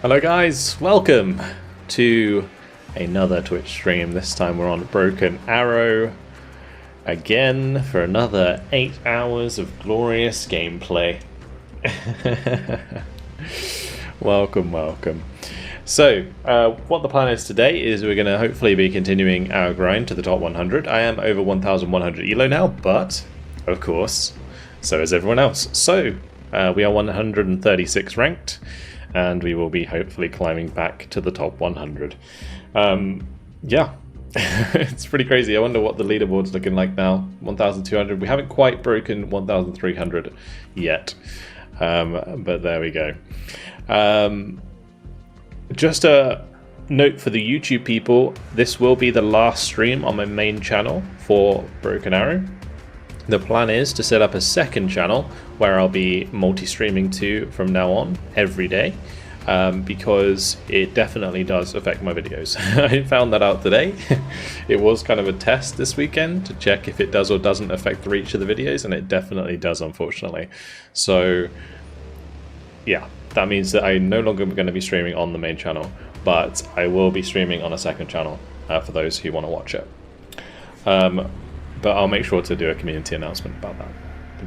Hello guys, welcome to another Twitch stream. This time we're on Broken Arrow again for another 8 hours of glorious gameplay. Welcome. So, what the plan is today is we're going to hopefully be continuing our grind to the top 100. I am over 1,100 elo now, but of course, so is everyone else. So, we are 136 ranked. And we will be hopefully climbing back to the top 100. Yeah, it's pretty crazy. I wonder what the leaderboard's looking like now. 1,200. We haven't quite broken 1,300 yet, but there we go. Just a note for the YouTube people, this will be the last stream on my main channel for Broken Arrow. The plan is to set up a second channel where I'll be multi-streaming to from now on every day, because it definitely does affect my videos. I found that out today. It was kind of a test this weekend to check if it does or doesn't affect the reach of the videos, and it definitely does, unfortunately. So yeah, that means that I'm no longer going to be streaming on the main channel, but I will be streaming on a second channel for those who want to watch it. But I'll make sure to do a community announcement about that.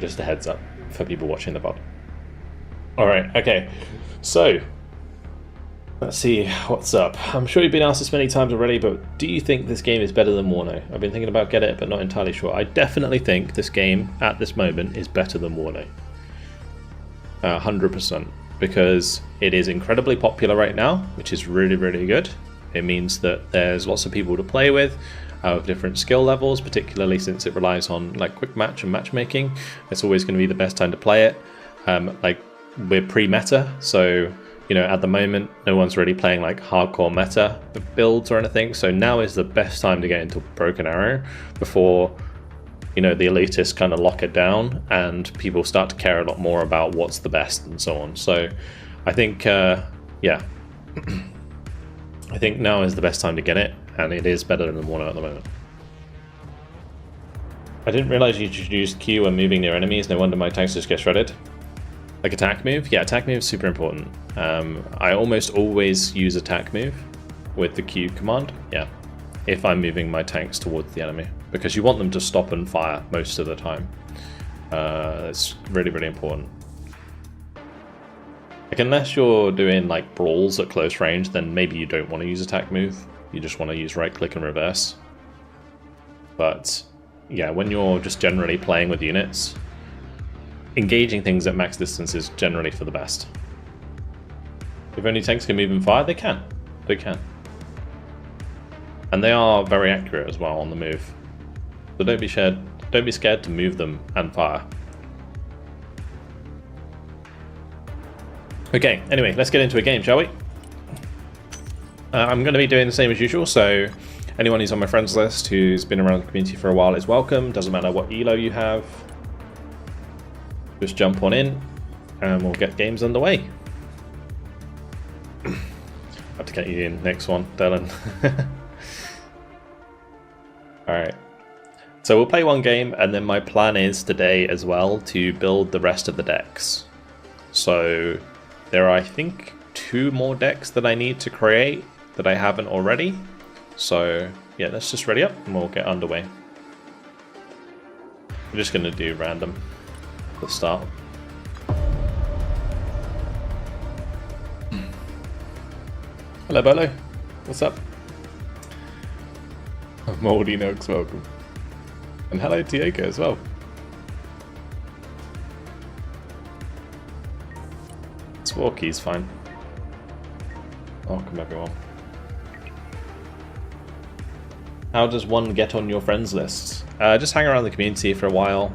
Just a heads up for people watching the VOD. Alright, okay. So, let's see what's up. I'm sure you've been asked this many times already, but do you think this game is better than Warno? I've been thinking about getting it, but not entirely sure. I definitely think this game, at this moment, is better than Warno. 100%. Because it is incredibly popular right now, which is really, really good. It means that there's lots of people to play with different skill levels, particularly since it relies on like quick match and matchmaking. It's always going to be the best time to play it. Like we're pre-meta, so you know at the moment no one's really playing like hardcore meta builds or anything. So now is the best time to get into Broken Arrow before you know the elitists kind of lock it down and people start to care a lot more about what's the best and so on. So I think yeah. I think now is the best time to get it, and it is better than Warno at the moment. I didn't realize you should use Q when moving near enemies. No wonder my tanks just get shredded. Like attack move? Yeah, attack move is super important. I almost always use attack move with the Q command. Yeah, if I'm moving my tanks towards the enemy, because you want them to stop and fire most of the time. It's really, really important. Like unless you're doing like brawls at close range, then maybe you don't want to use attack move. You just want to use right click and reverse. But yeah, when you're just generally playing with units, engaging things at max distance is generally for the best. If only tanks can move and fire, they can. They can. And they are very accurate as well on the move. So don't be scared to move them and fire. Okay, anyway, let's get into a game, shall we? I'm going to be doing the same as usual, so anyone who's on my friends list who's been around the community for a while is welcome. Doesn't matter what elo you have. Just jump on in and we'll get games underway. Have to get you in next one, Dylan. Alright. So we'll play one game, and then my plan is today as well to build the rest of the decks. So there are, I think, 2 more decks that I need to create that I haven't already. So yeah, let's just ready up and we'll get underway. I'm just going to do random at the start. Hello Bolo, what's up? Moldy Noaks, welcome. And hello Tioko as well. Walkie's fine. Welcome everyone. How does one get on your friends list? Just hang around the community for a while.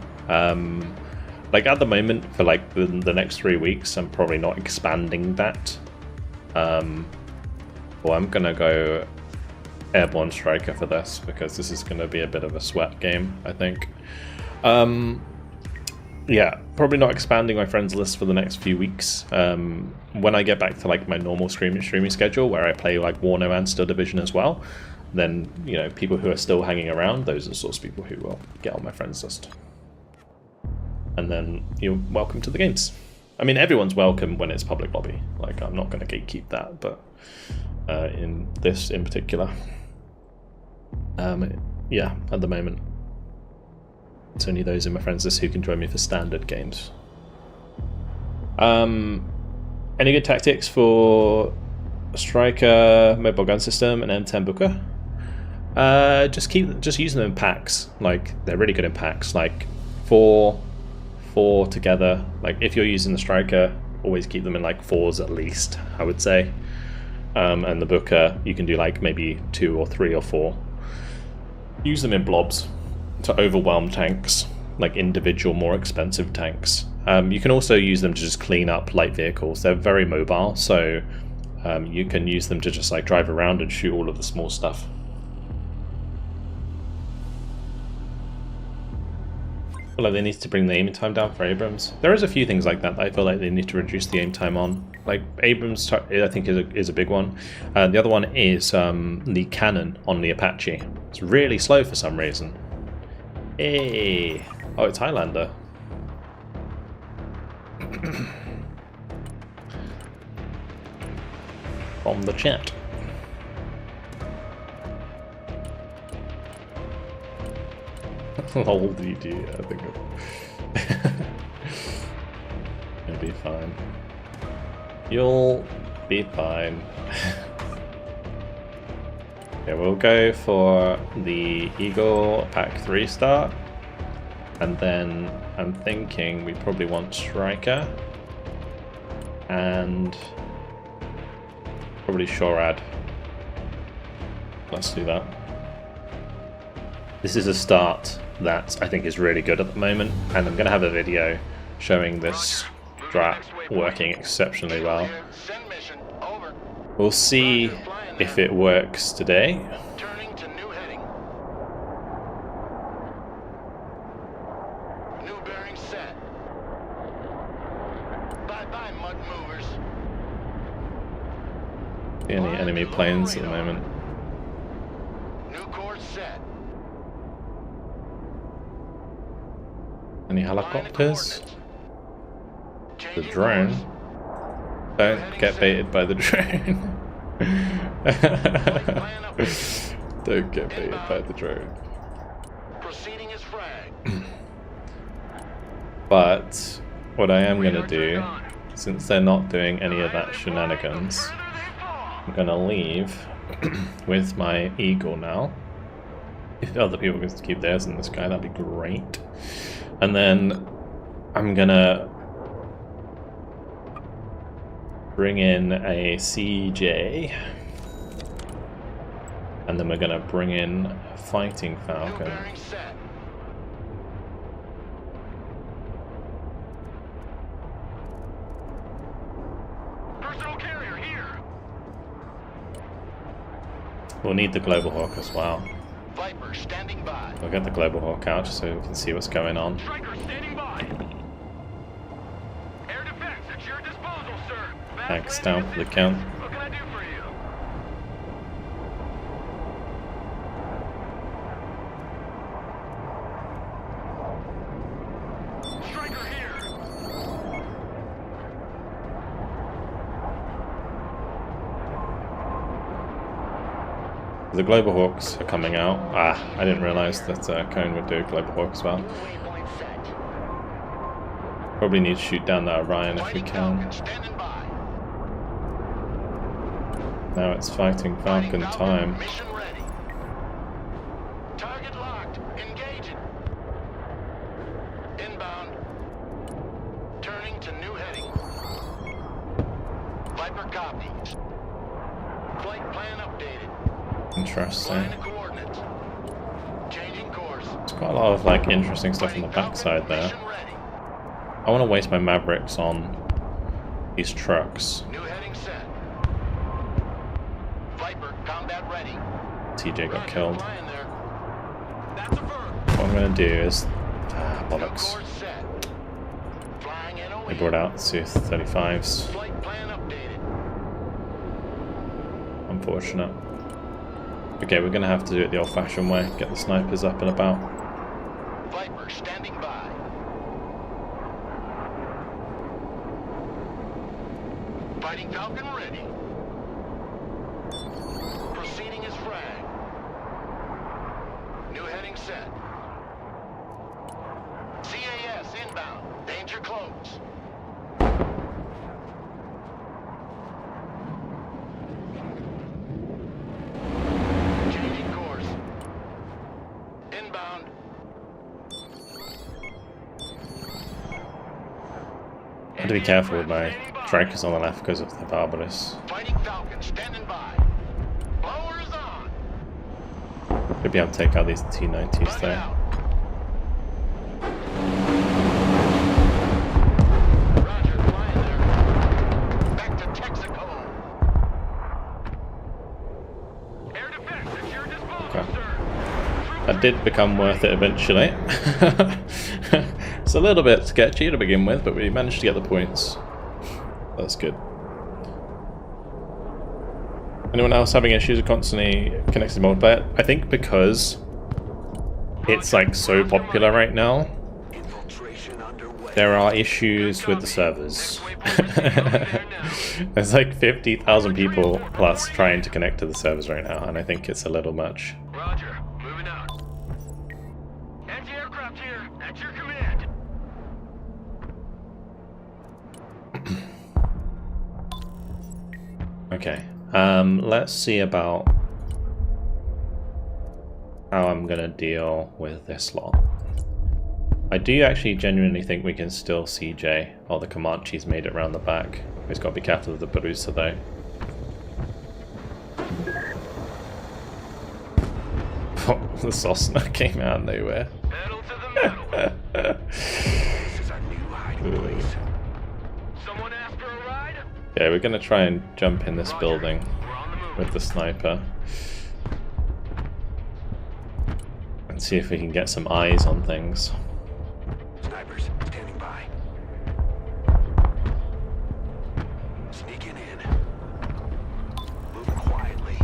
Like at the moment, for like the next 3 weeks, I'm probably not expanding that. Well, I'm gonna go Airborne Striker for this because this is gonna be a bit of a sweat game, I think. Yeah, probably not expanding my friends list for the next few weeks. When I get back to like my normal streaming schedule, where I play like Warno and Still Division as well, then you know people who are still hanging around, those are the sorts of people who will get on my friends list. And then you're welcome to the games. I mean, everyone's welcome when it's public lobby. Like, I'm not going to gatekeep that, but in this in particular, yeah, at the moment, it's only those in my friends list who can join me for standard games. Any good tactics for Striker, mobile gun system, and M10 Booker? Just using them in packs. Like, they're really good in packs. Like four together. Like, if you're using the Striker, always keep them in like 4s at least, I would say. And the Booker, you can do like maybe 2 or 3 or 4. Use them in blobs to overwhelm tanks, like individual more expensive tanks. You can also use them to just clean up light vehicles. They're very mobile, so you can use them to just like drive around and shoot all of the small stuff. I feel like they need to bring the aim time down for Abrams. There is a few things like that I feel like they need to reduce the aim time on. Like Abrams, I think is a big one. The other one is the cannon on the Apache. It's really slow for some reason. Hey, oh, it's Highlander. From the chat. Lol, DD, I think you'll be fine. You'll be fine. Okay, we'll go for the Eagle Pack 3 start. And then I'm thinking we probably want Striker. And probably Shorad. Let's do that. This is a start that I think is really good at the moment, and I'm going to have a video showing this strat working exceptionally well. We'll see if it works today. Any enemy planes at the moment. Any helicopters? The drone? Don't get baited by the drone. Don't get baited by the drone. But what I am going to do, since they're not doing any of that shenanigans, I'm going to leave with my Eagle now. If other people can keep theirs in the sky, that'd be great. And then I'm gonna bring in a CJ, and then we're gonna bring in a Fighting Falcon. We'll need the Global Hawk as well. Viper standing by. We'll get the Global Hawk out so we can see what's going on. Striker standing by. Air defense at your disposal, sir. Thanks, down for the count. What can I do for you? Striker here. The Global Hawks are coming out. Ah, I didn't realise that Cone would do Global Hawk as well. Probably need to shoot down that Orion if we can. Now it's Fighting Falcon time. Target locked. Engage it. Inbound. Turning to new heading. Viper copy. Flight plan updated. Interesting. Coordinates. Changing course. There's quite a lot of like interesting stuff on the backside there. I want to waste my Mavericks on these trucks. New heading set. Viper combat ready. TJ got killed. That's a What I'm going to do is... bollocks. They brought out Su-35s. Flight plan updated. Unfortunate. Okay, we're going to have to do it the old-fashioned way. Get the snipers up and about. Viper standing by. Fighting Falcon ready. Proceeding as frag. New heading set. CAS inbound. Danger close. Changing course. Inbound. I have to be careful with my strikers on the left because of the Barbarous. Fighting Falcon standing by. Blowers on. Should be able to take out these T-90s Bug it there. out. Roger, flying there. Back to Texaco. Air defense at your disposal, Okay. sir. That did become worth it eventually. It's a little bit sketchy to begin with, but we managed to get the points. That's good. Anyone else having issues with constantly connected multiplayer? I think because it's like so popular right now, there are issues with the servers. There's like 50,000 people plus trying to connect to the servers right now, and I think it's a little much. Roger, moving out. Anti-aircraft here, at your command. Okay, let's see about how I'm gonna deal with this lot. I do actually genuinely think we can still CJ. Oh, the Comanche's made it around the back. We've got to be careful of the Barusa though. Oh, the Cessna came out of nowhere. Pedal to the metal. This is our new hiding place. Someone asked for a ride? Yeah, we're gonna try and jump in this Roger. building We're on the move. with the sniper and see if we can get some eyes on things. Snipers standing by. Sneaking in. Moving quietly.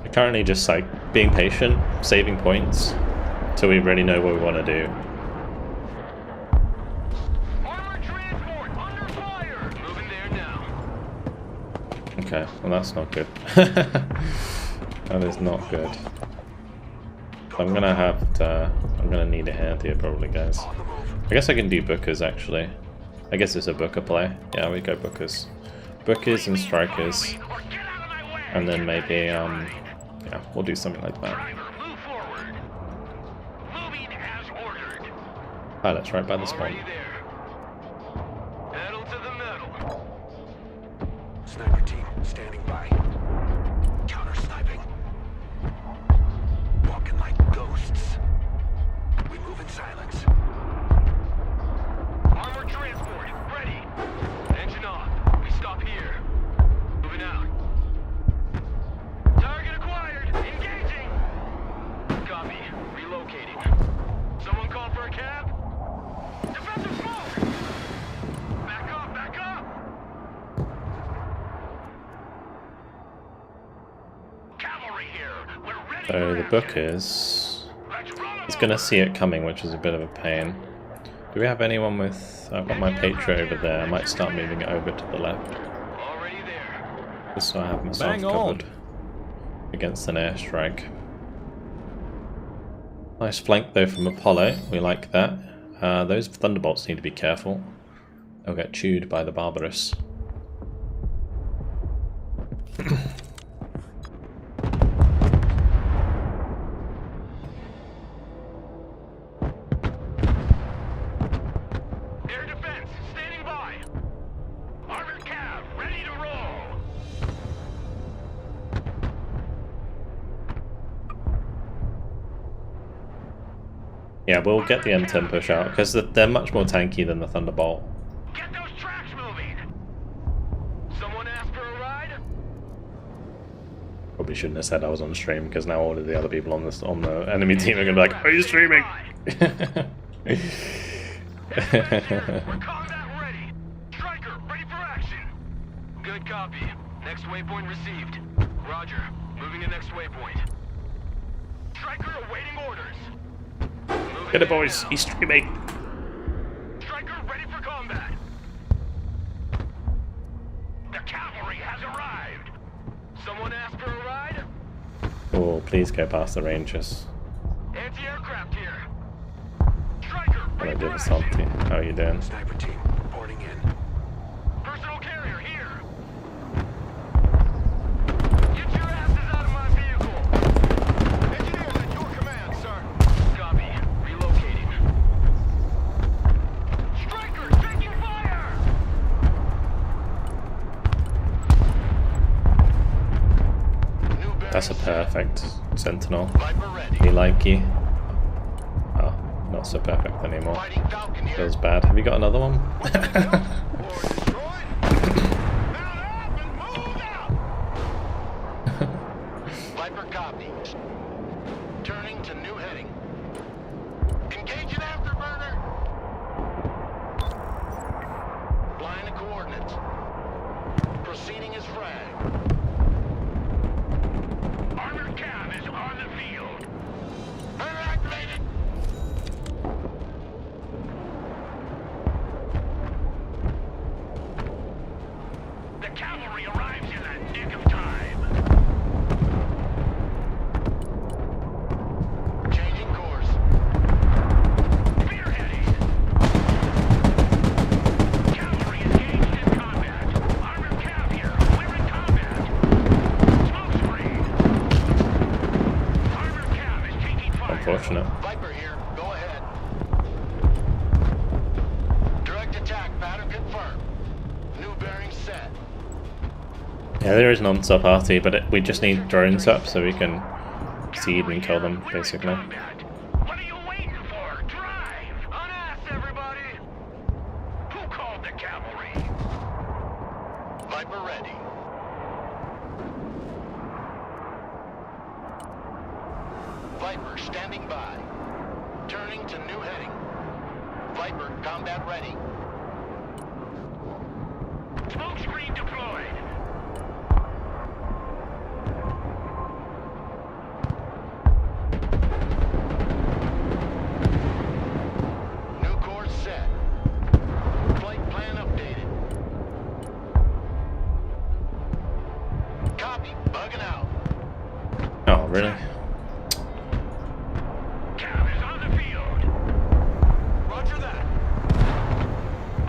We're currently just like being patient, saving points till we really know what we want to do. Armored transport under fire. Moving there now. Okay, well that's not good. That is not good. I'm gonna have to. I'm gonna need a hand here probably, guys. On the move. I guess I can do Bookers actually. I guess it's a Booker play. Yeah, we go Bookers. Bookers and Strikers. Or get out of my way. And then maybe, yeah, we'll do something like that. Driver, move forward. Moving as ordered. Pilot's right by the spawn. Already there. Pedal to the metal. Sniper team standing by. Counter sniping. Walking like ghosts. We move in silence. Armored transport ready. Engine off. We stop here. Moving out. Target acquired. Engaging. Copy. Relocating. Someone call for a cab? Defensive smoke! Back up, back up! Cavalry here. We're ready So for the action. Bookers Let's run 'em is gonna over. see it coming, which is a bit of a pain. Do we have anyone with... I've got my Patriot over there. I might start moving it over to the left. Already there. Just so I have myself Bang on. covered against an airstrike. Nice flank though from Apollo. We like that. Those Thunderbolts need to be careful. They'll get chewed by the Barbarous. Air defense, standing by. Armored cav, ready to roll. Yeah, we'll get the M10 push out because they're much more tanky than the Thunderbolt. Get those tracks moving. Someone asked for a ride? Probably shouldn't have said I was on stream because now all of the other people on the enemy team are gonna be like, "Are you streaming?" We're combat ready. Striker, ready for action. Good copy. Next waypoint received. Roger. Moving to next waypoint. Striker awaiting orders. Moving Get it, there boys. now. He's streaming. Striker ready for combat. cavalry has arrived. Someone asked for a ride? Oh, please go past the Rangers. Anti-aircraft here. Striker, Hello, ready for David action. Salty. How are you doing? Sniper team reporting in. Personal carrier here. Get your asses out of my vehicle. Engineers at your command, sir. Copy. Relocating. Striker, taking fire! That's a perfect Sentinel. Viper ready. Me likey. Oh, not so perfect anymore. Fighting Falcon here. Feels bad. Have you got another one? Or destroyed. Mount up and move out. Viper copy. Turning to new heading. Engaging afterburner. Line of coordinates. Proceeding as frag. Armored cab is on the field. Hunter activated. The cavalry arrives in the nick of time. Changing course. Spearheading. Cavalry engaged in combat. Armored cab here. We're in combat. Smoke screen. Armored cab is taking fire. Unfortunate. Viper here. Go ahead. Direct attack pattern confirmed. New bearing set. Yeah, there is non-stop RT, but we just need drones up so we can seed and kill them, basically. What are you waiting for? Drive! Unass, everybody! Who called the cavalry? Viper ready. Viper standing by. Turning to new heading. Viper combat ready. Smoke screen deployed. New course set. Flight plan updated. Copy. Bugging out. Oh, really? Cab is on the field. Roger that.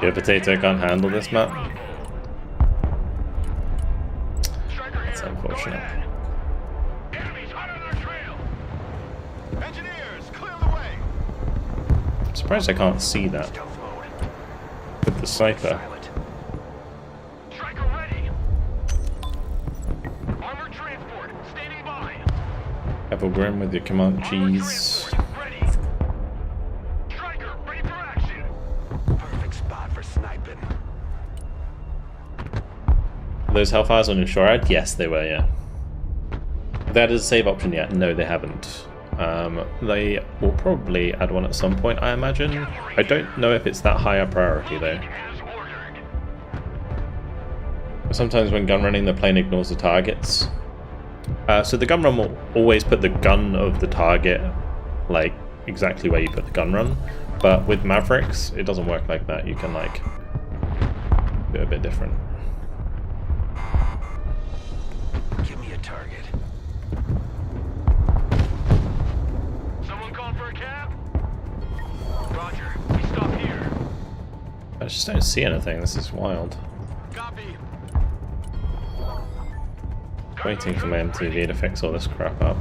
Your potato can't handle this map? Striker That's here. unfortunate. Go ahead. Enemies hot on our trail. Engineers, clear the way. I'm surprised I can't see that Stealth mode. with the sniper. Silent. Striker ready. Armored transport standing by. Apple Grim with your Comanches. Ready. Striker ready for action. Perfect spot for sniping. Are those Hellfires on your shore ad? Yes, they were, yeah. That is a save option yet? No, they haven't. They will probably add one at some point, I imagine. I don't know if it's that high a priority, though. As ordered. Sometimes when gun running, the plane ignores the targets. So the gun run will always put the gun of the target, like, exactly where you put the gun run. But with Mavericks, it doesn't work like that. You can, like, do it a bit different. Give me a target. Someone called for a cab? Roger. We stop here. I just don't see anything. This is wild. Copy. Waiting for my MTV to fix all this crap up.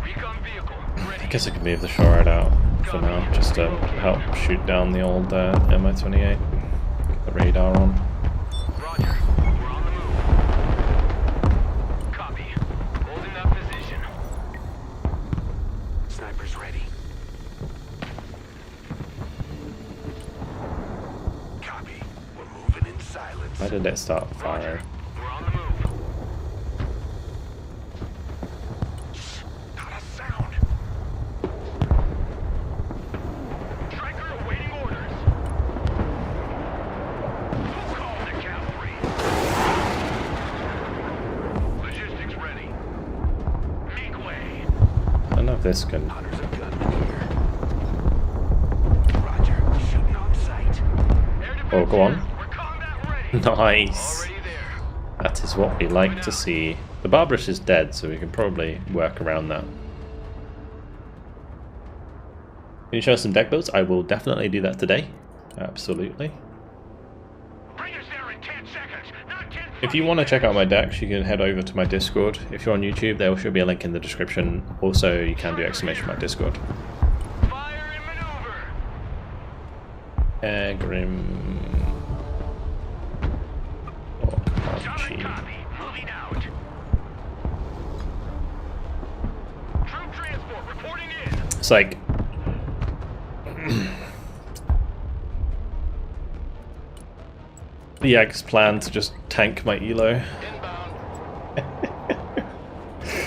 Recon vehicle I ready. guess I could leave the shore out for now, just to help shoot down the old MI-28. The radar on. Roger. We're on the move. Copy. Holding that position. Snipers ready. Copy. We're moving in silence. Why did it start firing? We're on the move. Not a sound. Striker awaiting orders. Who called the cavalry? Logistics ready. Make way. I don't know if this can... Hunters and gunmen here. Roger. Shooting on sight. Air Oh, go on. We're combat Nice. Already there. That is what we like to see. The Barbarous is dead, so we can probably work around that. Can you show us some deck builds? I will definitely do that today. Absolutely. Bring us there in 10 seconds, not 10 If you want to check out my decks, you can head over to my Discord. If you're on YouTube, there should be a link in the description. Also, you can do exclamation mark Discord. Fire and maneuver. Grim. Oh, Solid copy. Moving out. Troop transport reporting in. It's like the Egg's plan to just tank my elo. Inbound.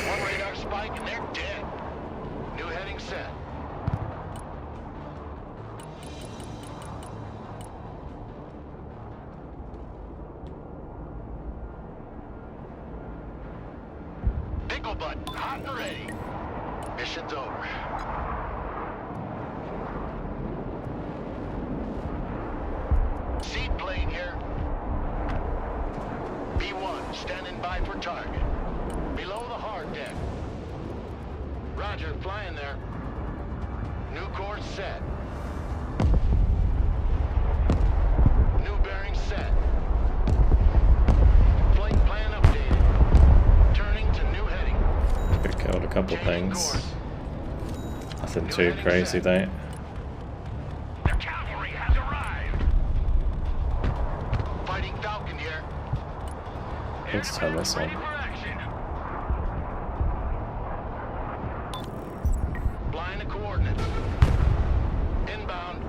One radar spike and they're dead. New heading set. Pickle butt, hot and ready. Mission's over. Seed plane here. B1 standing by for target. Below the hard deck. Roger, flying there. New course set. New bearing set. Flight plan updated. Turning to new heading. We've killed a couple Changing things. course. Nothing too crazy though. The cavalry has arrived. Fighting Falcon here. Let's turn this Ready on. for action. Flying the coordinates. Inbound.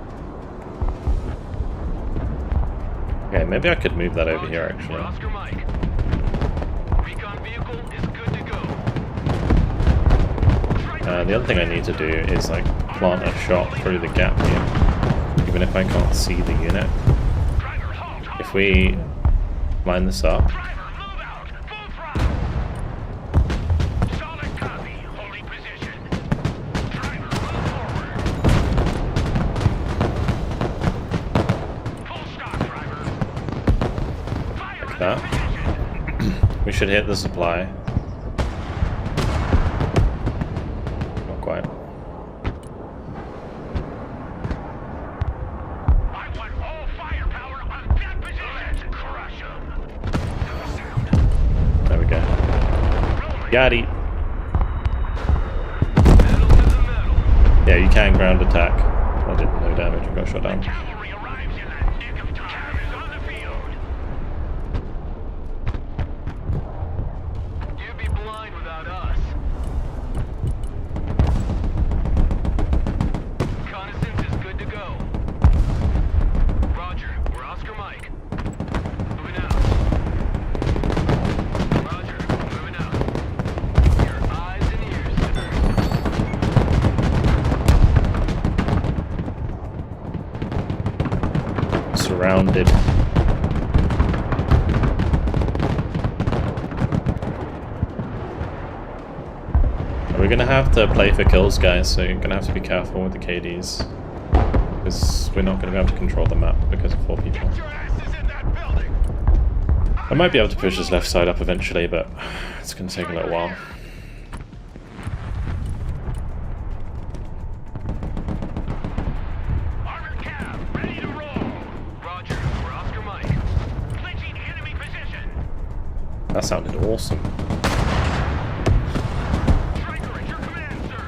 Okay, maybe I could move that over here Roger, actually. Oscar Mike. Recon vehicle is good to go. The other thing I need to do is like plant a shot through the gap here, even if I can't see the unit. Driver, halt, halt. If we line this up, Driver, move out. Full throttle. Solid copy. Holding position. Driver, move forward. Full stop, driver. Fire like in that, position. we should hit the supply. Not quite. I want all firepower on that position. Let's crush 'em. There we go. Got it. Metal to the metal. Yeah, you can ground attack. I did no damage and got shot down. Cavalry arrives in the nick of time. Cab is on the field. You'd be blind without us. Reconnaissance is good to go. Roger, we're Oscar Mike. Moving out. Roger, moving out. Your eyes and ears, sir. Surrounded. We're gonna have to play for kills, guys, so you're gonna have to be careful with the KDs. Because we're not gonna be able to control the map because of 4 people. Your ass is in that building. I might be able to push this left side up eventually, but it's gonna take a little while. Armored cab, ready to roll. Roger, we're Oscar Mike. Clinching enemy position. That sounded awesome. Striker at your command, sir.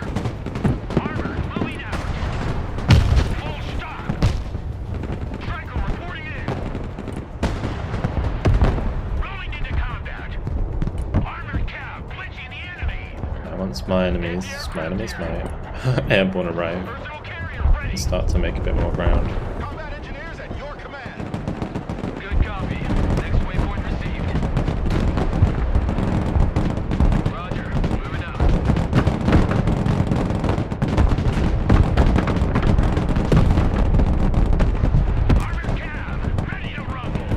Armor moving out. Full stop. Striker reporting in. Rolling into combat. Armored cab, clinching the enemy. Once my enemies, my airborne arrive, Personal carrier ready. and start to make a bit more ground. Combat engineers at your command. Good copy. Next waypoint received. Roger. Moving out. Armored cab. Ready to rumble.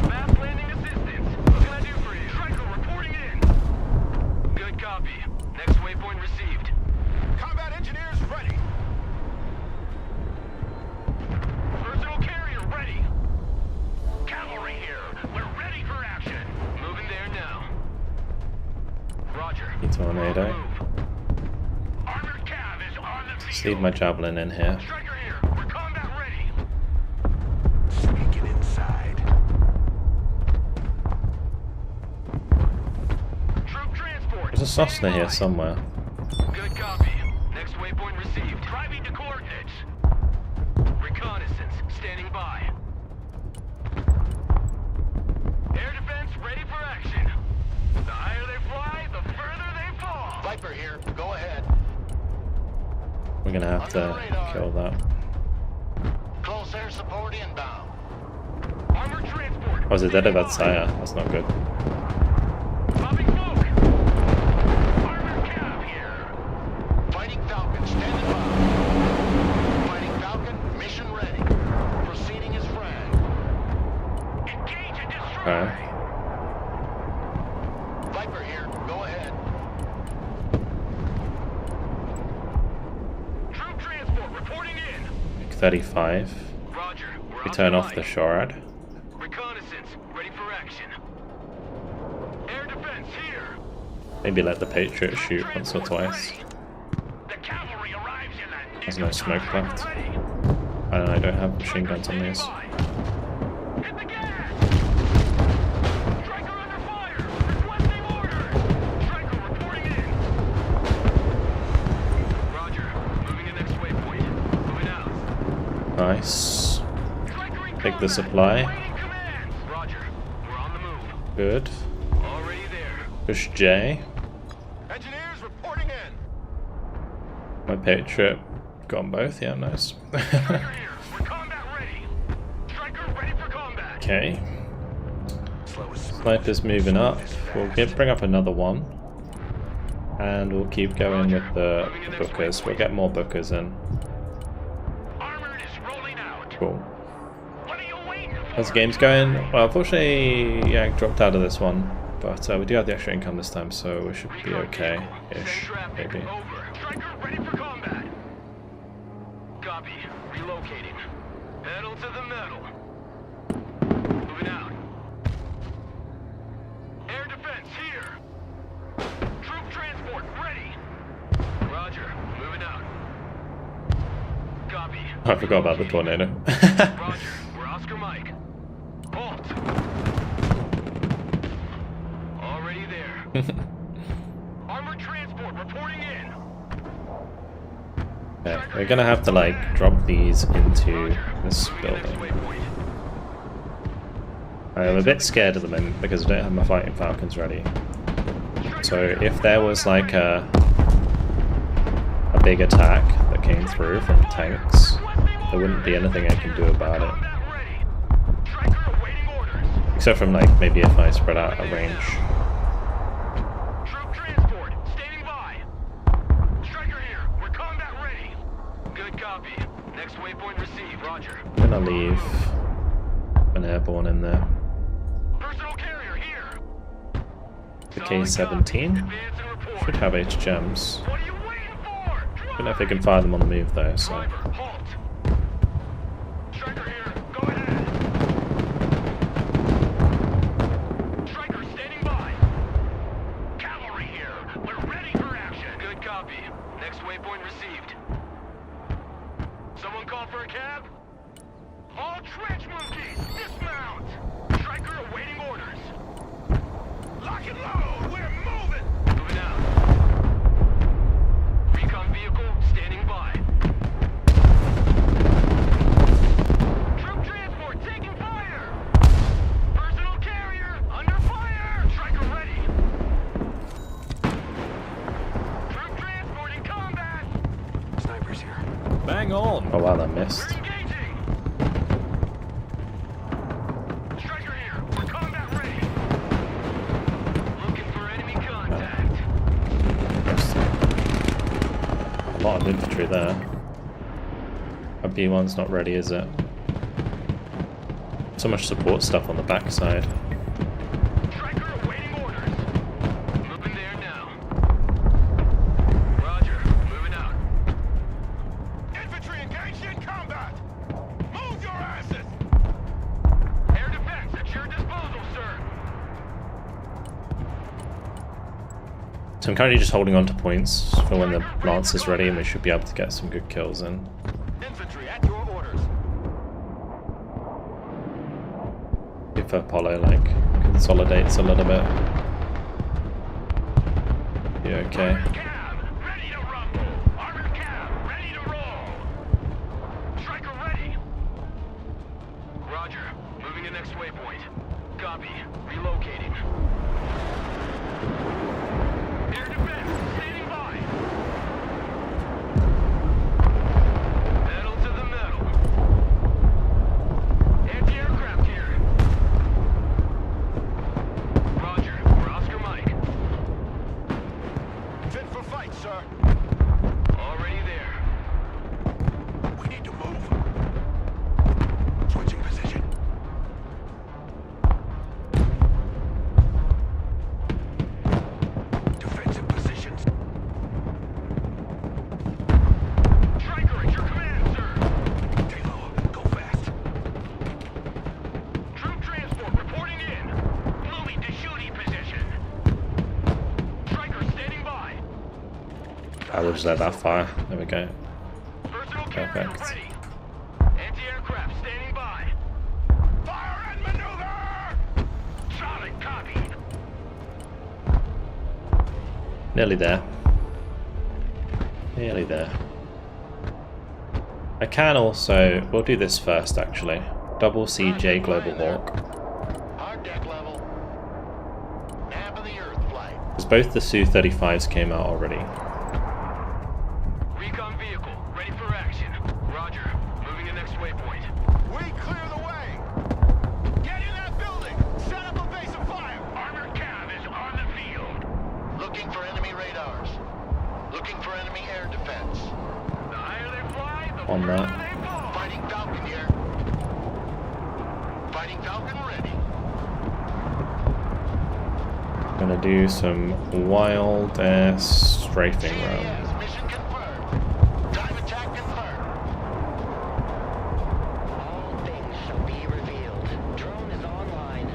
Fast landing assistance. What can I do for you? Striker reporting in. Good copy. Next waypoint received. Combat engineers ready. tornado. Armored cav is on the Just field. leave my javelin in here. Striker here. We're combat ready. Sneaking inside. Troop transport. There's a Cessna here somewhere. Good copy. Next waypoint received. Driving to coordinates. Reconnaissance standing by. Air defense ready for action. The higher they fly, the further they fall. Viper here. Go ahead. We're gonna have to kill that. Close air support inbound. Armored transport. Oh, is it dead at that sire? That's not good. Popping smoke. Armored cav here. Fighting Falcon standing by. Fighting Falcon, mission ready. Proceeding as frag. Engage and destroy. Alright. Viper here. Go ahead. Troop transport reporting in. 35. Roger. We're We on turn off the line. SHORAD. Reconnaissance ready for action. Air defense here. Maybe let the Patriot shoot once or twice. The cavalry arrives in that. There's no smoke left. I don't know, I don't have machine guns on these. Hit the gas. Striker under fire. Requesting orders. Striker reporting in. Roger. Moving to next waypoint. Moving out. Nice. Striker in Take the combat. supply. Waiting commands. Roger. We're on the move. Good. Already there. Push J. Engineers reporting in. My Patriot got 'em both. Yeah, nice. Striker here. We're combat ready. Striker ready for combat. Okay. Slow as smooth. Sniper's moving up. We'll bring up another one. And we'll keep going with the bookers. We'll get more bookers in. Armored is rolling out. Cool. What are you waiting for? How's the game's going? Well, unfortunately, yeah, I dropped out of this one. But we do have the extra income this time, so we should be okay-ish, maybe. Over. Striker ready for combat. Copy. Relocating. Pedal to the metal. Moving out. Air defense here. Troop transport ready. Roger. Moving out. Copy. I forgot about the tornado. Roger. We're Oscar Mike. Halt. Already there. Armored transport reporting in. Okay, we're gonna have to like drop these into this Moving to next building. waypoint. I'm a bit scared at the moment because I don't have my fighting falcons ready. So if there was like a big attack that came through from tanks, there wouldn't be anything I can do about it. Striker awaiting orders. Except from like maybe if I spread out a range. Troop transport standing by. Striker here. We're combat ready. Good copy. Next waypoint received. Roger. I'm gonna leave an airborne in there. Personal carrier here. The K-17 Advance and report. should have 8 gems. What are you waiting for? Don't know if they can fire them on the move though, so. Driver, halt. Striker here. Go ahead. Striker standing by. Cavalry here. We're ready for action. Good copy. Next waypoint received. Someone call for a cab? All trench monkeys, dismount. Striker awaiting orders. Lock and load. We're moving. Moving out. Recon vehicle standing by. Troop transport taking fire. Personal carrier under fire. Striker ready. Troop transport in combat. Snipers here. Bang on. Oh wow, that missed. We're engaging. Striker here. We're combat ready. Looking for enemy contact. A lot of infantry there. A B1's not ready, is it? So much support stuff on the backside. Striker awaiting orders. Moving there now. Roger. Moving out. Infantry engaged in combat. Move your asses. Air defense at your disposal, sir. So I'm currently just holding on to points for when the lance is ready, and we should be able to get some good kills in. Infantry at your orders. If Apollo like consolidates a little bit. Yeah, okay. Armored cab, ready to rumble. Armored cab, ready to roll. Striker ready. Roger. Moving to next waypoint. Copy. Relocating. Air defense, standing by. Metal to the metal. Anti-aircraft here. Roger. We're Oscar Mike. Fit for fight, sir. Already there. We need to move. Switching position. Defensive positions. Striker at your command, sir. Stay low. Go fast. Troop transport reporting in. Moving to shooting position. Striker standing by. I will just let that fire. There we go. Personal carrier Perfect. ready. Anti-aircraft standing by. Fire and maneuver! Solid copy. Nearly there. Nearly there. I can also, we'll do this first actually. Double CJ Global Hawk. Hard deck level. Map of the Earth flight. Because both the Su-35s came out already. Recon vehicle ready for action. Roger. Moving to next waypoint. We clear the way. Get in that building. Set up a base of fire. Armored cab is on the field. Looking for enemy radars. Looking for enemy air defense. The higher they fly, the On further that. they fall. Fighting Falcon here. Fighting Falcon ready. Gonna do some wild air strafing round. CAS, mission confirmed. Time attack confirmed. All things shall be revealed. Drone is online.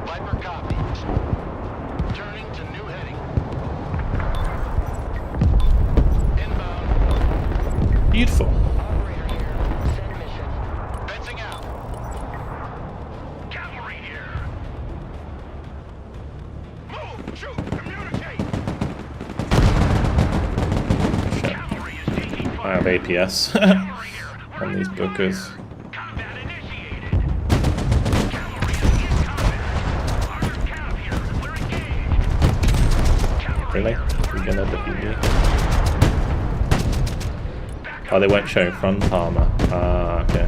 Viper copies. Turning to new heading. Inbound. Beautiful. Operator here. Send mission. Fencing out. Cavalry here. Move! Shoot! Communicate! Cavalry is taking I fire. have APS Cavalry here. on these bookers. Combat initiated. Cavalry is in combat. Armored cab here. We're engaged. Cavalry Really? here. You're gonna defeat me? Oh, they weren't showing front armor. Ah, okay.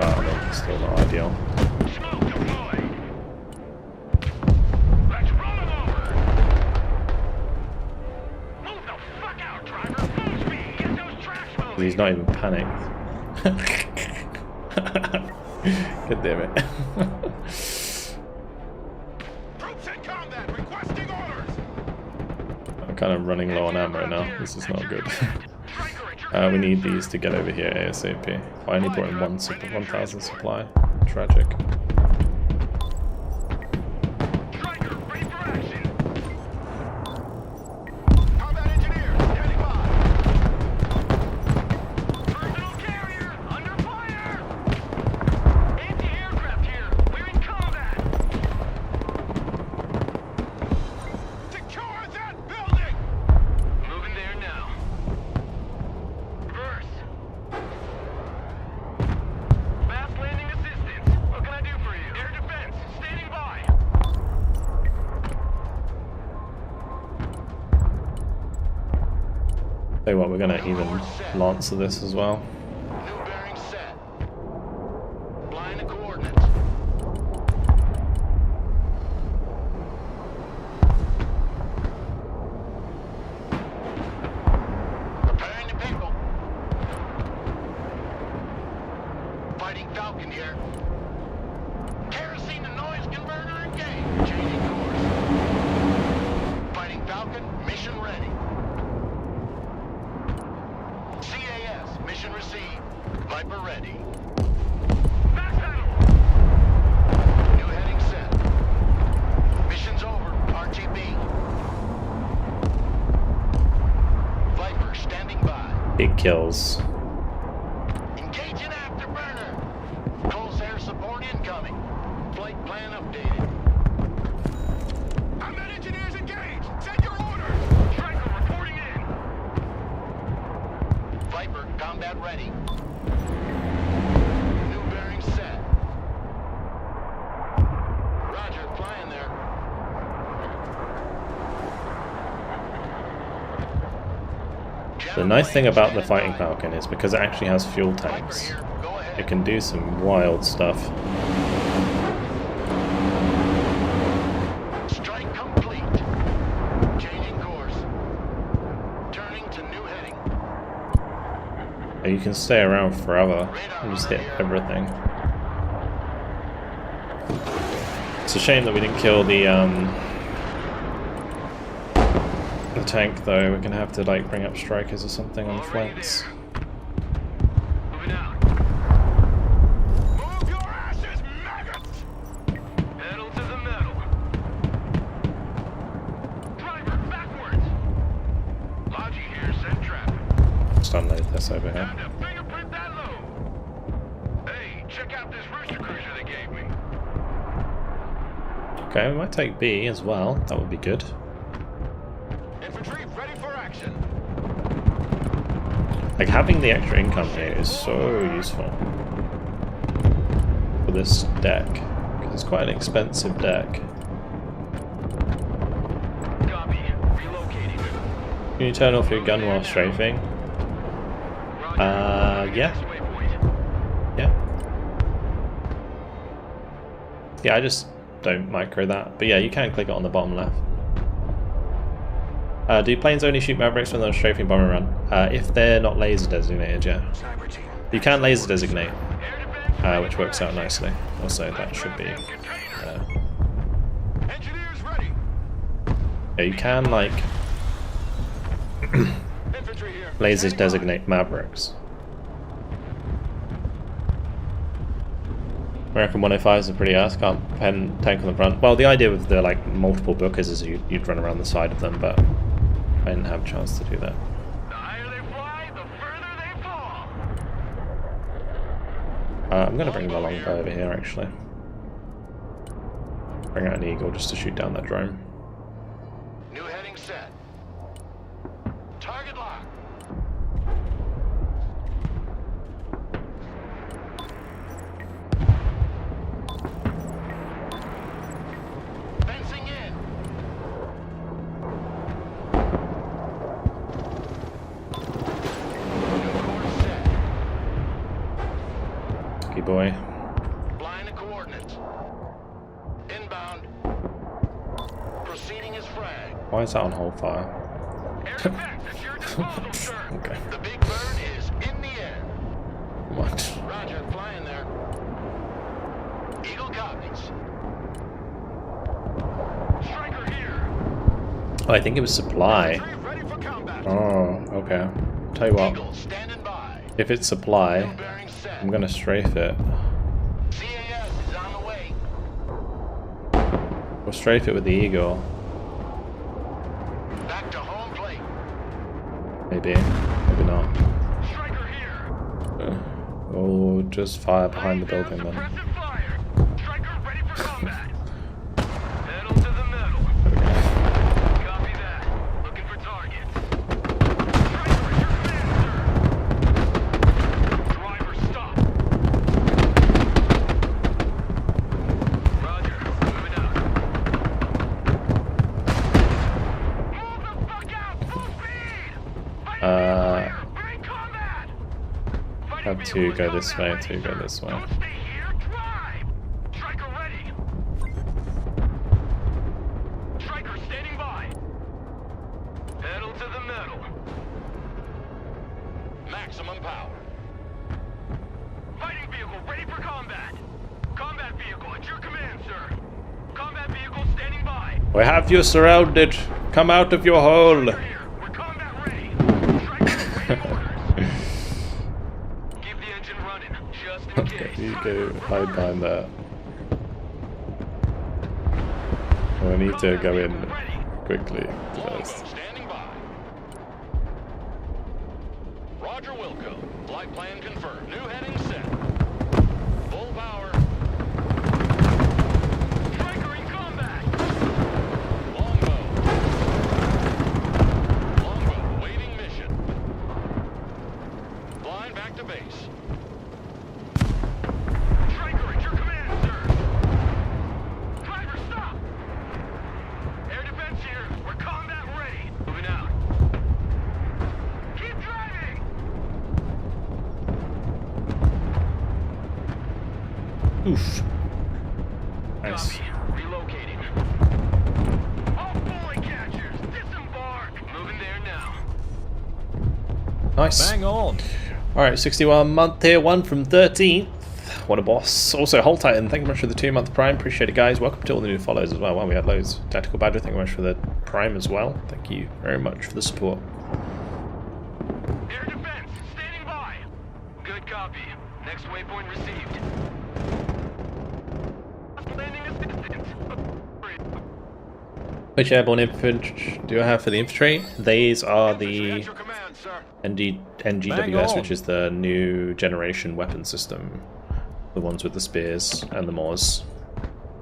Oh, no, still not ideal. Smoke deployed. Let's roll him over. Move the fuck out, driver. Full speed. Get those tracks moving. He's not even panicked. God damn it. Troops in combat requesting orders! I'm kind of running low on ammo now. This is not good. Striker at your We need these to get over here ASAP. I only brought in 1,000 supply. Tragic. Striker ready for action. Combat engineer, standing by! Personal carrier under fire. Anti-aircraft here. We're in combat. Secure that building! Moving there now. Reverse. Fast landing assistance. What can I do for you? Air defense. Standing by. Tell you what, we're gonna even Lancer this as well. New bearing set. Flying the coordinates. Preparing the people. Fighting Falcon here. Kerosene and noise converter engaged. Changing course. Fighting Falcon, mission ready. CAS, mission received. Viper ready. Backpedal. New heading kills. Engaging afterburner. Close air support incoming. Flight plan updated. Combat engineers engaged! Send your orders! Striker reporting in! Viper, combat ready. New bearing set. Roger, flying there. The nice thing about the Fighting Falcon is because it actually has fuel tanks, Go ahead. it can do some wild stuff. Strike complete. Changing course. Turning to new heading. And you can stay around forever and just hit everything. It's a shame that we didn't kill the tank though. We're gonna have to like bring up strikers or something on the flanks. Moving out. Move your asses, maggots! Pedal to the metal. Driver, backwards! Logi here, send traffic. Just unload this over here. Time to fingerprint that load. Hey, check out this rooster cruiser they gave me. Okay, we might take B as well. That would be good. Infantry ready for action. Like having the extra income here is so useful for this deck because it's quite an expensive deck. Copy. Relocating. Can you turn off your gun while strafing? Yeah. Next waypoint. Yeah. Yeah, I just don't micro that. But yeah, you can click it on the bottom left. Do planes only shoot Mavericks when they're on strafing bomber run? If they're not laser designated, yeah. You can laser designate, which works out nicely. Also, that should be... Engineers ready. yeah, you can, like, Infantry here. laser designate Mavericks. American 105s are pretty ass, can't pen tank on the front. Well, the idea with the like multiple bookers is you'd run around the side of them, but I didn't have a chance to do that. The higher they fly, the further they fall. I'm going to bring the longbow over here, actually. Bring out an eagle just to shoot down that drone. New heading set. Target lock. Fencing in. New course set. Lucky boy. Line of coordinates. Inbound. Proceeding as frag. Why is that on hold fire? Air defense at your disposal, sir. Okay. The big bird is in the air. What? Roger, flying there. Eagle copies. Striker here. Oh, I think it was supply. Infantry ready for combat. Oh, okay. Tell you what, Eagle standing by. if it's supply, New bearing set. I'm going to strafe it. CAS is on the way. We'll strafe it with the eagle. Back to home plate. Maybe. Maybe not. Striker here. We'll just fire behind the building then. Suppressive fire. Striker ready for combat. Pedal to the metal. Copy that. Looking for targets. Striker at your command, sir. Driver, stop. Roger. Moving out. Move the fuck out! Full speed! Bring combat! Have to go this way, to go this way. Don't stay here, drive! Striker ready! Striker standing by! Pedal to the metal. Maximum power. Fighting vehicle ready for combat! Combat vehicle at your command, sir! Combat vehicle standing by! We have you surrounded. Come out of your hole. Here, we're combat ready! Striker waiting orders! Keep the engine running, just in Okay, case. you go hide behind that. We need to go in quickly. Longbow First. standing by. Roger, Flight plan confirmed. New heading set. Full power. Striker in combat! Longbow. Longbow, waiting mission. Flying back to base. Striker at your command, sir! Driver, stop! Air defense here. We're combat ready. Moving out. Keep driving! Oof. Nice. Copy. Relocating. All boy catchers, disembark! Moving there now. Nice. Bang on. Alright, 61 month tier 1 from 13th. What a boss. Also, Hold Titan, thank you very much for the 2-month Prime. Appreciate it, guys. Welcome to all the new follows as well. Wow, we had loads. Tactical Badger, thank you very much for the Prime as well. Thank you very much for the support. Air defense, standing by. Good copy. Next waypoint received. Landing assistance. Which airborne infantry do I have for the infantry? These are the At your command, sir. NGWS, Bang on. which is the new generation weapon system. The ones with the spears and the Moors,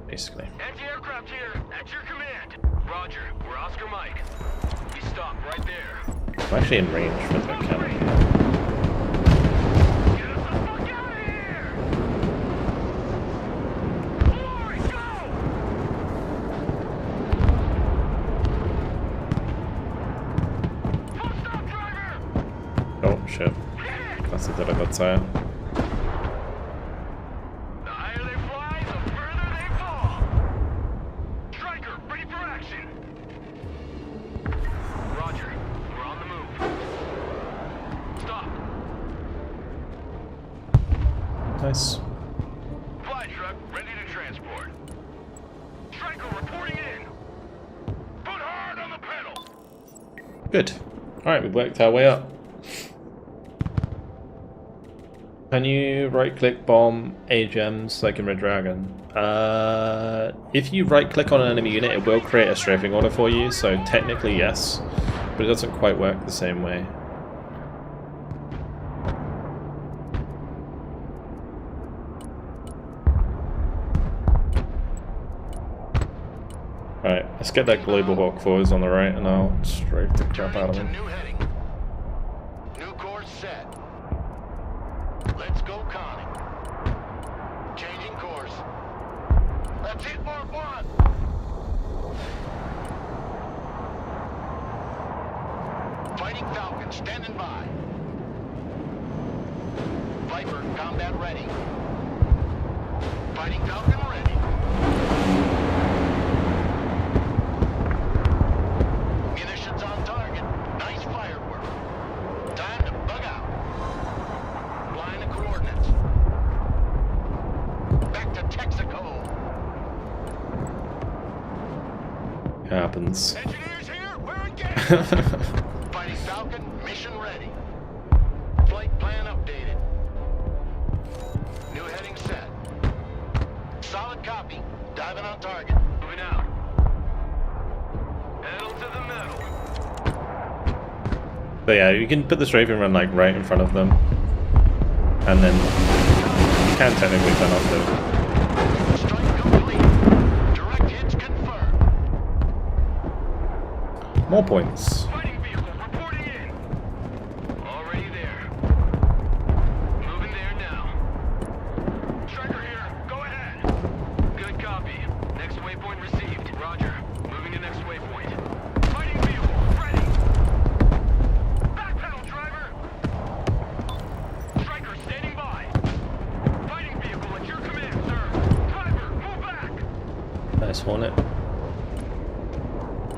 basically. Anti-aircraft here, at your command. Roger, we're Oscar Mike. We stop right there. I'm actually in range with that cannon. Get us the fuck out of here! Glory, go! Full stop, driver! Oh shit. That's a bit of a tire. The higher they fly, the further they fall. Striker, ready for action. Roger, we're on the move. Stop. Nice. Fly truck, ready to transport. Striker reporting in. Put hard on the pedal. Good. Alright, we worked our way up. Can you right-click bomb AGMs like in Red Dragon? If you right-click on an enemy unit, it will create a strafing order for you, so technically yes, but it doesn't quite work the same way. Alright, let's get that Global Hawk forwards on the right and I'll strafe the crap out of Turning him. to new heading. New course set. Let's go conning. Changing course. That's it, Mark 1. Fighting Falcon standing by. Viper combat ready. Fighting Falcon ready. Munitions on target. Nice firework. Time to bug out. Flying the coordinates. Back to Texaco. It happens. Engineers here, we're engaged. Fighting Falcon, mission ready. Flight plan updated. New heading set. Solid copy. Diving on target. Moving out. Pedal to the metal. But yeah, you can put the strafing run like right in front of them, and then you can technically turn off the. Strike complete. Direct hits confirmed. More points. Fighting vehicle reporting in. Already there. Moving there now. Striker here. Go ahead. Good copy. Next waypoint received. Roger. Moving to next waypoint. Fighting vehicle ready. Back pedal, driver. Striker standing by. Fighting vehicle at your command, sir. Driver, move back. Nice Hornet.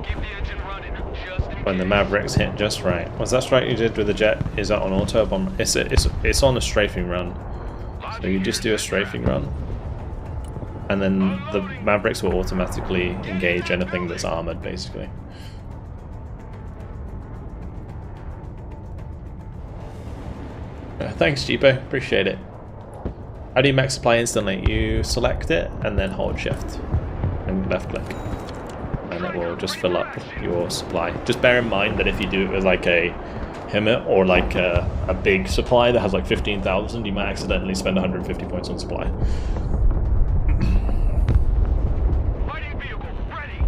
Keep the engine running. Just in When the case. Mavericks hit just right. Was that strike you did with the jet? Is that on auto bomb? It's on a strafing run. So you just do a strafing run, and then the Mavericks will automatically engage anything that's armored, basically. Thanks, Jeepo. Appreciate it. How do you max supply instantly? You select it and then hold shift and left click, and it will just fill up your supply. Just bear in mind that if you do it with like a HIMMET or like a big supply that has like 15,000, you might accidentally spend 150 points on supply. Fighting vehicle ready.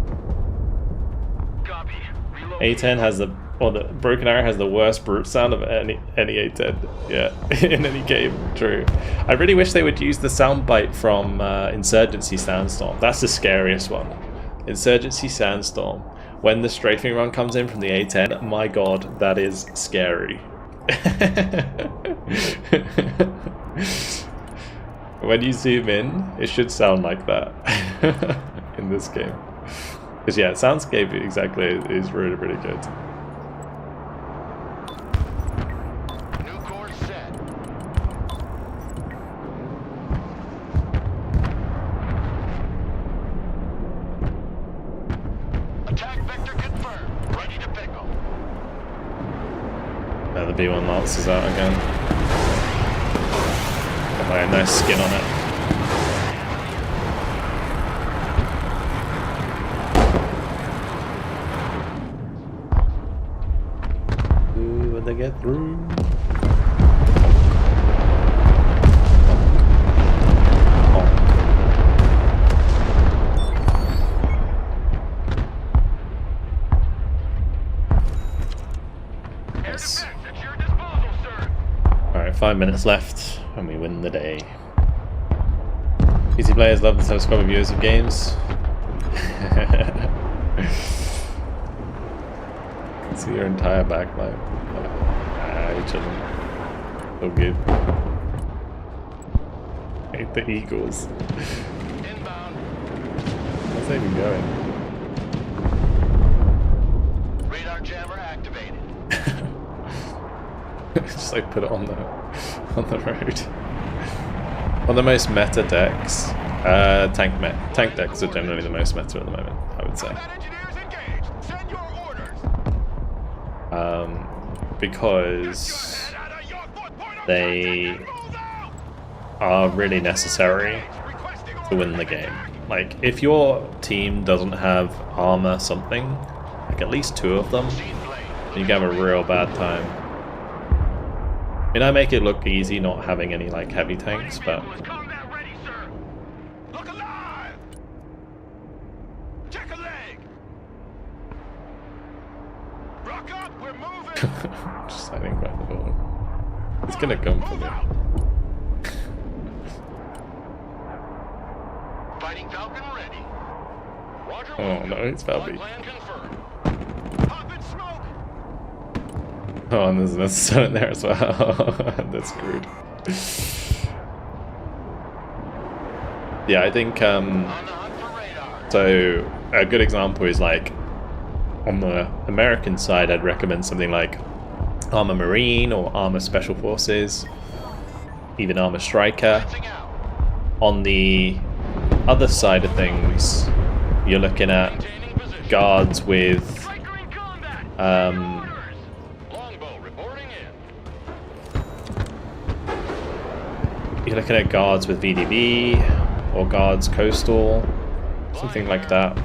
Copy. Reload. A10 has the Broken Arrow has the worst brute sound of any A10, yeah, in any game. True. I really wish they would use the soundbite from Insurgency Sandstorm. That's the scariest one. Insurgency Sandstorm. When the strafing run comes in from the A10, my god, that is scary. When you zoom in, it should sound like that in this game. Because yeah, soundscape exactly is really, really good. New course set. Attack vector confirmed. Ready to pickle. Now the B1 Lance is out again. Got my nice skin on it. Ooh, when they get through. Yes. At your disposal, sir. Alright, 5 minutes left and we win the day. PC players love the subscriber viewers of games. See your entire backline. You're chilling. So good. Hate the Eagles. Inbound. How's that even going? Radar jammer activated. Just like put it on the road. On the most meta decks, tank decks are generally the most meta at the moment, I would say. Combat engineers engaged. Send your orders. Because they are really necessary to win the game. Like, if your team doesn't have armor something, like at least 2 of them, you can have a real bad time. I mean, I make it look easy not having any like heavy tanks, but Combat ready, sir. Look alive. Check a leg. Rock up. We're moving. just hiding by the building. It's gonna come for Move me. out. Fighting Falcon ready. Roger. Oh no, it's Falby. Plan confirmed. Pop and smoke. Oh, and there's an assistant in there as well. That's screwed. Yeah, I think On the hunt for radar. so. A good example is like on the American side, I'd recommend something like Armor Marine or Armor Special Forces, even Armor Striker. Fencing out. On the other side of things, you're looking at Maintaining position. guards with Striker in combat. Longbow reporting in. you're looking at guards with VDB or guards coastal, something like that.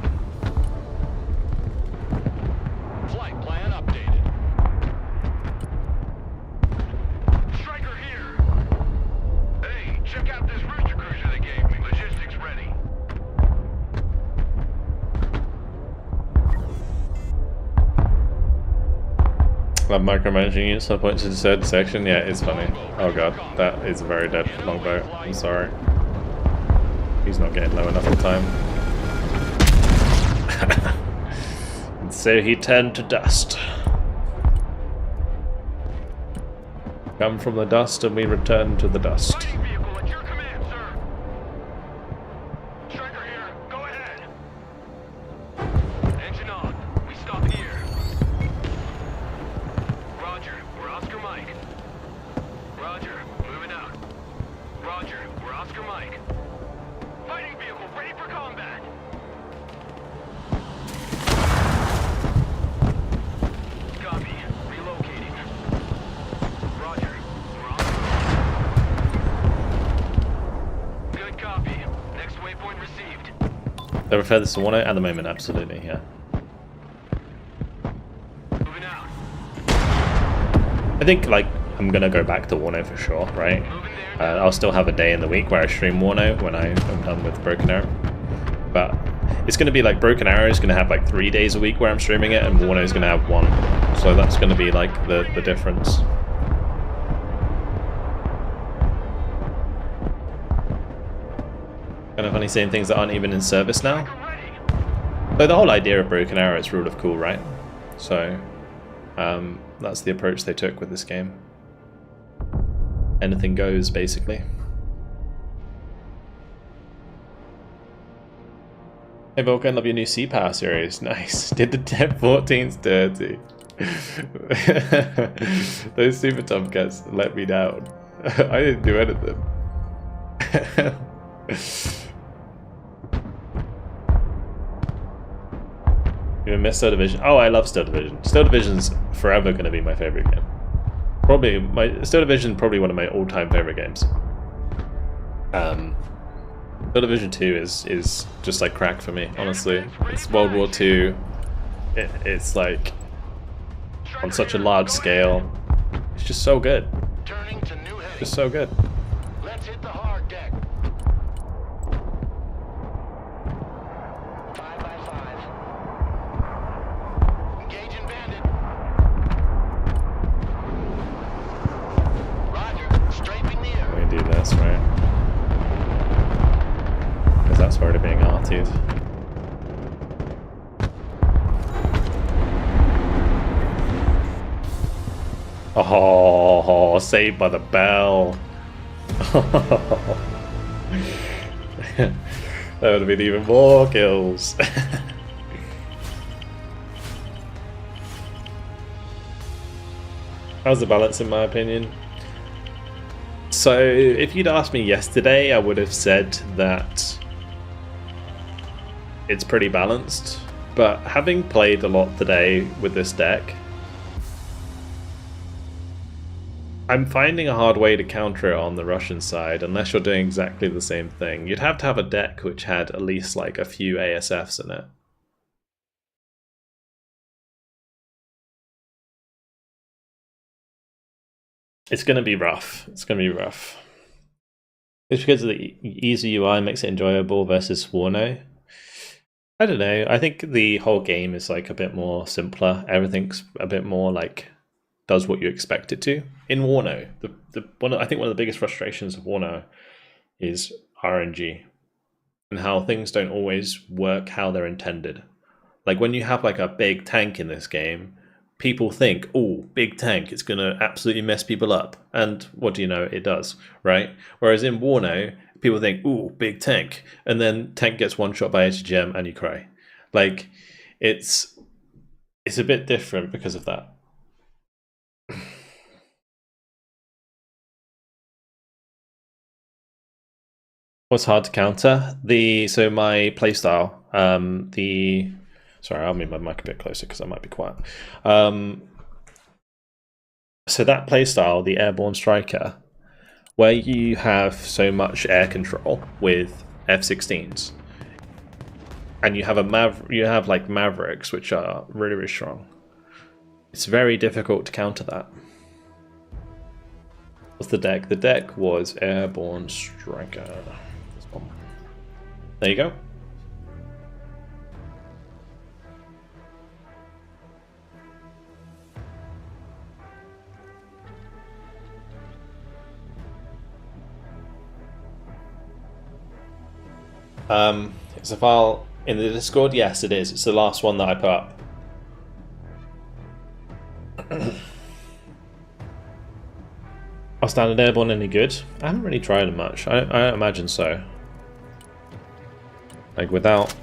Flight plan updated. Striker here. Hey, check out this rooster cruiser they gave me. Logistics ready. Love micromanaging units on points to the third section. Yeah, it's funny. Oh god, that is a very dead longbow. I'm sorry. He's not getting low enough in time. And so he turned to dust. Come from the dust and we return to the dust. Fighting vehicle at your command, sir. Striker here. Go ahead. Engine on. We stop here. Roger. We're Oscar Mike. Roger. Moving out. Roger. We're Oscar Mike. Fighting vehicle ready for combat. Copy. Relocating. Roger. We're on the road. Good copy. Next waypoint received. They prefer this to one at the moment, absolutely, yeah. Moving out. I think like I'm gonna go back to Warno for sure, right? I'll still have a day in the week where I stream Warno when I'm done with Broken Arrow. But it's gonna be like Broken Arrow is gonna have like 3 days a week where I'm streaming it, and Warno is gonna have 1. So that's gonna be like the difference. Kind of funny seeing things that aren't even in service now. So the whole idea of Broken Arrow is rule of cool, right? So that's the approach they took with this game. Anything goes, basically. Hey Vulcan, love your new Sea Power series. Nice. Did the Dead 14s dirty. Those Super Tomcats let me down. I didn't do anything. You miss Still Division? Oh, I love Still Division. Still Division's forever going to be my favorite game. Probably Still Division, probably one of my all-time favorite games. Still Division 2 is just like crack for me, honestly. It's World War II. It's like on such a large scale. It's just so good. Turning to new heading. Just so good. Let's hit the hard deck. 5x5. Engaging bandit. Roger. Strafing the air. Let me do this, right? Because that's already being arted. Oh, saved by the bell. That would have been even more kills. How's the balance in my opinion? So if you'd asked me yesterday, I would have said that it's pretty balanced, but having played a lot today with this deck, I'm finding a hard way to counter it on the Russian side unless you're doing exactly the same thing. You'd have to have a deck which had at least like a few ASFs in it. It's going to be rough. It's going to be rough. It's because of the easy UI makes it enjoyable versus Warno. I don't know. I think the whole game is like a bit more simpler. Everything's a bit more like does what you expect it to. In Warno, I think one of the biggest frustrations of Warno is RNG and how things don't always work how they're intended. Like when you have like a big tank in this game, people think, oh, big tank, it's going to absolutely mess people up. And what do you know? It does, right? Whereas in Warno, people think, oh, big tank. And then tank gets one shot by HGM and you cry. Like, it's a bit different because of that. What's hard to counter? So my playstyle, sorry, I'll move my mic a bit closer because I might be quiet. So that playstyle, the Airborne Striker, where you have so much air control with F-16s, and you have like Mavericks, which are really, really strong. It's very difficult to counter that. What's the deck? The deck was Airborne Striker. This one. There you go. It's a file in the Discord. Yes, it is. It's the last one that I put up. Are standard airborne any good? I haven't really tried them much. I don't imagine so. Like without,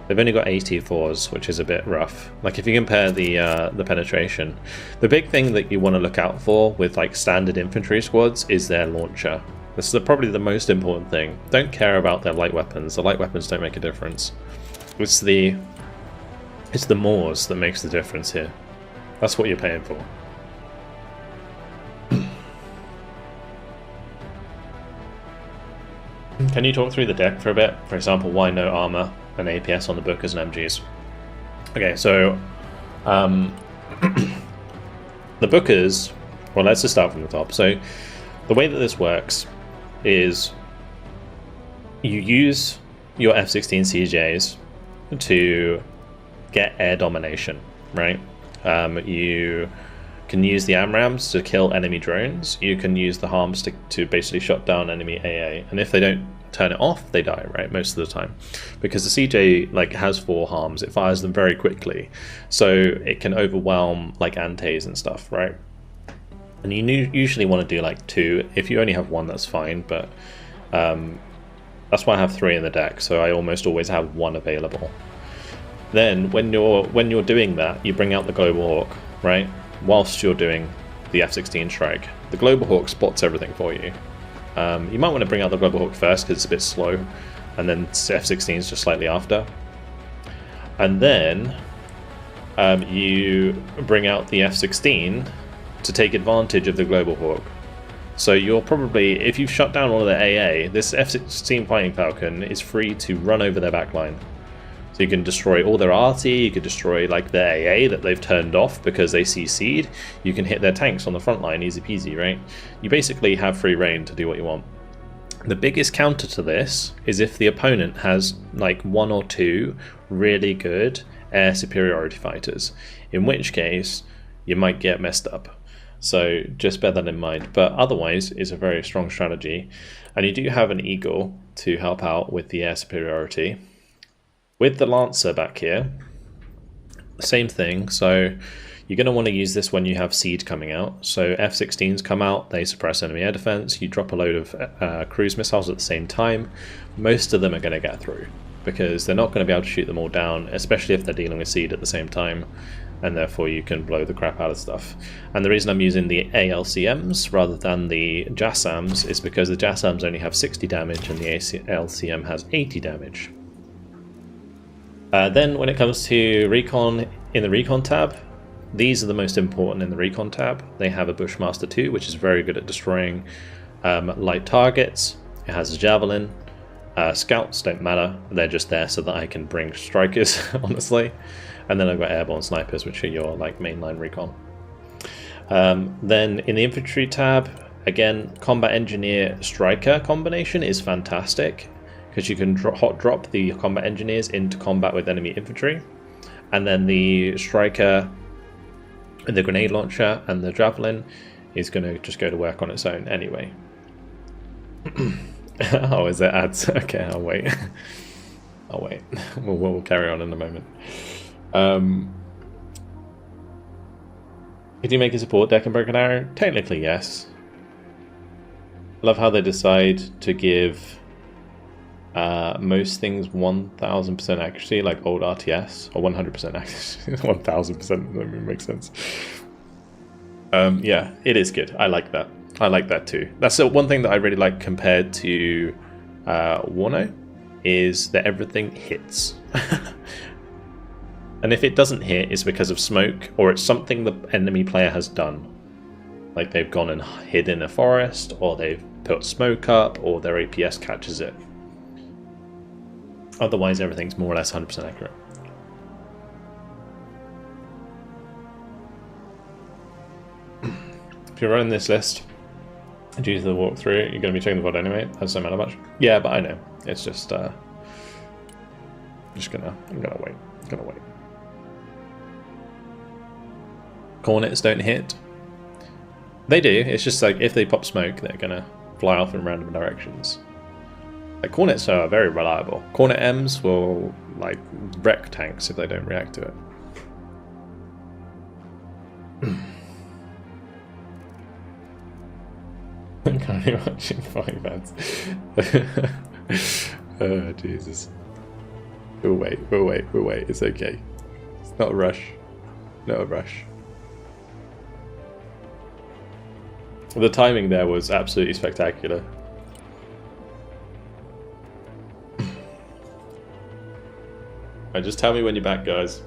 they've only got 84s, which is a bit rough. Like if you compare the penetration, the big thing that you want to look out for with like standard infantry squads is their launcher. This is probably the most important thing. Don't care about their light weapons. The light weapons don't make a difference. It's the Moors that makes the difference here. That's what you're paying for. Can you talk through the deck for a bit? For example, why no armor and APS on the bookers and MGs? Okay, so The Bookers, well, let's just start from the top. So the way that this works is you use your F-16 CJs to get air domination, right? You can use the AMRAAMs to kill enemy drones. You can use the harms to basically shut down enemy AA. And if they don't turn it off, they die, right? Most of the time. Because the CJ like has 4 harms, it fires them very quickly. So it can overwhelm like antes and stuff, right? And you usually want to do like 2. If you only have 1, that's fine, but that's why I have 3 in the deck, so I almost always have 1 available. Then when you're doing that, you bring out the Global Hawk, right? Whilst you're doing the F-16 strike. The Global Hawk spots everything for you. You might want to bring out the Global Hawk first because it's a bit slow, and then F-16 is just slightly after. And then you bring out the F-16 to take advantage of the Global Hawk. So you're probably, if you've shut down all of their AA, this F-16 Fighting Falcon is free to run over their backline. So you can destroy all their RT, you could destroy like their AA that they've turned off because they CC'd. You can hit their tanks on the front line, easy peasy, right? You basically have free reign to do what you want. The biggest counter to this is if the opponent has like 1 or 2 really good air superiority fighters, in which case you might get messed up. So just bear that in mind. But otherwise, it's a very strong strategy. And you do have an Eagle to help out with the air superiority. With the Lancer back here, same thing. So you're going to want to use this when you have Siege coming out. So F-16s come out, they suppress enemy air defense. You drop a load of cruise missiles at the same time. Most of them are going to get through because they're not going to be able to shoot them all down, especially if they're dealing with Siege at the same time. And therefore you can blow the crap out of stuff. And the reason I'm using the ALCMs rather than the JASSAMs is because the JASSAMs only have 60 damage and the ALCM has 80 damage. Then when it comes to recon, in the recon tab, these are the most important in the recon tab. They have a Bushmaster 2, which is very good at destroying light targets. It has a Javelin. Scouts don't matter, they're just there so that I can bring strikers, honestly. And then I've got airborne snipers, which are your like mainline recon. Then in the infantry tab, again, combat engineer striker combination is fantastic because you can hot drop the combat engineers into combat with enemy infantry, and then the striker, the grenade launcher, and the javelin is going to just go to work on its own anyway. Oh, is there ads? Okay, I'll wait. I'll wait. We'll carry on in a moment. Could you make a support deck in Broken Arrow? Technically, yes. Love how they decide to give most things 1000% accuracy, like old RTS, or 100% accuracy. 1000% doesn't even make sense. Yeah, it is good. I like that. I like that too. That's the one thing that I really like compared to Warno, is that everything hits. And if it doesn't hit, it's because of smoke, or it's something the enemy player has done. Like they've gone and hid in a forest, or they've put smoke up, or their APS catches it. Otherwise, everything's more or less 100% accurate. If you're running this list, due to the walkthrough, you're going to be checking the VOD anyway. That doesn't matter much. Yeah, but I know. It's just, I'm gonna wait. I'm gonna wait. Cornets don't hit. They do. It's just like if they pop smoke, they're gonna fly off in random directions. Like Cornets are very reliable. Cornet M's will like wreck tanks if they don't react to it. I'm currently watching 5 ads. Oh Jesus. We'll wait. It's okay. It's not a rush. Not a rush. The timing there was absolutely spectacular. Right, just tell me when you're back, guys.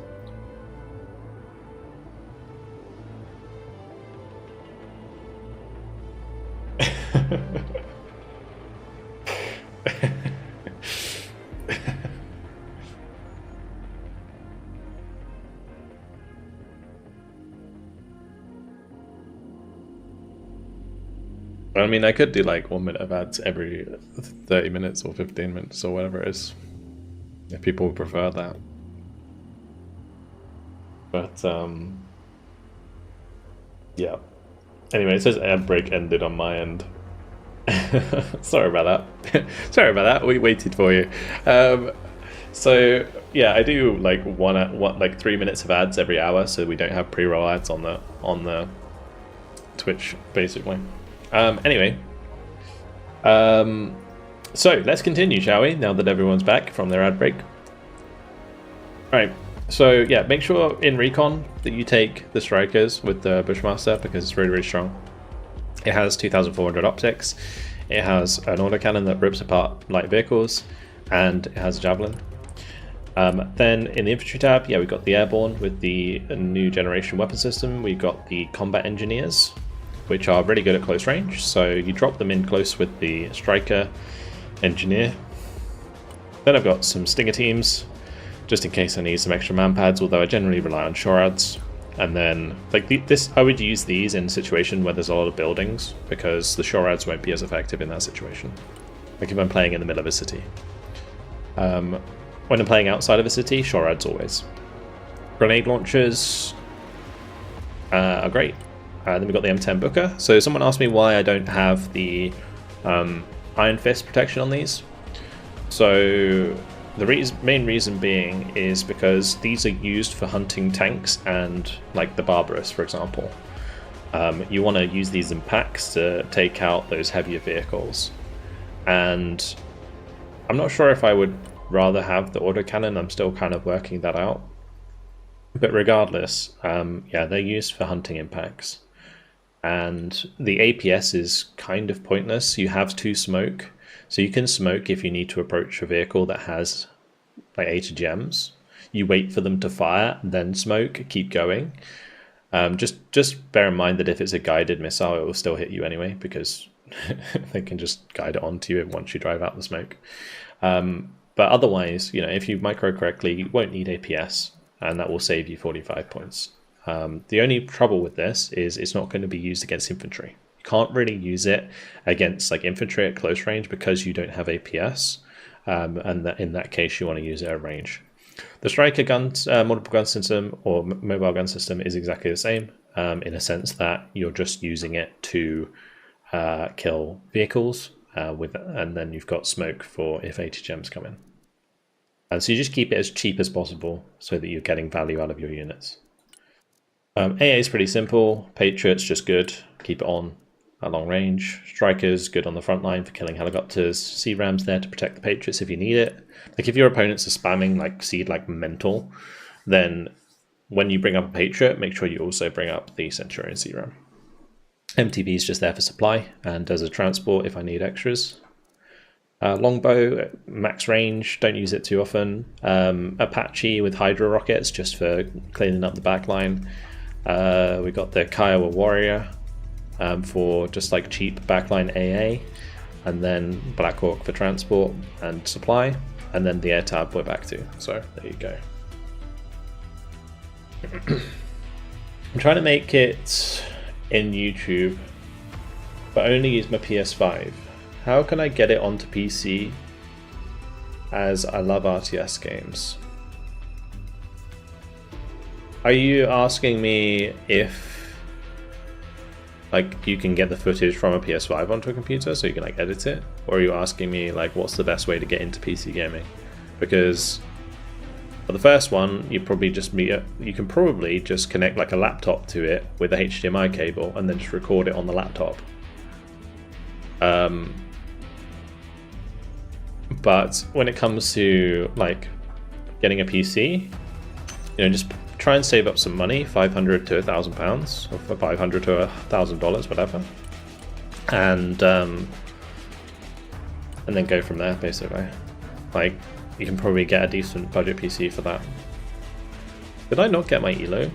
I mean, I could do like 1 minute of ads every 30 minutes or 15 minutes or whatever it is, if people would prefer that. But yeah. Anyway, it says ad break ended on my end. Sorry about that. Sorry about that. We waited for you. So yeah, I do like like 3 minutes of ads every hour, so we don't have pre-roll ads on the Twitch basically. Anyway, so let's continue, shall we? Now that everyone's back from their ad break. Right. So yeah, make sure in recon that you take the strikers with the Bushmaster because it's really, really strong. It has 2,400 optics. It has an autocannon that rips apart light vehicles, and it has a javelin. Then in the infantry tab, yeah, we've got the airborne with the new generation weapon system. We've got the combat engineers, which are really good at close range. So you drop them in close with the striker engineer. Then I've got some stinger teams, just in case I need some extra man pads, although I generally rely on shorads. And then, like this, I would use these in a situation where there's a lot of buildings, because the shorads won't be as effective in that situation. Like if I'm playing in the middle of a city. When I'm playing outside of a city, shorads always. Grenade launchers are great. Then we've got the M10 Booker. So someone asked me why I don't have the Iron Fist protection on these. So the main reason being is because these are used for hunting tanks and like the Barbarous, for example. You want to use these in packs to take out those heavier vehicles. And I'm not sure if I would rather have the autocannon. I'm still kind of working that out. But regardless, yeah, they're used for hunting in packs. And the APS is kind of pointless. You have 2 smoke. So you can smoke if you need to approach a vehicle that has like 8 gems. You wait for them to fire, then smoke, keep going. Just bear in mind that if it's a guided missile, it will still hit you anyway, because they can just guide it onto you once you drive out the smoke. But otherwise, you know, if you micro correctly, you won't need APS, and that will save you 45 points. The only trouble with this is it's not going to be used against infantry. You can't really use it against like infantry at close range because you don't have APS, and that in that case you want to use it at range. The striker guns, multiple gun system or mobile gun system is exactly the same, in a sense that you're just using it to kill vehicles and then you've got smoke for if 80 gems come in. And so you just keep it as cheap as possible so that you're getting value out of your units. AA is pretty simple. Patriot's just good. Keep it on at long range. Strikers, good on the front line for killing helicopters. C-Rams there to protect the Patriots if you need it. Like if your opponents are spamming like Seed like mental, then when you bring up a Patriot, make sure you also bring up the Centurion C-Ram. MTB is just there for supply and as a transport if I need extras. Longbow, max range, don't use it too often. Apache with Hydra rockets just for cleaning up the backline. We got the Kiowa Warrior for just like cheap backline AA, and then Black Hawk for transport and supply, and then the air tab we're back to. So there you go. I'm trying to make it in YouTube, but only use my PS5. How can I get it onto PC, as I love RTS games? Are you asking me if like you can get the footage from a PS5 onto a computer so you can like edit it? Or are you asking me like what's the best way to get into PC gaming? Because for the first one, you can probably just connect like a laptop to it with a HDMI cable and then just record it on the laptop. But when it comes to like getting a PC, you know, just try and save up some money, £500 to £1,000, or $500 to $1,000, whatever, and then go from there. Basically, like you can probably get a decent budget PC for that. Did I not get my elo?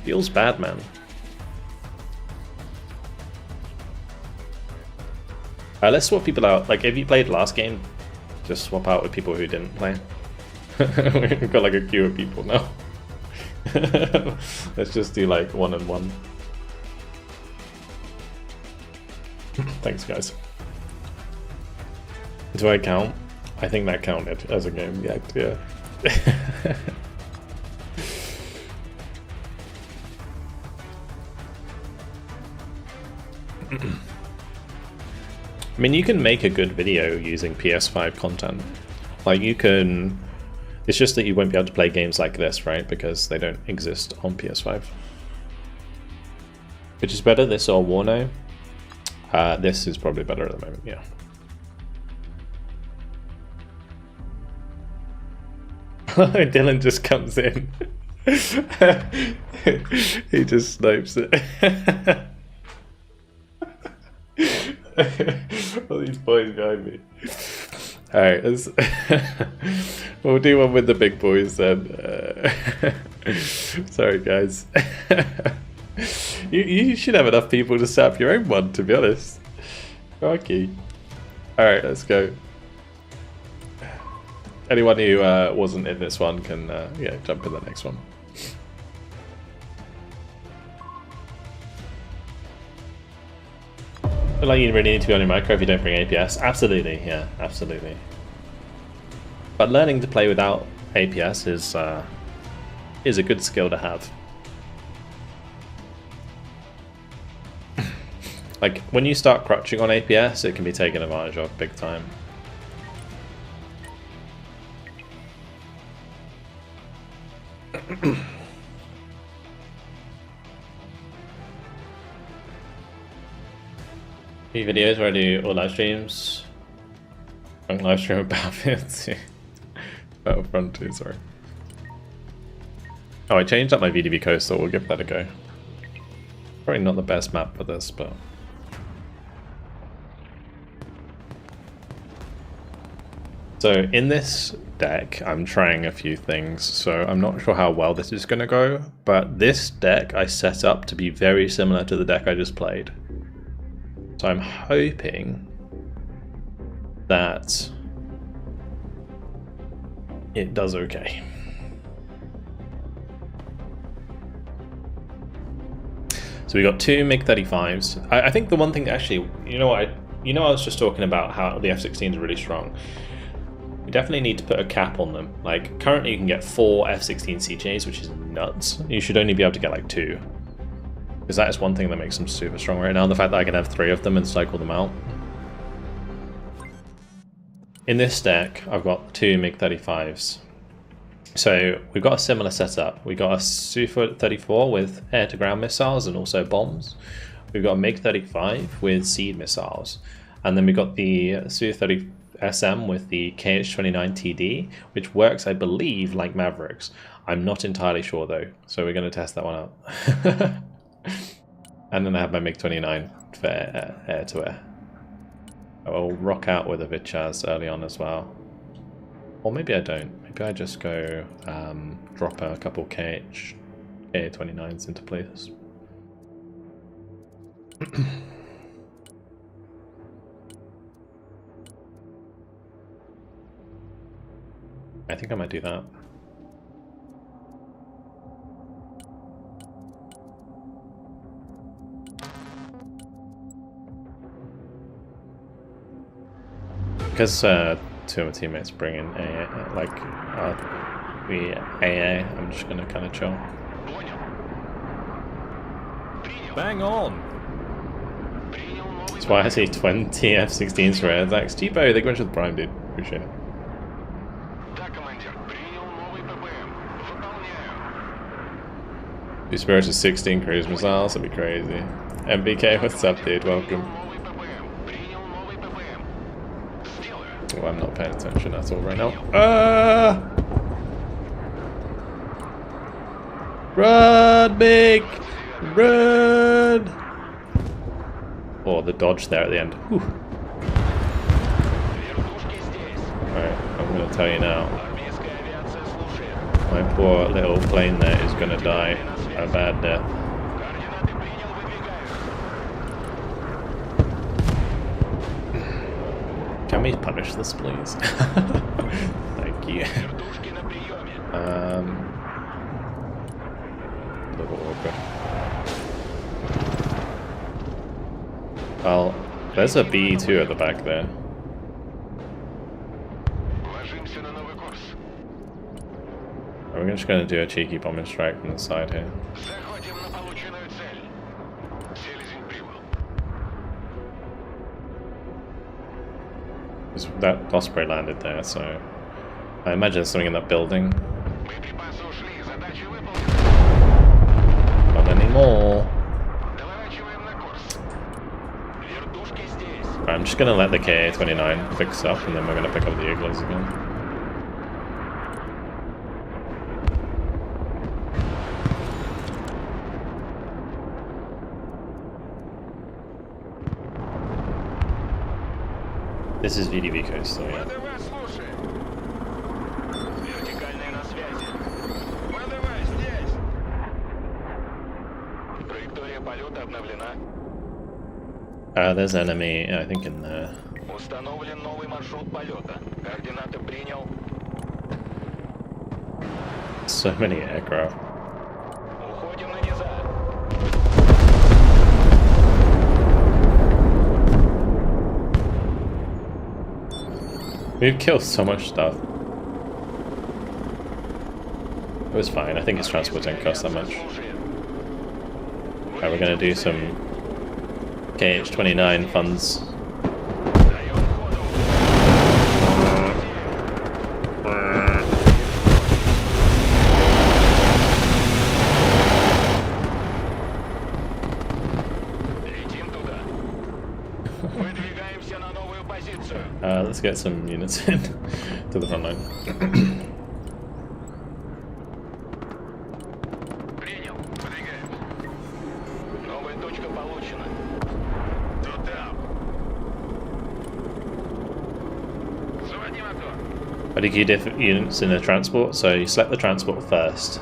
Feels bad, man. Let's swap people out. Like if you played last game, just swap out with people who didn't play. We've got like a queue of people now. Let's just do like 1-on-1. Thanks, guys. Do I count? I think that counted as a game. Yeah. I mean, you can make a good video using PS5 content. Like, you can... It's just that you won't be able to play games like this, right? Because they don't exist on PS5. Which is better, this or Warno? This is probably better at the moment, yeah. Dylan just comes in. He just snipes it. All these boys behind me. Alright, we'll do one with the big boys then. Sorry, guys. You should have enough people to set up your own one, to be honest. Okay. Alright, let's go. Anyone who wasn't in this one can yeah, jump in the next one. Like, you really need to be on your micro if you don't bring APS. Absolutely, yeah, absolutely. But learning to play without APS is a good skill to have. Like, when you start crouching on APS, it can be taken advantage of big time. Videos where I do all live streams. I'm live stream of Battlefield 2. Battlefront 2, sorry. Oh, I changed up my VDB coastal, we'll give that a go. Probably not the best map for this, but... So in this deck, I'm trying a few things, so I'm not sure how well this is going to go, but this deck I set up to be very similar to the deck I just played. So I'm hoping that it does okay. So we got two MiG-35s. I think the one thing, actually, you know what, I was just talking about how the F-16s are really strong. We definitely need to put a cap on them. Like, currently you can get 4 F-16 CJs, which is nuts. You should only be able to get like 2. Because that is one thing that makes them super strong right now, the fact that I can have 3 of them and cycle them out. In this deck, I've got 2 MiG-35s. So we've got a similar setup. We've got a Su-34 with air-to-ground missiles and also bombs. We've got a MiG-35 with seed missiles. And then we've got the Su-30 SM with the KH-29TD, which works, I believe, like Mavericks. I'm not entirely sure though, so we're going to test that one out. And then I have my MiG-29 for air-to-air. I'll rock out with a Vichaz early on as well. Or maybe I don't. Maybe I just go drop a couple KH-29s into place. I think I might do that. Because two of my teammates bring in the AA, I'm just gonna kind of chill. Bang on! That's why I see 20 F-16s for air attacks. Cheapo, they go into the prime, dude. Appreciate it. Two Spirits is 16 cruise missiles, that'd be crazy. MBK, what's up, dude? Welcome. Oh, I'm not paying attention at all right now. Run, Big! Run! Oh, the dodge there at the end. Whew. Alright, I'm gonna tell you now. My poor little plane there is gonna die a bad death. Can we punish this, please? Thank you. A little awkward. Well, There's a B2 at the back there. Ложимся на новый курс. We're just going to do a cheeky bombing strike from the side here. Заходим на полученную цель. Селезень прибыл. That Osprey landed there, so I imagine there's something in that building. Боеприпасы ушли, задача выполнена. Not anymore. Доворачиваем на курс. Вертушки здесь. I'm just going to let the KA-29 fix up, and then we're going to pick up the Igloos again. This is VDV coast, so yeah. ВДВ слушаем. Вертикальные на связи. ВДВ здесь. Траектория полета обновлена. There's enemy, I think, in there. Установлен новый маршрут полета. Координаты принял. So many aircraft. Уходим на низа. We've killed so much stuff. It was fine, I think his transport didn't cost that much. Okay, we're gonna do some KH-29 funds. Даем ходу. Летим туда. Выдвигаемся на новую позицию. Let's get some units in to the front line. Принял. Выдвигаемся. Новая точка получена. Туда. Заводи мотор. How do you key different units in the transport? So you select the transport first.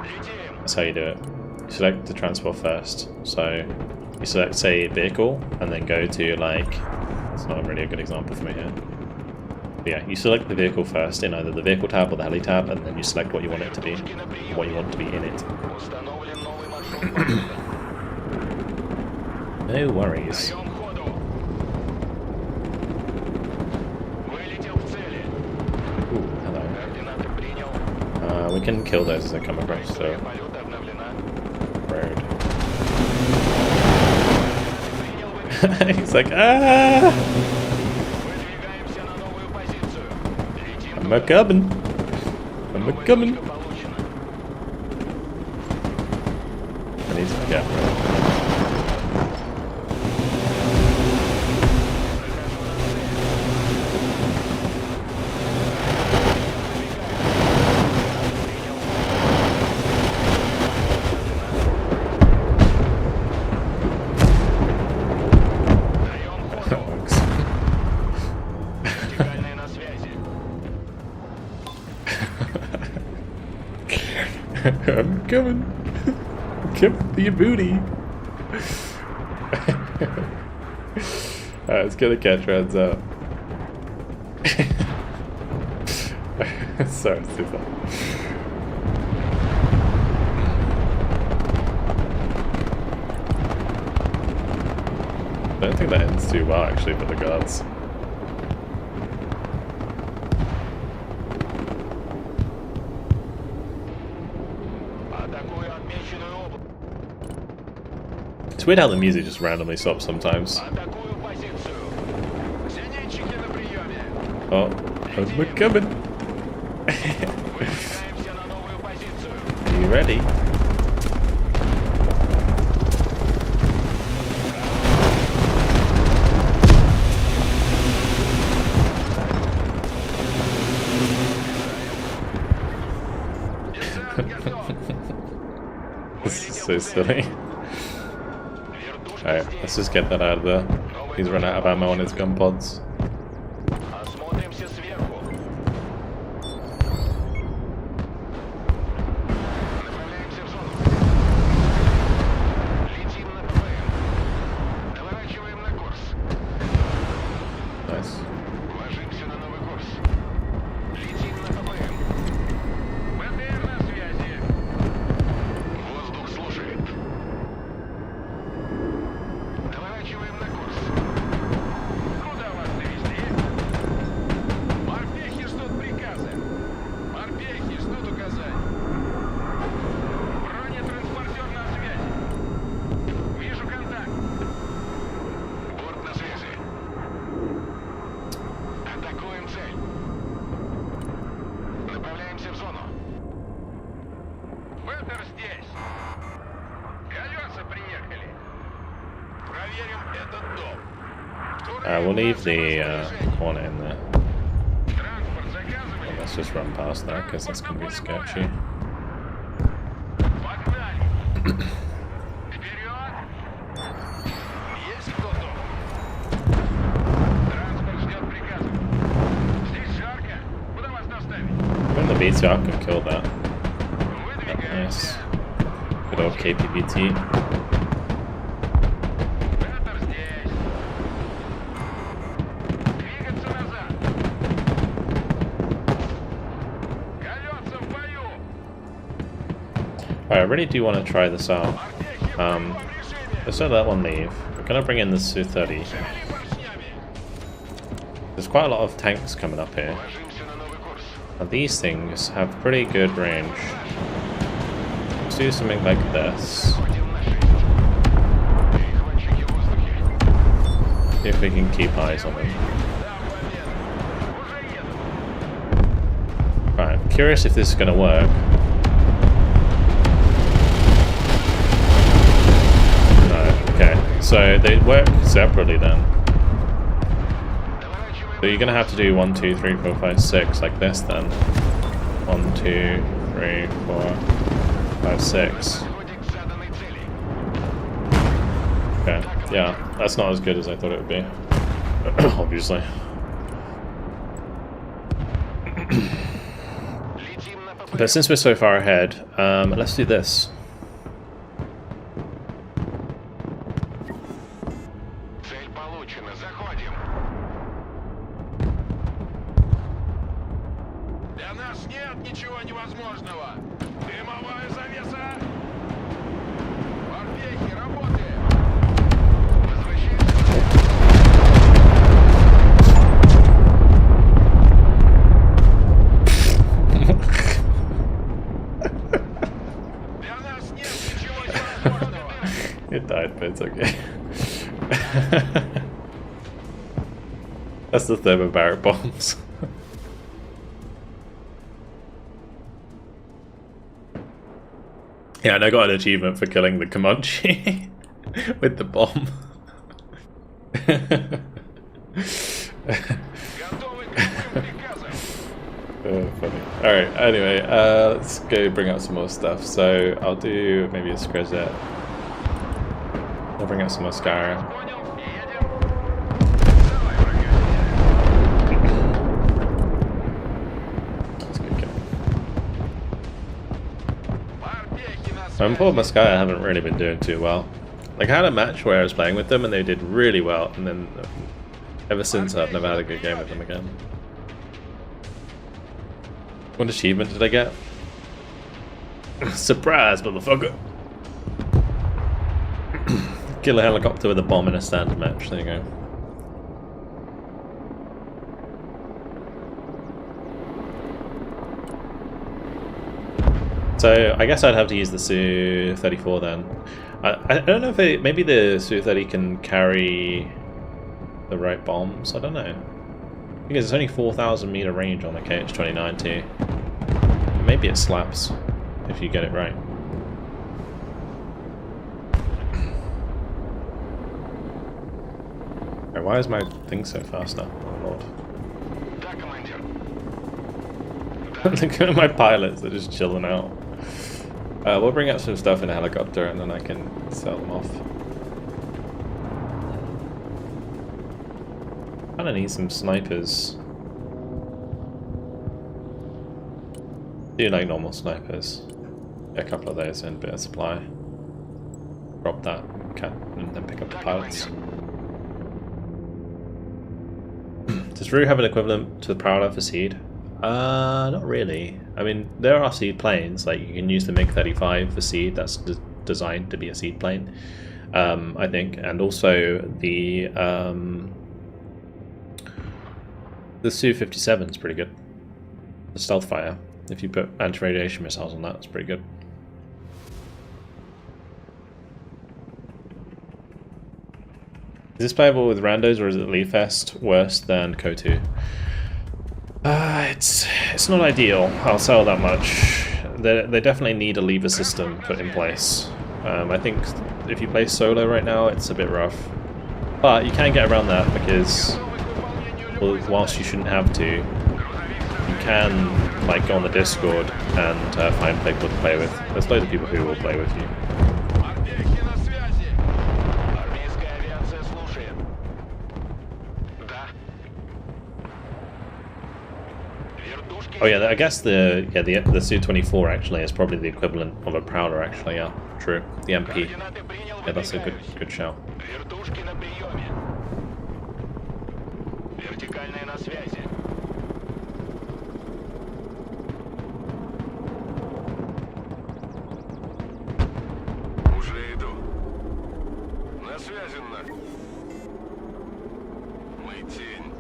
Летим. That's how you do it. You select the transport first. So you select, say, vehicle, and then go to, like, it's not really a good example for me here. But yeah, you select the vehicle first in either the vehicle tab or the heli tab, and then you select what you want it to be, what you want to be in it. Установлен новый маршрут полета. No worries. Даем ходу. Вылетел в цели. Ooh, hello. Координаты принял. We can kill those as they come across, so Траектория полета обновлена. rude. Принял выдвигаемся. He's like, ah! Выдвигаемся на новую позицию. Летим I'm туда. a-coming. I'm Новая a-coming. точка получена. I need to get rid. Даем ходу. Вертикальные на связи. I'm coming. Come for your booty. Alright, let's get the catch rods out. Sorry, it's too fun. I don't think that ends too well actually for the guards. Атакую отмеченную область. It's weird how the music just randomly stops sometimes. Атакую позицию. Зенитчики на приеме. Oh, I'm coming. Выдвигаемся на новую позицию. Are you ready? Десант готов. This is so silly. Вертушка Alright, здесь. let's just get that out of there. He's run out of ammo on his gun pods. Осмотримся сверху. Направляемся в зону. Летим на ПВМ. Доворачиваем на курс. Nice. Ложимся на новый курс. Летим на ПВМ. БТР на связи. Воздух слушает. Доворачиваем на курс. We'll leave the Hornet in there. Well, let's just run past that because that's going to be sketchy. When the B2, I can kill that. Nice. Good old KPBT. Alright, I really do want to try this out. Let's let that one leave. We're going to bring in the Su-30. There's quite a lot of tanks coming up here. And these things have pretty good range. Let's do something like this. See if we can keep eyes on them. Right, I'm curious if this is going to work. Okay, so they work separately then. So you're gonna have to do 1, 2, 3, 4, 5, 6 like this then. 1, 2, 3, 4, 5, 6. Okay, yeah, that's not as good as I thought it would be. Obviously. But since we're so far ahead, let's do this. It died, but it's okay. That's the thermobaric bombs. Yeah, and I got an achievement for killing the Comanche with the bomb. Oh, funny. Alright, anyway, let's go bring out some more stuff. So I'll do maybe a Screzet. I'll bring out some more Skyra. That's a good kill. I'm poor Mascaya haven't really been doing too well. Like, I had a match where I was playing with them and they did really well, and then ever since I've never had a good game with them again. What achievement did I get? Surprise, motherfucker! Kill a helicopter with a bomb in a standard match. There you go. So I guess I'd have to use the Su-34 then. I don't know if maybe the Su-30 can carry the right bombs. I don't know. Because it's only 4,000 meter range on the KH-29T. Maybe it slaps if you get it right. Right, why is my thing so fast now? Oh lord. Look at my pilots, they're just chilling out. We'll bring out some stuff in a helicopter and then I can sell them off. Kinda need some snipers. Do like normal snipers. A couple of those and a bit of supply. Drop that and then pick up the pilots. Does Rue have an equivalent to the Prowler for Seed? Not really. I mean, there are seed planes, like you can use the MiG-35 for Seed, that's designed to be a seed plane, I think, and also the Su-57 is pretty good. The stealth fire, if you put anti-radiation missiles on that, it's pretty good. Is this playable with randos or is it Lead Fest worse than KO2? It's not ideal, I'll sell that much. They definitely need a lever system put in place. I think if you play solo right now, it's a bit rough. But you can get around that because, well, whilst you shouldn't have to, you can like go on the Discord and find people to play with. There's loads of people who will play with you. Артехи на связи. Армейская авиация слушает. Да. Вертушки. Oh yeah, I guess the Su-24 actually is probably the equivalent of a Prowler actually. Yeah, true. The MP. Координаты принял, Yeah, that's a выдвигаюсь. good shout. Вертушки на приеме. Вертикальная на связи. Уже иду. На связи, на. Мы тень.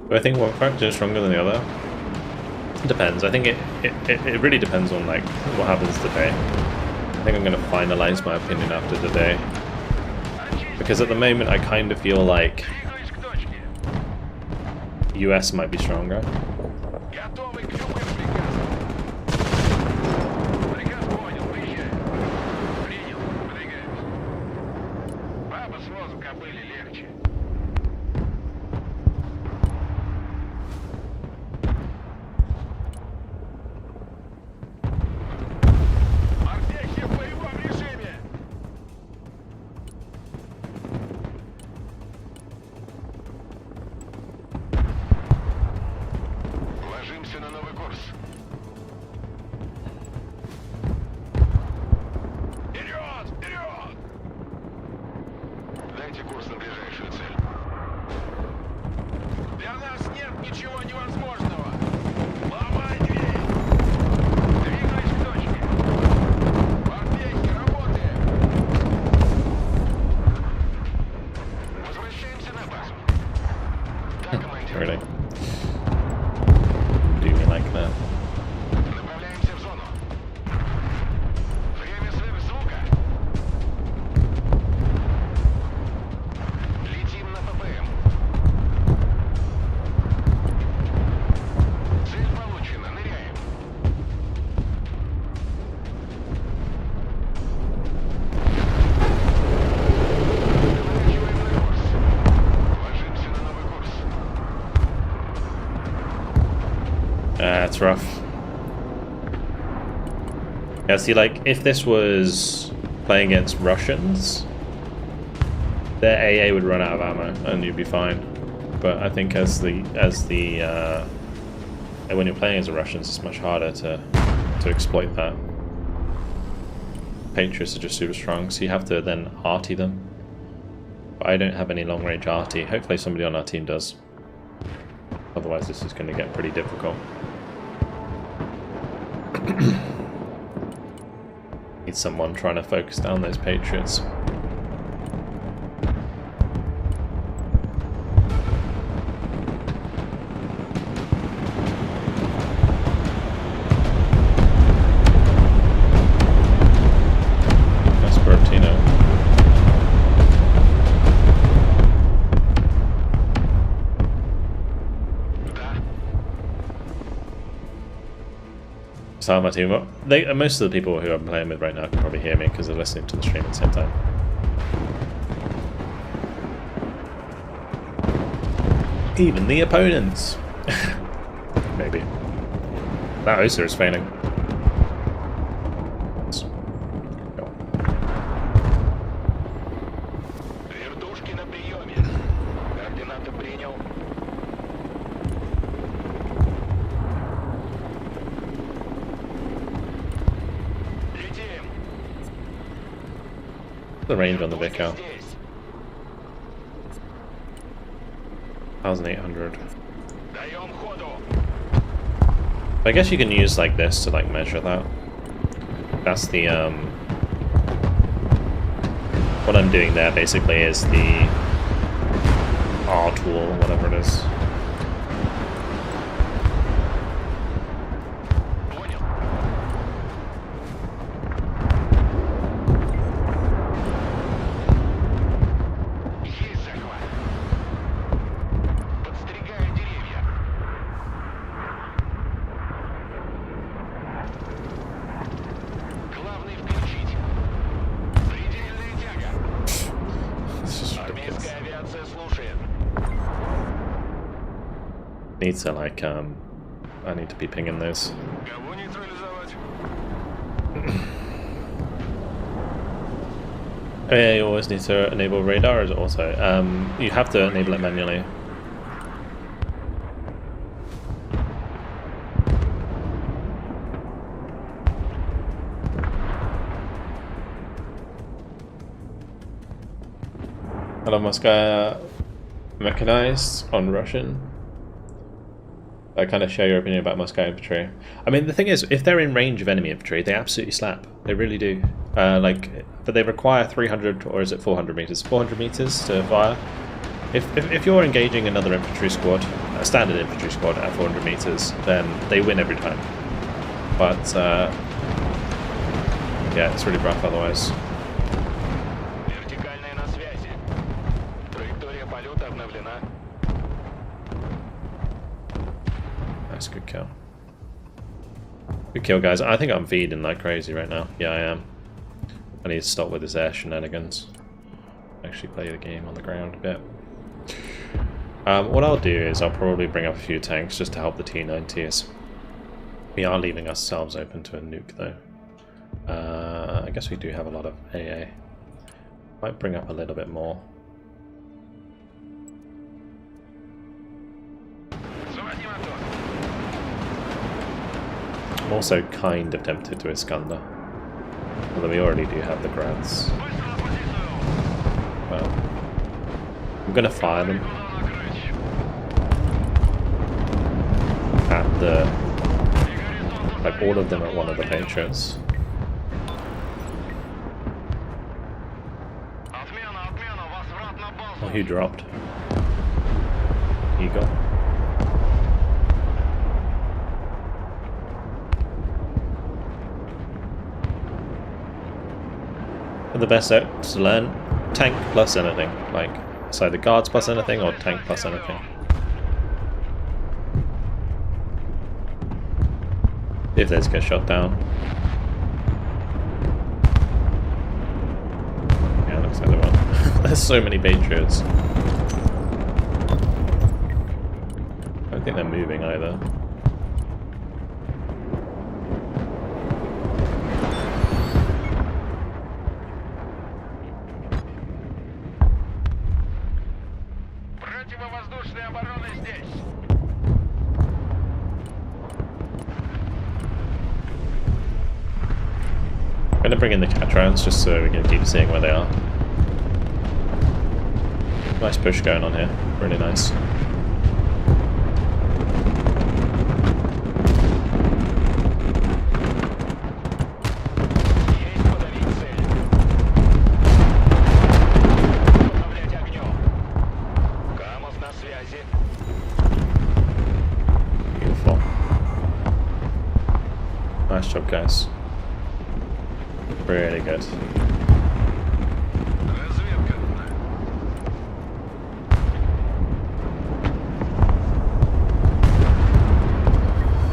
Do I think one faction is stronger than the other? It depends. I think it really depends on like what happens today. I think I'm going to finalize my opinion after today. Because at the moment I kind of feel like Двигаюсь к точке. US might be stronger. Готовы к любым приказам. Приказ понял, выезжаю. Принял, выдвигаюсь. Баба с возу кобыли легче. Артехи в боевом режиме. Ложимся на новый курс. Вперед! Вперед! Дайте курс на ближайшую цель. Для нас нет ничего невозможного. Ломай дверь! Двигаюсь к точке. Артехи, работаем! Возвращаемся на базу. Да, командир. Really. Do me like that. Направляемся в зону. Время звука. Летим на ППМ. Цель получена. Ныряем. Поворачиваем на курс. Ложимся на новый курс. It's rough. Yeah, see, like, if this was playing against Russians, their AA would run out of ammo and you'd be fine. But I think when you're playing as the Russians, it's much harder to exploit that. Patriots are just super strong, so you have to then arty them. But I don't have any long range arty. Hopefully somebody on our team does. Otherwise this is going to get pretty difficult. Need someone trying to focus down those Patriots. That's Bertino. Start my team up. Most of the people who I'm playing with right now can probably hear me because they're listening to the stream at the same time. Even the opponents! Maybe. That Osa is failing. Go. Вертушки на приеме. Координаты принял. Летим. The range on the Vicar. Здесь. 1800. Даем ходу. I guess you can use like this to like measure that. That's the what I'm doing there basically is the R tool, whatever it is. Понял. Есть захват. Подстригаю деревья. Главный включить. Предельная тяга. Need to like I need to be pinging those. Кого нейтрализовать? Yeah, you always need to enable radar, or is it also? You have to enable it manually. Hello, Moscow. Mechanized on Russian. I kind of share your opinion about Moscow infantry. I mean, the thing is, if they're in range of enemy infantry, they absolutely slap. They really do. But they require 300, or is it 400 meters? 400 meters to fire. If you're engaging another infantry squad, a standard infantry squad at 400 meters, then they win every time. But yeah, it's really rough otherwise. Вертикальная на связи. Траектория полета обновлена. Nice, good kill. Good kill, guys. I think I'm feeding like crazy right now. Yeah, I am. I need to stop with this air shenanigans. Actually play the game on the ground a bit. What I'll do is I'll probably bring up a few tanks just to help the T-90s. We are leaving ourselves open to a nuke though. I guess we do have a lot of AA. Might bring up a little bit more. I'm also kind of tempted to Iskander. Although we already do have the grads. Well, I'm gonna fire them at the, like all of them at one of the patriots. Oh, he dropped. Eagle. The best out to learn tank plus anything, like it's either guards plus anything or tank plus anything. If those get shot down. Yeah, looks like they will. There's so many patriots. I don't think they're moving either. Противовоздушная оборона здесь. I'm going to bring in the Catrans just so we can keep seeing where they are. Nice push going on here, really nice. Beautiful. Nice job, guys. Really good. Разведка.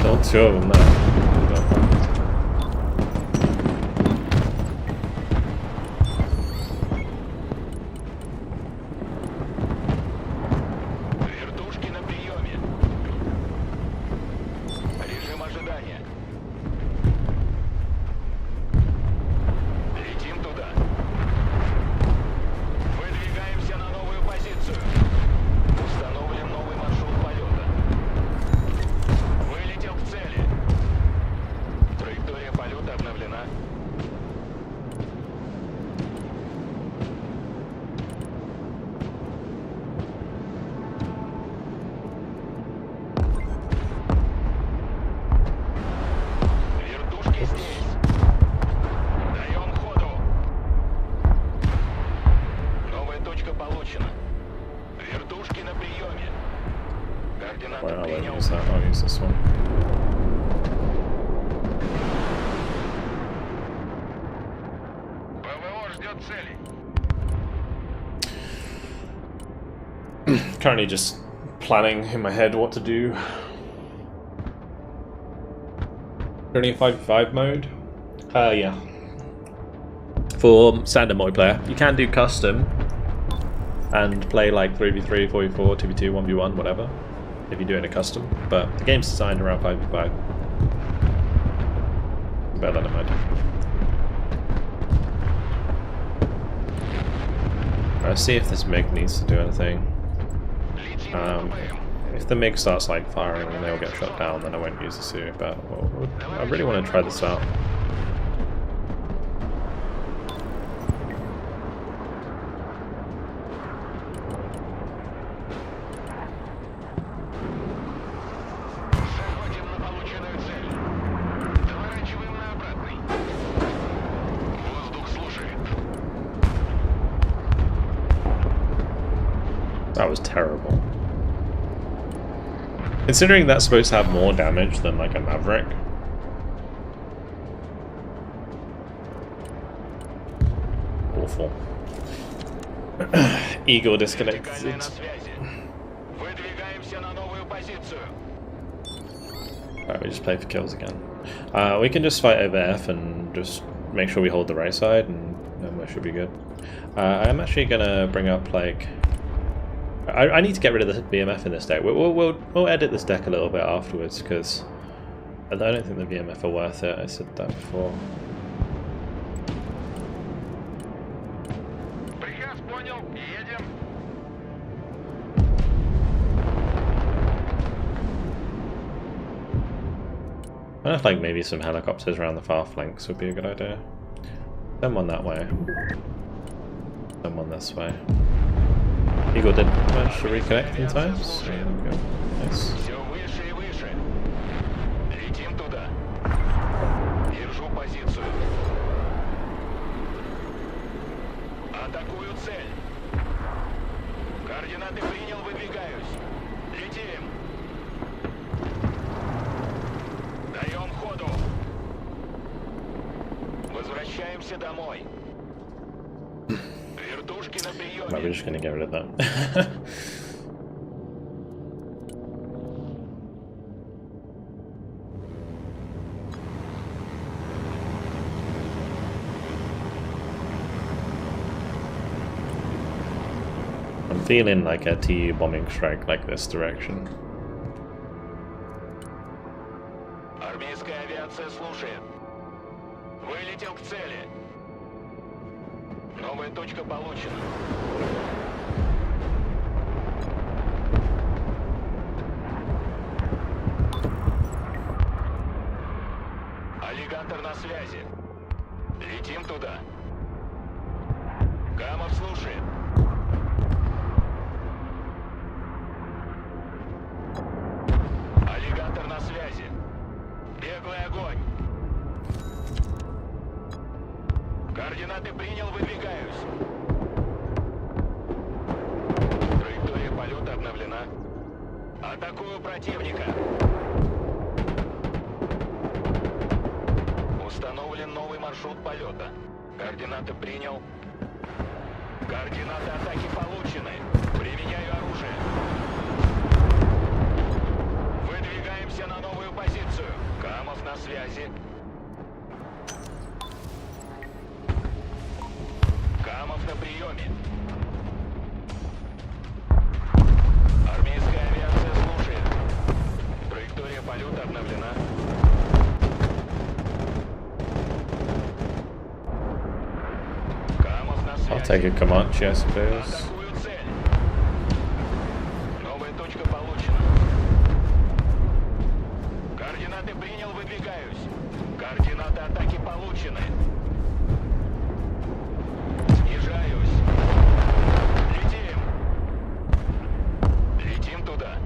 Still two of them there. Вертушки на приеме. Режим ожидания. Летим туда. Выдвигаемся на новую позицию. Установлен новый маршрут полета. Вылетел к цели. Траектория полета обновлена. Вертушки здесь. Даем ходу. Новая точка получена. Вертушки на приеме. Координаты Well, I принял. won't use that, I'll use this one. ПВО ждет цели. Currently just planning in my head what to do. Only in 5v5 mode? Yeah. For standard multiplayer. You can do custom and play like 3v3, 4v4, 2v2, 1v1, whatever. if you do it in a custom, but the game's designed around 5v5. Bear that in mind. Let's see if this MiG needs to do anything. If the MiG starts like firing and they'll get shot down, then I won't use the Su, but I really want to try this out. Заходим на полученную цель. Заворачиваем на обратный. Воздух слушает. That was terrible. Considering that's supposed to have more damage than like a Maverick. Awful. Eagle disconnected. Вертикальная на связи. Выдвигаемся на новую позицию. Alright, we just play for kills again. We can just fight over F and just make sure we hold the right side, and we should be good. I'm actually gonna bring up like. I need to get rid of the VMF in this deck. We'll edit this deck a little bit afterwards because I don't think the VMF are worth it. I said that before. Приказ понял. Едем. I don't know if like maybe some helicopters around the far flanks would be a good idea. Send one that way. Send one this way. Eagle did manage to reconnect in time. So there we go. Nice. Все выше и выше. Летим туда. Держу позицию. Атакую цель. Координаты принял, выдвигаюсь. Летим. Даем ходу. Возвращаемся домой. Вертушки на Right, we're приеме. just gonna get rid of that. I'm feeling like a TU bombing strike like this direction. Армейская авиация слушает. Вылетел к цели. Новая точка получена. Аллигатор на связи. Летим туда. Камов слушает. Аллигатор на связи. Беглый огонь. Координаты принял, выдвигаюсь. Траектория полета обновлена. Атакую противника. Установлен новый маршрут полета. Координаты принял. Координаты атаки получены. Применяю оружие. Выдвигаемся на новую позицию. Камов на связи. Камов на приеме. Армейская авиация слушает. Траектория полета обновлена. Камов на связи. I'll take a Comanche, I suppose. Атакую цель. Новая точка получена. Координаты принял, выдвигаюсь. Координаты атаки получены. Снижаюсь. Летим. Летим туда.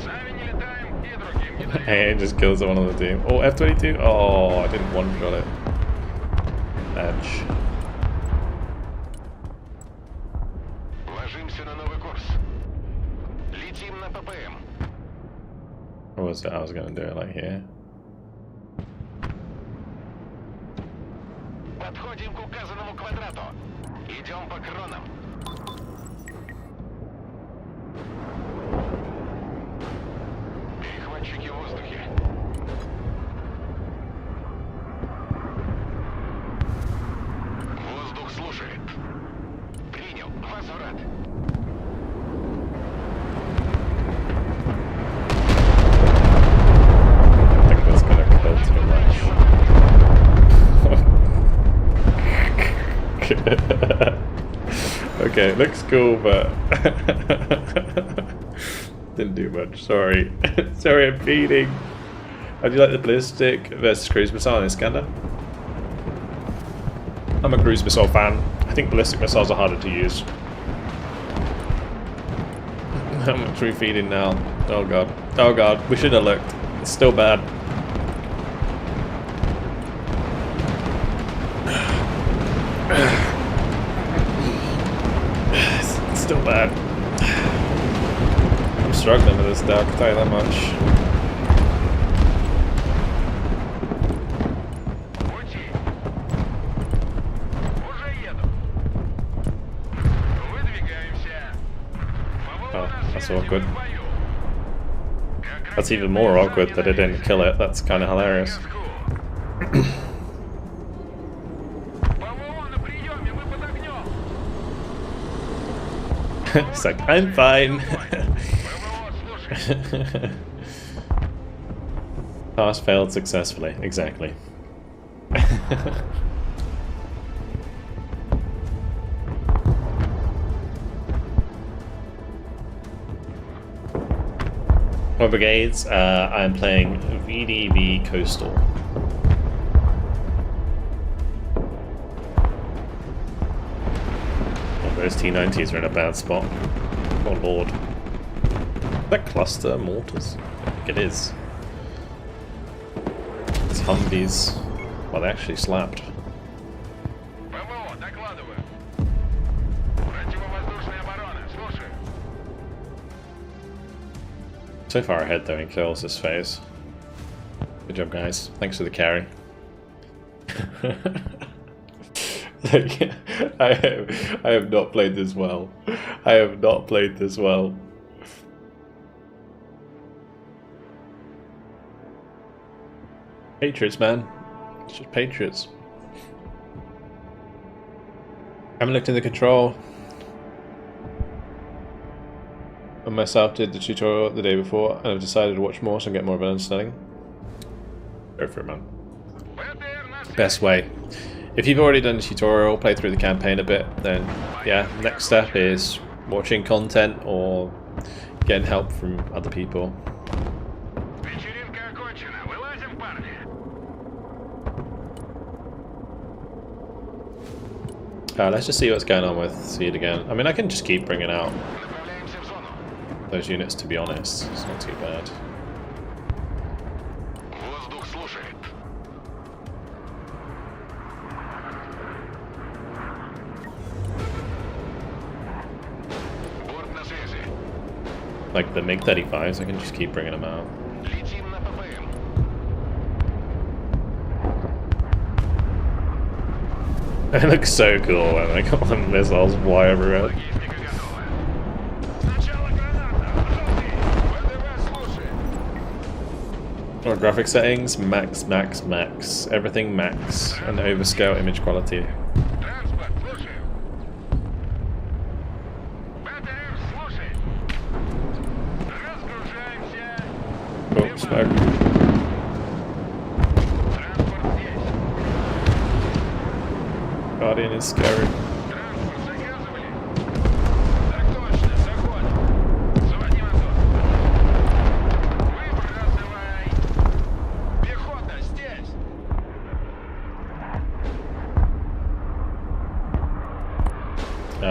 Сами не летаем и другим не даем. Hey, it just kills one on the team. Oh, F-22? Oh, I didn't one-shot it. Edge. Ложимся на новый курс. Летим на ППМ. Or was it I was going to do it like here? Подходим к указанному квадрату. Идем по кронам. Перехватчики в воздухе. Воздух слушает. Принял. Okay, looks cool, but didn't do much. Sorry. Sorry, I'm feeding. How do you like the ballistic versus cruise missile in Iskander? I'm a cruise missile fan. I think ballistic missiles are harder to use. How much are we feeding now? Oh god. Oh god, we should have looked. It's still bad. It's still bad. I'm struggling with this deck, I'll tell you that much. Oh, that's awkward. That's even more awkward that it didn't kill it. That's kind of hilarious. It's like, I'm fine. Task failed successfully. Exactly. For brigades, I'm playing VDV Coastal. Oh, those T90s are in a bad spot. Oh lord. Is that cluster mortars? I think it is. It's Humvees. Well, they actually slapped. So far ahead though in kills this phase. Good job guys. Thanks for the carry. Like, I have not played this well. I have not played this well. Patriots, man. It's just Patriots. I haven't looked in the control. I myself did the tutorial the day before and I've decided to watch more so I get more of an understanding. Go for it, man. Best way. If you've already done the tutorial, play through the campaign a bit, then yeah, next step is watching content or getting help from other people. Let's just see what's going on with Seed again. I mean, I can just keep bringing out those units, to be honest. It's not too bad. Like the MiG-35s, I can just keep bringing them out. It looks so cool when like all the missiles fly everywhere. Or graphic settings, max, max, max. Everything max. And overscale image quality. Oh, smoke. Guardian is scary.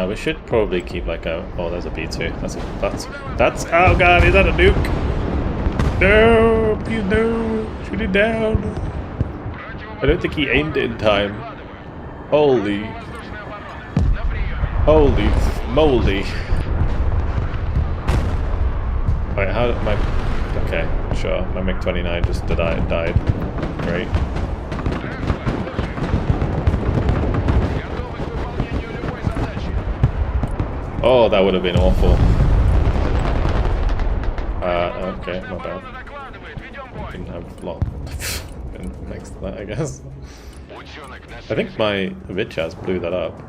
We should probably keep like a. Oh, there's a B2. That's. Oh god, is that a nuke? No, please no. Shoot it down. I don't think he aimed it in time. Holy moldy. Wait, how did my... Okay, sure. My MiG-29 just died. Great. Oh, that would have been awful. Okay, my bad. Didn't have a lot next to that, I guess. I think my Vichas blew that up.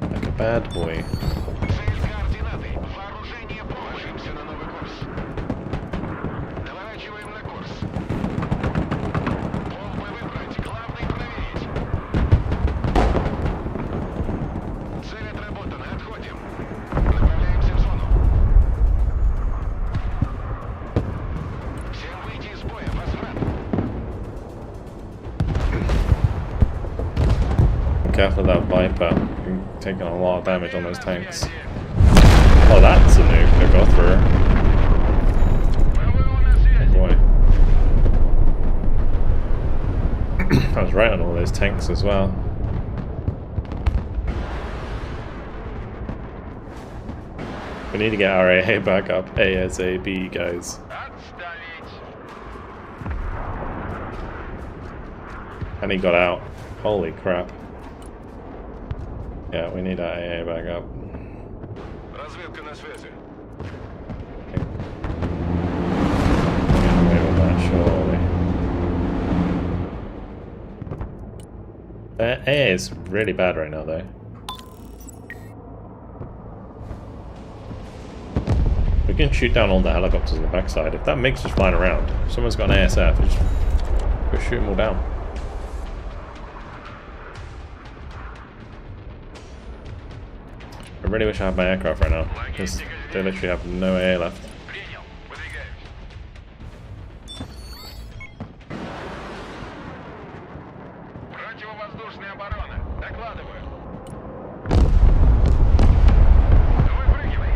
Like a bad boy. careful of that Viper. You're taking a lot of damage on those tanks. Oh, that's a nuke to go through. Oh boy. I was right on all those tanks as well. We need to get our AA back up ASAP, guys. And he got out. Holy crap. Yeah, we need our AA back up. Разведка на связи. Get away with that, surely. AA is really bad right now, though. We can shoot down all the helicopters on the backside. If that makes us flying around, if someone's got an ASF, just go shoot them all down. I really wish I had my aircraft right now, because they literally have no AA left. Принял. Выдвигаюсь. Противовоздушная оборона. Докладываю. Выпрыгивай.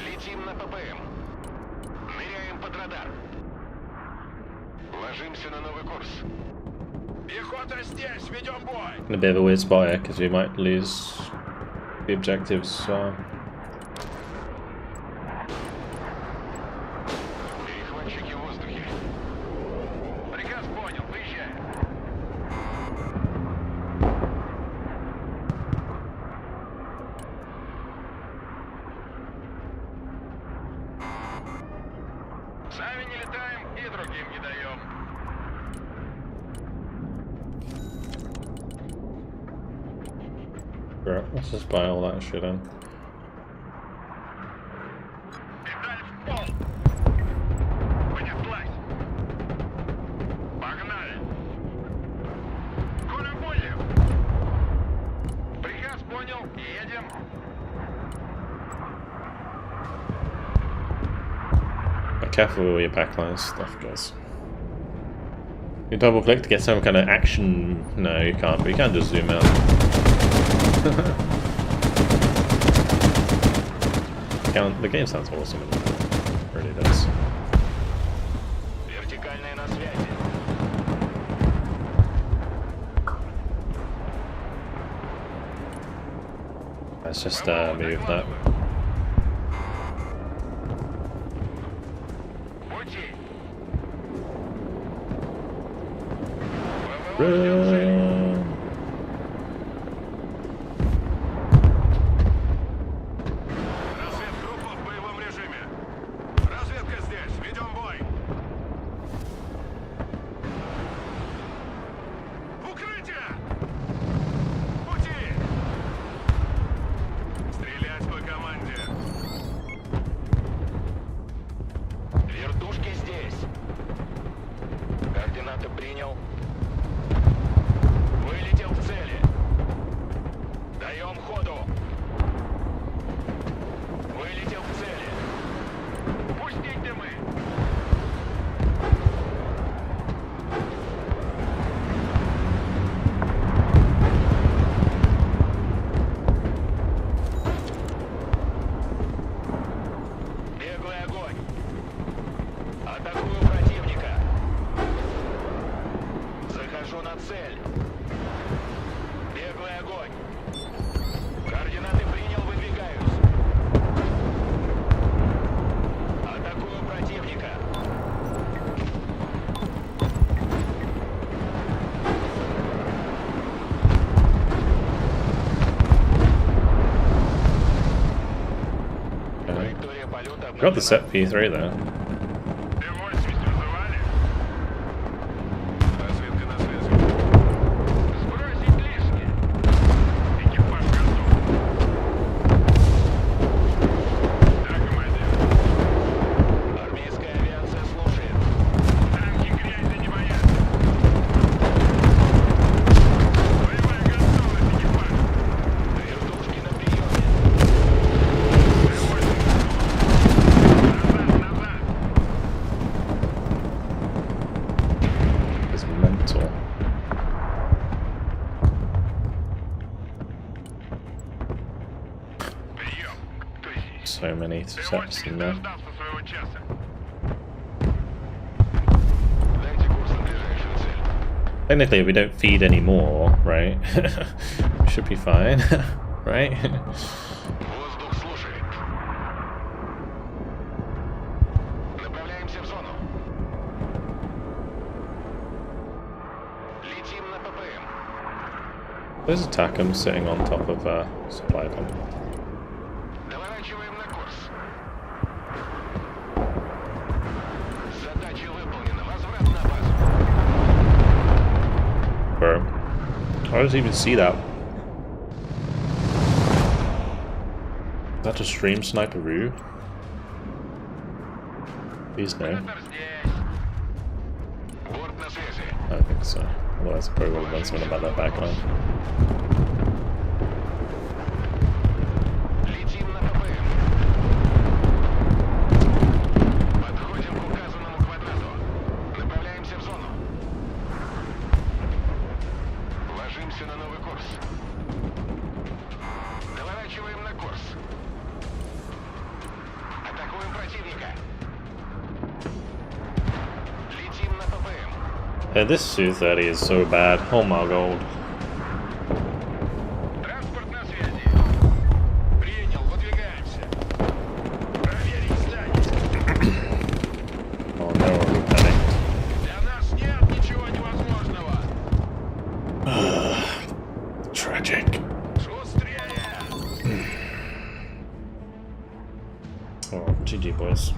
Летим на ППМ. Ныряем под радар. Ложимся на новый курс. Пехота здесь, ведем бой. In a bit of a weird spot here, because we might lose the objectives. Перехватчики в воздухе. Приказ понял, выезжаем. Сами не летаем и другим не даем. Right, let's just buy all that shit in. Педаль в пол. Понеслась. Погнали. Коля Булев. Приказ понял, едем. Be careful with all your backline stuff, guys. You double click to get some kind of action. No, you can't, but you can just zoom out. The game sounds awesome. It really does. Вертикальная на связи. Let's just move that. Пути. Run. Разведгруппа в боевом режиме. Разведка здесь, ведем бой. В укрытие! Пути! Стрелять по команде. Вертушки здесь. Координаты принял. Вылетел к цели. Даем ходу. Вылетел к цели. Пустить дымы. Беглый огонь. Атакую противника. Захожу на цель. Беглый огонь. Координаты принял, выдвигаюсь. Атакую противника. Траектория полета Got the set P3 there. Т-80 вызывали? Разведка на связи. Сбросить лишнее. Экипаж готов. Да, командир. Армейская авиация слушает. Танки грязи не боятся. Боевая готовность, экипаж. Вертушки на приеме. Т-80. so many sets in there. Дождался своего часа. Дайте курс на ближайшую цель. Technically, if we don't feed anymore, right? We should be fine, right? Воздух слушает. Направляемся в зону. Летим на ППМ. There's a TACM sitting on top of a supply pump. Доворачиваем на курс. Задача выполнена. Возврат на базу. Bro, how does he even see that? Is that a stream sniperoo? Please no. Оператор здесь. Борт на связи. I don't think so. Otherwise, I probably would have done something about that backline. Летим на ППМ. Подходим к указанному квадрату. Направляемся в зону. Ложимся на новый курс. Доворачиваем на курс. Атакуем противника. Летим на ППМ. This Su-30 is so bad. Oh my god. Транспорт на связи. Принял, выдвигаемся. Проверить здание. Oh no, we panicked. Для нас нет ничего невозможного. Tragic. Шустрее! Oh, GG boys.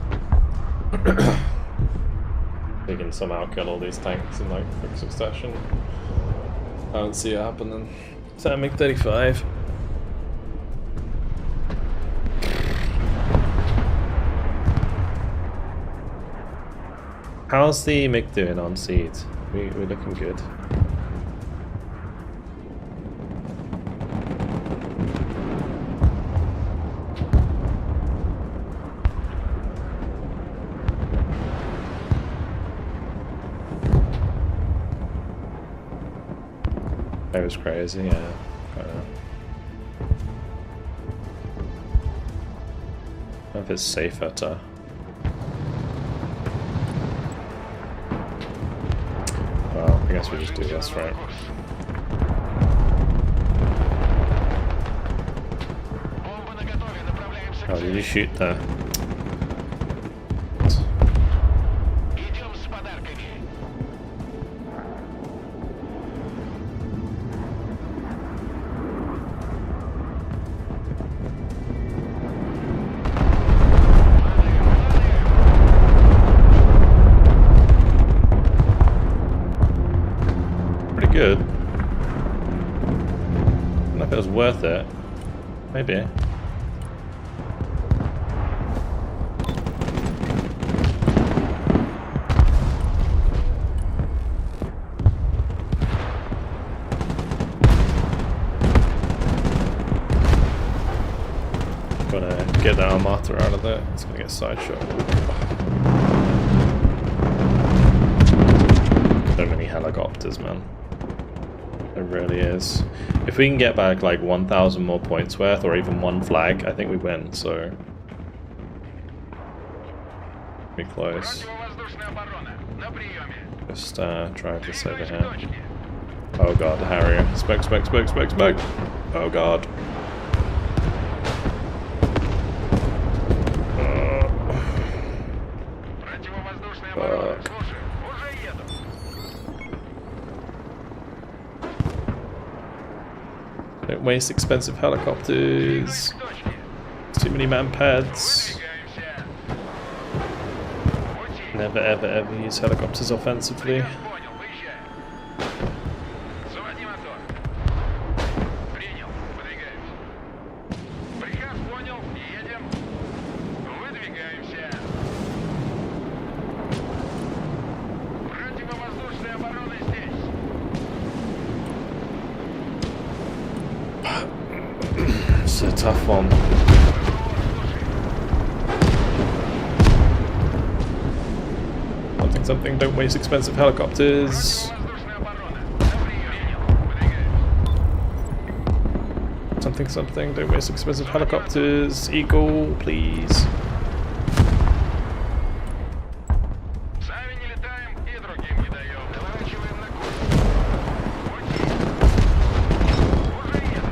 We can somehow kill all these tanks in like quick succession. I don't see it happening. Is that a MiG-35? How's the MiG doing on seed? We're looking good. That was crazy, yeah. I don't know. I don't know if it's safer to... Well, I guess we just do this, right? Бомба наготове. Направляемся к Oh, did you shoot the... Идем с подарками. Pretty good. I don't know if it was worth it. Maybe. Gonna get the Armata out of there. It's gonna get sideshot. So many helicopters, man. It really is. If we can get back like 1,000 more points worth, or even one flag, I think we win. So, be close. Противовоздушная оборона. На приеме. Just drive this over here. Точки. Oh god, the Harrier. Smoke, smoke, smoke, smoke, smoke! Oh god. Противовоздушная оборона. Fuck. Слушай, уже еду. Don't waste expensive helicopters. К точке. Too many man pads. Выдвигаемся. Пути. Never ever ever use helicopters offensively. Понял, выезжаем. Заводи мотор. Принял, выдвигаемся. Приказ понял, едем. Выдвигаемся. Противовоздушная оборона здесь. It's a tough one. Something, don't waste expensive helicopters. Противовоздушная оборона. На приеме. Выдвигаемся. something. Don't waste expensive helicopters. Eagle, please. Сами не летаем и другим не даем. Наворачиваем на курс. Окей. Уже еду.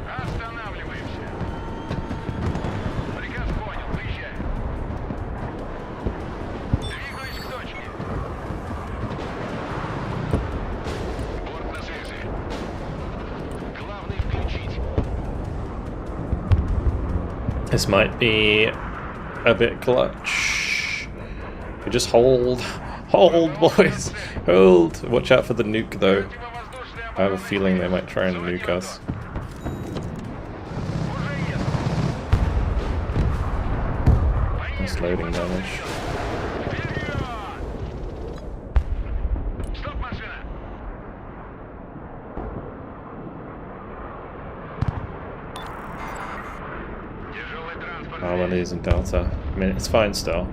Останавливаемся. Приказ понял, выезжаем. Двигаюсь к точке. Борт на связи. Главный включить. This might be a bit clutch. You just hold, boys, hold. Watch out for the nuke, though. I have a feeling they might try and nuke us. That's loading damage. Стоп, машина! Тяжелый транспорт. Oh, we're losing Delta. I mean, it's fine still.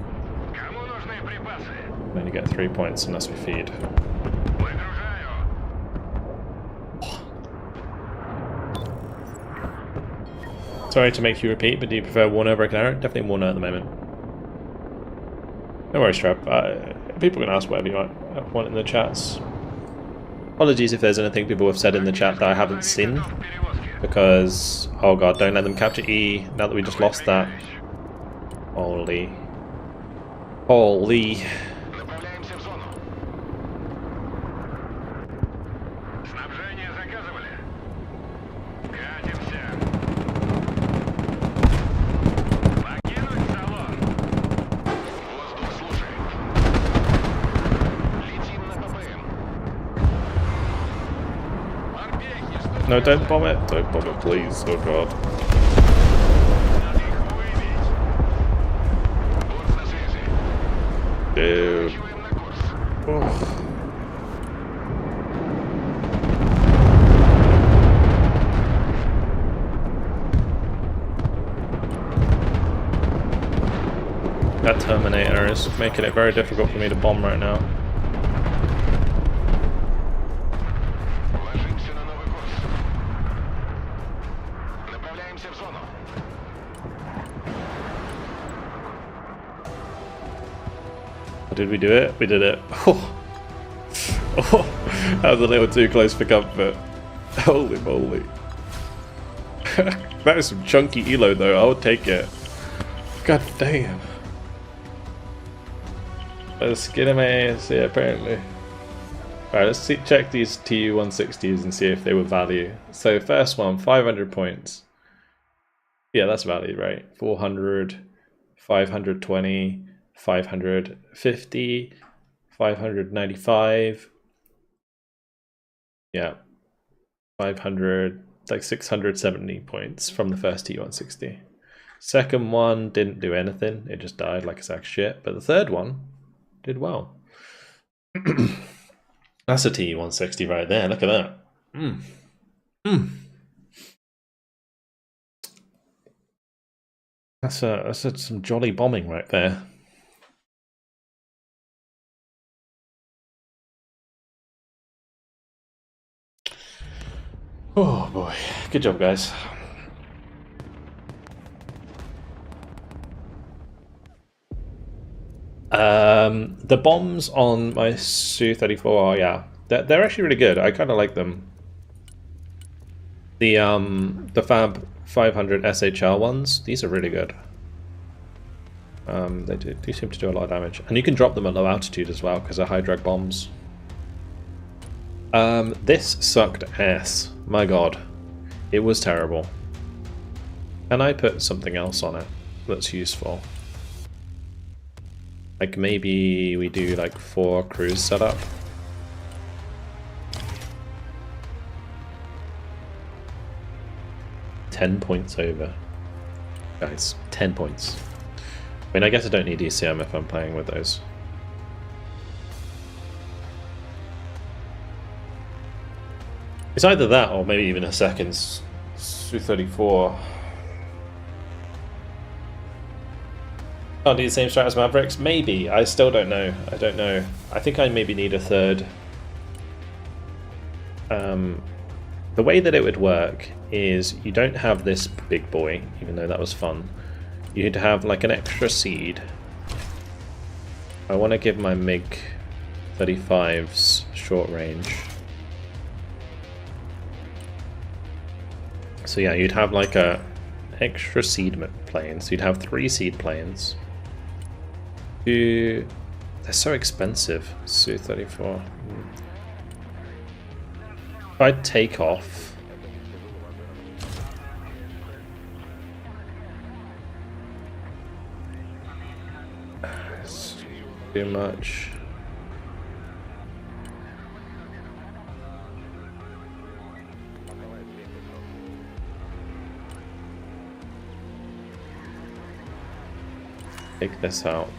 Кому нужны припасы? We only get 3 points unless we feed. Выгружаю. Sorry to make you repeat, but do you prefer Warner over Canary? Definitely Warner at the moment. No worries, Trap. People can ask whatever you want in the chats. Apologies if there's anything people have said in the chat that I haven't seen. Because, oh god, don't let them capture E now that we just lost that. Holy. Holy. Направляемся в зону. Снабжение заказывали? Катимся. Покинуть салон. Воздух слушает. Летим на ППМ. Морпехи, что No, don't bomb it. Don't bomb it, please. Oh god. надо их выбить? Борт на связи. Dude. Поворачиваем на курс. Oh. That Terminator is making it very difficult for me to bomb right now. Ложимся на новый курс. Направляемся в зону. Did we do it? We did it. Oh. Oh, that was a little too close for comfort. Holy moly. That is some chunky elo though, I would take it. God damn. Let's get him ass, yeah, apparently. Alright, let's check these TU-160s and see if they were value. So first one, 500 points. Yeah, that's value, right? 400, 520, 550, 595. Yeah. 500, like 670 points from the first TU-160. Second one didn't do anything, it just died like a sack of shit. But the third one did well. That's a TU-160 right there, look at that. That's some jolly bombing right there. Oh boy, good job guys. The bombs on my Su-34, yeah, they're actually really good. I kind of like them. The Fab 500 SHL ones, these are really good. They do seem to do a lot of damage, and you can drop them at low altitude as well because they're high drag bombs. This sucked ass. My god, it was terrible. Can I put something else on it that's useful? Like maybe we do like 4 cruise setup. $10 points over. Guys, 10 points. I mean, I guess I don't need ECM if I'm playing with those. It's either that or maybe even a second Su-34. Can't do the same strat as Mavericks? Maybe. I still don't know. I don't know. I think I maybe need a third The way that it would work is you don't have this big boy, even though that was fun. You'd have like an extra seed. I want to give my MiG-35s short range. So yeah, you'd have like a extra seed plane. So you'd have 3 seed planes. They're so expensive, Su-34. If I take off... It's too much. Take this out.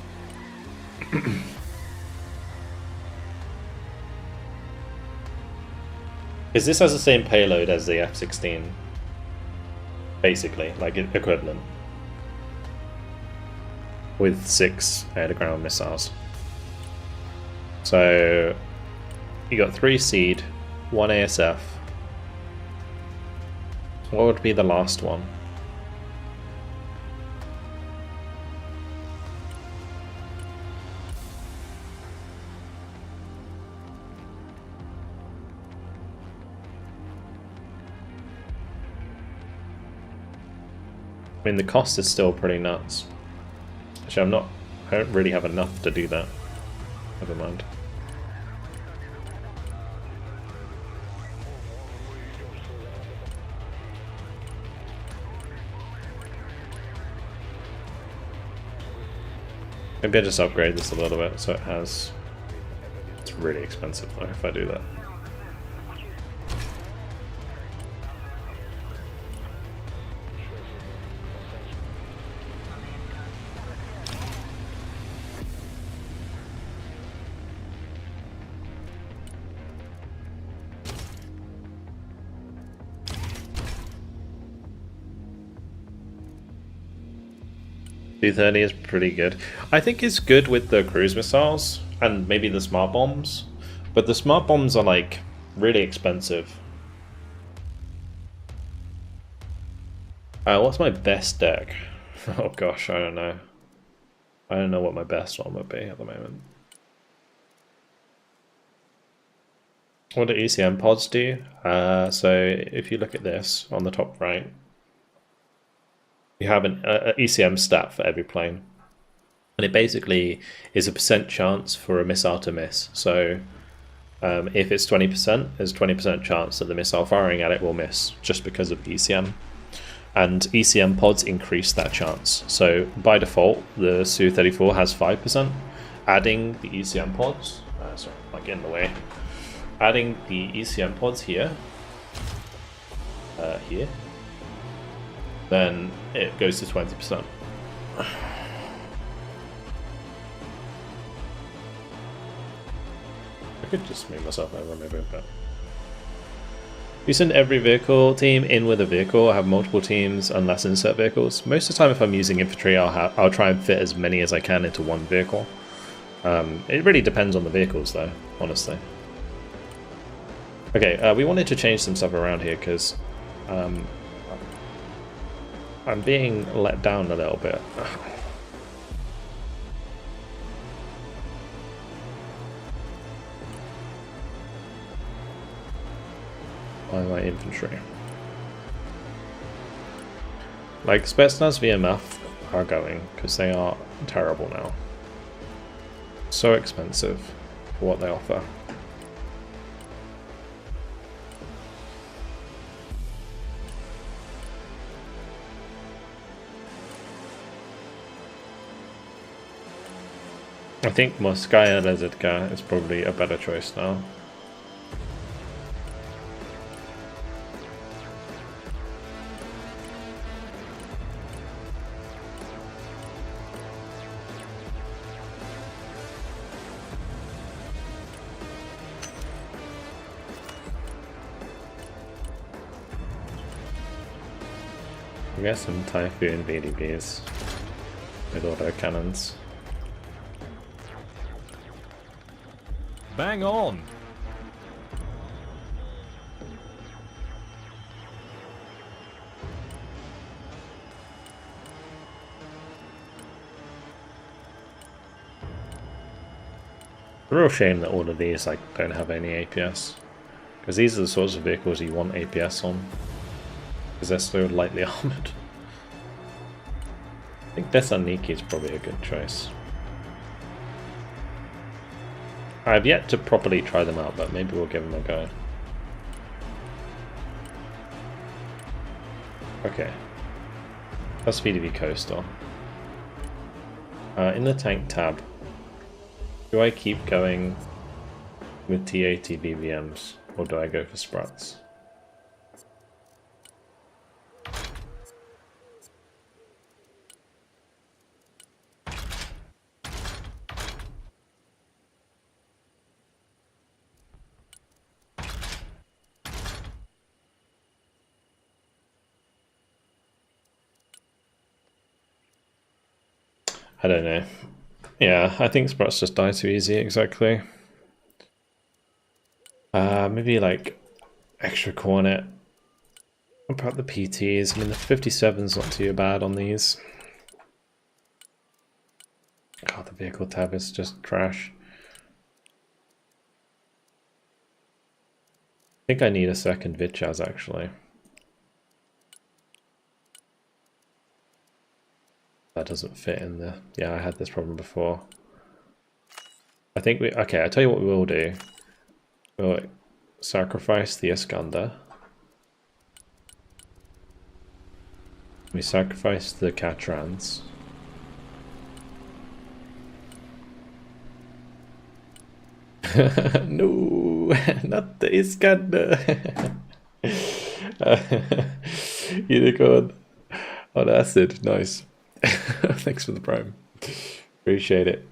Because this has the same payload as the F-16, basically, like equivalent, with 6 air-to-ground missiles. So you got 3 seed, 1 ASF. What would be the last one? I mean, the cost is still pretty nuts. Actually, I don't really have enough to do that. Never mind. Maybe I just upgrade this a little bit so it has... It's really expensive though if I do that. Su-30 is pretty good. I think it's good with the cruise missiles and maybe the smart bombs, but the smart bombs are like really expensive. What's my best deck? Oh gosh, I don't know. I don't know what my best one would be at the moment. What do ECM pods do? So if you look at this on the top right, you have an ECM stat for every plane, and it basically is a % chance for a missile to miss. So if it's 20%, there's 20% chance that the missile firing at it will miss just because of ECM. And ECM pods increase that chance. So by default, the Su-34 has 5%. Adding the ECM pods, sorry, I'm like in the way. Adding the ECM pods here, then it goes to 20%. I could just move myself over maybe a bit. You send every vehicle team in with a vehicle. I have multiple teams unless insert vehicles. Most of the time if I'm using infantry, I'll try and fit as many as I can into one vehicle. It really depends on the vehicles though, honestly. Okay, we wanted to change some stuff around here because I'm being let down a little bit. By my infantry. Like, Spetsnaz VMF are going, because they are terrible now. So expensive for what they offer. I think Moskaya Lezetka is probably a better choice now. I guess some Typhoon VDBs with auto cannons. Bang on! a real shame that all of these like don't have any APS, because these are the sorts of vehicles you want APS on, because they're so lightly armored. I think Thessaloniki is probably a good choice. I've yet to properly try them out, but maybe we'll give them a go. Okay. That's VDV Coastal. In the tank tab, do I keep going with T80 BVMs, or do I go for Spruts? I don't know. Yeah, I think Spruts just die too easy, exactly. Maybe like extra cornet. What about the PTs? I mean, the 57's not too bad on these. God, the vehicle tab is just trash. I think I need a second Vitchaz actually. That doesn't fit in the... Yeah, I had this problem before. I think we... Okay, I'll tell you what we will do. We'll sacrifice the Iskander. We sacrifice the Catrans. No, not the Iskander. Unicorn on acid, nice. Thanks for the prime. Appreciate it.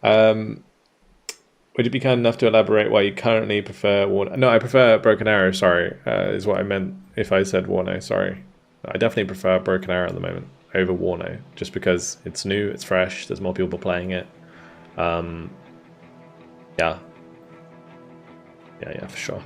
Would you be kind enough to elaborate why you currently prefer Warno? No, I prefer Broken Arrow, sorry, is what I meant if I said Warno, sorry. I definitely prefer Broken Arrow at the moment over Warno, just because it's new, it's fresh, there's more people playing it. Yeah. Yeah, for sure.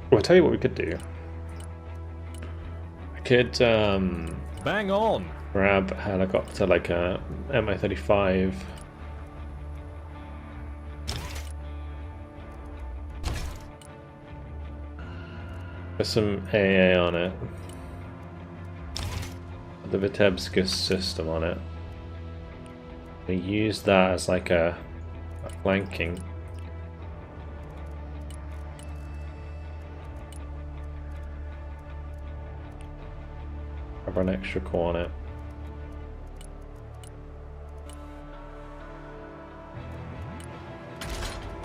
Well, I'll tell you what we could do. I could Bang on! grab a helicopter like a Mi-35. Put some AA on it. Put the Vitebska system on it. We use that as like a flanking. Have an extra core on it.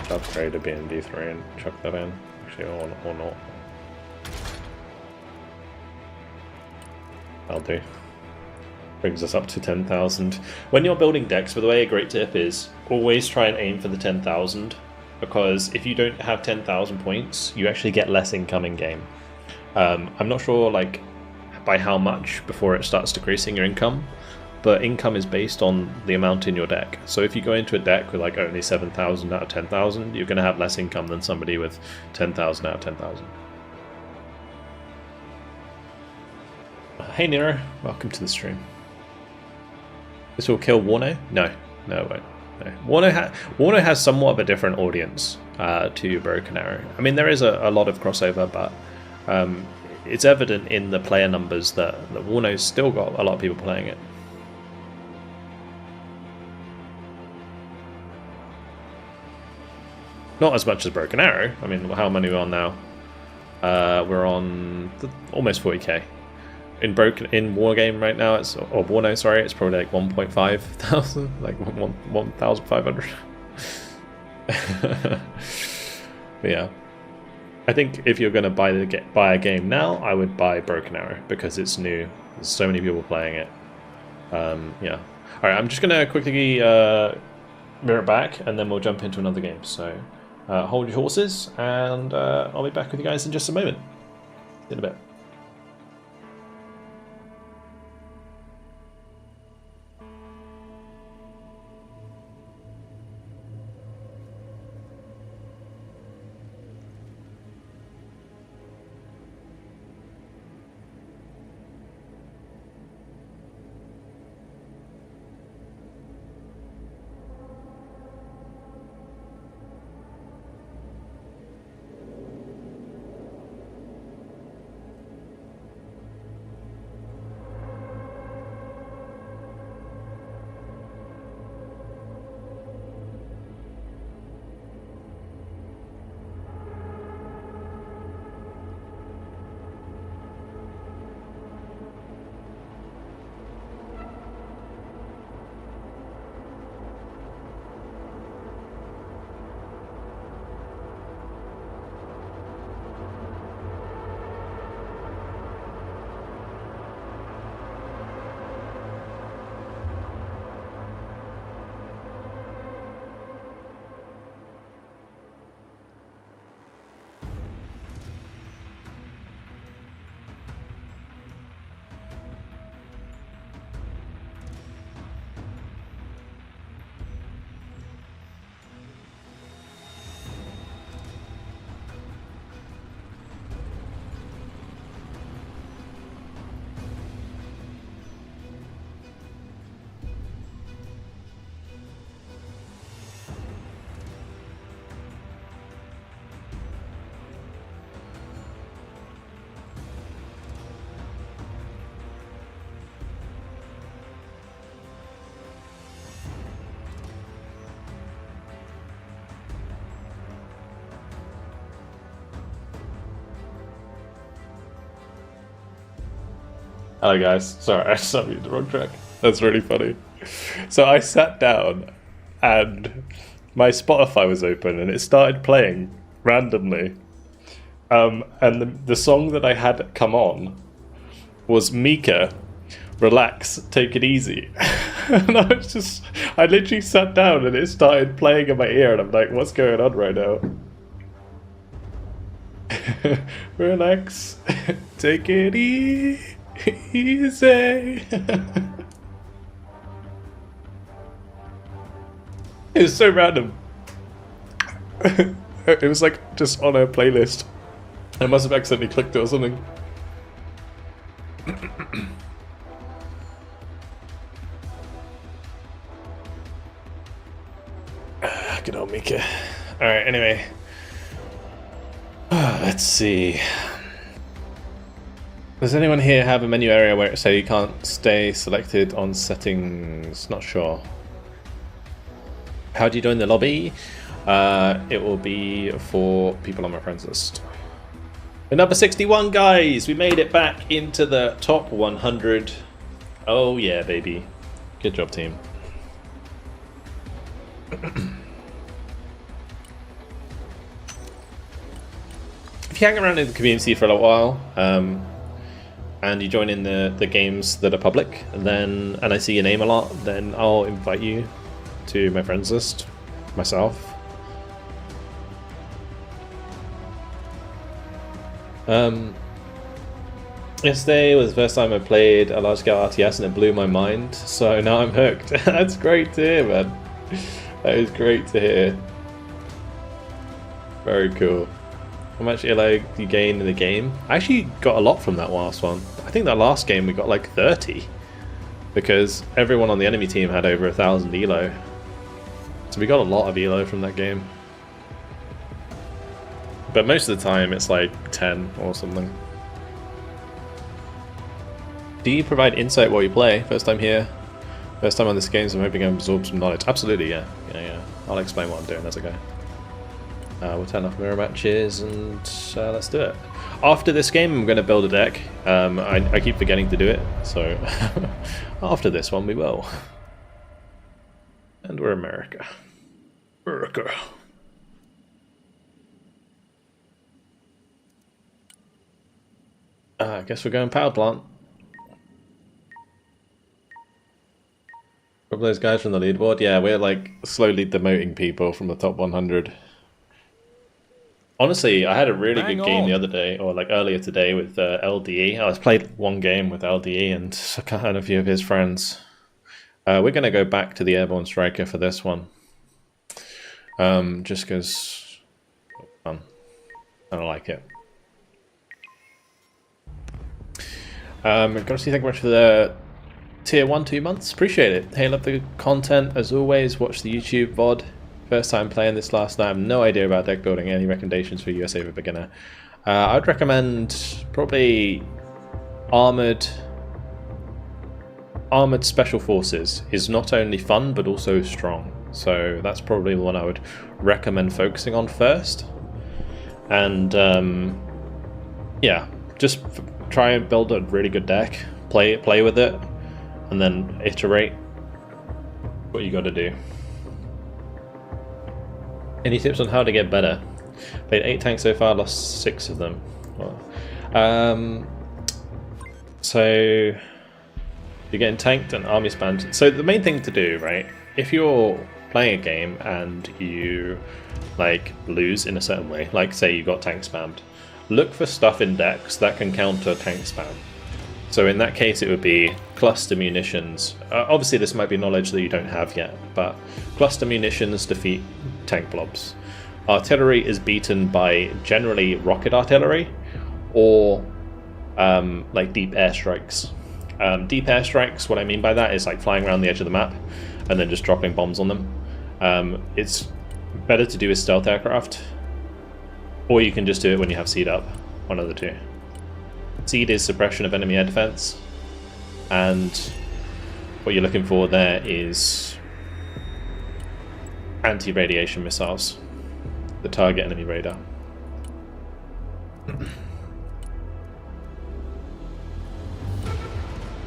Upgrade a BND3 and chuck that in. Actually, or not. I'll do. Brings us up to 10,000. When you're building decks, by the way, a great tip is always try and aim for the 10,000, because if you don't have 10,000 points, you actually get less income in game. I'm not sure like by how much before it starts decreasing your income, but income is based on the amount in your deck. So if you go into a deck with like only 7,000 out of 10,000, you're going to have less income than somebody with 10,000 out of 10,000. Hey Nero, welcome to the stream. This will kill Warno? No, no it won't. No. Warno has somewhat of a different audience to Broken Arrow. I mean, there is a lot of crossover, but it's evident in the player numbers that Warno's still got a lot of people playing it. Not as much as Broken Arrow. I mean, how many are we on now? We're on almost 40k. In Wargame right now, it's or Warno, sorry, it's probably like 1.5 thousand, like 1,500. But yeah, I think if you're going to buy a game now, I would buy Broken Arrow because it's new. There's so many people playing it. Yeah. All right, I'm just going to quickly mirror back, and then we'll jump into another game. So hold your horses, and I'll be back with you guys in just a moment. In a bit. Hello guys, sorry, I sent you the wrong track. That's really funny. So I sat down and my Spotify was open and it started playing randomly. And the song that I had come on was Mika, Relax, Take It Easy. And I literally sat down and it started playing in my ear and I'm like, what's going on right now? Relax, take it easy. It was so random. It was like just on a playlist. I must have accidentally clicked it or something. Good old Mika. Alright, anyway. Let's see. Does anyone here have a menu area where it says you can't stay selected on settings? Not sure. How do you join the lobby? It will be for people on my friends list. We're number 61, guys! We made it back into the top 100. Oh yeah, baby. Good job, team. If you hang around in the community for a little while, and you join in the games that are public, then and I see your name a lot, then I'll invite you to my friends list myself. Yesterday was the first time I played a large scale RTS and it blew my mind, so now I'm hooked. That's great to hear, man. That is great to hear. Very cool. How much ELO you gain in the game? I actually got a lot from that last one. I think that last game we got like 30. Because everyone on the enemy team had over 1,000 ELO. So we got a lot of ELO from that game. But most of the time it's like 10 or something. Do you provide insight while you play? First time here. First time on this game, so I'm hoping I absorb some knowledge. Absolutely, yeah. Yeah. I'll explain what I'm doing as I go. We'll turn off mirror matches and let's do it. After this game I'm going to build a deck. I keep forgetting to do it, so after this one we will. And we're America. America. I guess we're going power plant. Probably those guys from the leaderboard. Yeah, we're like slowly demoting people from the top 100. Honestly, I had a really good game the other day, or like earlier today with LDE. I played one game with LDE and a few of his friends. We're going to go back to the Airborne Striker for this one. Just because I don't like it. Gotta say thank you much for the tier 1 2 months. Appreciate it. Hey, love the content as always. Watch the YouTube VOD. First time playing this last night. I have no idea about deck building. Any recommendations for USA for beginner? I'd recommend probably Armored Special Forces is not only fun but also strong. So that's probably the one I would recommend focusing on first. And yeah, just try and build a really good deck. Play with it, and then iterate what you got to do. Any tips on how to get better? Played 8 tanks so far, lost 6 of them. Well, so you're getting tanked and army spammed. So the main thing to do, right? If you're playing a game and you like lose in a certain way, like say you got tank spammed, look for stuff in decks that can counter tank spam. So in that case it would be cluster munitions. Obviously this might be knowledge that you don't have yet, but cluster munitions defeat tank blobs. Artillery is beaten by generally rocket artillery or like deep airstrikes. Deep airstrikes, what I mean by that is like flying around the edge of the map and then just dropping bombs on them. It's better to do with stealth aircraft, or you can just do it when you have seed up, one of the two. Seed is suppression of enemy air defense, and what you're looking for there is anti-radiation missiles that target enemy radar.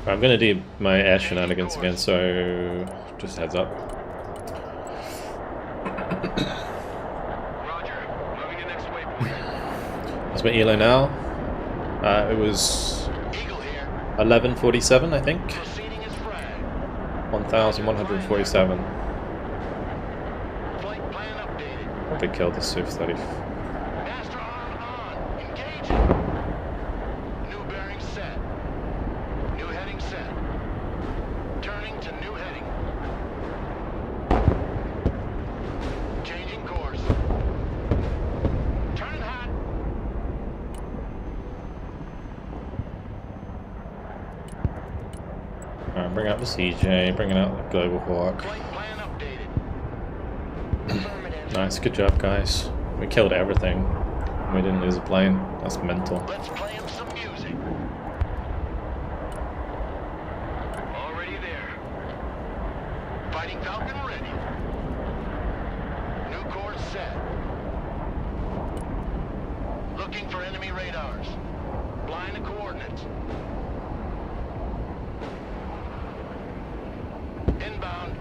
I'm gonna do my air shenanigans again, so just heads up. Roger. Moving to next waypoint. What's my elo now? It was Eagle here. 1147, I think. Proceeding as frag. 1147. Flight plan updated. Probably killed the Su-30. Master on. Engaging. New bearing set. New heading set. Turning to new heading. Changing course. Turning hot. Alright, bring out the CJ, bringing out the Global Hawk. Flight plan updated. Affirmative. Nice, good job, guys. We killed everything. We didn't lose a plane. That's mental. Let's play him some music. Already there. Fighting Falcon ready. New course set. Looking for enemy radars. Blind the coordinates. Inbound.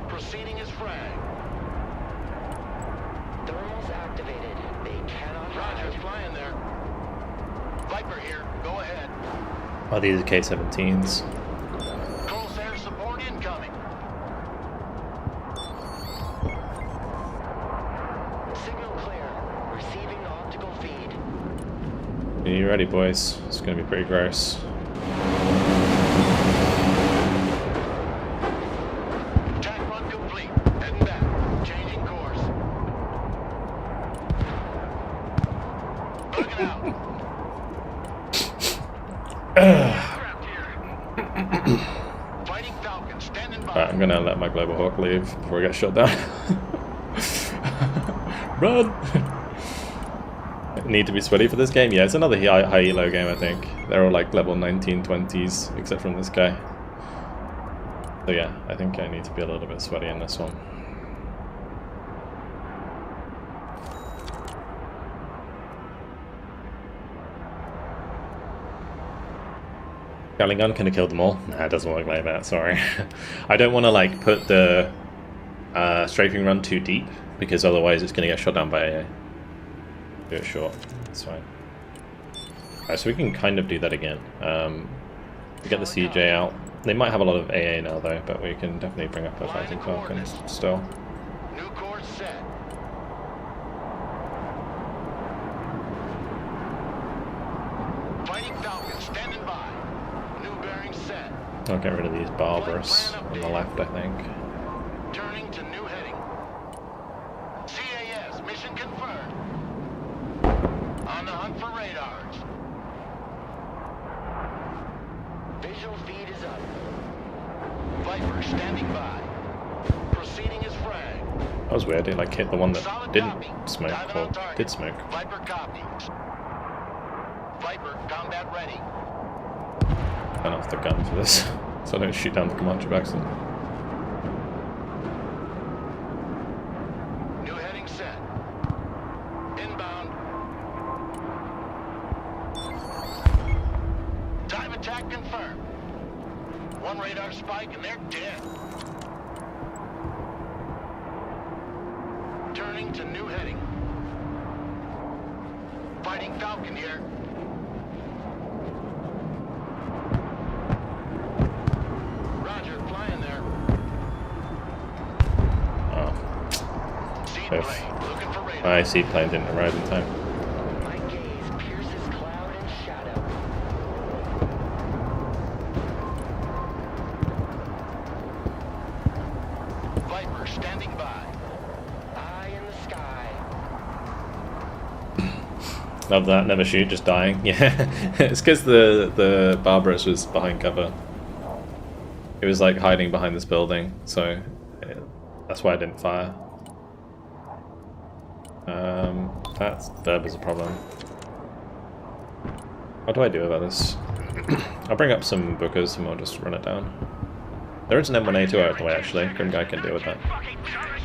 Proceeding as frag. Thermals activated. They cannot Roger, hide. flying there. Viper here. Go ahead. Oh, these are K-17s. Close air support incoming. Signal clear. Receiving optical feed. Are you ready, boys? It's gonna be pretty gross. Attack run complete. Heading back. Changing course. Bugging out. Aircraft here. Fighting Falcon. Standing by. Alright, I'm gonna let my Global Hawk leave before I get shot down. Run! Need to be sweaty for this game? Yeah, it's another high elo game, I think. They're all like level 19, 20s, except from this guy. So yeah, I think I need to be a little bit sweaty in this one. Gatling gun, can have killed them all? Nah, it doesn't work like that, sorry. I don't want to like put the strafing run too deep, because otherwise it's going to get shot down by AA. Do it short, that's fine. Alright, so we can kind of do that again. We get the CJ out. They might have a lot of AA now though, but we can definitely bring up a Fighting Falcon still. New course set. Fighting Falcon. Standing by. New bearing set. I'll get rid of these Barbarous on the left, I think. Turning to new heading. CAS. Mission confirmed. On the hunt for radars. Visual feed is up. Viper standing by. Proceeding as frag. That was weird, it like hit the one that Solid didn't copy. smoke, Diving or on target. did smoke. Viper copies. Viper combat ready. Turn off the gun for this, so I don't shoot down the Comanche by accident. New heading set. Inbound. Dive attack confirmed. One radar spike and they're dead. Turning to new heading. Fighting Falcon here. Roger, flying there. Oh, Seed If- plane, looking for radar. my seaplane didn't arrive in time. My gaze pierces cloud and shadow. Viper standing by. Eye in the sky. Love that, never shoot, just dying. Yeah, it's because the Barbarous was behind cover. It was like hiding behind this building, so yeah, that's why I didn't fire. That was a problem. What do I do about this? I'll bring up some bookers and we'll just run it down. There is an M1A2 out of the way actually, Grim Guy can deal with that.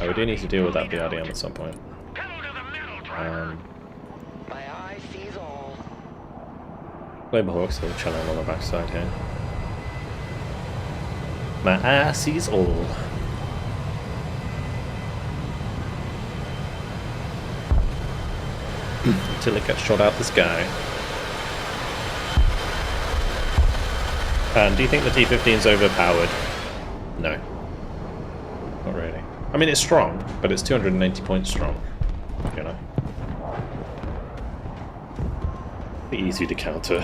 Oh, we do need to deal with that BRDM at some point. Pedal to the metal, driver. My eye sees all. Global Hawk's still chilling on the backside here. My ass is all. Until it gets shot out the sky. Do you think the T-15 is overpowered? No. Not really. I mean, it's strong, but it's 280 points strong. You know? Easy to counter.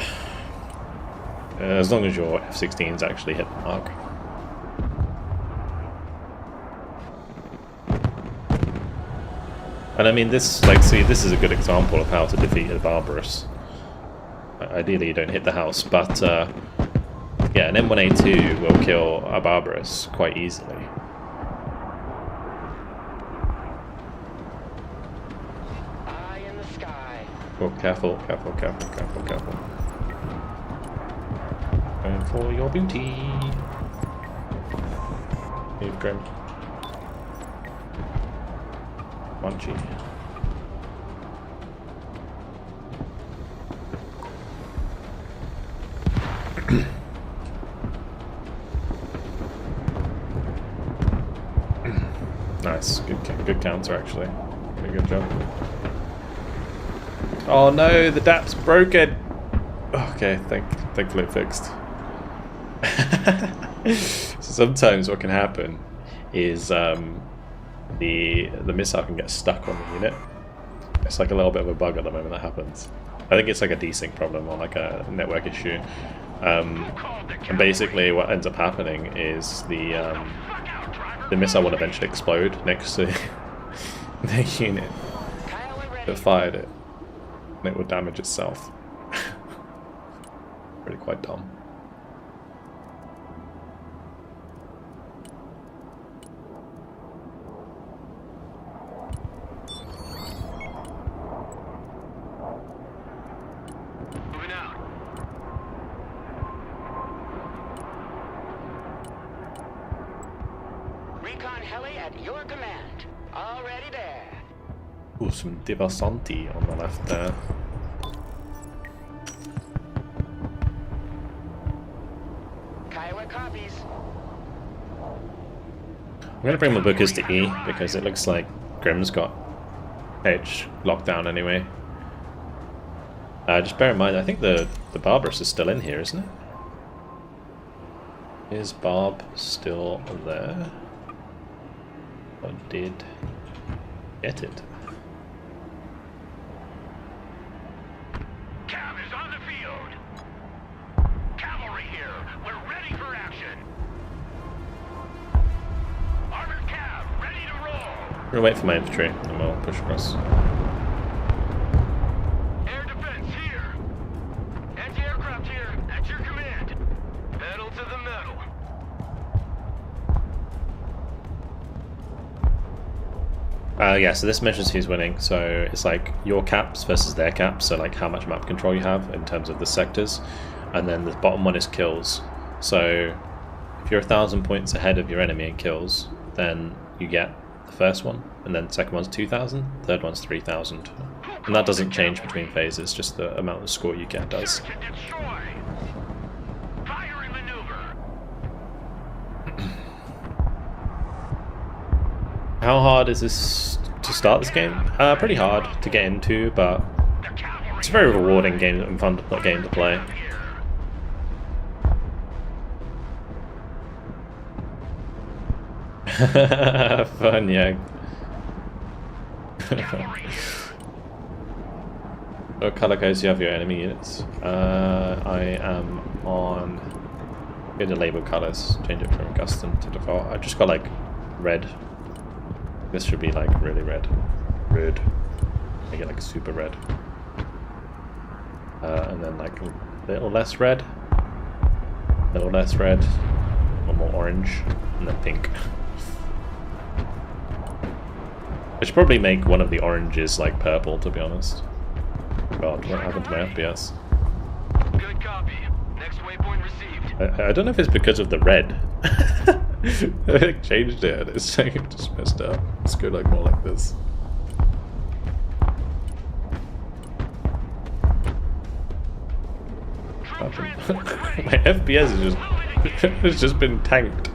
As long as your F-16s actually hit the mark. And I mean, this, like, see, this is a good example of how to defeat a Barbarous. Ideally, you don't hit the house, but yeah, an M1A2 will kill a Barbarous quite easily. Eye in the sky. Oh, careful, careful, careful, careful, careful. Going for your booty. Move, Grim. Munchy. Nice, good counter actually. Pretty good job. Oh no, the DAP's broken. Okay, thankfully it fixed. So sometimes what can happen is the missile can get stuck on the unit. It's like a little bit of a bug at the moment that happens. I think it's like a desync problem or like a network issue. And basically what ends up happening is the missile will eventually explode next to the unit that fired it, and it will damage itself. Really quite dumb. Moving out. Recon heli at your command. Already there. Ooh, some Diversanti on the left there. Kiowa copies. I'm going to bring my bookers to E because it looks like Grim's got H locked down anyway. Just bear in mind, I think the Barbarous is still in here, isn't it? Is Barb still there? Or did get it? Cav is on the field. Cavalry here. We're ready for action. Armored Cav, ready to roll. I'm gonna wait for my infantry and we'll push across. Air defense here. Anti-aircraft here. At your command. Pedal to the metal. Yeah, so this measures who's winning. So it's like your caps versus their caps. So like how much map control you have in terms of the sectors, and then the bottom one is kills. So if you're 1,000 points ahead of your enemy in kills, then you get the first one, and then the second one's 2,000, third one's 3,000, and that doesn't change between phases. Just the amount of score you get does. Search and destroy. Fire and maneuver. How hard is this to start this game? Pretty hard to get into, but The cavalry. it's a very rewarding game and fun game to play. Fun, yeah. What color codes do you have your enemy units? I am on... I'm going to label colors, change it from custom to default. I just got like red. This should be like really red. Red. Make it like super red. And then like a little less red. A little less red. One more orange. And then pink. I should probably make one of the oranges like purple, to be honest. God, what happened to my FPS? Good copy. Next waypoint received. I don't know if it's because of the red. I changed it and it's like it just messed up. Let's go like more like this. My FPS is just it's just been tanked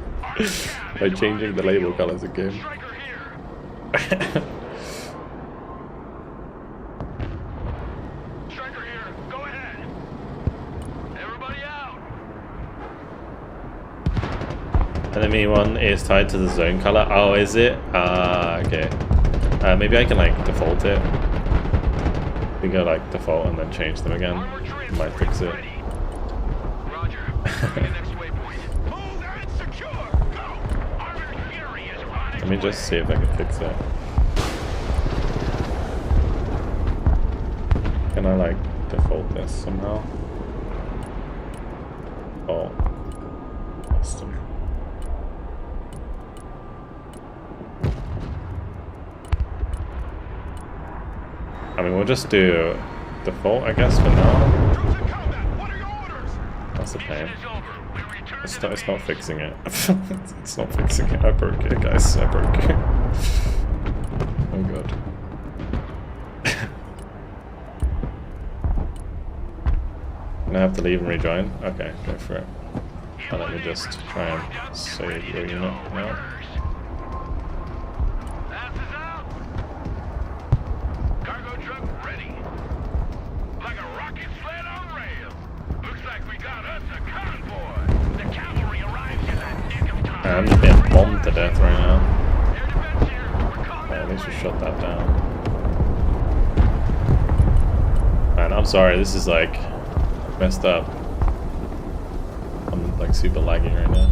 by changing the label colors in game. Striker here. Go ahead. Everybody out. Enemy one is tied to the zone color. Oh, is it? Okay. Maybe I can like default it. We go like default and then change them again. Might fix it. Roger. Next waypoint. Move and secure. Go. Armored Fury is on its Let me just see if I can fix it. Can I like default this somehow? Oh, custom. I mean, we'll just do default, I guess, for now. Troops in combat. What are your orders? That's a pain. Mission is over. We return It's to not fixing it. It's not fixing it. I broke it, guys. I broke it. Oh god. Gonna have to leave and rejoin? Okay, go for it. Oh, let me just try and save your unit now. Asses out. Cargo truck ready. Like a rocket sled on rails. Looks like we got us a convoy. The cavalry arrives in the nick of time. I'm just being bombed to death right now. Air defense here. We're combat At least we ready. shut that down. Man, I'm sorry, this is like messed up. I'm like super lagging right now.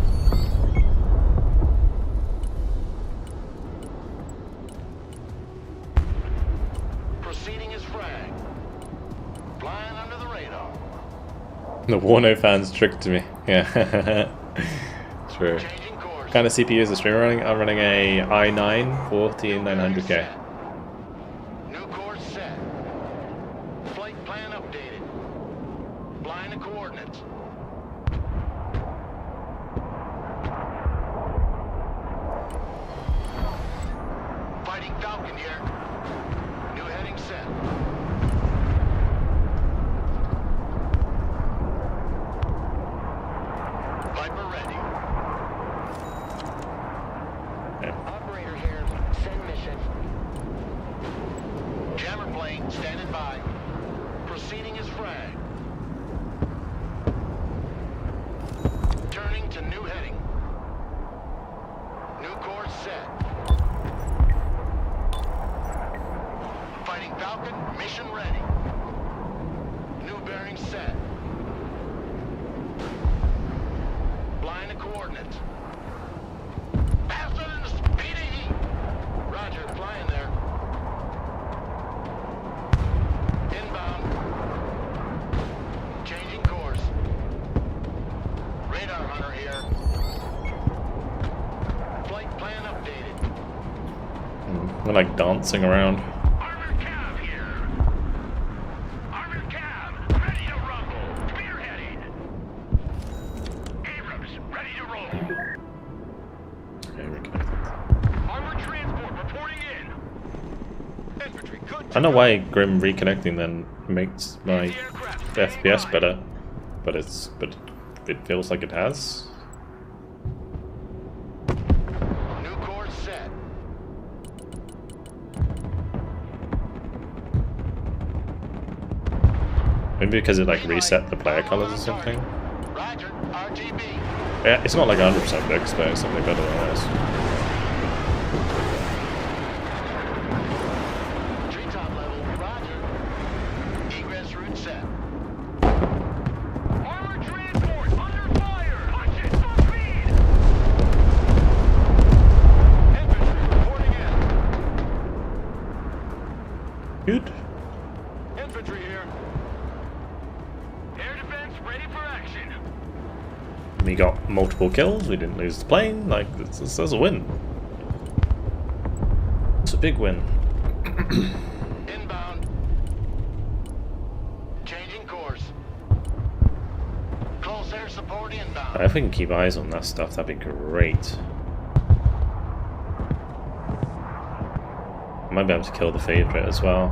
Proceeding as frag. Flying under the radar. The Warno fans tricked me. Yeah. True. Changing course. What kind of CPU is the streamer running? I'm running a i9 14900K. New course set. Flight plan updated. Flying the coordinates. Fighting Falcon here. New heading set. Viper ready. Operator here. Send mission. Jammer plane standing by. Proceeding as frag. Turning to new heading. New course set. Fighting Falcon, mission ready. New bearing set. Flying the coordinates. Faster than the speed of heat. Roger, flying there. Inbound. Changing course. Radar hunter here. Flight plan updated. We're like dancing around. Armored Cav here. Armored Cav, ready to rumble. Spearheading. Abrams, ready to roll. Okay, reconnected. Armored transport reporting in. Infantry, good. I don't know why Grim reconnecting then makes my FPS better, but it feels like it has. New course set. Maybe because it like reset the player colors or something. Roger, RTB. Yeah, it's not like 100% fixed, but it's something better than this. Treetop level, roger. Egress route set. Armored transport under fire. Punch it, full speed. Infantry reporting in. Good. Infantry here. Air defense ready for action. We got multiple kills, we didn't lose the plane, like, that's a win. It's a big win. Inbound. Changing course. Close air support inbound. If we can keep eyes on that stuff, that'd be great. I might be able to kill the favorite as well.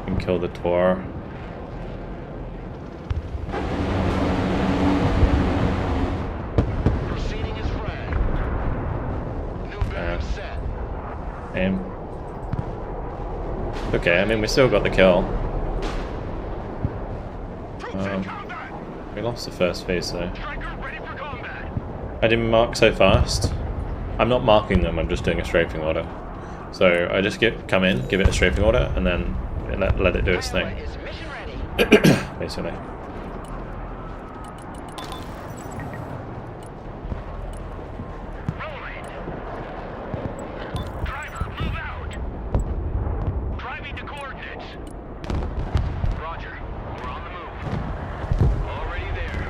We can kill the Tor. okay. I mean, we still got the kill. We lost the first phase though. I didn't mark so fast. I'm not marking them, I'm just doing a strafing order. So I just come in, give it a strafing order, and then let it do its thing. Is mission ready. Basically. Driver, move out. Driving to coordinates. Roger. We're on the move. Already there.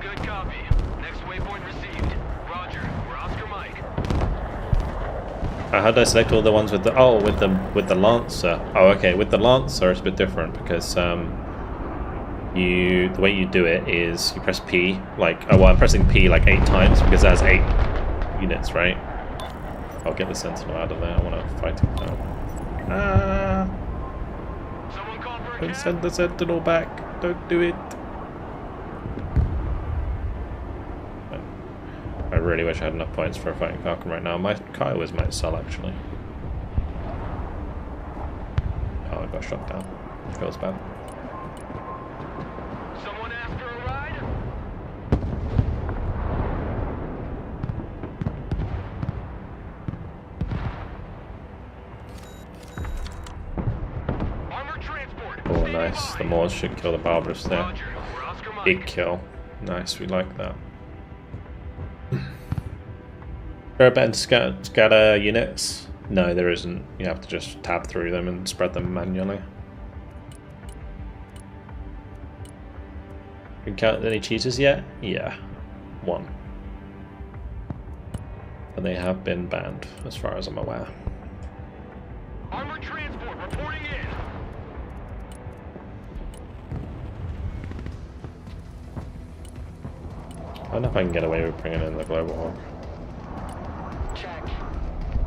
Good copy. Next waypoint received. Roger. We're Oscar Mike. How did I select all the ones with the with the Lancer? Oh, okay. With the Lancer, it's a bit different because the way you do it is you press P I'm pressing P like 8 times because it has 8 units, right? I'll get the Sentinel out of there. I want to fight him now. Someone call for a Don't cab? send the Sentinel back. Don't do it. I really wish I had enough points for a fighting Falcon right now. My Kiowas might sell actually. Oh, I got shot down. Feels bad. Someone asked for a ride? Armored transport. Oh, Standing nice. by. The Moors should kill the Barbarous there. Roger. We're Oscar Mike. Big kill. Nice, we like that. There are better scatter units? No, there isn't. You have to just tab through them and spread them manually. Can you count any cheaters yet? Yeah. 1. And they have been banned, as far as I'm aware. Armored transport reporting in. I don't know if I can get away with bringing in the Global Hawk. Check.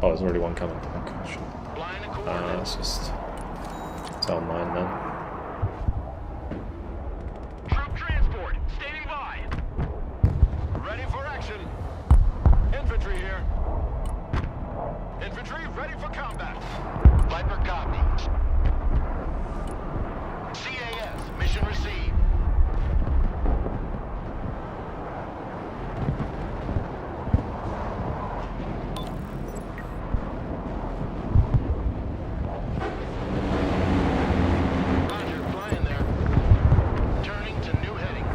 Oh, there's already one coming. Oh gosh. Flying to coordinates. Let's just tell mine then. Troop transport standing by. Ready for action. Infantry here. Infantry ready for combat. Viper copy. CAS, mission received. Roger, flying there. Turning to new heading.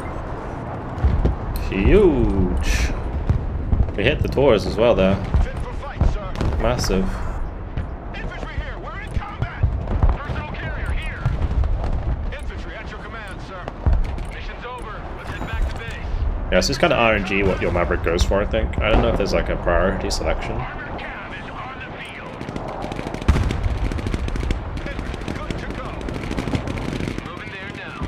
Huge! We hit the Taurus as well there. Fit for fight, sir. Massive. Infantry here, we're in combat. Personnel carrier here. Infantry at your command, sir. Mission's over. Let's head back to base. Yeah, it's just kind of RNG what your Maverick goes for, I think. I don't know if there's like a priority selection. Armored cab is on the field. Infantry, good to go. Moving there now.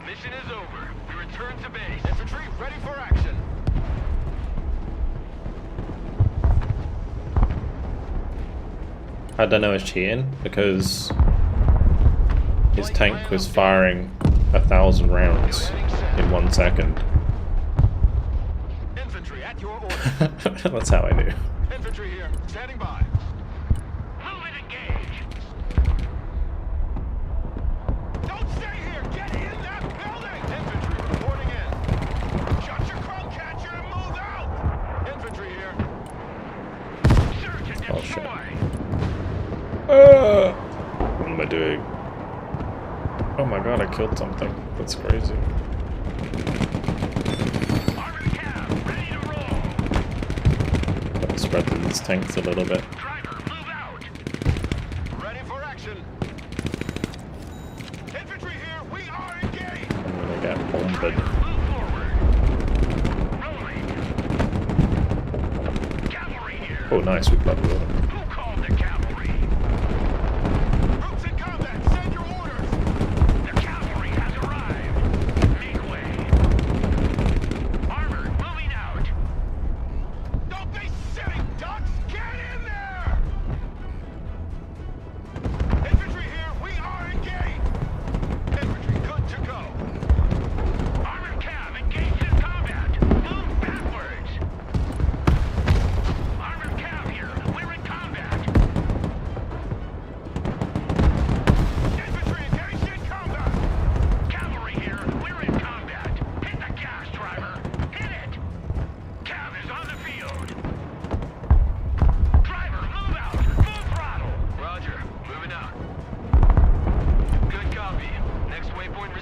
Mission is over. We return to base. Infantry ready for action. I don't know, it's cheating because his tank was firing 1,000 rounds in 1 second. Infantry at your order. That's how I knew. Infantry here, standing by. Move and engage. Don't stay here. Get in that building. Infantry reporting in. Shut your crow catcher and move out. Infantry here. Search and Oh, shit. destroy. What am I doing? Oh my god, I killed something. That's crazy. Armored cab ready to roll. Got to spread these tanks a little bit. Driver, move out. Ready for action. Infantry here. We are engaged. I'm gonna get bombed. Move forward. Rolling. Cavalry here. Oh nice, we blooded them. Who called the cavalry? Troops in combat. Send your orders. The cavalry has arrived. Make way. Armored moving out. Don't be silly ducks. Get in there. Infantry here. We are engaged. Infantry good to go. Armored cab engaged in combat. Move backwards. Armored cab here. We're in combat.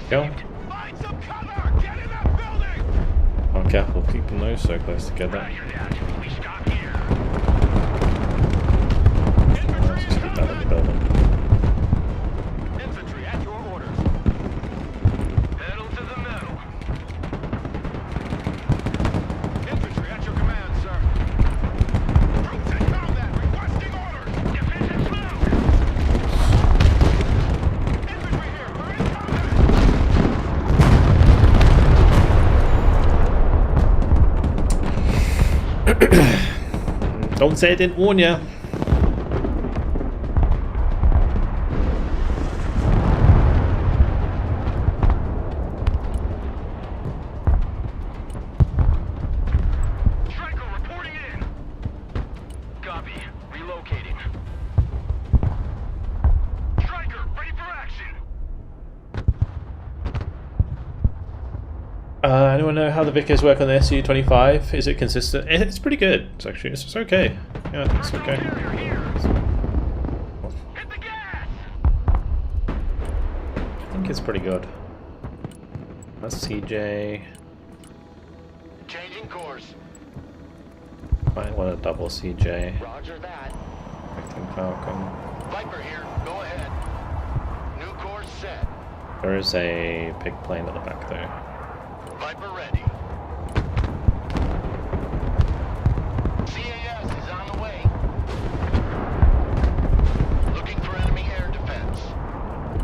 Go. Find some cover! Get in that building! Oh, careful, keeping those so close together. Roger that. We stop here. Let's just keep that in the building. Infantry at your orders. Pedal to the metal. Infantry at your command, sir. Troops in combat requesting orders. Division move. Infantry here. We're in combat. Don't say I didn't warn ya. Striker reporting in. Copy. Relocating. Striker, ready for action. Anyone know how the Vickers work on the SU-25? Is it consistent? It's pretty good. It's okay. Yeah, I think it's okay. Carrier here. Hit the gas. I think it's pretty good. That's CJ. Changing course. Might want a double CJ. Roger that. Expecting Falcon. Viper here. Go ahead. New course set. There is a big plane at the back there. Viper ready. CAS is on the way. Looking for enemy air defense.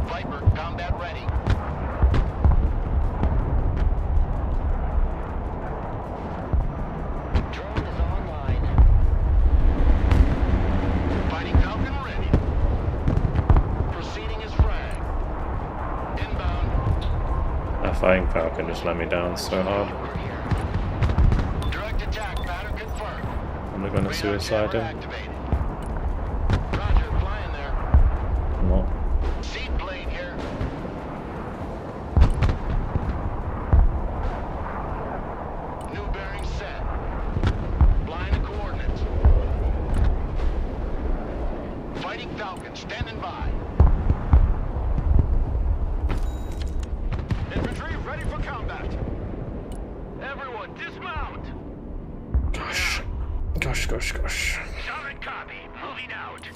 Viper, combat ready. Drone is online. Fighting Falcon ready. Proceeding as frag. Inbound. That fighting Falcon just let me down so hard. We're here. Direct attack pattern confirmed. I'm not going to suicide him. Activated. Roger, flying there. I'm not. Seed plane here. New bearing set. Flying the coordinates. Fighting Falcon standing by. Infantry ready for combat. Everyone dismount. Gosh. Solid copy. Moving out.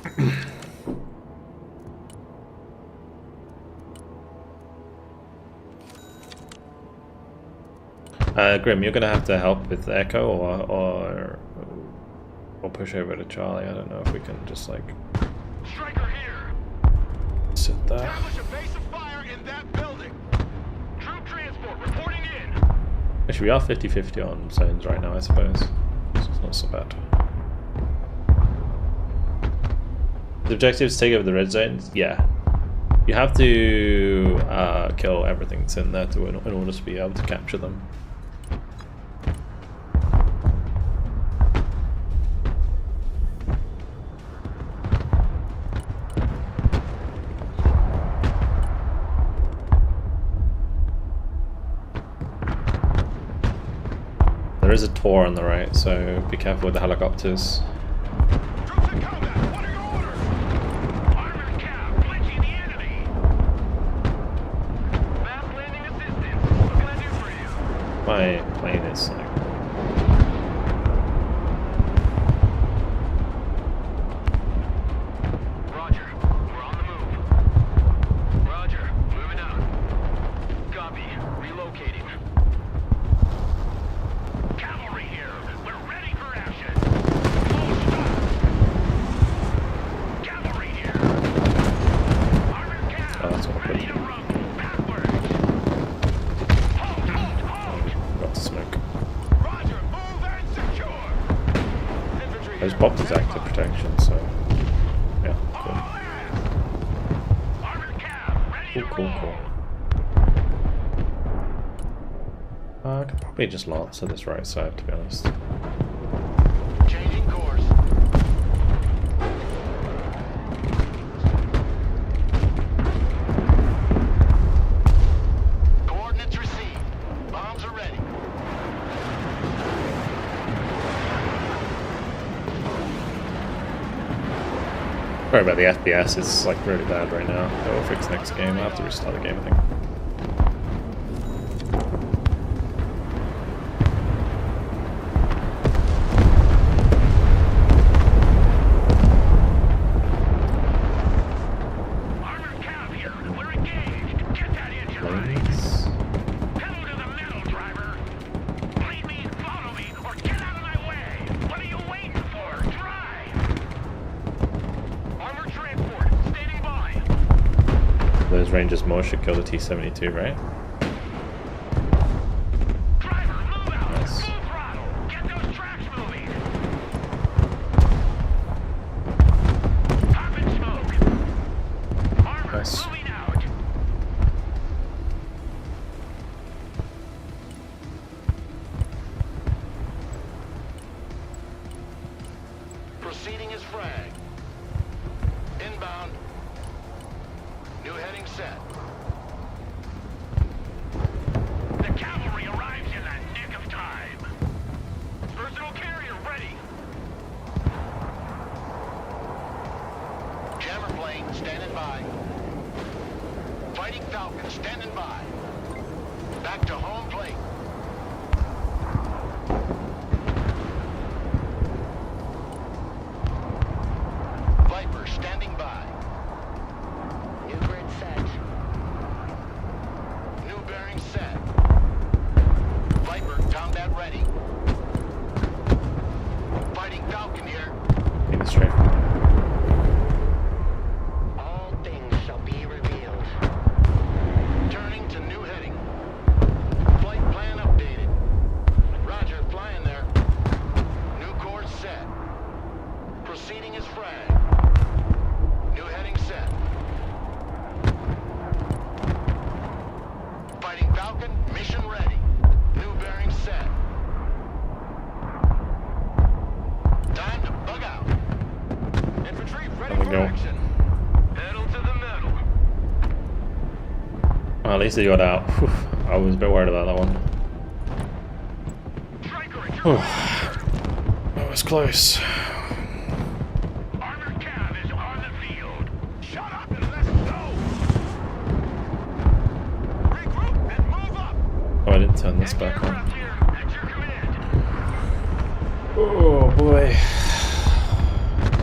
Grim, you're going to have to help with Echo or push over to Charlie. I don't know if we can just like Striker here. sit there. Establish a base of fire in that building. Troop transport reporting in. Actually, we are 50-50 on zones right now, I suppose. So it's not so bad. The objective is to take over the red zones? Yeah. You have to kill everything that's in there in order to be able to capture them. There is a Tor on the right, so be careful with the helicopters. Troops in combat. What are your orders? Armored cow, flinching the enemy. Fast landing assistance. What can I do for you? My plane is like... Roger. We're on the move. Roger. Moving out. Copy. Relocating. Cavalry here. We're ready for action. Full stop. Cavalry here. Armored cow. Oh, that's what I Ready put. to rumble backwards. Hold. Got to smoke. Roger. Move and secure. Infantry I just here. popped his active protection, so... Yeah, cool. All hands. Armored cow. Ready to Cool. roll. I could probably just lance to this right side, to be honest. Changing course. Coordinates received. Bombs are ready. Sorry about the FPS, it's like really bad right now. It will fix next game. I'll have to restart the game, I think. things. Pedal to the metal, driver. Lead me, follow me, or get out of my way. What are you waiting for? Drive. Armored transport, standing by. Those Rangers more should kill the T-72, right? Driver, move out. Nice. Full throttle. Get those tracks moving. Pop and smoke. Armor Nice. moving out. Proceeding is frag. Inbound. New heading set. The cavalry arrives in the nick of time. Personal carrier ready. Jammer plane standing by. Fighting Falcon standing by. Back to home plate. Viper standing by. New grid set. New bearing set. Viper combat ready. Fighting Falcon here. Be the strafe. All things shall be revealed. Turning to new heading. Flight plan updated. Roger, flying there. New course set. Proceeding is frag. New heading set. Fighting Falcon, mission ready. New bearing set. Time to bug out. Infantry ready There we for go. action. Pedal to the metal. Well, at least he got out. Whew. I was a bit worried about that one. Striker at your That was close. armored cav is on the field. Shut up and let's go. Regroup and move up. Oh, I didn't turn this back on. Aircraft here at your command. Oh boy.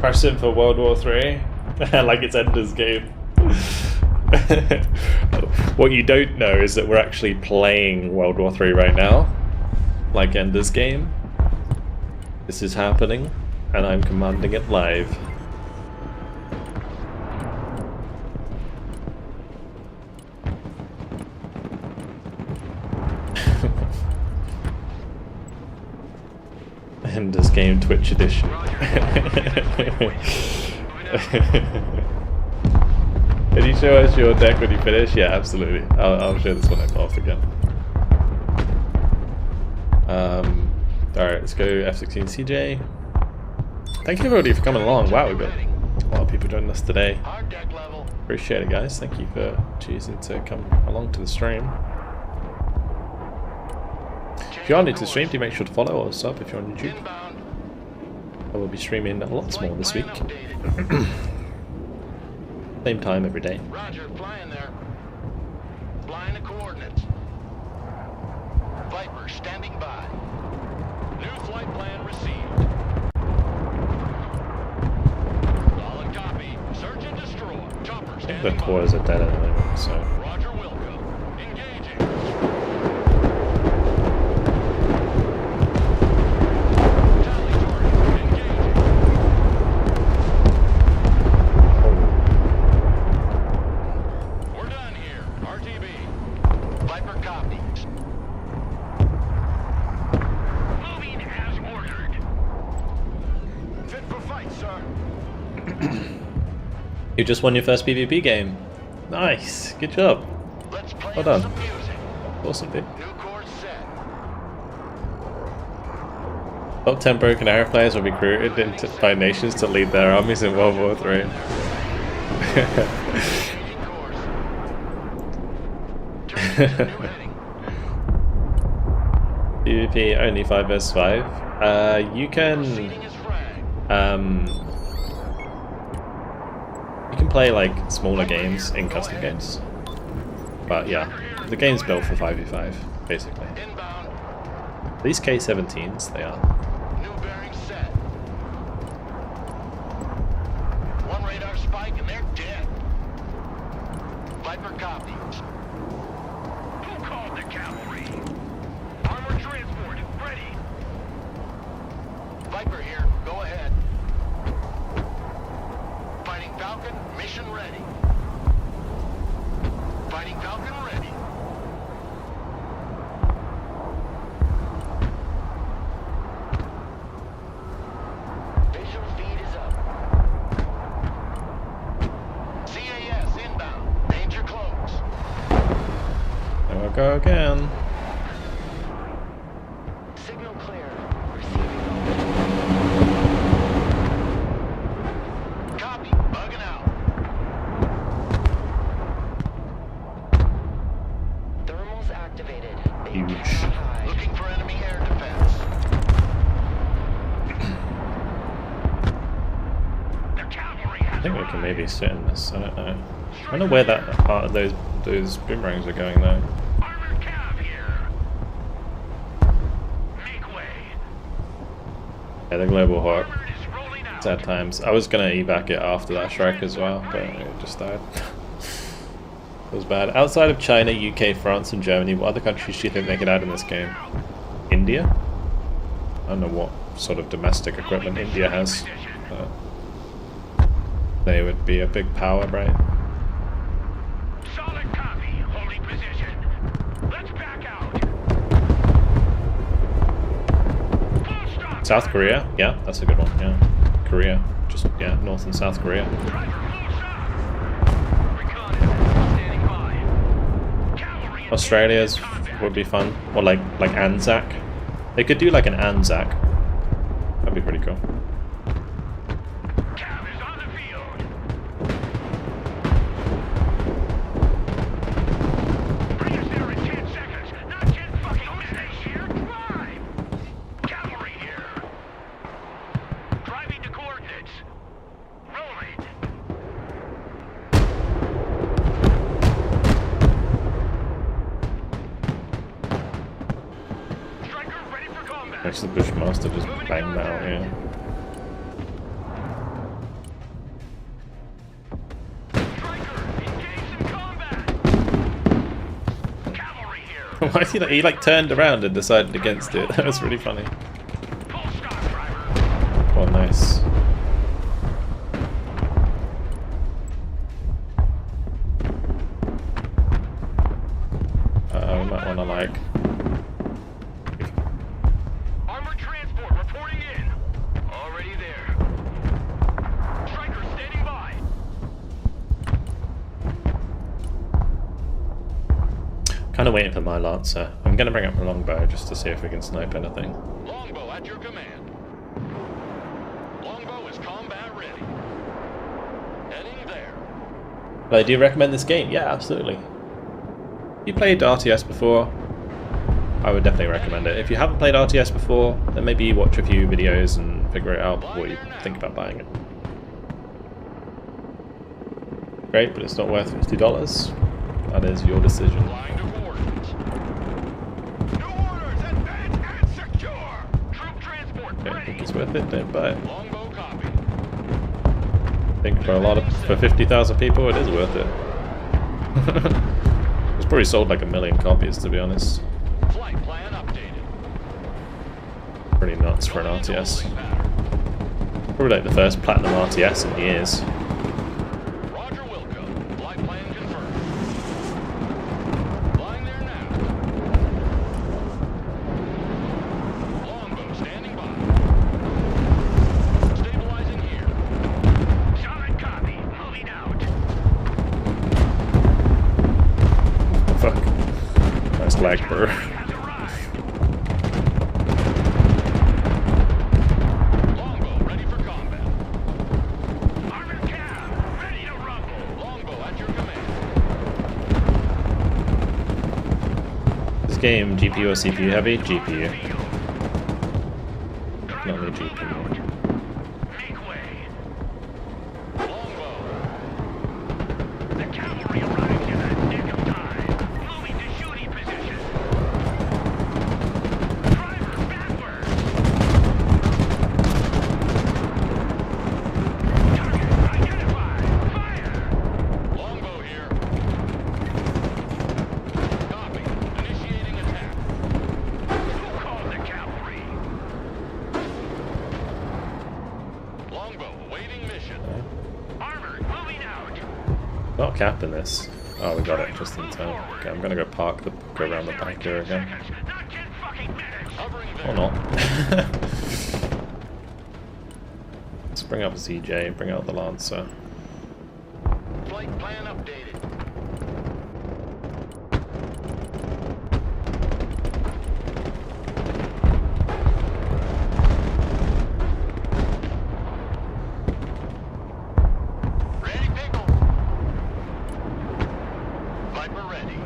Press in for World War 3. Like it's Ender's Game. What you don't know is that we're actually playing World War 3 right now. Like Ender's Game. This is happening, and I'm commanding it live. Ender's Game Twitch edition. Can you show us your deck when you finish? Yeah, absolutely. I'll show this one off again. Alright, let's go F-16 CJ. Thank you everybody for coming along. Wow, we've got a lot of people joining us today. Hard deck level. Appreciate it, guys. Thank you for choosing to come along to the stream. If you are new to the stream, do make sure to follow or sub if you're on YouTube. Inbound. I will be streaming lots more this week. Plan updated. Same time every day. Roger, flying there. Flying the coordinates. Viper standing by. New flight plan received. Solid copy. Search and destroy. Chopper I think standing the tours are dead at the moment, so. Roger, Wilco. Engaging. Tally target. Engaging. We're done here. RTB. Viper copies. Moving as ordered. Fit for fight, sir. You just won your first PvP game. Nice, good job. Let's play Well done. some music. Awesome, dude. New course set. Top 10 broken arrow players will be recruited by nations to lead their armies in World War 3. Changing course. Turning to new heading. PvP only 5 vs 5. You can Proceeding is frag. you can play like smaller games in custom games. But yeah, the game's built for 5v5 basically. Inbound. These K-17s, they are. New bearing set. One radar spike and they're dead. Viper copies. The cavalry. Armored transport, ready. Viper here. Go ahead. Fighting Falcon, mission ready. Fighting Falcon ready. Visual feed is up. CAS inbound. Danger close. There we go again. Signal clear. Receiving. Copy. Bugging out. Thermals activated. Huge. High. Looking for enemy air defense. The cavalry I has think we can arrived. maybe sit in this. I don't know. I don't know where that part of those boomerangs are going though. Armored cav here. Make way. Yeah, the global hawk. Armored is rolling out. Sad times. I was gonna evac it after that strike as well, but it just died. It was bad. Outside of China, UK, France, and Germany, what other countries do you think they could add in this game? India? I don't know what sort of domestic equipment India has. But they would be a big power, right? Solid copy. Holding position. Let's back out. Full stop. South Korea? Yeah, that's a good one. Yeah. Korea. Just, yeah, North and South Korea. Driver, full stop. Reconnaissance. Standing by. Cavalry engaged Australia's in combat. would be fun. Or like Anzac. They could do like an Anzac. That'd be pretty cool. Cav is on the field. Bring us there in 10 seconds, not 10 fucking minutes here. Drive! Cavalry here. Driving to coordinates. Rolling. Striker ready for combat. Next to the Bushmaster just bang that out, yeah. Striker, engaged in combat. Cavalry here. Why is he like turned around and decided against it? That was really funny. Full stop, driver. Oh, nice. We might want to like. Armored transport reporting in. Already there. Striker standing by. Kind of waiting for my Lancer. I'm gonna bring up my longbow just to see if we can snipe anything. Longbow at your command. Longbow is combat ready. Heading there. But do you recommend this game? Yeah, absolutely. You played RTS before? I would definitely recommend it. If you haven't played RTS before, then maybe watch a few videos and figure it out before you think about buying it. Great, but it's not worth $50. That is your decision. Flying to coordinates. New orders, advance and secure. Troop transport Don't ready. think it's worth it, don't buy it. Longbow copy. I think for 50,000 people it is worth it. It's probably sold like 1 million copies, to be honest. Flight plan updated. Pretty nuts for an RTS. Probably like the first platinum RTS in years. Roger Wilco. Flight plan confirmed. Flying there now. Longbow standing by. Stabilizing here. Solid copy. Moving out. Fuck. Nice lag, bro. Has arrived. Longbow ready for combat. Armored cav ready to rumble. Longbow at your command. This game, GPU or CPU heavy? GPU. Field. Definitely GPU. Make way. Longbow. The cavalry arrives in the nick of time. Moving to shooting position. Driver backward. Target identified. Fire. Longbow here. Copy. Initiating cap in this? Oh, we got it just in time. Okay, I'm gonna go go around the back here again. Or not. Let's bring up ZJ, bring out the Lancer. Flight plan updated. Ready, Pickle? Viper ready.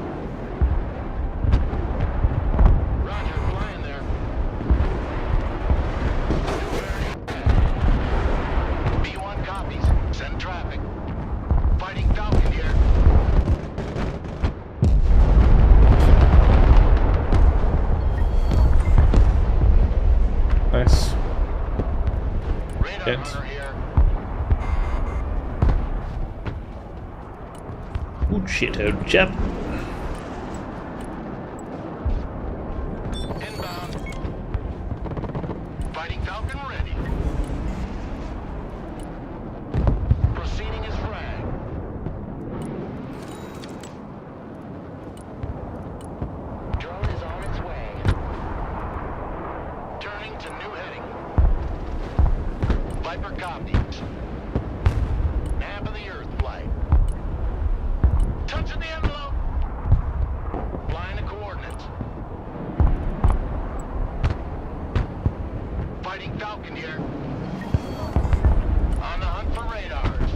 Roger, flying there. B1 copies. Send traffic. Fighting Falcon here. Nice. Radar Hit. hunter here. Good shit, old chap. Inbound. Fighting Falcon ready. Proceeding as frag. Drone is on its way. Turning to new heading. Viper copies. Map of the Earth flight. Touching the envelope. Flying the coordinates. Fighting Falcon here. On the hunt for radars.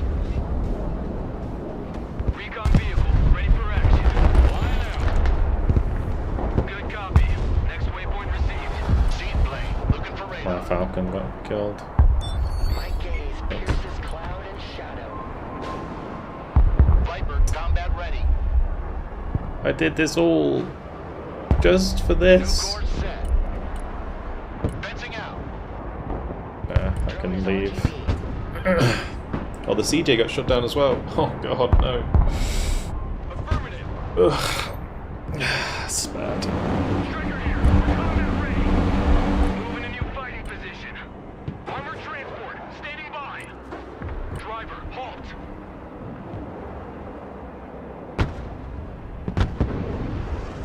Recon vehicle, ready for action. Flying out. Good copy. Next waypoint received. Seed plane. Looking for My radar. Falcon got killed. My gaze pierces cloud and shadow. Viper combat ready. I did this all just for New this. course set. Fencing out. I Drone can is on leave. TV. Oh, the CJ got shut down as well. Oh god, no. Affirmative. Ugh. That's bad. Striker here. Combat ready. Moving a new fighting position. Armor transport. Standing by. Driver, halt.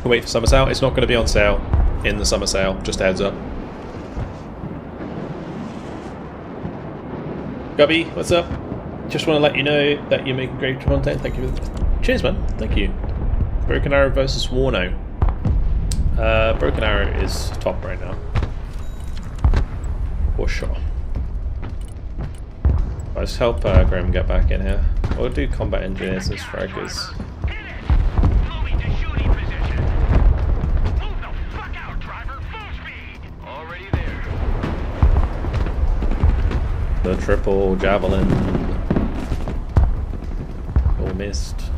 We'll wait for summer sale. It's not going to be on sale in the summer sale. Just a heads up. Gubby, what's up? Just want to let you know that you're making great content. Thank you. Cheers, man. Thank you. Broken Arrow versus Warno. Broken Arrow is top right now. For sure. Let's help Graham get back in here. We'll do combat engineers and strikers. Moving to shooting position. Move the fuck out, driver. Full speed. Already there. The triple javelin. All missed.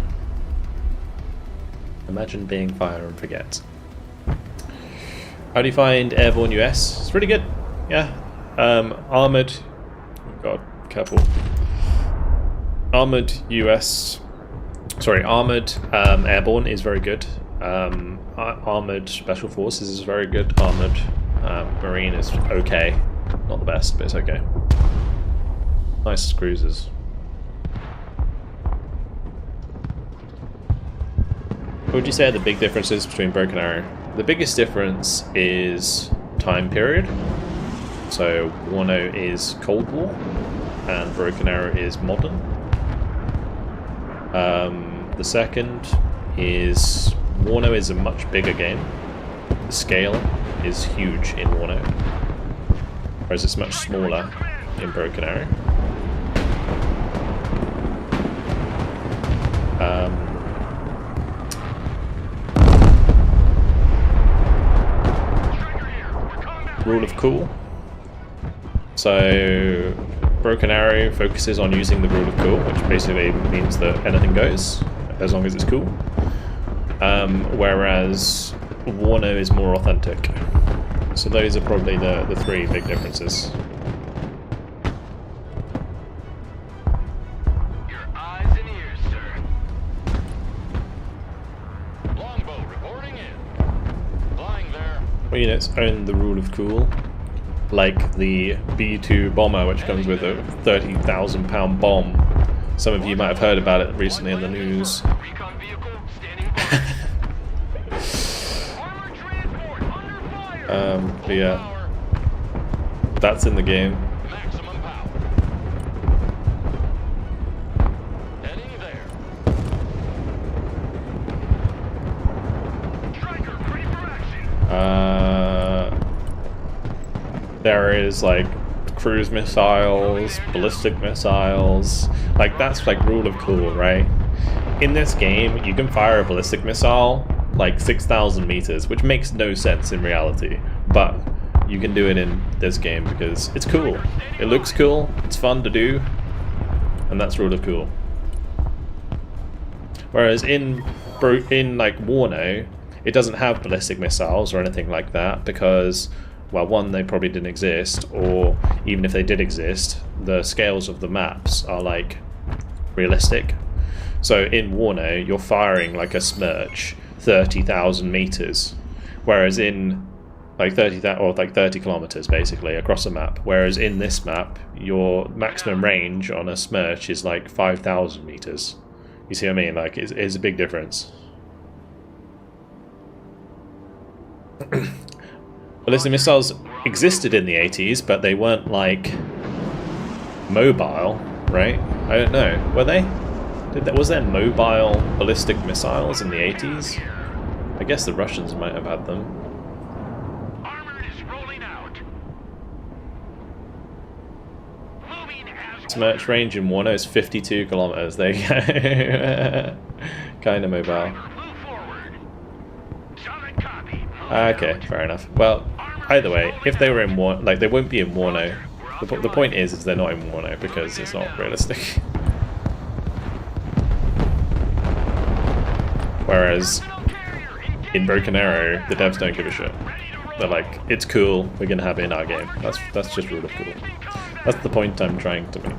Imagine being fire and forget. How do you find Airborne US? It's really good. Yeah. Armored. Oh God, careful. Armored US. Sorry, armored airborne is very good. Armored special forces is very good. Armored marine is okay. Not the best, but it's okay. Nice cruisers. What would you say are the big differences between Broken Arrow? The biggest difference is time period. So Warno is Cold War and Broken Arrow is modern. The second is Warno is a much bigger game. The scale is huge in Warno, whereas it's much smaller in Broken Arrow. Rule of cool. So Broken Arrow focuses on using the rule of cool, which basically means that anything goes as long as it's cool. Whereas Warno is more authentic. So those are probably the three big differences. Your eyes and ears, sir. Longbow reporting in. Flying there. Well, units own the rule of cool, like the B-2 bomber, which comes with a 30,000 pound bomb, Some of you might have heard about it recently in the news. Recon vehicle standing by. Armored transport under fire. But yeah, that's in the game. Maximum power. Heading there. Striker, ready for action. There is like cruise missiles, ballistic missiles. Like that's like rule of cool, right? In this game, you can fire a ballistic missile like 6,000 meters, which makes no sense in reality, but you can do it in this game because it's cool. It looks cool, it's fun to do, and that's rule of cool. Whereas in like Warno, it doesn't have ballistic missiles or anything like that because, well, one, they probably didn't exist, or even if they did exist, the scales of the maps are like realistic. So in Warno, you're firing like a Smirch 30,000 meters, whereas in like 30 kilometers basically across a map. Whereas in this map, your maximum range on a Smirch is like 5,000 meters. You see what I mean? Like it's a big difference. Ballistic missiles existed in the 80s, but they weren't like mobile, right? I don't know. Were they? Was there mobile ballistic missiles in the 80s? I guess the Russians might have had them. Armored is rolling out. Moving as Smirch range in Warno is 52 kilometers. There you go. Kind of mobile. move forward. Solid copy. Okay, fair enough. Well, either way, if they were in Warno, like they won't be in Warno. The point is they're not in Warno because it's not realistic. Whereas in Broken Arrow, the devs don't give a shit. They're like, it's cool, we're gonna have it in our game. That's just rule of cool. That's the point I'm trying to make.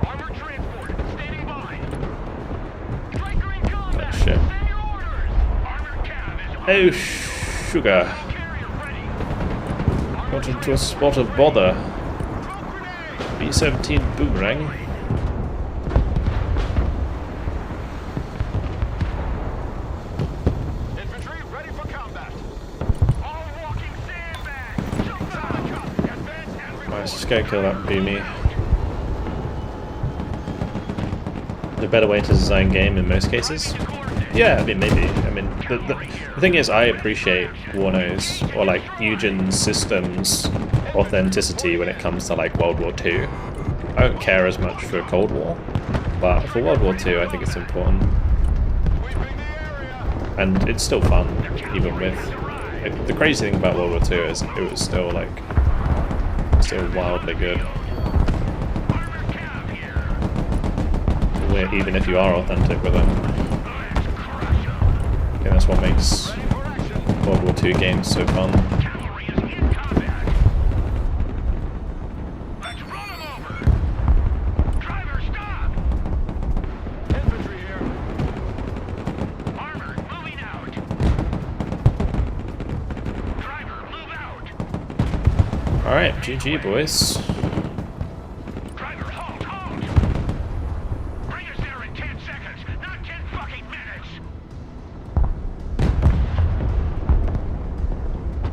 Armored transport standing by. Striker in combat. Oh shit. Send your orders. Armored cab is on. Oh sugar. Carrier ready. Got into a spot of bother. B-17 boomerang. Infantry ready for combat. All walking sandbags. Jump out of cup. Advance and Right, let's just go kill that boomy. The better way to design game in most cases. Yeah, I mean maybe. I mean the thing is, I appreciate Warno's or like Eugen's systems authenticity when it comes to like World War II. I don't care as much for Cold War, but for World War II, I think it's important, and it's still fun even with. Like, the crazy thing about World War II is it was still like still wildly good. Even if you are authentic with it. I think that's what makes World War II games so fun. cavalry is in combat. Let's run them over. Driver, stop. Infantry here. Armored moving out. Driver, move out. Alright, GG boys. Driver, halt, halt. Bring us there in 10 seconds, not 10 fucking minutes.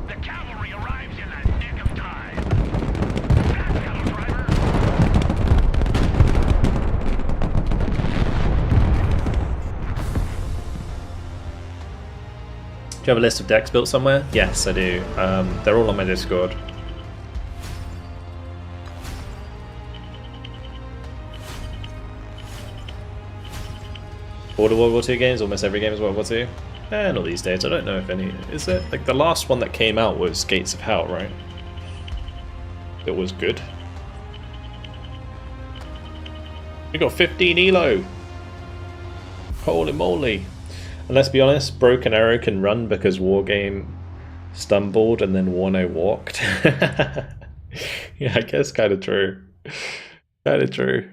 The cavalry arrives in the nick of time. Fast, fellow driver. Do you have a list of decks built somewhere? Yes, I do. They're all on my Discord. All the World War II games, almost every game is World War II. Not these days, I don't know if any. Is it? Like the last one that came out was Gates of Hell, right? It was good. We got 15 elo! Holy moly! And let's be honest, Broken Arrow can run because Wargame stumbled and then Warno walked. Yeah, I guess kind of true. Kind of true.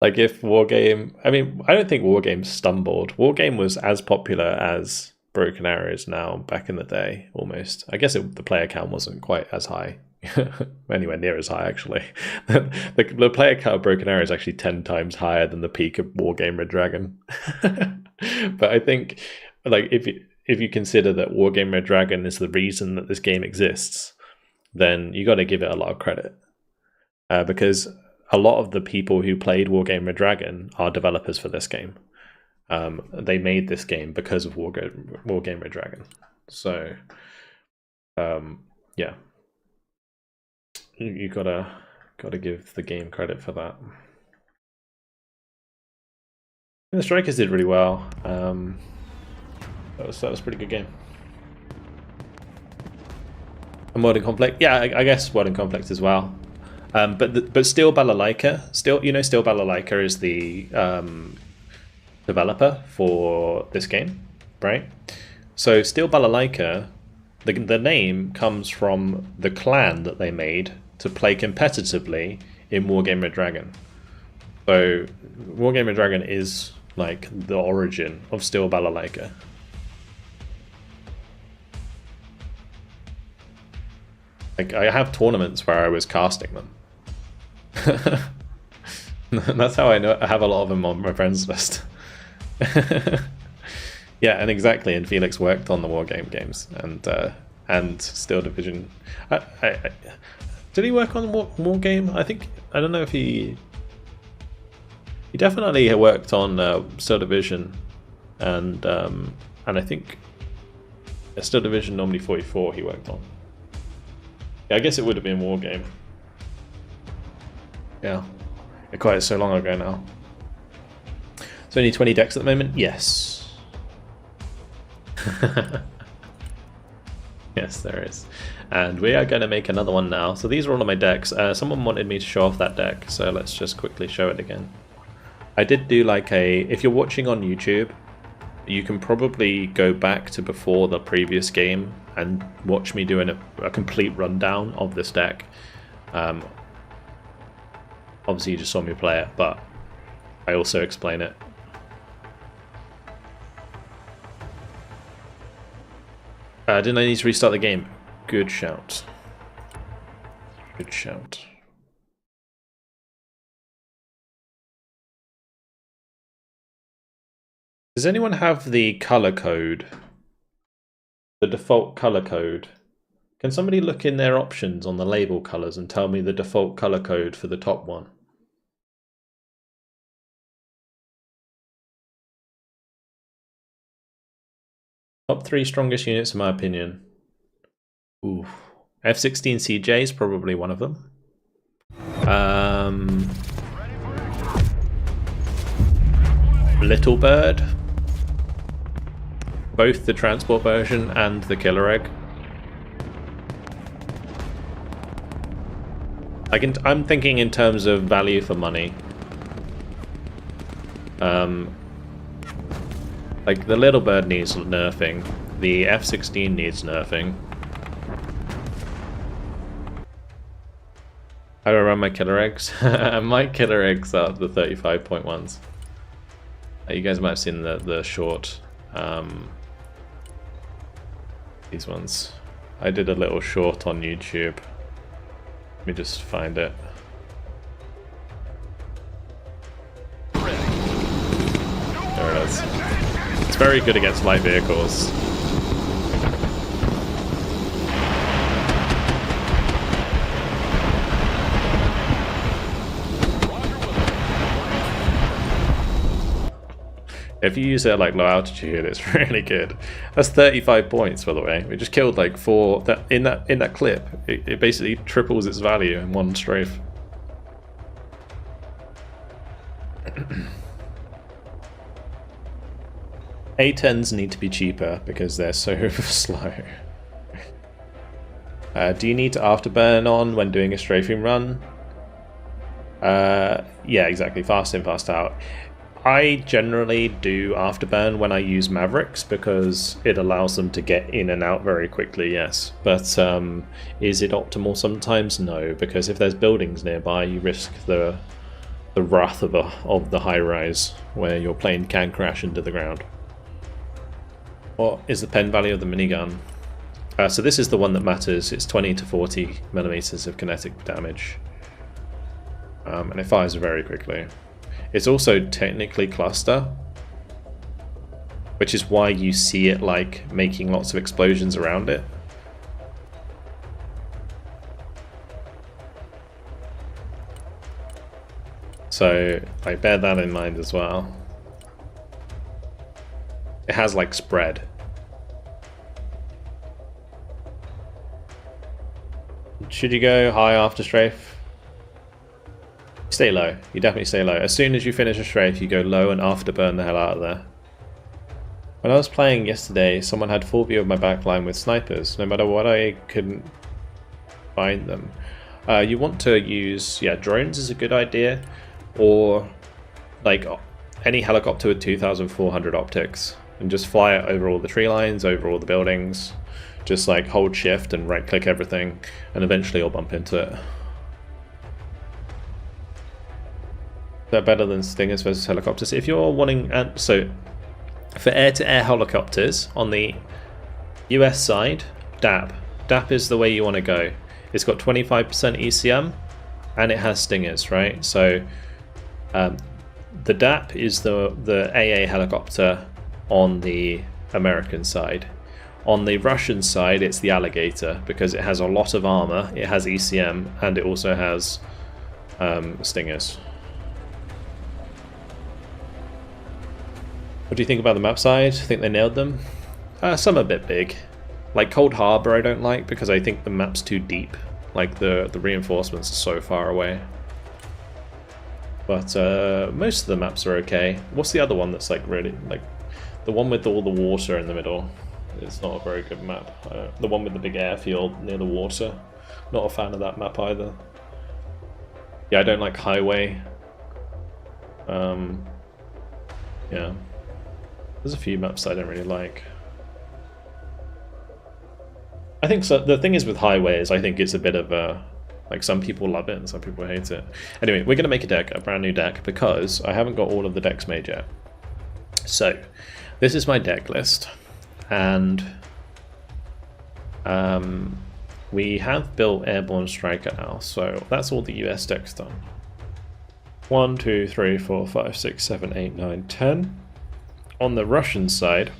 Like if Wargame, I mean, I don't think Wargame stumbled. Wargame was as popular as Broken Arrow is now back in the day, almost. I guess the player count wasn't quite as high anywhere near as high actually. The player count of Broken Arrow is actually 10 times higher than the peak of Wargame Red Dragon. But I think, like, if you consider that Wargame Red Dragon is the reason that this game exists, then you got to give it a lot of credit, because a lot of the people who played Wargame Red Dragon are developers for this game. They made this game because of Wargame Red Dragon. So, yeah, you gotta give the game credit for that. And the Strikers did really well. That was a pretty good game. And World in Conflict, yeah, I guess World in Conflict as well. But Steel Balalaika, Steel Balalaika is the developer for this game, right? So Steel Balalaika, the name comes from the clan that they made to play competitively in Wargame Red Dragon. So Wargame Red Dragon is like the origin of Steel Balalaika. Like, I have tournaments where I was casting them. That's how I know I have a lot of them on my friends list. Yeah, and exactly. And Felix worked on the Wargame games and Steel Division. Did he work on Wargame? I don't know if he definitely worked on Steel Division, and I think Steel Division Normally 44 he worked on. Yeah, I guess it would have been Wargame. Yeah, quite so long ago now. So only 20 decks at the moment? Yes. Yes, there is. And we are going to make another one now. So these are all of my decks. Someone wanted me to show off that deck, so let's just quickly show it again. I did do like if you're watching on YouTube, you can probably go back to before the previous game and watch me doing a complete rundown of this deck. Obviously you just saw me play it, but I also explain it. Didn't I need to restart the game? Good shout. Good shout. Does anyone have the color code? The default color code? Can somebody look in their options on the label colors and tell me the default color code for the top one? Top 3 strongest units in my opinion. Ooh. F-16 CJ is probably one of them. Little Bird. Both the transport version and the Killer Egg. I'm thinking in terms of value for money. Like the Little Bird needs nerfing. The F-16 needs nerfing. I don't run my Killer Eggs. My Killer Eggs are the 35.1s. You guys might have seen the short. These ones. I did a little short on YouTube. Let me just find it. There it is. It's very good against light vehicles. If you use it at like low altitude, it's really good. That's 35 points, by the way. We just killed like 4. In that clip, it basically triples its value in one strafe. A10s need to be cheaper because they're so slow. Do you need to afterburn on when doing a strafing run? Yeah, exactly. Fast in, fast out. I generally do afterburn when I use Mavericks because it allows them to get in and out very quickly, yes. But is it optimal sometimes? No, because if there's buildings nearby, you risk the wrath of the high-rise where your plane can crash into the ground. What is the pen value of the minigun? So this is the one that matters. It's 20 to 40 millimeters of kinetic damage. And it fires very quickly. It's also technically cluster, which is why you see it like making lots of explosions around it. So like bear that in mind as well. It has like spread. Should you go high after strafe? Stay low. You definitely stay low. As soon as you finish a strafe, you go low and afterburn the hell out of there. When I was playing yesterday, someone had full view of my backline with snipers. No matter what, I couldn't find them. You want to use, yeah, drones is a good idea, or like any helicopter with 2,400 optics, and just fly it over all the tree lines, over all the buildings. Just like hold shift and right click everything, and eventually you'll bump into it. Is that better than Stingers versus helicopters? If you're wanting, so for air-to-air helicopters on the US side, DAP. DAP is the way you want to go. It's got 25% ECM and it has Stingers, right? So the DAP is the AA helicopter on the American side. On the Russian side, it's the Alligator because it has a lot of armor, it has ECM, and it also has Stingers. What do you think about the map side? Think they nailed them? Some are a bit big. Like Cold Harbor I don't like because I think the map's too deep. Like the reinforcements are so far away. But most of the maps are okay. What's the other one that's like really, like the one with all the water in the middle? It's not a very good map. The one with the big airfield near the water. Not a fan of that map either. Yeah, I don't like Highway. Yeah. There's a few maps I don't really like. I think so. The thing is with Highway is I think it's a bit of a, like some people love it and some people hate it. Anyway, we're going to make a deck, a brand new deck, because I haven't got all of the decks made yet. So, this is my deck list. And we have built Airborne Striker now, so that's all the US decks done. 1, 2, 3, 4, 5, 6, 7, 8, 9, 10. On the Russian side,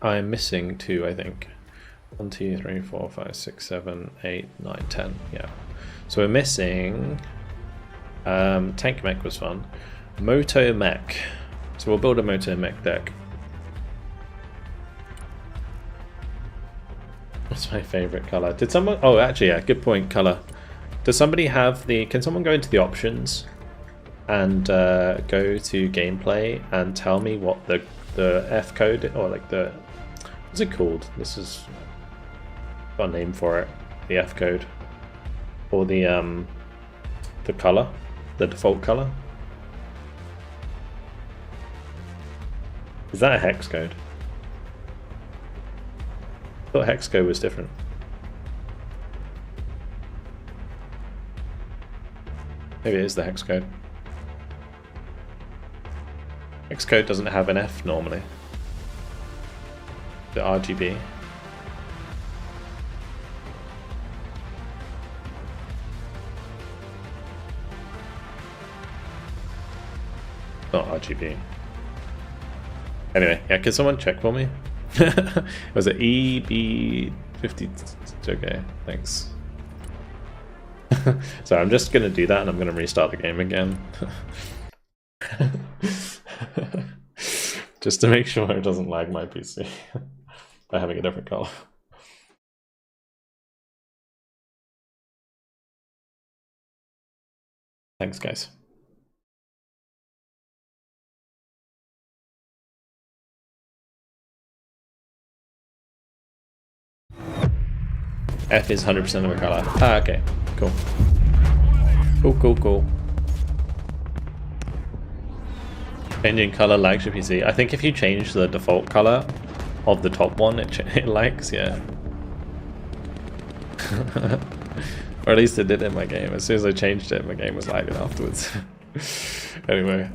I'm missing 2, I think. 1, 2, 3, 4, 5, 6, 7, 8, 9, 10. Yeah. So we're missing. Tank Mech was fun. Moto Mech. So we'll build a Moto Mech deck. What's my favorite color? Did someone? Oh, actually, yeah. Good point. Color. Does somebody have the? Can someone go into the options and go to gameplay and tell me what the F code or like the what's it called? This is got a name for it. The F code or the color, the default color. Is that a hex code? I thought hex code was different. Maybe it is the hex code. Hex code doesn't have an F normally. The RGB. Not RGB. Anyway, yeah, can someone check for me? Was it EB50? Okay, thanks. So I'm just going to do that and I'm going to restart the game again. Just to make sure it doesn't lag my PC by having a different color. Thanks, guys. F is 100% of a color. Ah, okay. Cool. Cool. Changing color lags your PC. I think if you change the default color of the top one, it lags, yeah. Or at least it did in my game. As soon as I changed it, my game was lagging afterwards. Anyway,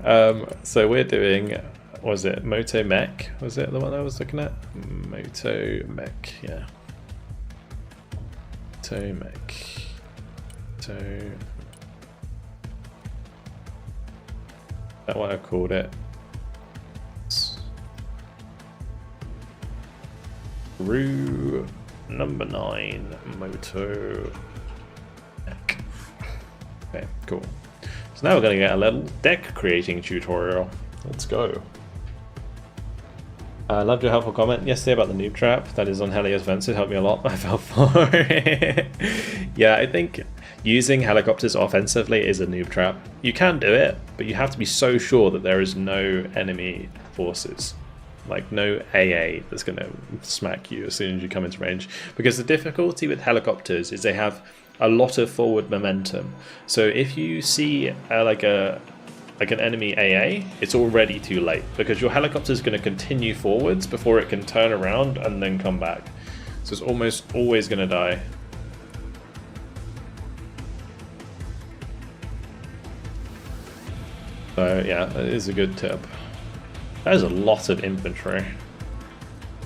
so we're doing was it Moto Mech? Was it the one I was looking at? Moto Mech, yeah. Moto Mech. So is that what I called it? Rue number 9 Moto Mech. Okay, cool. So now we're going to get a little deck creating tutorial. Let's go. I loved your helpful comment yesterday about the noob trap. That is on Helios Vents. It helped me a lot. I fell for it. Yeah, I think using helicopters offensively is a noob trap. You can do it, but you have to be so sure that there is no enemy forces. Like no AA that's going to smack you as soon as you come into range. Because the difficulty with helicopters is they have a lot of forward momentum. So if you see like an enemy AA, it's already too late because your helicopter is going to continue forwards before it can turn around and then come back. So it's almost always going to die. So yeah, that is a good tip. That is a lot of infantry.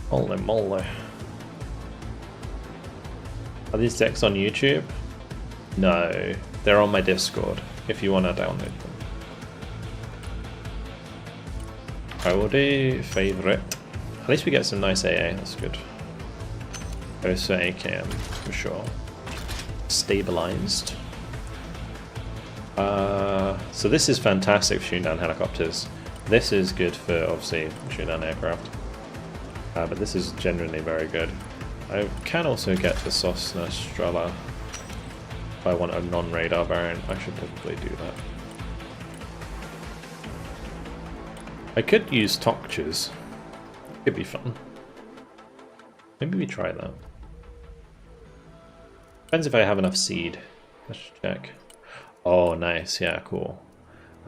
Holy moly. Are these decks on YouTube? No, they're on my Discord if you want to download them. I will do favorite. At least we get some nice AA, that's good. Goes for AKM for sure. Stabilized. So this is fantastic for shooting down helicopters. This is good for obviously shooting down aircraft. But this is genuinely very good. I can also get the Cessna Strela. If I want a non-radar variant, I should probably do that. I could use Tokchas. Could be fun. Maybe we try that. Depends if I have enough seed. Let's check. Oh, nice. Yeah, cool.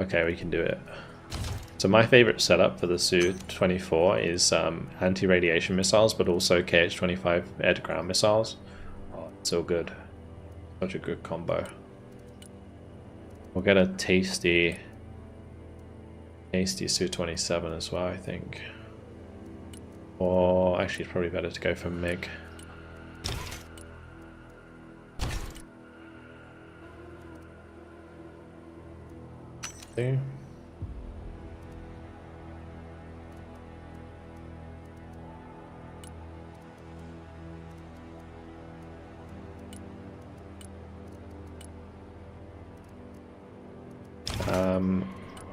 Okay, we can do it. So my favorite setup for the Su-24 is anti-radiation missiles, but also KH-25 air-to-ground missiles. Oh, it's so good. Such a good combo. We'll get a tasty Su-27 as well, I think. Or actually, it's probably better to go for MiG. See?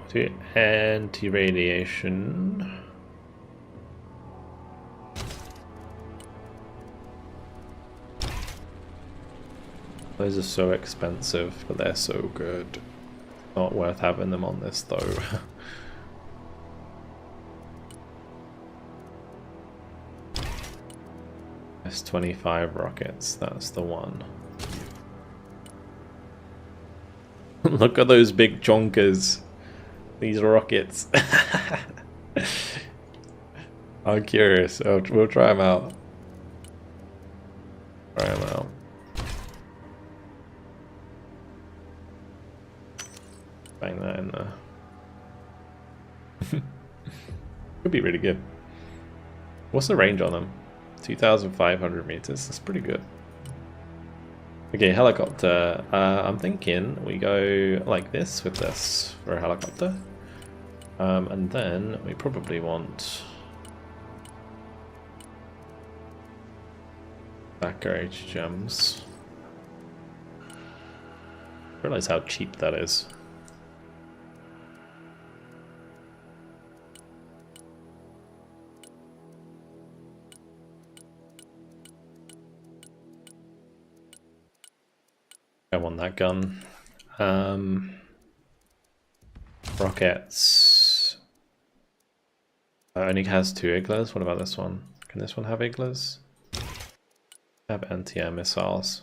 Do anti-radiation. Those are so expensive, but they're so good. Not worth having them on this though. S-25 rockets, that's the one. Look at those big chonkers. These rockets. I'm curious. We'll try them out. Try them out. Bang that in there. Could be really good. What's the range on them? 2,500 meters. That's pretty good. Okay, helicopter. I'm thinking we go like this with this for a helicopter. And then we probably want backer HGMs. Realize how cheap that is. I want that gun. Rockets. Only has 2 iglas. What about this one? Can this one have iglas? Have anti-air missiles.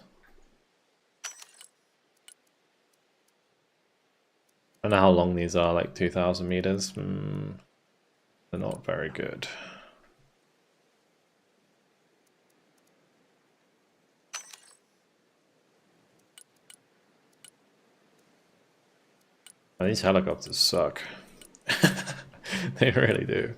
I don't know how long these are, like 2,000 meters. They're not very good. Oh, these helicopters suck. They really do.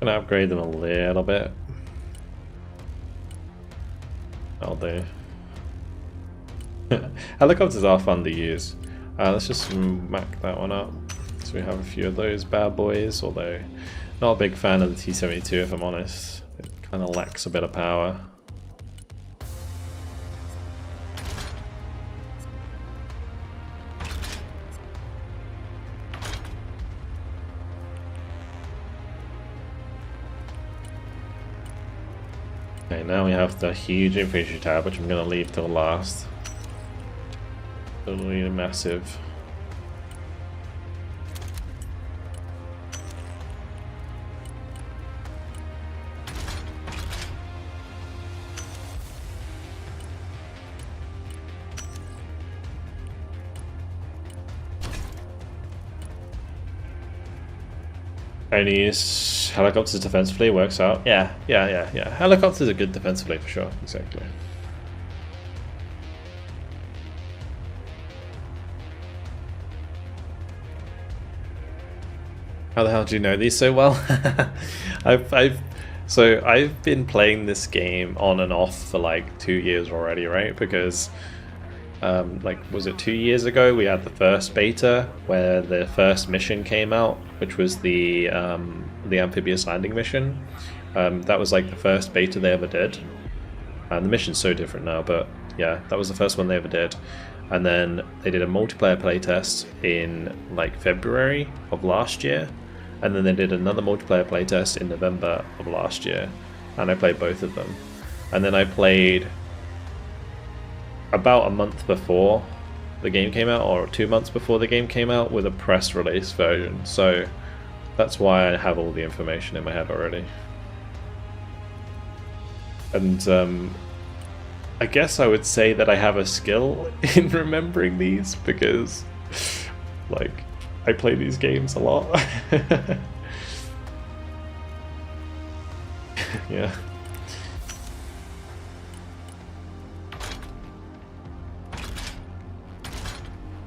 Gonna upgrade them a little bit. I'll do. Helicopters are fun to use. Let's just smack that one up. So we have a few of those bad boys, although not a big fan of the T-72 if I'm honest. It kind of lacks a bit of power. Okay, now we have the huge infantry tab, which I'm going to leave till last. Totally massive. Only use helicopters defensively, works out. Yeah. Helicopters are good defensively for sure, exactly. How the hell do you know these so well? I've been playing this game on and off for like 2 years already, right? Because like, was it 2 years ago we had the first beta where the first mission came out, which was the amphibious landing mission. That was like the first beta they ever did, and the mission's so different now, but yeah, that was the first one they ever did. And then they did a multiplayer playtest in like February of last year, and then they did another multiplayer playtest in November of last year, and I played both of them. And then I played about a month before the game came out, or 2 months before the game came out, with a press release version. So that's why I have all the information in my head already. And I guess I would say that I have a skill in remembering these, because like, I play these games a lot. Yeah.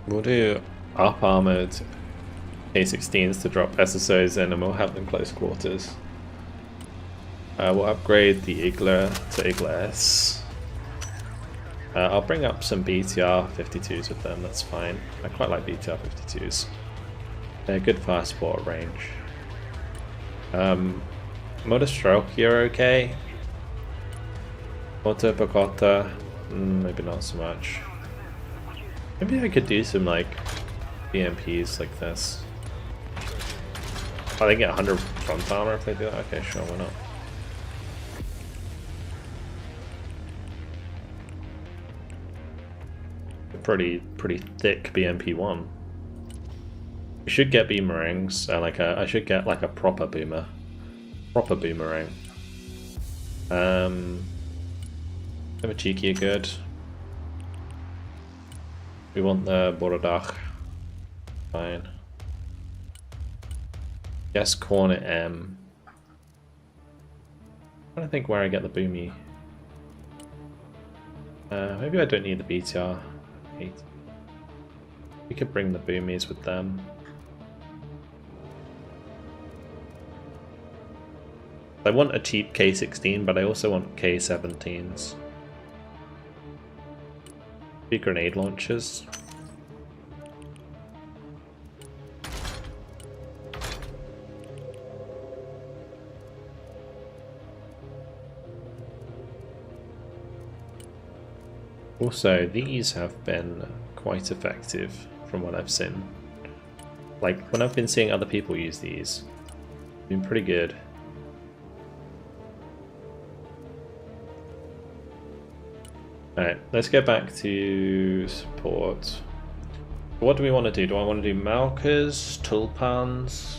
We'll do up armored K-16s to drop SSOs in, and we'll have them close quarters. We'll upgrade the Igla to Igla S. I'll bring up some BTR 52s with them, that's fine. I quite like BTR 52s. They're good fast sport range. Motor stroke, you're okay. Motor Picota, maybe not so much. Maybe I could do some like BMPs like this. Oh, they get 100 front armor if they do that? Okay, sure, why not? Pretty thick BMP1. We should get boomerangs, I should get like a proper boomerang. Have a cheeky good. We want the Borodach. Fine. Guess corner M. I'm trying to think where I get the boomy. Maybe I don't need the BTR 8. We could bring the boomies with them. I want a cheap K-16, but I also want K-17s. Big grenade launchers. Also, these have been quite effective from what I've seen. Like, when I've been seeing other people use these, they've been pretty good. Alright, let's get back to support. What do we want to do? Do I want to do Malkas, Tulpans?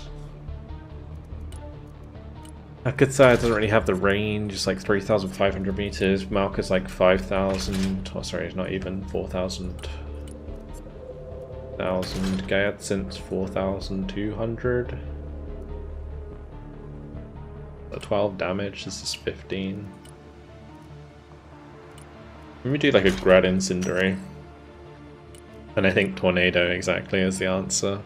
Akutsa doesn't really have the range, it's like 3,500 meters. Malka's like 5,000. Oh, sorry, it's not even 4,000. Gayatsin's 4,200. 12 damage, this is 15. Let me do like a Grad Incendiary. And I think Tornado exactly is the answer.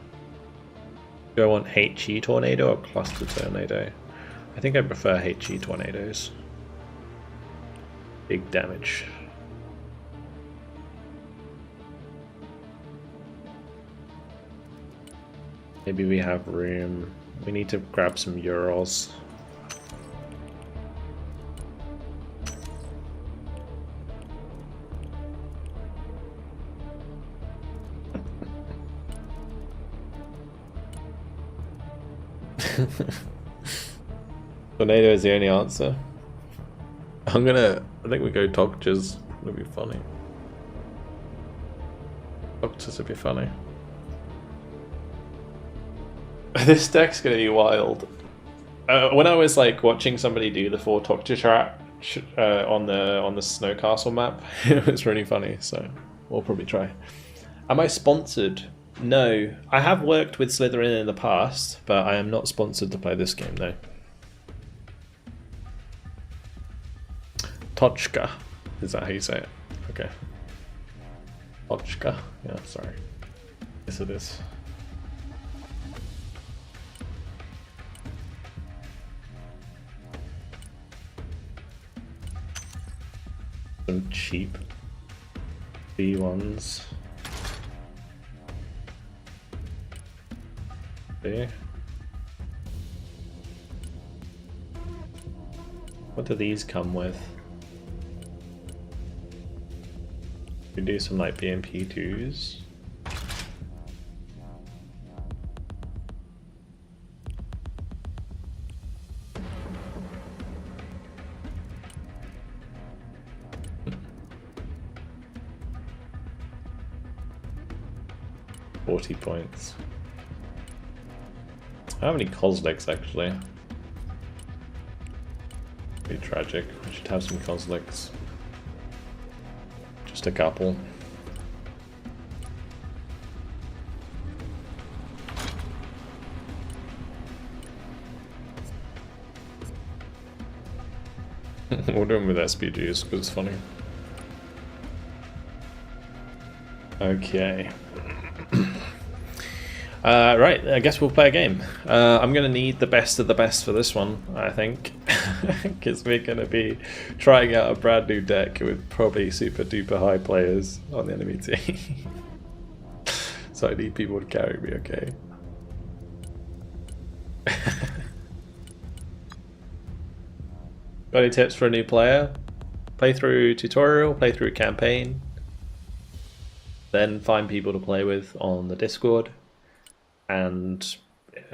Do I want HE Tornado or Cluster Tornado? I think I prefer HE Tornadoes. Big damage. Maybe we have room. We need to grab some Urals. Tornado is the only answer. I think we go Togjas. It'll be funny. Togjas would be funny. This deck's gonna be wild. When I was like watching somebody do the 4 Togja track on the Snow Castle map, it was really funny. So we'll probably try. Am I sponsored? No, I have worked with Slytherin in the past, but I am not sponsored to play this game, no. Tochka, is that how you say it? Okay. Tochka, yeah, sorry. Yes, it is. Some cheap B1s. There. What do these come with? We do some like BMP2s. $40 points. I don't have any Kozliks actually. Pretty tragic. I should have some Kozliks. Just a couple. We're doing with SPGs because it's funny. Okay. Right, I guess we'll play a game. I'm going to need the best of the best for this one, I think. Because we're going to be trying out a brand new deck with probably super duper high players on the enemy team. So I need people to carry me, okay? Got any tips for a new player? Play through tutorial, play through campaign. Then find people to play with on the Discord. And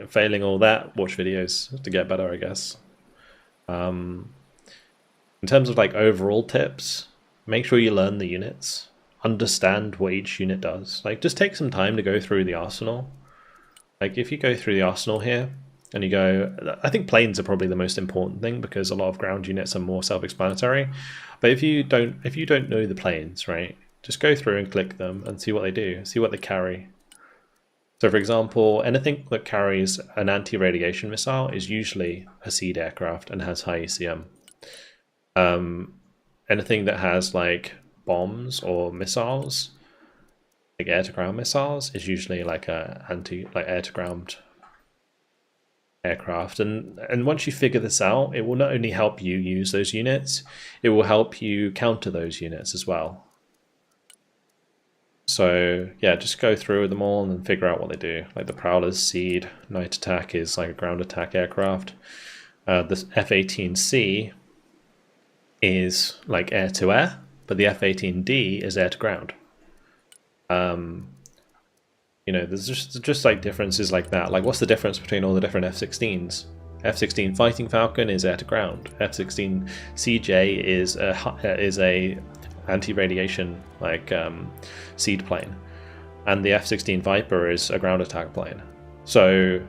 failing all that, watch videos to get better, I guess. In terms of like overall tips, make sure you learn the units. Understand what each unit does. Like just take some time to go through the arsenal. Like if you go through the arsenal here and you go, I think planes are probably the most important thing because a lot of ground units are more self-explanatory. But if you don't know the planes, right, just go through and click them and see what they do, see what they carry. So for example, anything that carries an anti-radiation missile is usually a seed aircraft and has high ECM. Anything that has like bombs or missiles, like air-to-ground missiles, is usually like a air-to-ground aircraft. And once you figure this out, it will not only help you use those units, it will help you counter those units as well. So yeah, just go through them all and then figure out what they do. Like the Prowler's seed, night attack is like a ground attack aircraft. The F-18C is like air to air, but the F-18D is air to ground. You know, there's just like differences like that. Like what's the difference between all the different F-16s? F-16 Fighting Falcon is air to ground. F-16 CJ is a anti-radiation like seed plane, and the F-16 Viper is a ground attack plane. So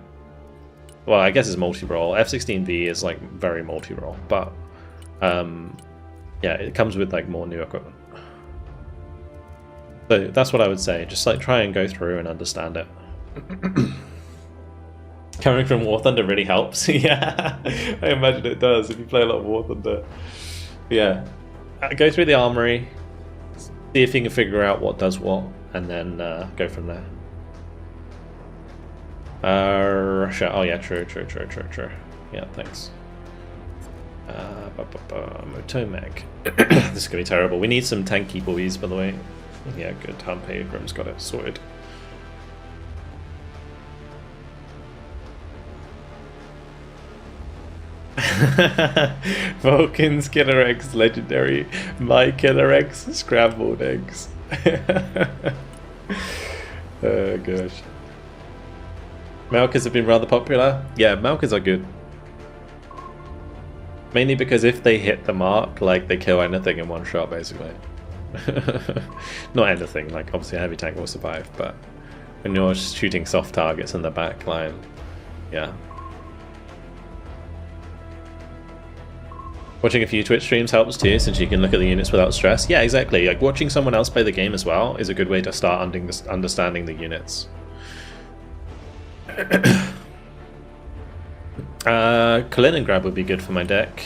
well, I guess it's multi-role. F-16V is like very multi-role, but yeah, it comes with like more new equipment. So that's what I would say. Just like try and go through and understand it. Coming from War Thunder really helps. Yeah, I imagine it does if you play a lot of War Thunder. Yeah, go through the armory, see if you can figure out what does what, and then go from there. Russia. Oh yeah, true. Yeah, thanks. Motomeg. This is gonna be terrible. We need some tanky boys, by the way. Yeah, good. Han Pilgrim's got it sorted. Vulcan's Killer Eggs legendary. My Killer Eggs scrambled eggs. Oh gosh. Malkas have been rather popular. Yeah, Malkas are good. Mainly because if they hit the mark, like they kill anything in one shot, basically. Not anything, like obviously a heavy tank will survive, but when you're shooting soft targets in the back line, yeah. Watching a few Twitch streams helps too, since you can look at the units without stress. Yeah, exactly. Like watching someone else play the game as well is a good way to start understanding the units. Kaliningrad would be good for my deck.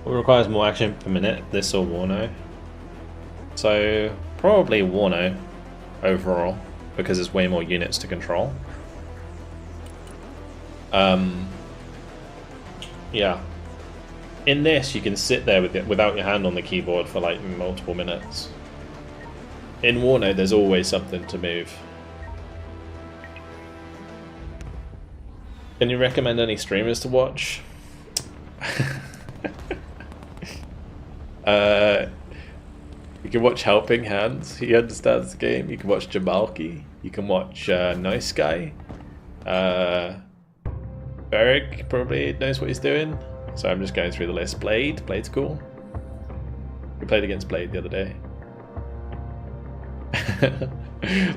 What requires more action per minute, this or Warno? So probably Warno overall, because there's way more units to control. Yeah. In this, you can sit there without your hand on the keyboard for like multiple minutes. In Warno, there's always something to move. Can you recommend any streamers to watch? You can watch Helping Hands, he understands the game. You can watch Jamalki. You can watch Nice Guy. Eric probably knows what he's doing. So I'm just going through the list. Blade's cool. We played against Blade the other day.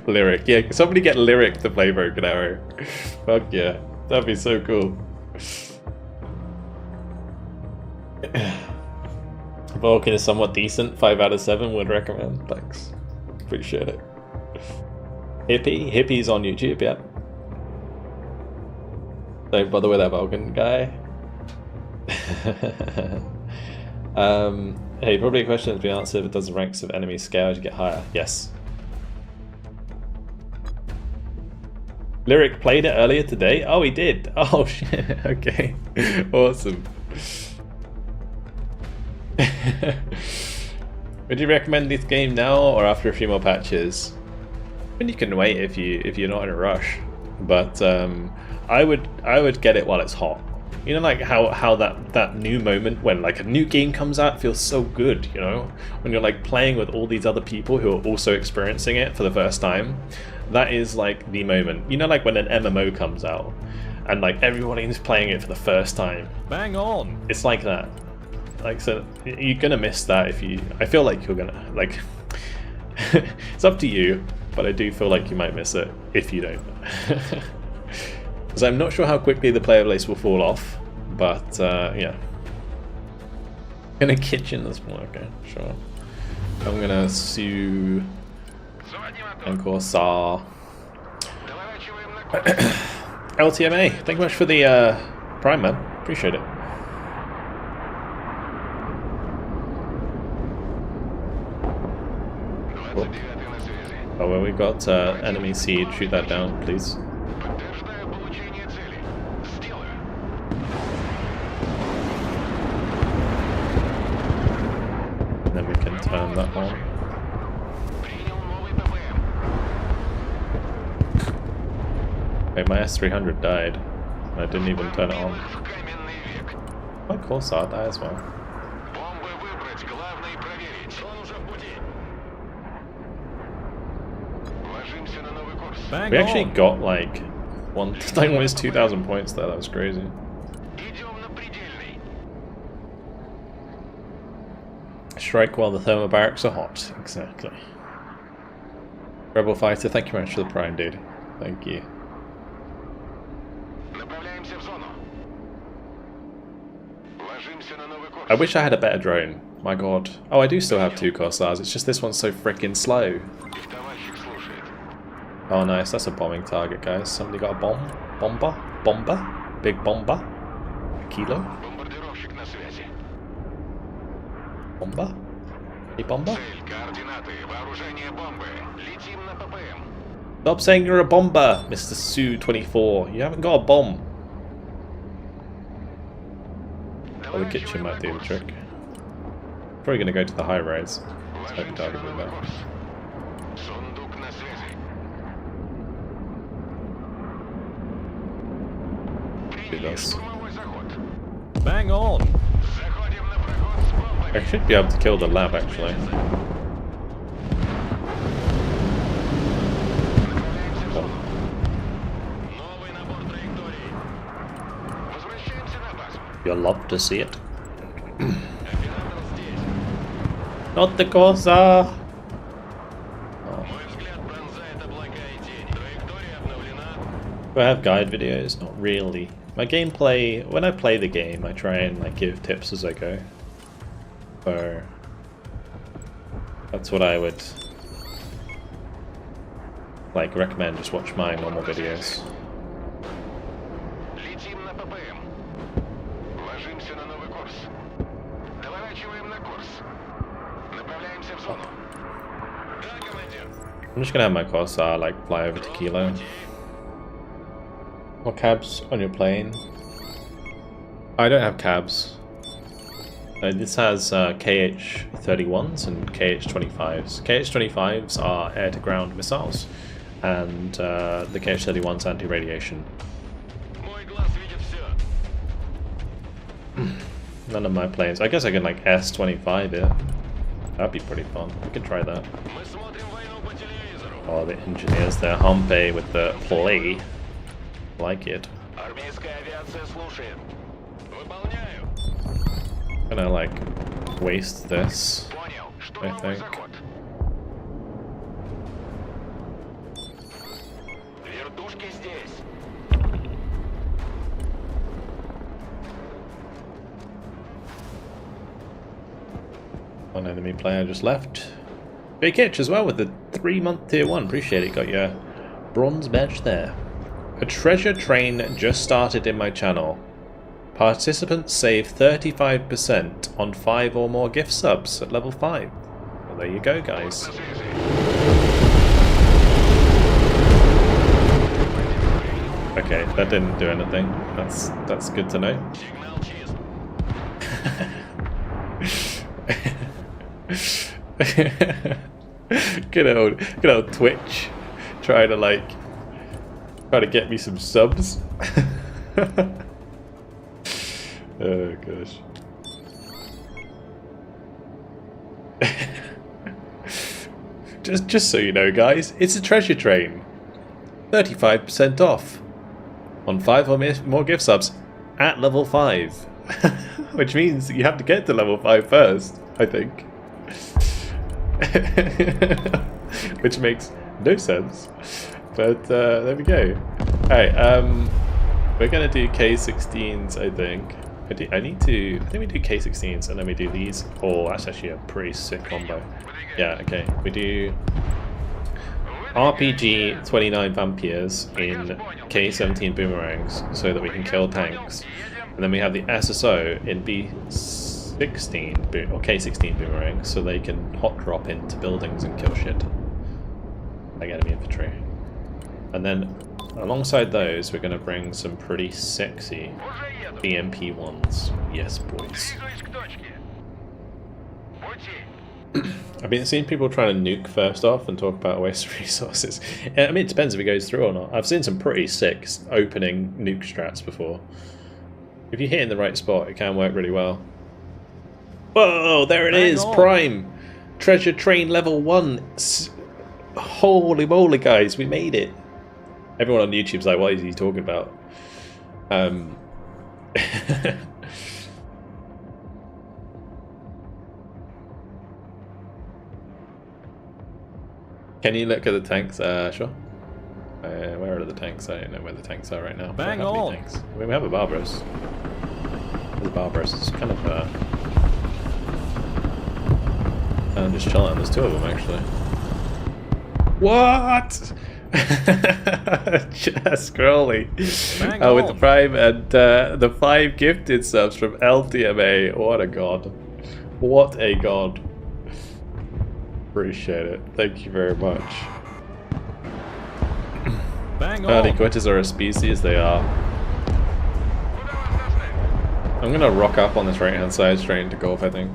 Lyric, yeah, somebody get Lyric to play Broken Arrow. Fuck yeah, that'd be so cool. Vulcan is somewhat decent, 5 out of 7 would recommend. Thanks, appreciate it. Hippie's on YouTube, yeah. Don't bother with that Vulcan guy. Hey, probably a question has been answered, but does the ranks of enemies scale as you get higher? Yes. Lyric played it earlier today? Oh, he did? Oh shit, okay. Awesome. Would you recommend this game now or after a few more patches? I mean, you can wait if you're not in a rush, but I would get it while it's hot. You know, like how that new moment when like a new game comes out feels so good, you know? When you're like playing with all these other people who are also experiencing it for the first time. That is like the moment. You know, like when an MMO comes out and like everybody's playing it for the first time. Bang on! It's like that. Like, so you're gonna miss that if you... I feel like you're gonna, like... It's up to you, but I do feel like you might miss it if you don't. Because I'm not sure how quickly the player base will fall off, but yeah. In a kitchen this morning, okay, sure. I'm gonna sue and Corsair. LTMA, thank you much for the Prime, man. Appreciate it. Cool. Oh, well, we've got enemy seed. Shoot that down, please. And then we can turn that on. Wait, my S300 died. I didn't even turn it on. My Corsair died as well. We actually got like almost 2,000 points there. That was crazy. Strike while the thermal barracks are hot. Exactly. Rebel Fighter, thank you very much for the Prime, dude. Thank you. Направляемся в зону. Ложимся на новый курс. I wish I had a better drone. My god. Oh, I do still have 2 Corsairs, it's just this one's so freaking slow. Фехтовальщик слушает. Oh nice, that's a bombing target, guys. Somebody got a bomb? Bomber? Bomber? Big bomber? A kilo? Бомбардировщик на связи. Bomber? A bomber? Цель, координаты, вооружение бомбы. Летим на ППМ. Stop saying you're a bomber, Mr. Su-24. You haven't got a bomb. Well, the kitchen might do the trick. Probably going to go to the high rise. Let's hope the target will go. Сундук на связи. Do this. Штурмовой заход. Bang on. Заходим на проход с бомбами. I should be able to kill the lab actually. Направляемся в зону. Новый набор траекторий. Возвращаемся на базу. You'll love to see it. Оператор здесь. Not the Corsair! Мой взгляд пронзает облака и тени. Траектория обновлена. Do I have guide videos? Not really. My gameplay, when I play the game, I try and like give tips as I go. So that's what I would like recommend. Just watch my normal videos. Летим на ППМ. Ложимся на новый курс. Доворачиваем на курс. Направляемся в зону. Да, командир. I'm just gonna have my Corsair like fly over to Kilo. What cabs on your plane? I don't have cabs. This has KH-31s and KH-25s. KH-25s are air-to-ground missiles, and the KH-31's anti-radiation. Мой глаз видит все. None of my planes. I guess I can like S-25 it. That'd be pretty fun. We could try that. Мы смотрим войну по телевизору. Oh, the engineers there. Humpe with the play. Like it. Армейская авиация слушает. Выполняю. Gonna like waste this. Понял. I Штурмовой think. заход. Вертушки здесь. One enemy player just left. Big Hitch as well with the 3-month tier 1. Appreciate it. Got your bronze badge there. A treasure train just started in my channel. Participants save 35% on 5 or more gift subs at level 5. Well, there you go, guys. На связи. Okay, that didn't do anything. That's good to know. Сигнал чист. Good old Twitch, trying to get me some subs. Oh gosh. just so you know, guys, it's a treasure train. 35% off on 5 or more gift subs at level 5, which means you have to get to level 5 first, I think. Which makes no sense, but there we go. Alright, we're gonna do K16s, I think. I think we do K16s and then we do these. Oh, that's actually a pretty sick combo. Yeah, okay, we do RPG 29 Vampires in K17 boomerangs so that we can kill tanks, and then we have the SSO in B16 or K16 boomerangs so they can hot drop into buildings and kill shit like enemy infantry. And then alongside those we're going to bring some pretty sexy BMP ones. Yes, boys. Двигаюсь к точке. Пути. I've been seeing people trying to nuke first off and talk about waste of resources. I mean, it depends if it goes through or not. I've seen some pretty sick opening nuke strats before. If you hit in the right spot, it can work really well. Whoa, there it is, Prime! Treasure Train level 1. Holy moly, guys, we made it. Everyone on YouTube's like, what is he talking about? Can you look at the tanks? Sure. Where are the tanks? I don't know where the tanks are right now. We Bang don't have any on. tanks. We have a Barbaros. The Barbaros is kind of just chilling. There's two of them actually. What? Just scrolly. With the Prime and the 5 gifted subs from LTMA. What a god. What a god. Appreciate it. Thank you very much. Bang Early on. quitters are a species, they are. I'm gonna rock up on this right hand side straight into golf, I think.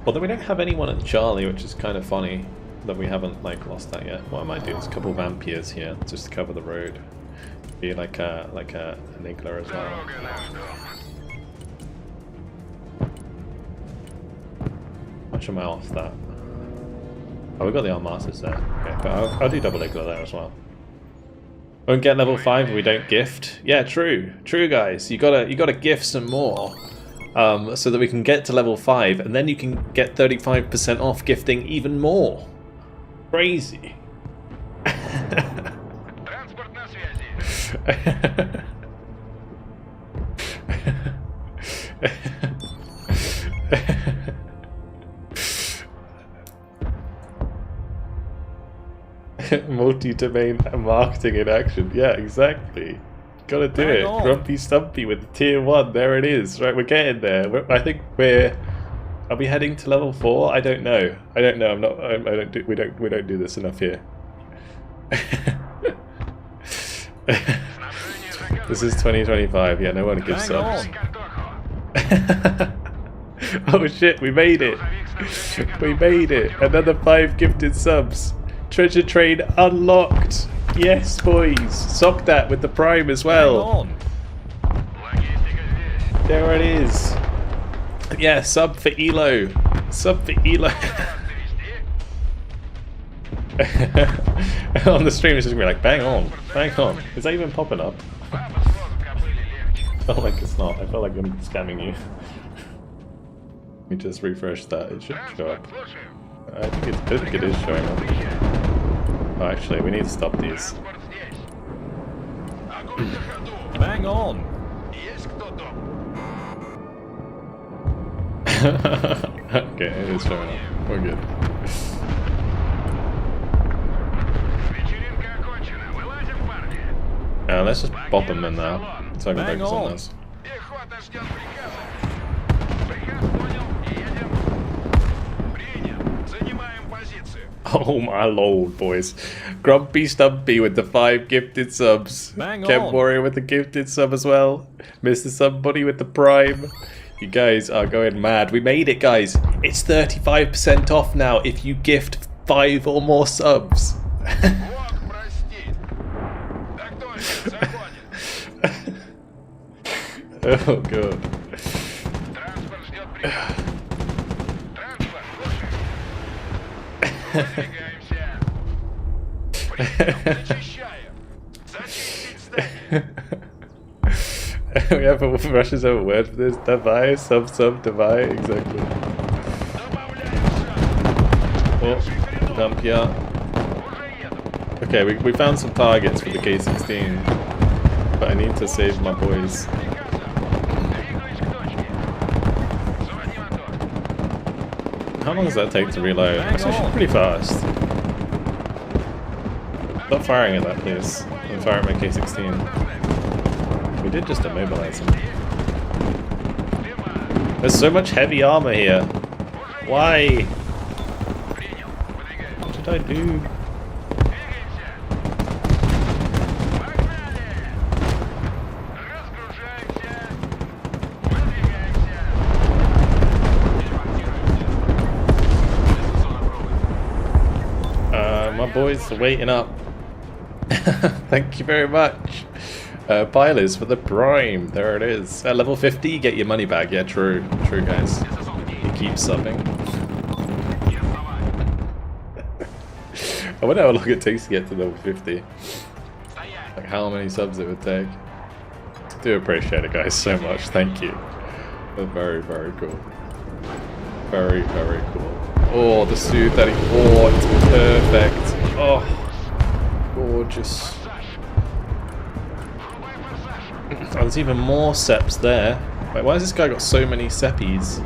Although we don't have anyone at Charlie, which is kind of funny that we haven't like lost that yet. What I might do is a couple vampires here just to cover the road. Be like an Igler as well. How much am I off that? Oh, we got the Armatas there. Okay, but I'll do double Igler there as well. Won't get level 5 if we don't gift. Yeah, true. True, guys. You gotta gift some more. So that we can get to level 5, and then you can get 35% off gifting even more. Crazy. Транспорт на связи. Multi-domain marketing in action. Yeah, exactly. Gotta do Bang it. on. Grumpy Stumpy with tier 1. There it is. Right, we're getting there. I think we're. Are we heading to level 4? I don't know. I don't know. I'm not. I don't do. We don't do this enough here. This is 2025. Yeah, no one gives subs. Oh shit, we made it. We made it. Another 5 gifted subs. Treasure train unlocked. Yes, boys. Sock that with the Prime as Bang well. on. There it is. Yeah, sub for Elo. Sub for Elo. On the stream, it's just gonna be like, bang on, bang on. Is that even popping up? I feel like it's not. I feel like I'm scamming you. Let me just refresh that. It should show up. I think it is showing up. Oh, actually, we need to stop these. Bang on. Okay, it is showing up. We're good. Let's just bop them in now, so I can Bang focus on on. this. Oh my lord, boys. Grumpy Stumpy with the 5 gifted subs. Bang Kev on. Warrior with the gifted sub as well. Mr. Somebody with the Prime. You guys are going mad. We made it, guys. It's 35% off now if you gift 5 or more subs. Oh god. We have Russia's have a word for this. Davai, sub, davai, exactly. Oh, dump ya. Okay, we found some targets for the K-16, but I need to save my boys. How long does that take to reload? That's actually pretty fast. Stop firing at that, please. I'm firing my K-16. We did just immobilize him. There's so much heavy armor here. Why? What did I do? My boys are waiting up. Thank you very much. Pilers for the Prime. There it is. At level 50, you get your money back. Yeah, true. True, guys. You keep subbing. I wonder how long it takes to get to level 50. Like how many subs it would take. Do appreciate it, guys, so much. Thank you. Very, very cool. Very, very cool. Oh, the Su-34, it's perfect. Oh, gorgeous. Oh, there's even more seps there. Wait, why has this guy got so many seppies? Is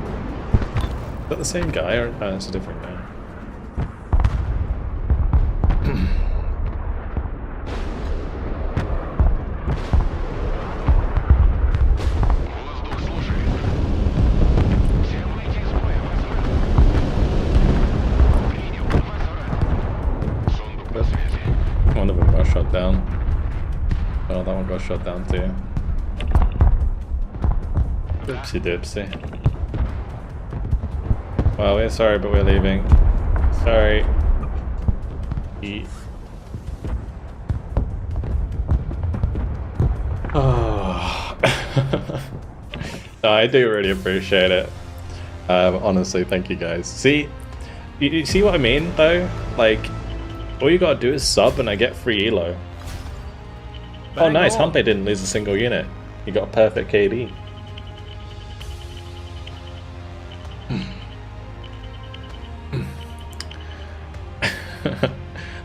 that the same guy, or it's a different guy? One of them got shot down. Oh, that one got shot down too. Oopsie doopsie. Well, we're sorry, but we're leaving. Sorry. Eat. Oh. No, I do really appreciate it. Honestly, thank you guys. See, you see what I mean though? Like, all you gotta do is sub and I get free elo. Oh nice, Humpe didn't lose a single unit. You got a perfect KD.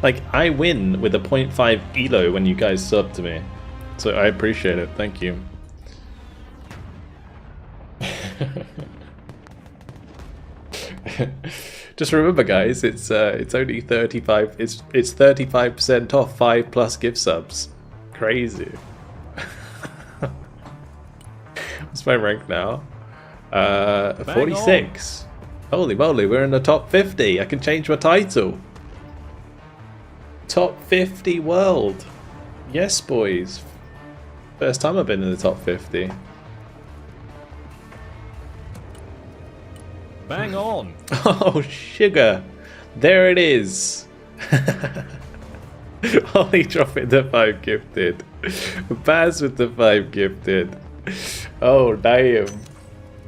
Like, I win with a 0.5 elo when you guys sub to me. So I appreciate it, thank you. Just remember guys, it's only 35, it's 35% off 5+ gift subs. Crazy. What's my rank now? 46. Holy moly, we're in the top 50. I can change my title. Top 50 world. Yes, boys. First time I've been in the top 50. Bang on. Oh, sugar. There it is. Ollie dropping the 5 gifted. Baz with the 5 gifted. Oh, damn.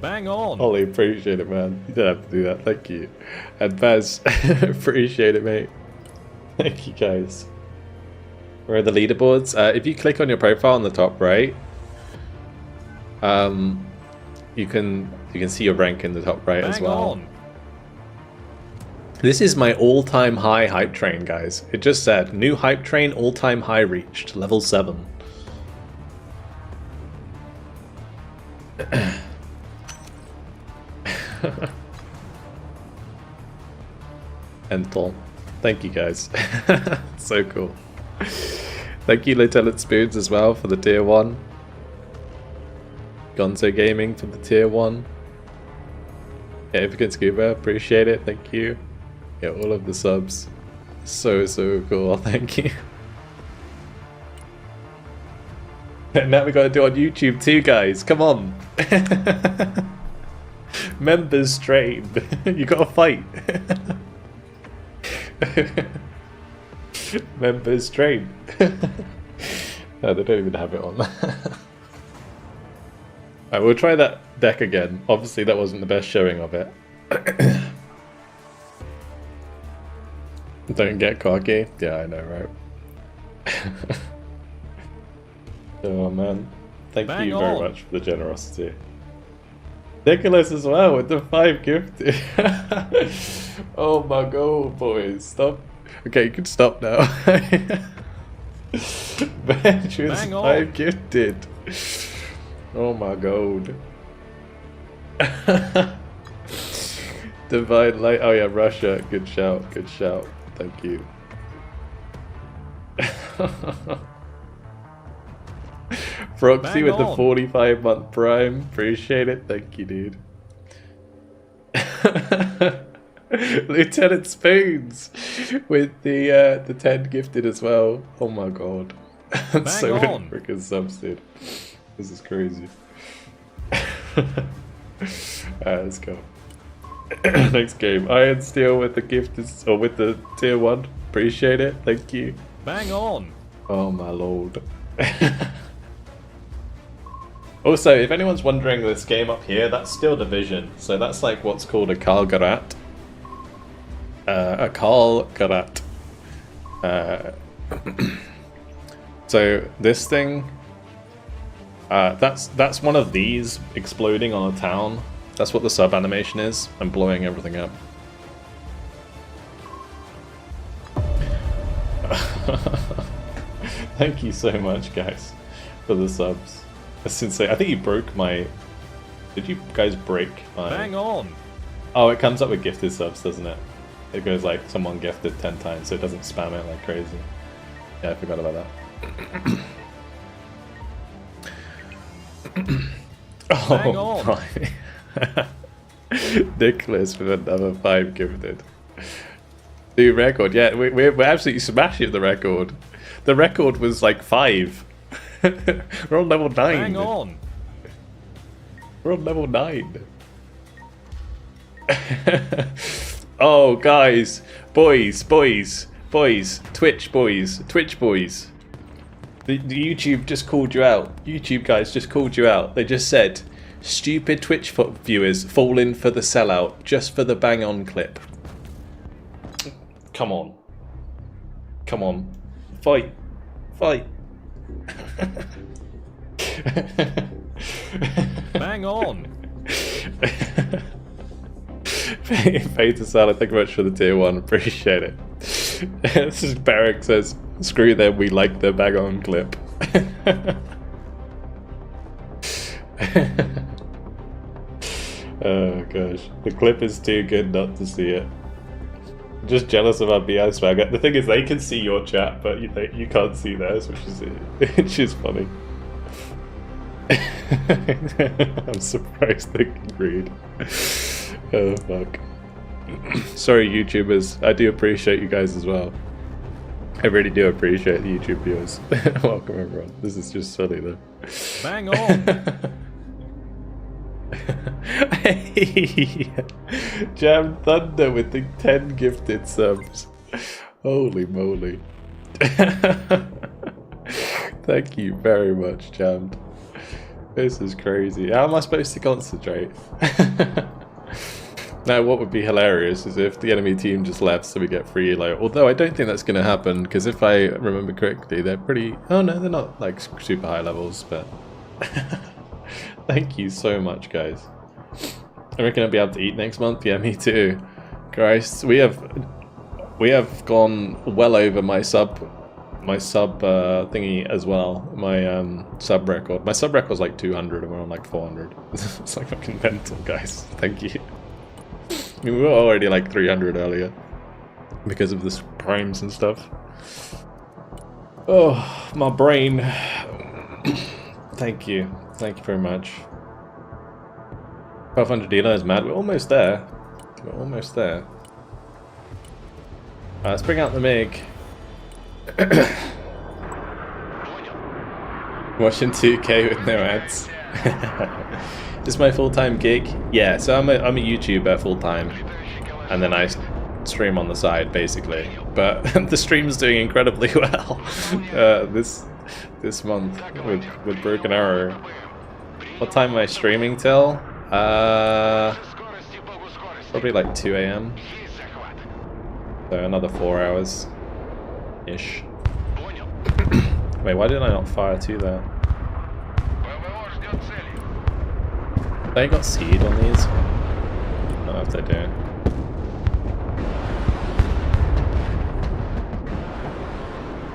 Bang on. Ollie, appreciate it, man. You don't have to do that. Thank you. And Baz, appreciate it, mate. Thank you, guys. Where are the leaderboards? If you click on your profile on the top right, you can see your rank in the top right as well. On. This is my all-time high hype train, guys. It just said new hype train all-time high reached, level 7. Entel. Thank you guys. So cool. Thank you Lieutenant Spoons as well for the tier 1. Gonzo Gaming for the tier 1. Yeah, Epic Scuba, appreciate it, thank you. Yeah, all of the subs. So cool, thank you. And now we gotta do it on YouTube too, guys. Come on. Members trained. You gotta fight. Members trained. No, they don't even have it on. Alright, we'll try that deck again. Obviously that wasn't the best showing of it. Don't get cocky. Yeah, I know, right? Oh man. Thank you very much for the generosity. Nicholas as well with the 5 gifted. Oh my god, boys. Stop. Okay, you can stop now. Bench with 5 gifted. Oh my god. Divine Light. Oh yeah, Russia. Good shout. Good shout. Thank you. Proxy with the 45-month prime. Appreciate it. Thank you, dude. Lieutenant Spoons with the 10 gifted as well. Oh my god. So many freaking subs, dude. This is crazy. Alright, let's go. Next game. Iron Steel with the gift or with the tier 1. Appreciate it. Thank you. Bang on. Oh my lord. Also, if anyone's wondering, this game up here, that's still Division. So that's like what's called a Kalgarat. A Kalgarat. So this thing, that's one of these exploding on a town. That's what the sub animation is, and blowing everything up. Thank you so much, guys, for the subs. That's insane. I think you broke my... Did you guys break my... Bang on. Oh, it comes up with gifted subs, doesn't it? It goes like someone gifted 10 times, so it doesn't spam it like crazy. Yeah, I forgot about that. Bang on. My... Nicholas with another 5 gifted. New record, yeah, we're absolutely smashing the record. The record was like 5. We're on level 9. Bang on. We're on level 9. Oh, guys, boys, Twitch boys. The YouTube just called you out. YouTube guys just called you out. They just said, stupid Twitch viewers fall in for the sellout just for the bang on clip. Come on. Come on. Fight. Bang on. Pay to sell it. Thank you very much for the tier 1. Appreciate it. This is Barrack says, screw them, we like the bang on clip. Oh gosh. The clip is too good not to see it. I'm just jealous of our BI swagger. The thing is, they can see your chat, but you can't see theirs, which is funny. I'm surprised they can read. Oh fuck. Sorry YouTubers, I do appreciate you guys as well. I really do appreciate the YouTube viewers. Welcome everyone. This is just silly though. Bang on. Hey, Jam Thunder with the 10 gifted subs. Holy moly. Thank you very much, Jammed. This is crazy. How am I supposed to concentrate? Now, what would be hilarious is if the enemy team just left so we get free elo. Although I don't think that's going to happen, because if I remember correctly, they're pretty... Oh no, they're not like super high levels, but... Thank you so much, guys. I reckon I'll be able to eat next month. Yeah, me too. Christ, we have gone well over my sub thingy as well. My sub record. My sub record was like 200 and we're on like 400. It's like fucking mental, guys. Thank you. I mean, we were already like 300 earlier because of the primes and stuff. Oh, my brain. Thank you. Thank you very much. 1200 dealer is mad. We're almost there. We're almost there. Let's bring out the MiG. Watching 2K with no ads. This is my full-time gig. Yeah, so I'm a YouTuber full-time, and then I stream on the side basically. But the stream's doing incredibly well this month with Broken Arrow. What time am I streaming till? Probably like 2 AM. So another 4 hours ish. Wait, why did I not fire 2 there? They got seed on these? I don't know if they do.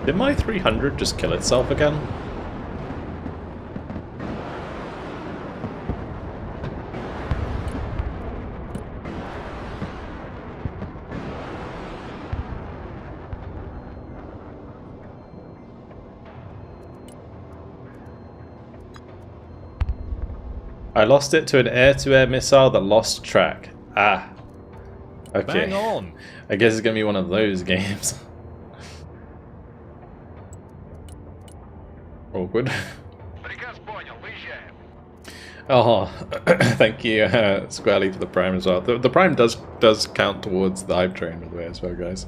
Did my 300 just kill itself again? I lost it to an air-to-air missile that lost track. Ah. Okay. Bang on. I guess it's gonna be one of those games. Awkward. Oh, thank you, Squally, for the Prime as well. The Prime does count towards the hype train, by the way, as well, guys.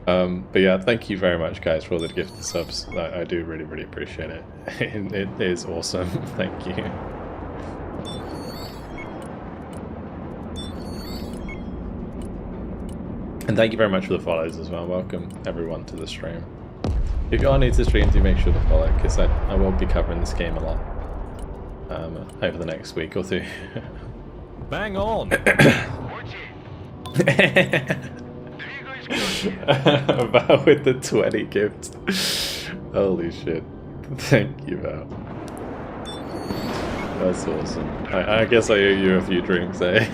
But yeah, thank you very much, guys, for all the gifted subs. I do really, really appreciate it. It is awesome. Thank you. And thank you very much for the follows as well. Welcome everyone to the stream. If you are new to the stream, do make sure to follow, because I will be covering this game a lot over the next week or two. Bang on. Val with the 20 gift. Holy shit. Thank you, Val. That's awesome. I guess I owe you a few drinks, eh?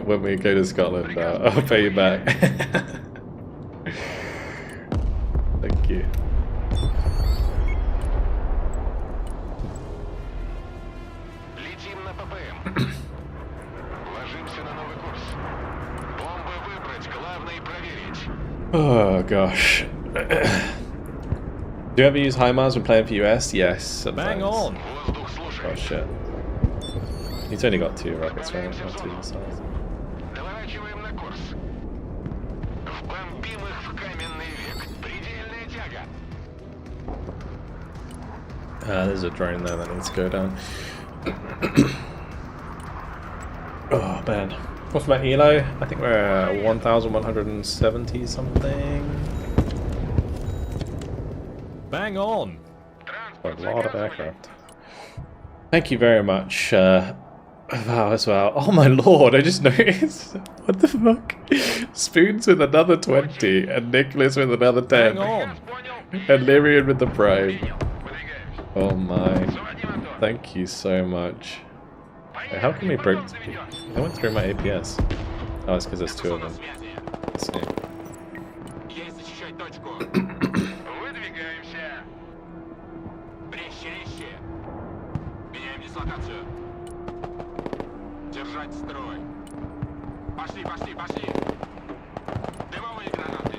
When we go to Scotland, I'll pay you back. Thank you. Летим на ППМ. Ложимся на новый курс. Бомбы выбрать, главное проверить. Oh gosh. Do you ever use HIMARS when playing for US? Yes. Bang Sometimes. on. Воздух слушай. Oh shit. He's only got 2 rockets, right? Not 2 missiles. Доворачиваем на курс. Вбомбим их в каменный век. Предельная тяга. There's a drone there that needs to go down. Oh man. What's my elo? I think we're at 1,170 something. Bang on. A lot of aircraft. Thank you very much, Val, as well. Oh my lord, I just noticed. What the fuck? Spoons with another 20, and Nicholas with another 10. Bang on. And Lyrian with the Prime. Oh my. Thank you so much. Wait, how can we break? I went through my APS. Oh, it's because there's 2 of them. Let's see. Есть защищать точку. Выдвигаемся. Резче. Меняем дислокацию. Держать строй. Пошли. Дымовые гранаты.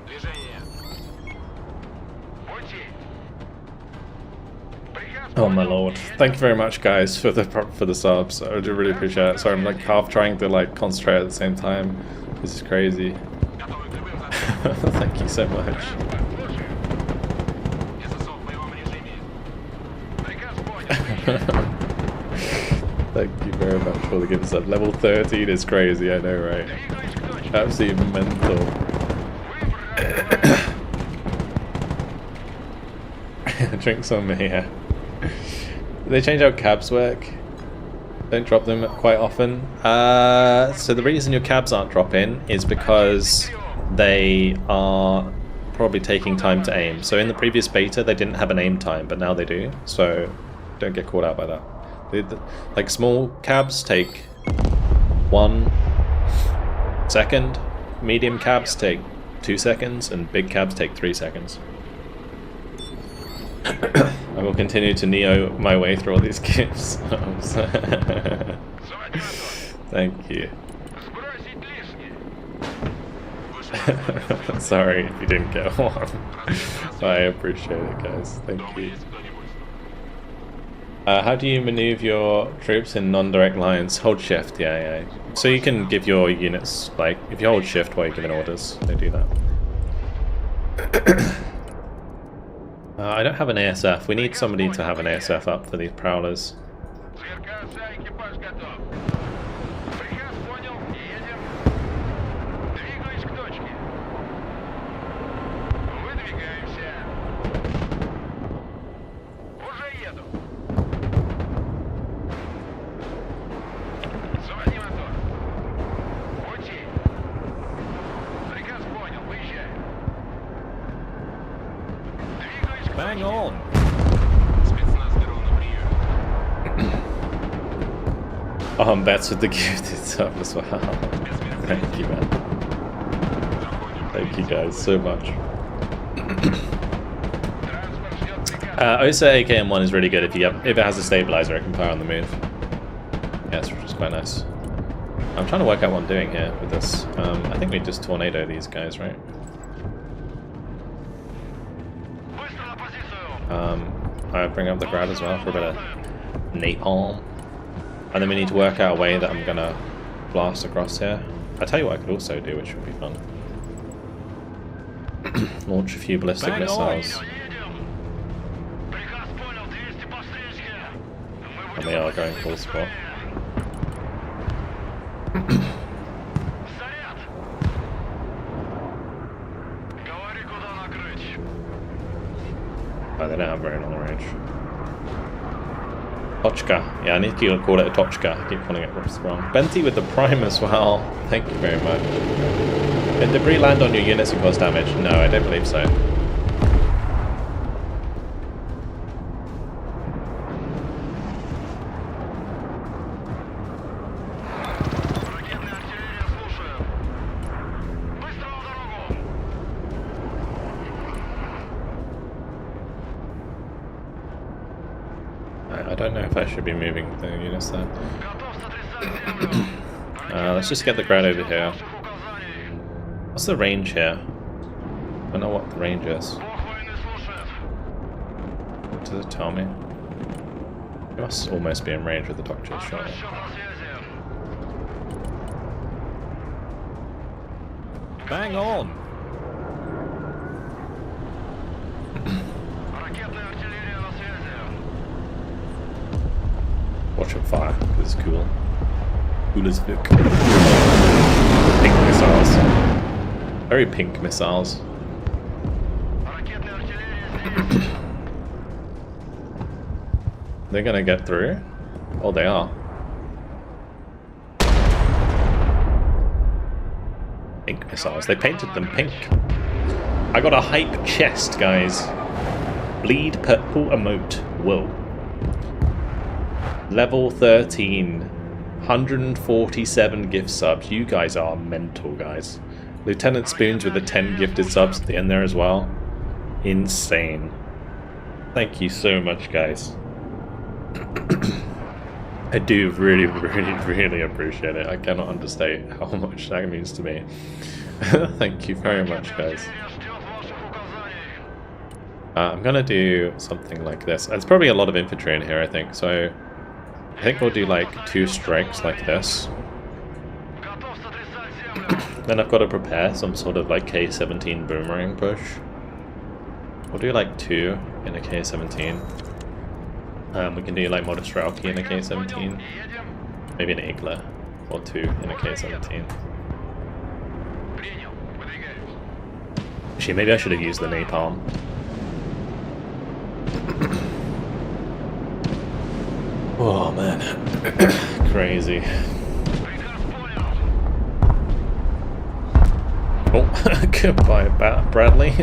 Движение. Пути. Приказ Oh my понял. lord! Thank you very much, guys, for the subs. I do really appreciate it. Sorry, I'm like half trying to like concentrate at the same time. This is crazy. Готовы к любым задачам. Thank you so much. Слушаю. ССО в боевом режиме. Приказ понял. Thank you very much for the gift sub. Level 13 is crazy, I know, right? Двигаюсь к точке. Absolutely mental. Drinks on me, yeah. They change how cabs work. Don't drop them quite often. So the reason your cabs aren't dropping is because they are probably taking time to aim. So in the previous beta they didn't have an aim time, but now they do. So don't get caught out by that. Like small cabs take 1 second, medium cabs take 2 seconds, and big cabs take 3 seconds. I will continue to Neo my way through all these gifts. Thank you. Сбросить лишнее. Sorry if you didn't get one. I appreciate it, guys. Thank you. Есть кто-нибудь? How do you maneuver your troops in non-direct lines? Hold shift, yeah. So you can give your units, like, if you hold shift while you're giving orders, they do that. I don't have an ASF. We need somebody to have an ASF up for these prowlers. ЗРК, экипаж готов. Приказ понял. Едем. Двигаюсь к точке. Выдвигаемся. Уже еду. Заводи мотор. Пути. Приказ понял. Выезжай. Двигаюсь к Bang точке. on. Спецназ дрона прием. Bets with the gifted sub as well. Thank you, man. Thank you guys so much. Транспорт ждет приказ. OSA AKM1 is really good if it has a stabilizer, it can fire on the move. Yes, which is quite nice. I'm trying to work out what I'm doing here with this. I think we just tornado these guys, right? Быстро на позицию. I bring up the grad as well for a bit of napalm. And then we need to work out a way that I'm gonna blast across here. I tell you what I could also do, which would be fun. Launch a few ballistic Bang on. missiles. Едем. Приказ понял. 200 по встречке. Мы And they are going full spot. Заряд. Говори, куда накрыть. Oh, they don't have very long range. Tochka. Yeah, I need to call it a Tochka. I keep calling it wrong. Benti with the prime as well. Thank you very much. Did debris land on your units and cause damage? No, I don't believe so. I don't know if I should be moving the units there. Let's just get the ground over here. What's the range here? I don't know what the range is. What does it tell me? It must almost be in range with the doctor's shot. Bang on! Watch it fire, because it's cool. Cool as fuck. Pink missiles. Very pink missiles. They're gonna get through? Oh, they are. Pink missiles. They painted them pink. I got a hype chest, guys. Bleed purple emote. Whoa. Level 13. 147 gift subs. You guys are mental, guys. Lieutenant Spoons with the 10 gifted subs at the end there as well. Insane. Thank you so much, guys. I do really, really, really appreciate it. I cannot understate how much that means to me. Thank you very much, guys. I'm gonna do something like this. There's probably a lot of infantry in here, I think. So I think we'll do like 2 strikes like this. Then I've got to prepare some sort of like K-17 boomerang push. We'll do like 2 in a K-17. We can do like Modest Rauki in a K-17. Maybe an Igla or 2 in a K-17. Actually, maybe I should have used the napalm. Oh man, crazy. Oh, goodbye, Bradley.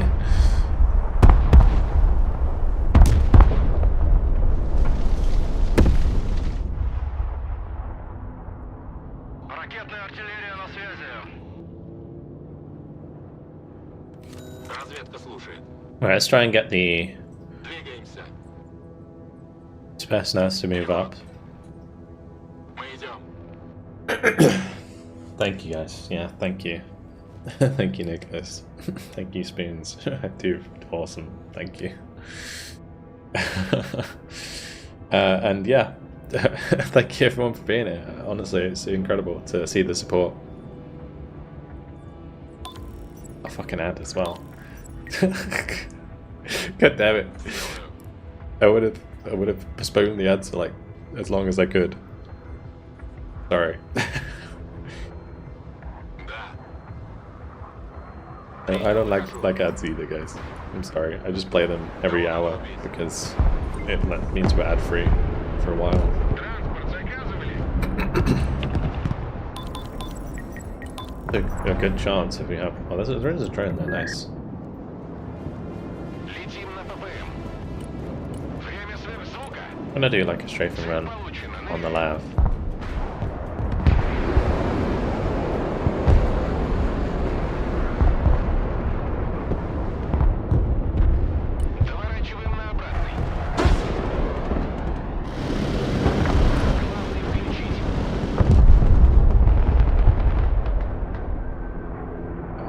Alright, let's try and get the Spetsnaz to move up. Thank you guys. Yeah, thank you. Thank you, Nicholas. Thank you, Spoons. Dude, awesome. Thank you. And yeah, thank you everyone for being here. Honestly, it's incredible to see the support. A fucking ad as well. God damn it. I would have postponed the ads for like as long as I could. Sorry. I don't like ads either, guys. I'm sorry. I just play them every hour because it means we're ad free for a while. A good chance if we have. Oh, there is a drone there. Nice. I'm gonna do like a strafing run on the lav.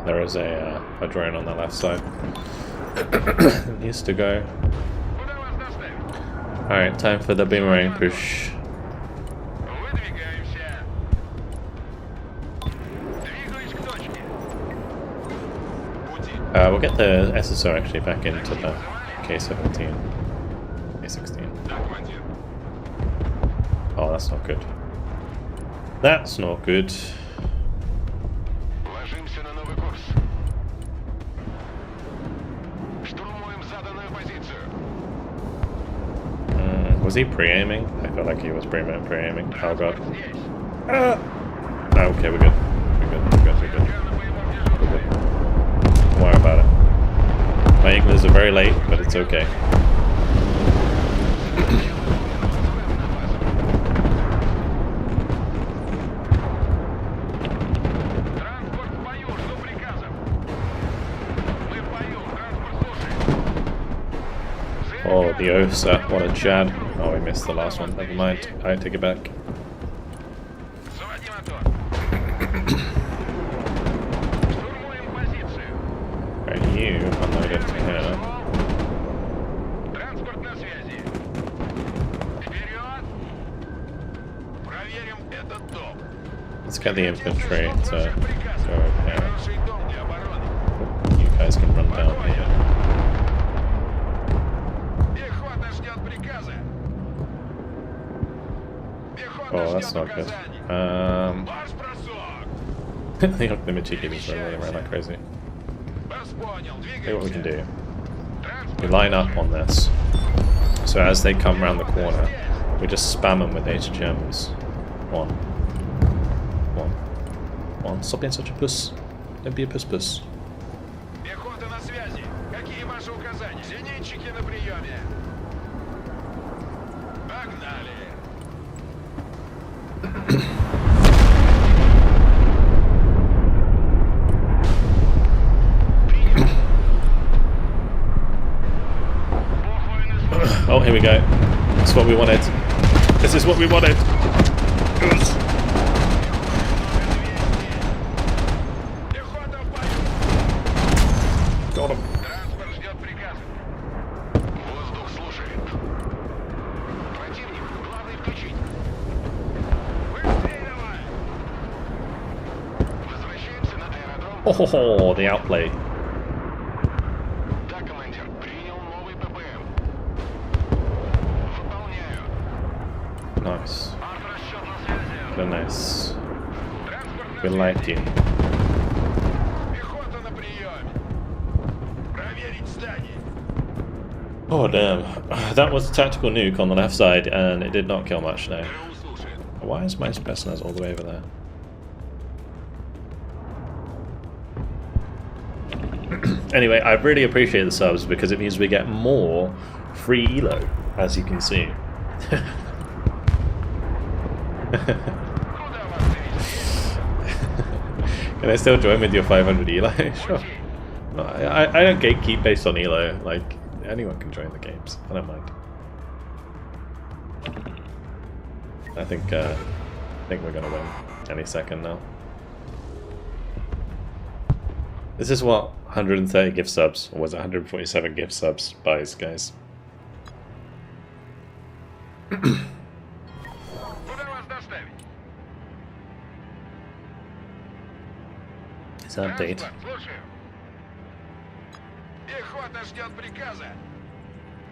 There is a drone on the left side. It needs to go. Alright, time for the boomerang push. We'll get the SSO actually back into the K-17. K-16. Oh, that's not good. That's not good. Was he pre-aiming? I felt like he was pre-aiming. Oh god. Здесь. Okay, we're good. We're good. We're good. We're good. Я на боевом дежурстве. Don't worry about it. My Iglas are very late, but it's okay. Транспорт в бою, жду приказов. Мы в бою, транспорт слушает. Oh, the Osa. What a Chad. Oh, we missed the last one. Never mind. I take it back. Заводи мотор. Штурмуем позицию. Right, you unloaded here. Транспорт на связи. Вперед! Проверим этот дом. Let's get the infantry to go over here. Хороший дом для обороны. You guys can run down here. Пехота ждет приказа. Пехота Oh, that's ждет not good. указаний. Марш бросок. The Octimichi gimmies are running around like crazy. Вас понял. See what we can Двигаемся. do. We line up on this. So as they come around the corner, we just spam them with HGMs. One. One. One. Stop being such a puss. Don't be a puss. Пехота на связи. Какие ваши указания? Зенитчики на приеме. Погнали. Oh, here we go. That's what we wanted. This is what we wanted. Yes. Пехота в бою. Got him. Транспорт ждет приказа. Воздух слушает. Противник, главный включить. Быстрее давай. Возвращаемся на аэродром. Oh, the outplay. Да, командир, принял новый ППМ. Выполняю. Nice. Арт-расчет на связи. Very nice. Транспорт We на like связи. you. Пехота на приеме. Проверить здание. Oh, damn. That was a tactical nuke on the left side, and it did not kill much, no. ГРУ слушает. Why is my Spetsnaz all the way over there? Anyway, I really appreciate the subs because it means we get more free elo, as you can see. Куда вас завести? Can I still join with your 500 elo? Sure. No, I don't gatekeep based on elo. Like, anyone can join the games. I don't mind. I think we're gonna win any second now. This is what 130 gift subs, or was it 147 gift subs buys, guys? Куда вас доставить? It's update. Транспорт, слушаю. Пехота ждет приказа.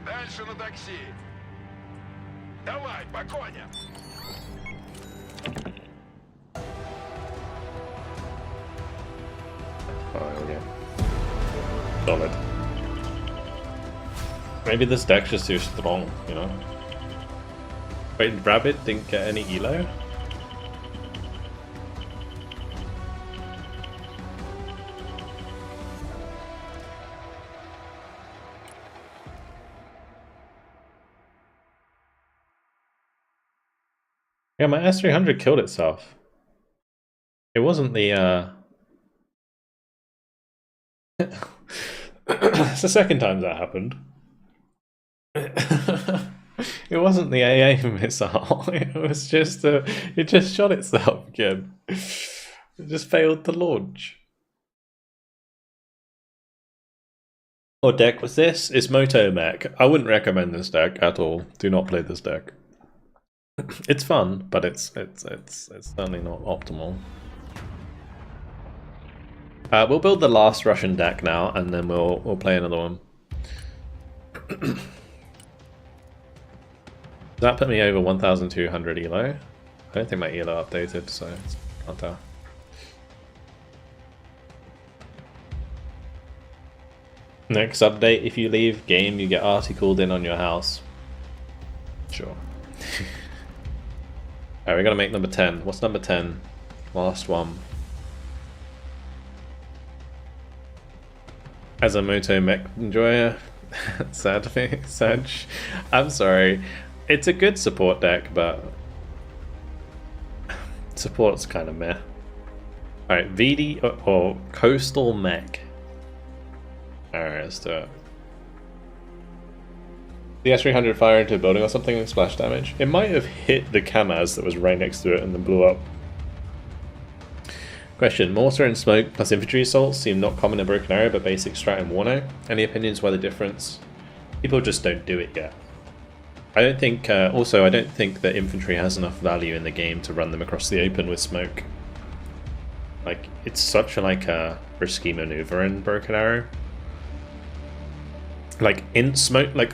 Дальше на такси. Давай, по коням. Oh, yeah. Solid. Maybe this deck's just too strong, you know? Wait, Rabbit didn't get any elo? Yeah, my S300 killed itself. It wasn't the, It's the second time that happened. It wasn't the AA missile. It was just it just shot itself again. It just failed to launch. What deck was this? It's Moto Mech. I wouldn't recommend this deck at all. Do not play this deck. It's fun, but it's certainly not optimal. We'll build the last Russian deck now, and then we'll play another one. That put me over 1,200 elo. I don't think my elo updated, so it's not there. Next update: if you leave game, you get articled in on your house. Sure. Alright, we gotta make number 10. What's number 10? Last one. As a moto mech enjoyer, sad. I'm sorry. It's a good support deck, but support's kind of meh. Alright, VD or Coastal Mech. Alright, let's do it. The S300 fire into a building or something and splash damage. It might have hit the Kamaz that was right next to it and then blew up. Question: Mortar and smoke plus infantry assaults seem not common in Broken Arrow, but basic strat in Warno. Any opinions why the difference? People just don't do it yet. I don't think. Also, I don't think that infantry has enough value in the game to run them across the open with smoke. Like, it's such a risky maneuver in Broken Arrow. Like in smoke, like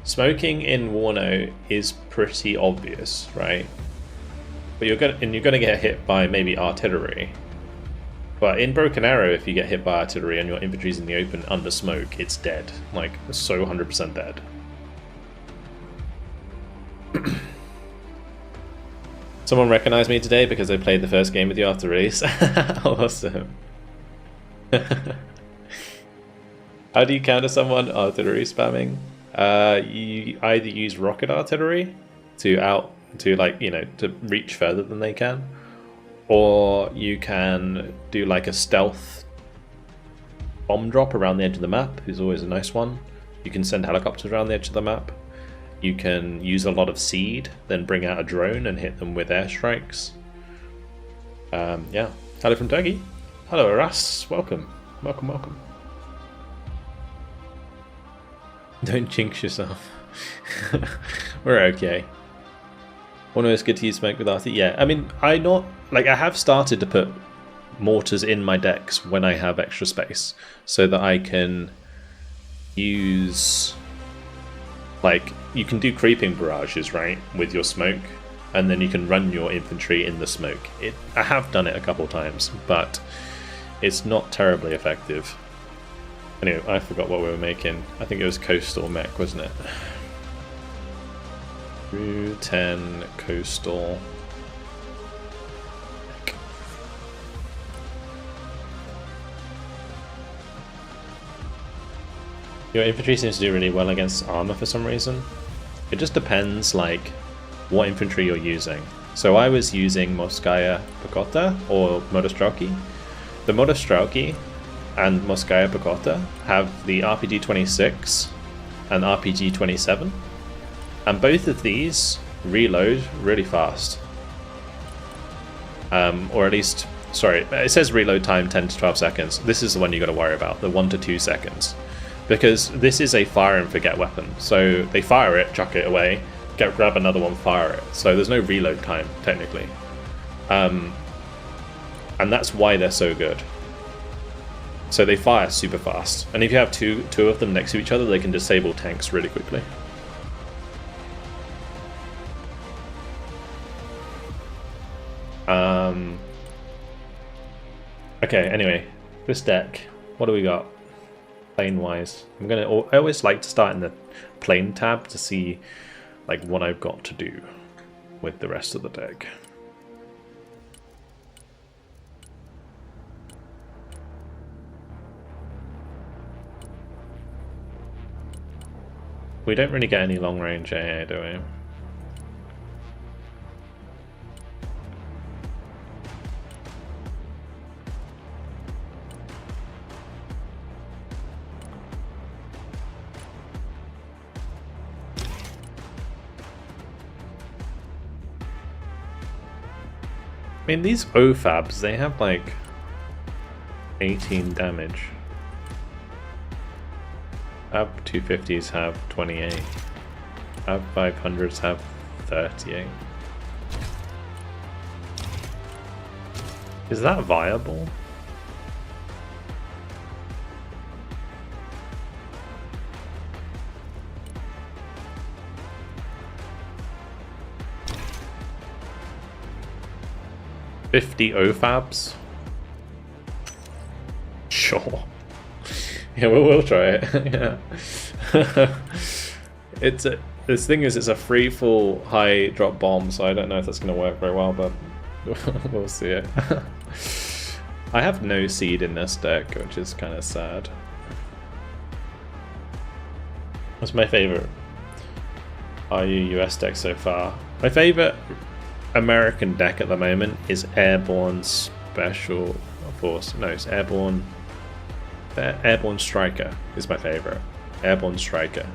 smoking in Warno is pretty obvious, right? But you're gonna get hit by maybe artillery. But in Broken Arrow, if you get hit by artillery and your infantry's in the open under smoke, it's dead. Like, so 100% dead. Someone recognized me today because I played the first game with you after release. Awesome. How do you counter someone artillery spamming? You either use rocket artillery to reach further than they can, or you can do like a stealth bomb drop around the edge of the map, is always a nice one. You can send helicopters around the edge of the map. You can use a lot of seed, then bring out a drone and hit them with airstrikes. Yeah. Hello from Turkey. Hello, Aras. Welcome. Welcome. Don't jinx yourself. We're okay. One is good to use smoke with Arthur. Yeah, I mean, I have started to put mortars in my decks when I have extra space, so that I can use, like, you can do creeping barrages, right, with your smoke, and then you can run your infantry in the smoke. I have done it a couple times, but it's not terribly effective. Anyway, I forgot what we were making. I think it was Coastal Mech, wasn't it? 10 Coastal. Your infantry seems to do really well against armor for some reason. It just depends, like, what infantry you're using. So I was using Morskaya Pekota or Motostrelki. The Motostrelki and Morskaya Pekota have the RPG-26 and RPG-27, and both of these reload really fast. Or at least, sorry, it says reload time 10 to 12 seconds. This is the one you got to worry about, the 1 to 2 seconds. Because this is a fire and forget weapon. So they fire it, chuck it away, grab another one, fire it. So there's no reload time, technically. And that's why they're so good. So they fire super fast. And if you have two of them next to each other, they can disable tanks really quickly. Okay, anyway, this deck, what do we got? Plane wise, I always like to start in the plane tab to see like what I've got to do with the rest of the deck. We don't really get any long range AA, do we? I mean, these OFABs, they have like 18 damage. Our 250s have 28. Our 500s have 38. Is that viable? $50 OFABs? Sure. Yeah, we'll try it. Yeah. this thing is, it's a free fall high drop bomb, so I don't know if that's going to work very well, but we'll see it. I have no seed in this deck, which is kind of sad. What's my favorite RU US deck so far? My favorite American deck at the moment is Airborne Special Force. No, it's Airborne Striker is my favorite. Airborne Striker.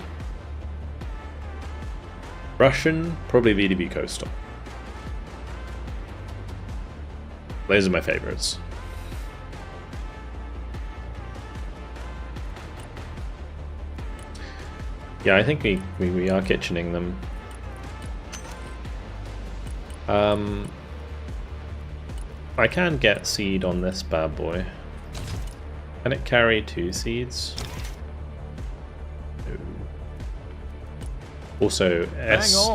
Russian, probably VDB Coastal. Those are my favorites. Yeah, I think we are kitchening them. I can get seed on this bad boy. Can it carry 2 seeds? No. Also,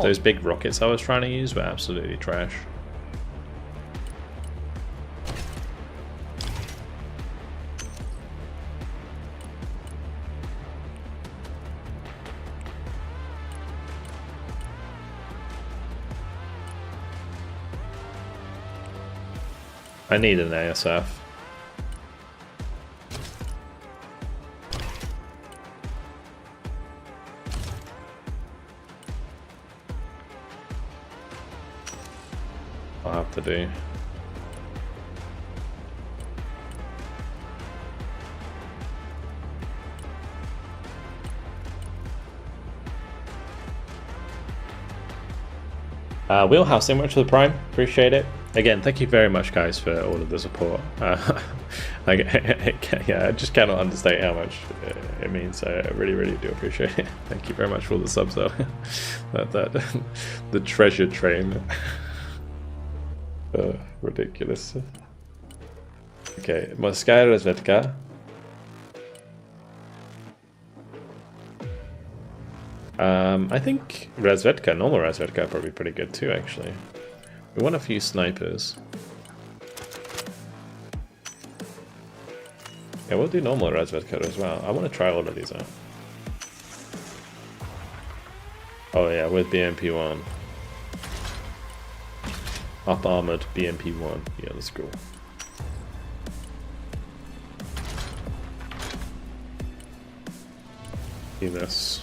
those big rockets I was trying to use were absolutely trash. I need an ASF. I'll have to do. Wheelhouse, so much for the Prime. Appreciate it. Again, thank you very much, guys, for all of the support. Yeah, I just cannot understate how much it means. I really, really do appreciate it. Thank you very much for all the subs, though. The treasure train. Ridiculous. Okay, Moskaya Razvedka. I think Razvedka, normal Razvedka, are probably pretty good too, actually. We want a few snipers. Yeah, we'll do normal Razvedka as well. I want to try all of these out. Oh yeah, with BMP1. Up armored BMP1. Yeah, let's go. Do this.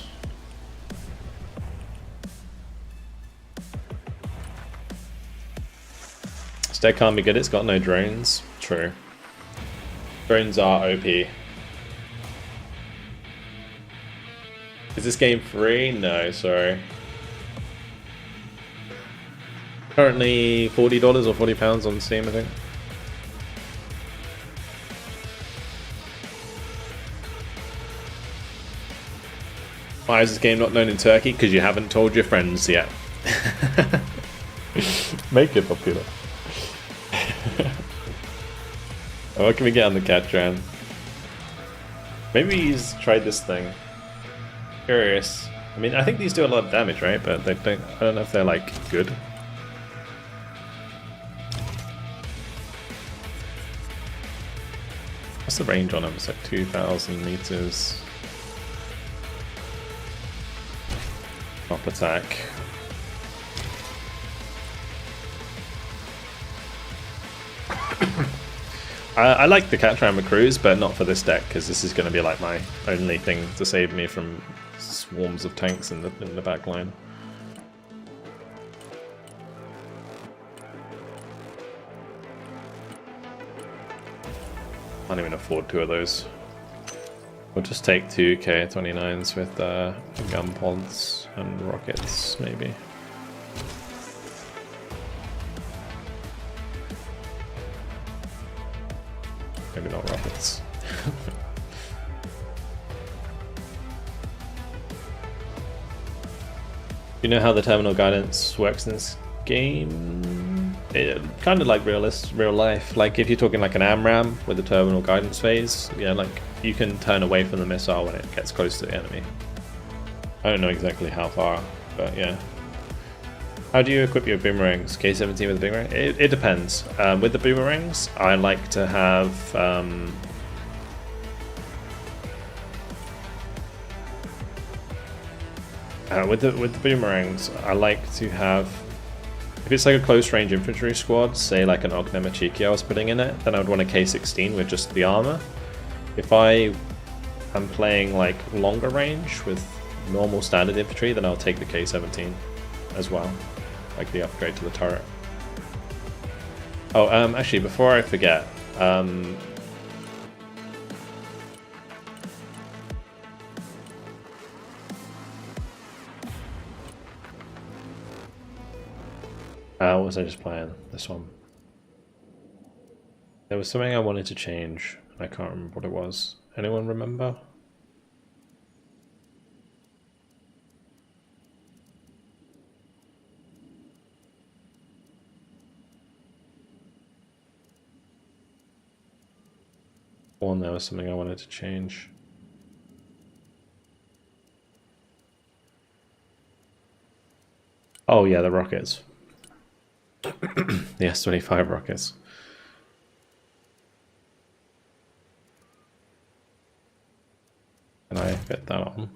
Deck can't be good, it's got no drones. True. Drones are OP. Is this game free? No, sorry. Currently $40 or £40 on Steam, I think. Why is this game not known in Turkey? Because you haven't told your friends yet. Make it popular. What can we get on the Catran? Maybe he's tried this thing. Curious. I mean, I think these do a lot of damage, right? But they don't. I don't know if they're like good. What's the range on them? It's like 2,000 meters. Top attack. I like the Catran Cruise, but not for this deck, because this is going to be like my only thing to save me from swarms of tanks in the back line. Can't even afford 2 of those. We'll just take 2 K-29s with gun pods and rockets, maybe. Maybe not rockets. You know how the terminal guidance works in this game? It kind of like real life. Like if you're talking like an AMRAM with the terminal guidance phase, yeah, like you can turn away from the missile when it gets close to the enemy. I don't know exactly how far, but yeah. How do you equip your boomerangs? K-17 with a boomerang? It depends. With the boomerangs, I like to have With the boomerangs, I like to have, if it's like a close range infantry squad, say like an Ognemachiki I was putting in it, then I would want a K16 with just the armor. If I am playing like longer range with normal standard infantry, then I'll take the K17 as well, like the upgrade to the turret. Oh, actually, before I forget, what was I just playing? This one. There was something I wanted to change. I can't remember what it was. Anyone remember? Or there was something I wanted to change. Oh yeah, the rockets. The S-25 rockets. Can I fit that on?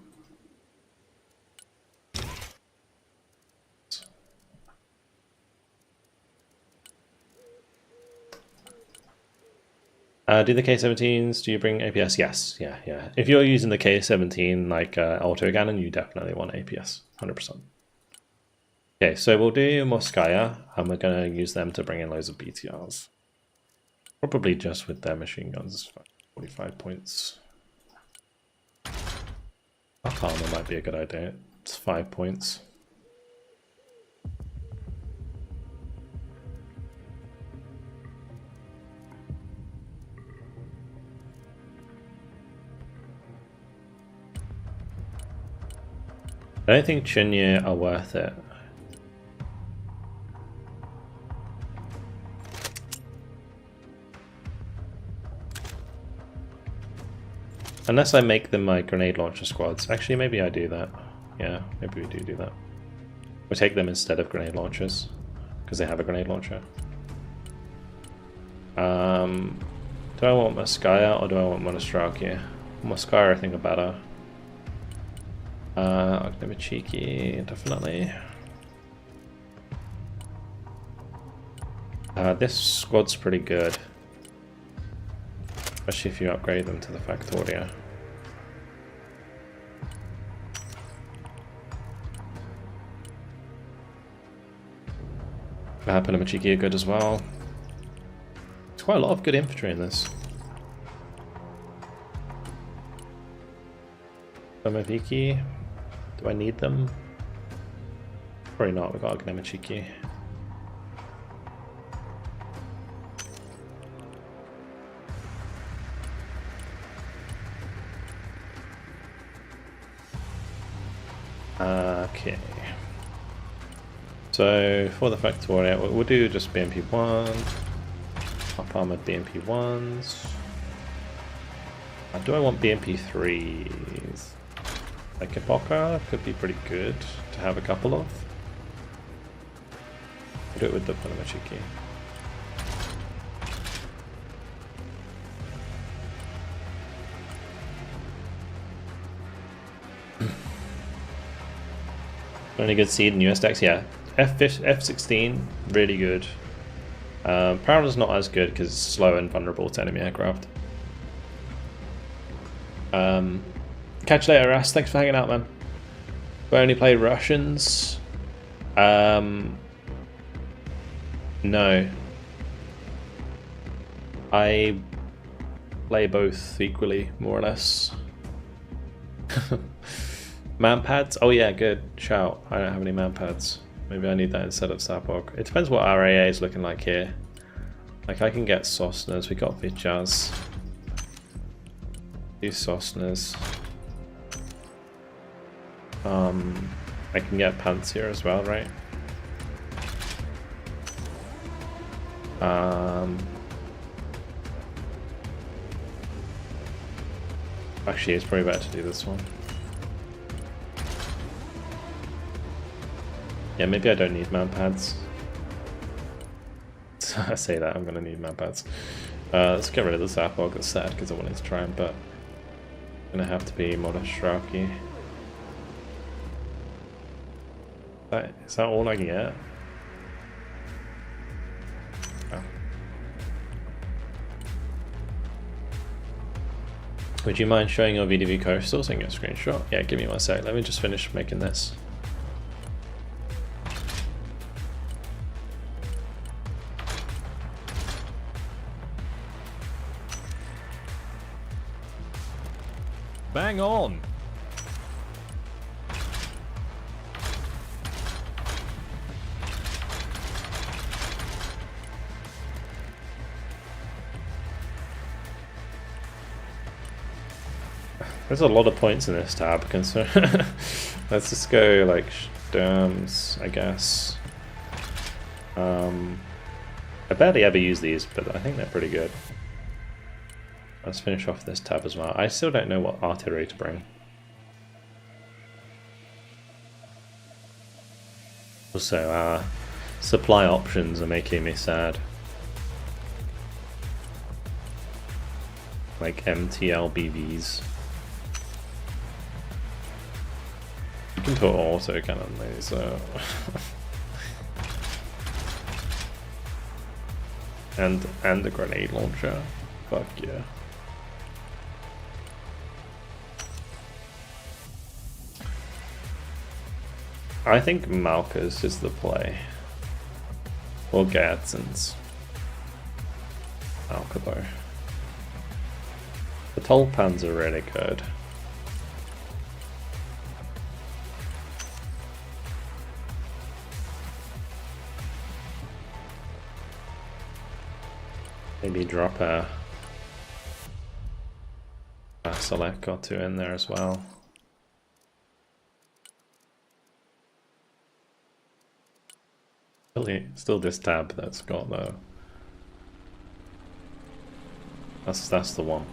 Do the K-17s, do you bring APS? Yes, yeah. If you're using the K-17 like auto cannon, you definitely want APS, 100%. Okay, so we'll do Moskaya, and we're going to use them to bring in loads of BTRs. Probably just with their machine guns, 45 points. Armor might be a good idea, it's 5 points. I don't think Chinye are worth it. Unless I make them my grenade launcher squads. Actually, maybe I do that. Yeah, maybe we do that. We take them instead of grenade launchers, because they have a grenade launcher. Do I want Moskaya or do I want Monostraki? Moskaya I think are better. Ognemachiki, definitely. This squad's pretty good. Especially if you upgrade them to the Factoria. Panamachiki are good as well. There's quite a lot of good infantry in this. Domaviki, do I need them? Probably not, we've got Ognemachiki. Okay. So for the Factoria, we'll do just BMP1, up armored BMP1s. Do I want BMP3s? Like Epocha could be pretty good to have a couple of. I'll do it with the Panamachiki. Only good seed in US decks, yeah. F-16, really good. Parallel's not as good because it's slow and vulnerable to enemy aircraft. Catch you later, Ras. Thanks for hanging out, man. Do I only play Russians? No. I play both equally, more or less. Man pads? Oh yeah, good shout. I don't have any man pads. Maybe I need that instead of Sapog. It depends what our AA is looking like here. Like I can get Sosnas, we got Vichas. Do Sosnas. I can get pants here as well, right? Actually, it's probably better to do this one. Yeah, maybe I don't need man pads. I say that, I'm gonna need man pads. Let's get rid of the Zapog, that's sad because I wanted to try him, but gonna have to be Monostraki. Is that all I can get? Oh. Would you mind showing your VDV coastal so I can get a screenshot? Yeah, give me 1 sec. Let me just finish making this. Bang on! There's a lot of points in this tab, so let's just go like Sturms, I guess. I barely ever use these, but I think they're pretty good. Let's finish off this tab as well. I still don't know what artillery to bring. Also, supply options are making me sad. Like MTL BVs. You can put auto cannon laser. and the grenade launcher. Fuck yeah. I think Malka's is the play. Or Gadsden's. Malka though. The Tulpans are really good. Maybe drop a Select or two in there as well. Still this tab that's got the... That's the one.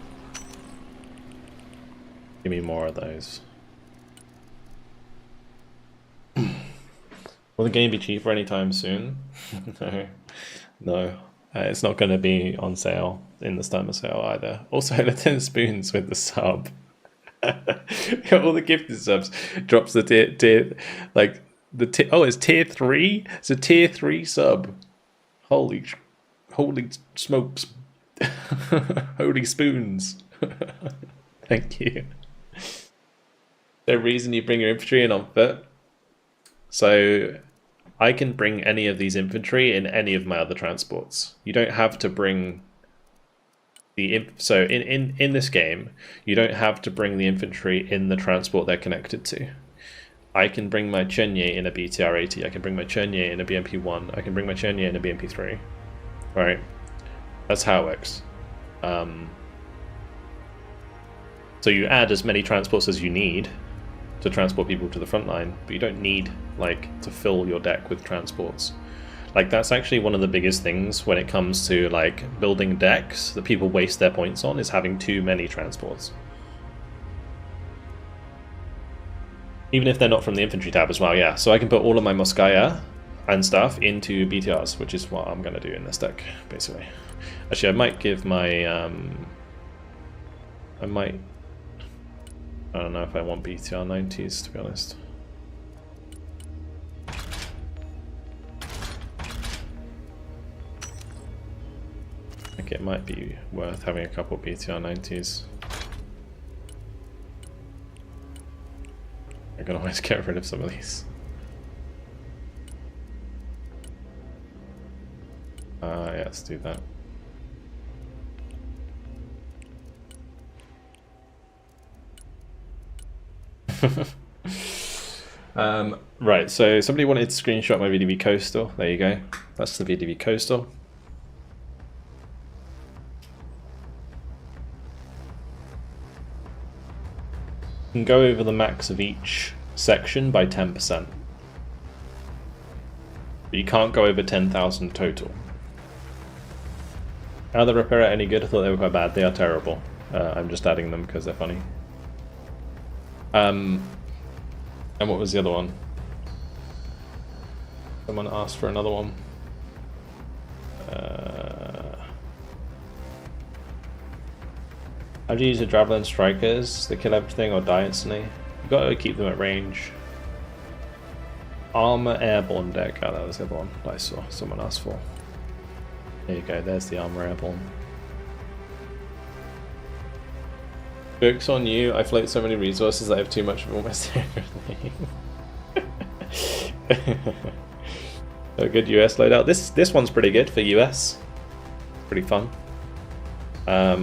Give me more of those. Will the game be cheaper anytime soon? No. No. It's not going to be on sale in the summer sale either. Also, the 10 spoons with the sub. All the gifted subs drops the tier like the oh, it's tier 3. It's a tier 3 sub. Holy smokes! Holy spoons! Thank you. The reason you bring your infantry in on foot, so I can bring any of these infantry in any of my other transports. You don't have to bring the so in this game, you don't have to bring the infantry in the transport they're connected to. I can bring my Chenye in a BTR-80. I can bring my Chenye in a BMP-1. I can bring my Chenye in a BMP-3. Right, that's how it works. So you add as many transports as you need to transport people to the front line, but you don't need like to fill your deck with transports. Like that's actually one of the biggest things when it comes to like building decks that people waste their points on, is having too many transports. Even if they're not from the infantry tab as well, yeah. So I can put all of my Moskaya and stuff into BTRs, which is what I'm gonna do in this deck, basically. Actually, I might give my I don't know if I want BTR 90s, to be honest. I think it might be worth having a couple BTR 90s. I can always get rid of some of these. Yeah, let's do that. Right, so somebody wanted to screenshot my VDV Coastal. There you go. That's the VDV Coastal. You can go over the max of each section by 10%. But you can't go over 10,000 total. Are the Repair any good? I thought they were quite bad. They are terrible. I'm just adding them because they're funny. And what was the other one? Someone asked for another one. How do you use the Javelin Strikers? They kill everything or die instantly? You gotta keep them at range. Armor Airborne deck. Oh, that was the other one that I saw someone asked for. There you go, there's the Armor Airborne. Joke's on you, I float so many resources I have too much of almost everything. A good US loadout. This one's pretty good for US. Pretty fun. I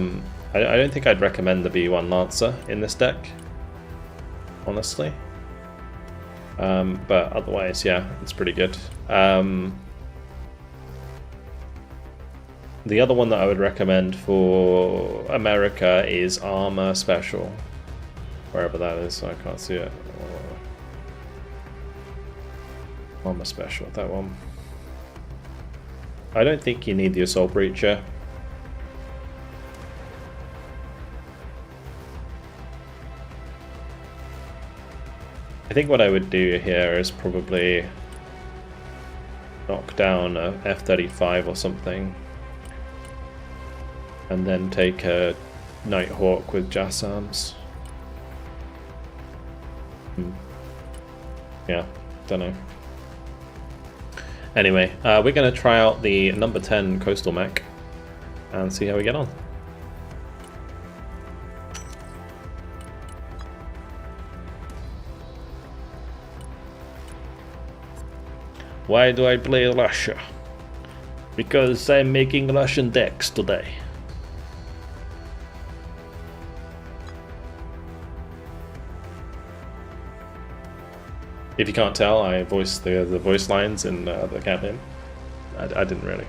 don't think I'd recommend the B1 Lancer in this deck, honestly. But otherwise, yeah, it's pretty good. The other one that I would recommend for America is Armor Special. Wherever that is, I can't see it. Armor Special, that one. I don't think you need the Assault Breacher. I think what I would do here is probably knock down a F-35 or something, and then take a Nighthawk with Jas arms. Yeah, don't know. Anyway, we're going to try out the number 10 Coastal Mech and see how we get on. Why do I play Russia? Because I'm making Russian decks today. If you can't tell, I voiced the voice lines in the campaign. I didn't really.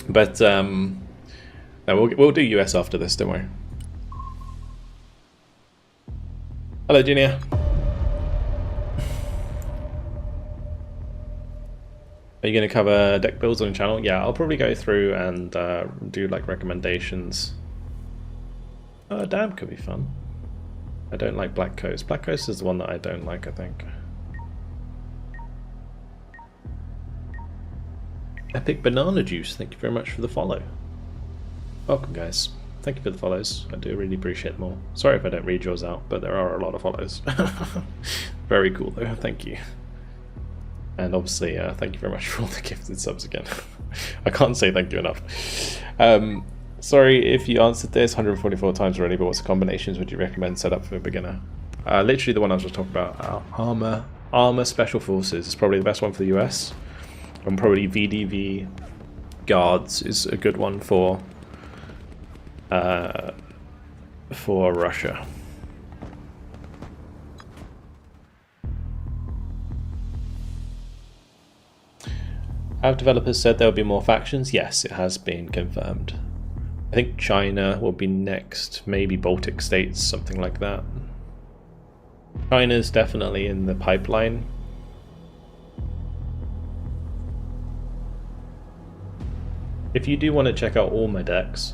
But no, we'll do US after this, don't worry. Hello, Junior. Are you going to cover deck builds on the channel? Yeah, I'll probably go through and do like recommendations. Oh, damn, could be fun. I don't like Black Coast. Black Coast is the one that I don't like, I think. Epic Banana Juice, thank you very much for the follow. Welcome, guys. Thank you for the follows. I do really appreciate them all. Sorry if I don't read yours out, but there are a lot of follows. Very cool, though. Thank you. And obviously, thank you very much for all the gifted subs again. I can't say thank you enough. Sorry if you answered this 144 times already, but what combinations would you recommend set up for a beginner? Literally the one I was just talking about. Armor Special Forces is probably the best one for the US. And probably VDV Guards is a good one for Russia. Have developers said there will be more factions? Yes, it has been confirmed. I think China will be next, maybe Baltic states, something like that. China's definitely in the pipeline. If you do want to check out all my decks,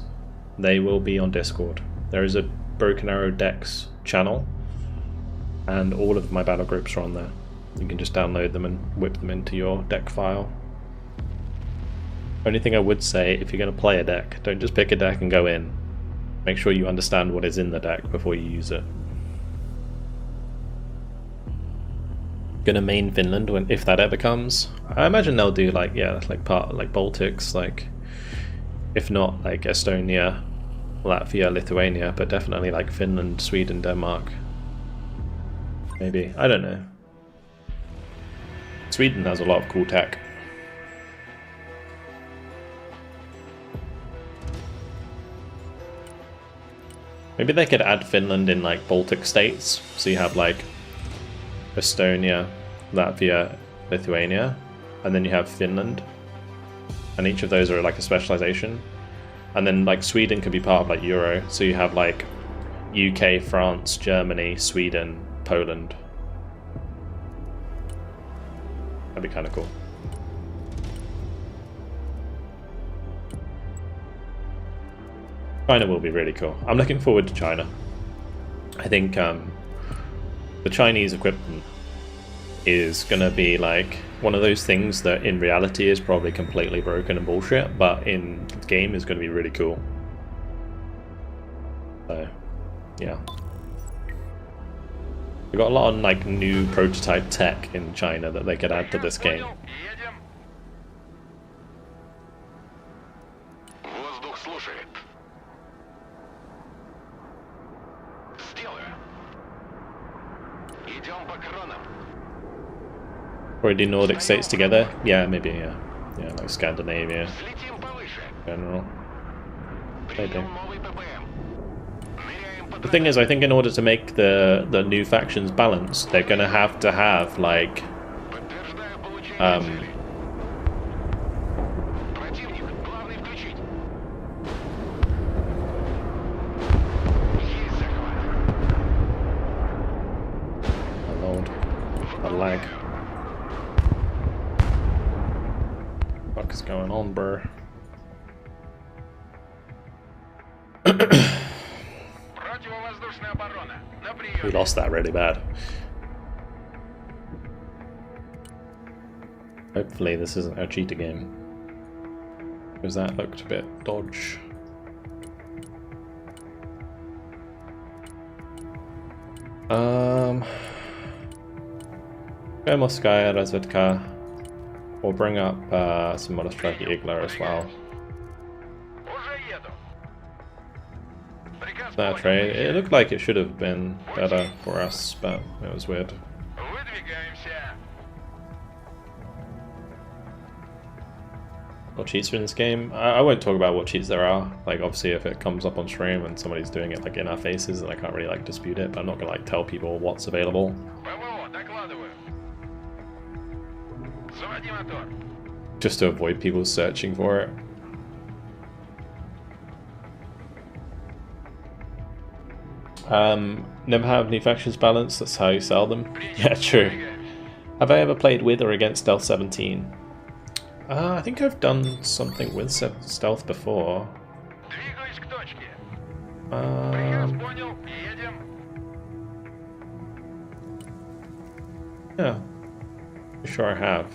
they will be on Discord. There is a Broken Arrow Decks channel, and all of my battle groups are on there. You can just download them and whip them into your deck file. Only thing I would say, if you're going to play a deck, don't just pick a deck and go in. Make sure you understand what is in the deck before you use it. Gonna main Finland if that ever comes. I imagine they'll do like, yeah, like Baltics, like if not like Estonia, Latvia, Lithuania, but definitely like Finland, Sweden, Denmark. Maybe, I don't know. Sweden has a lot of cool tech. Maybe they could add Finland in like Baltic states, so you have like Estonia, Latvia, Lithuania, and then you have Finland, and each of those are like a specialization. And then like Sweden could be part of like Euro, so you have like UK, France, Germany, Sweden, Poland. That'd be kind of cool. China will be really cool. I'm looking forward to China. I think the Chinese equipment is going to be like one of those things that in reality is probably completely broken and bullshit, but in the game is going to be really cool. So, yeah. We've got a lot of like new prototype tech in China that they could add to this game. Понял, едем. Воздух слушает. Сделаю. Идем по кронам. Or do Nordic states together? Yeah, maybe, yeah. Yeah, like Scandinavia, Слетим повыше. general. Maybe. Принял новый ППМ. Ныряем по The thing is, I think in order to make the new factions balanced, they're gonna have like Подтверждаю получение цели. um Противник, главный включить. Есть захват. oh lord, a lag. What is going on, bruh? Противовоздушная оборона. На прием. We lost that really bad. Hopefully this isn't a cheater game, because that looked a bit dodge. Go Moskaya, Razvedka. We'll bring up some Monostrike Igla as well. Уже еду. Приказ That понял. trade, it looked like it should have been better for us, but it was weird. Выдвигаемся. What cheats are in this game? I won't talk about what cheats there are. Like, obviously, if it comes up on stream and somebody's doing it like in our faces, then I can't really like dispute it. But I'm not gonna like tell people what's available. ПВО, докладываю. Заводи мотор. Just to avoid people searching for it. Never have new factions balanced, that's how you sell them. Yeah, true. Have I ever played with or against Stealth 17? I think I've done something with Stealth before. Двигаюсь к точке. Приказ Um, понял. Едем. yeah. I'm sure I have.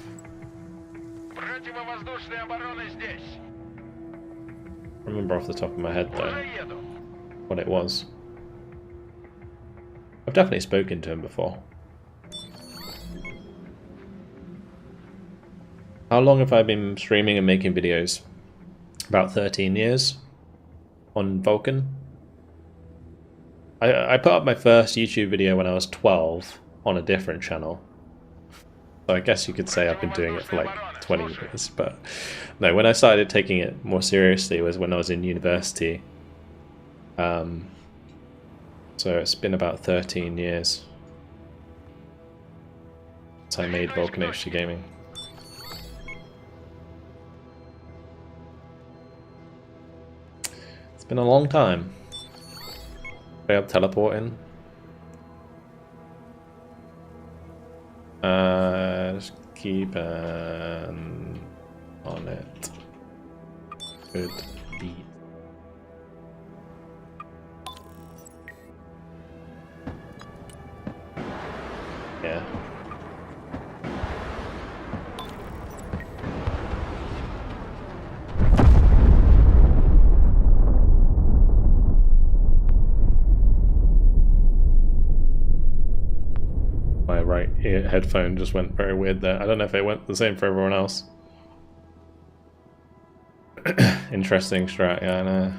Противовоздушная оборона здесь. I remember off the top of my head though Уже еду. what it was. I've definitely spoken to him before. How long have I been streaming and making videos? About 13 years on Vulcan. I put up my first YouTube video when I was 12 on a different channel. So I guess you could say I've been doing it for like 20 years, but no, when I started taking it more seriously was when I was in university. So it's been about 13 years since I made Vulcan HD Gaming. It's been a long time. Way up teleporting. Just keep an on it. Good beat. Yeah. My right ear headphone just went very weird there. I don't know if it went the same for everyone else. Interesting strat, yeah, I know.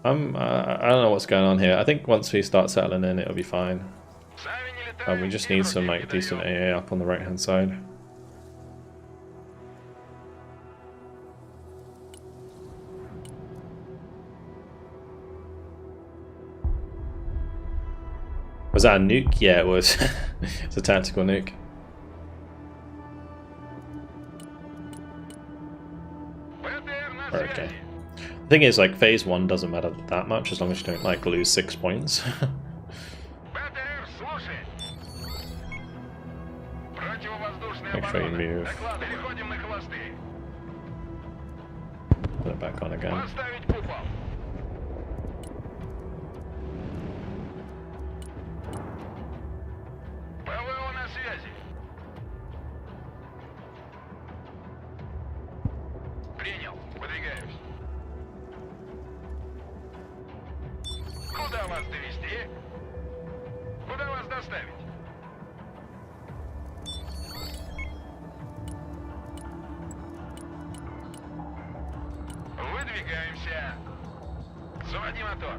I don't know what's going on here. I think once we start settling in, it'll be fine. Сами не летаем. We just need some like decent AA up on the right hand side. Was that a nuke? Yeah, it was. It's a tactical nuke. БТР на Right, okay. связи. The thing is, like, phase 1 doesn't matter that much as long as you don't like lose 6 points. БТР слушает. Противовоздушная Make sure you оборона. move. Доклад. Переходим на хвосты. Put it back on again. Поставить купол. ПВО на связи. Принял. Выдвигаюсь. Куда вас довести? Куда вас доставить? доставить? Выдвигаемся. Заводи мотор.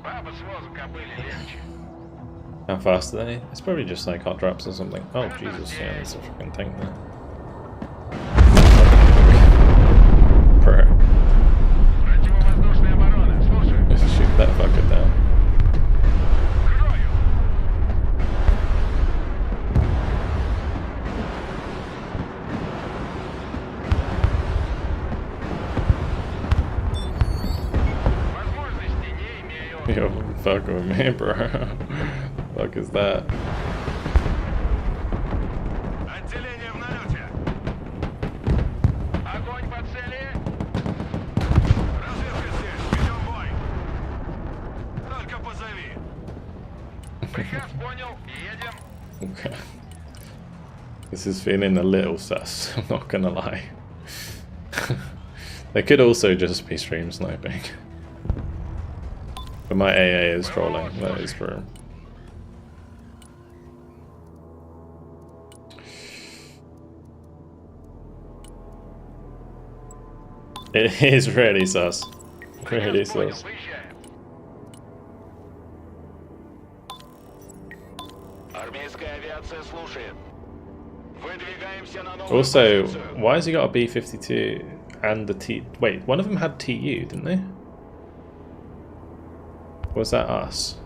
Бабы с возу кобыли легче. How fast are they? It's probably just like hot drops or something. Oh Jesus, yeah, there's a freaking tank there. Bro. Противовоздушная оборона. Слушай. Shoot that fucker down. Крою. Возможности не имею. Yo, fuck with me, bro. Fuck is that? Отделение в налете. Огонь по цели. Разведка здесь. Ведем бой. Только позови. Приказ понял. Едем. Okay. This is feeling a little sus, I'm not gonna lie. They could also just be stream sniping. But my AA is trolling, that is true. It is really sus. Really Понял. sus. Выезжаем. Армейская авиация слушает. Выдвигаемся на новую Also, позицию. why has he got a B-52 and the T... Wait, one of them had TU, didn't they? Or was that us?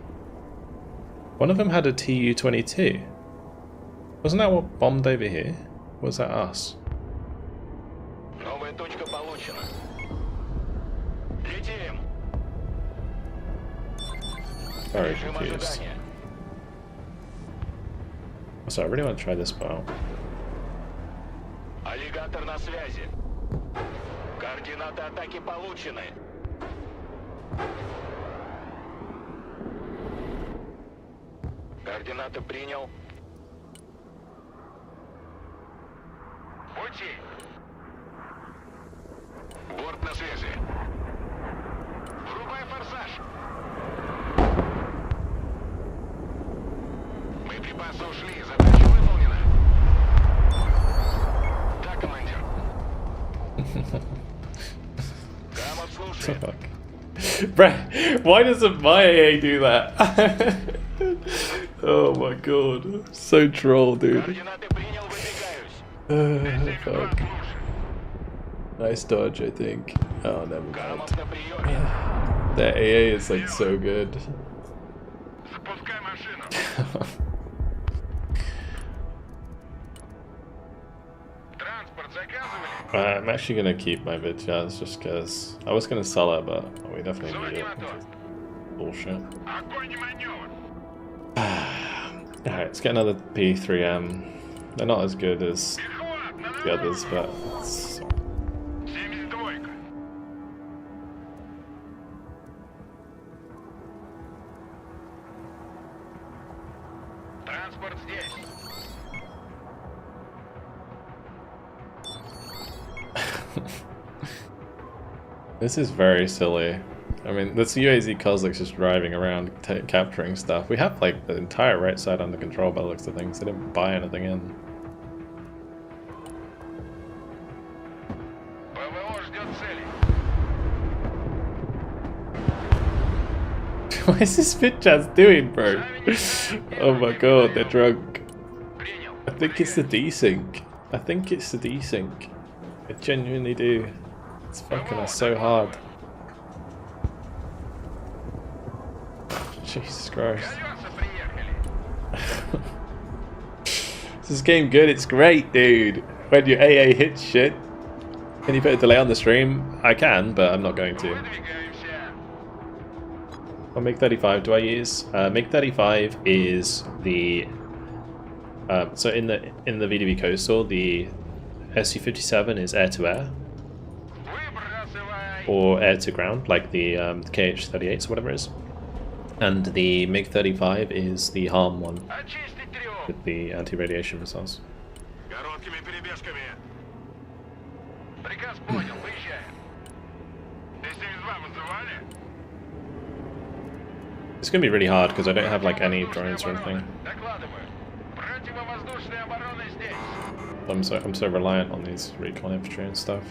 One of them had a TU-22. Wasn't that what bombed over here? Or was that us? Новая точка получена. Летим. Very Режим confused. ожидания. So I really want to try this part. Аллигатор на связи. Координаты атаки получены. Координаты принял. Пути. Борт на связи. Врубай форсаж. Боеприпасы ушли. Задача выполнена. Да, командир. Камов слушает. Fuck. Bruh, why doesn't my AA do that? Oh my god. So troll, dude. Координаты принял. Выдвигаюсь. Fuck. Nice dodge, I think. Oh, never mind. Камов на приеме. Their AA is like so good. Запускай машину. Транспорт заказывали? I'm actually gonna keep my vid chance just because I was gonna sell it, but we definitely need Заводи it. мотор. Bullshit. Огонь и маневр. Alright, let's get another P3M. They're not as good as Перехват на the others, дорогу. but it's 72-ка. Транспорт здесь. this is very silly. I mean, this UAZ Kozlik's just driving around capturing stuff. We have like the entire right side under control by the looks of things. They didn't buy anything in. ПВО ждет цели. What is this bitch ass doing, bro? Oh my god, they're drunk. Принял. I think it's the desync. I think it's the desync. I genuinely do. It's fucking us so hard. Jesus Christ. Колеса приехали. Is this game good? It's great, dude. When your AA hits shit. Can you put a delay on the stream? I can, but I'm not going to. Выдвигаемся. What MiG-35 do I use? MiG-35 is the so in the VDV Coastal, the SU-57 is air-to-air Выбрасывай. or air-to-ground, like the KH-38s or whatever it is. And the MiG-35 is the HARM one Очистить трём. with the anti-radiation missiles. Короткими перебежками. Приказ понял. Выезжаем. Т-72 вызывали? It's gonna be really hard because I don't have like any drones or anything. Докладываю. Противовоздушная оборона здесь. I'm so reliant on these recon infantry and stuff.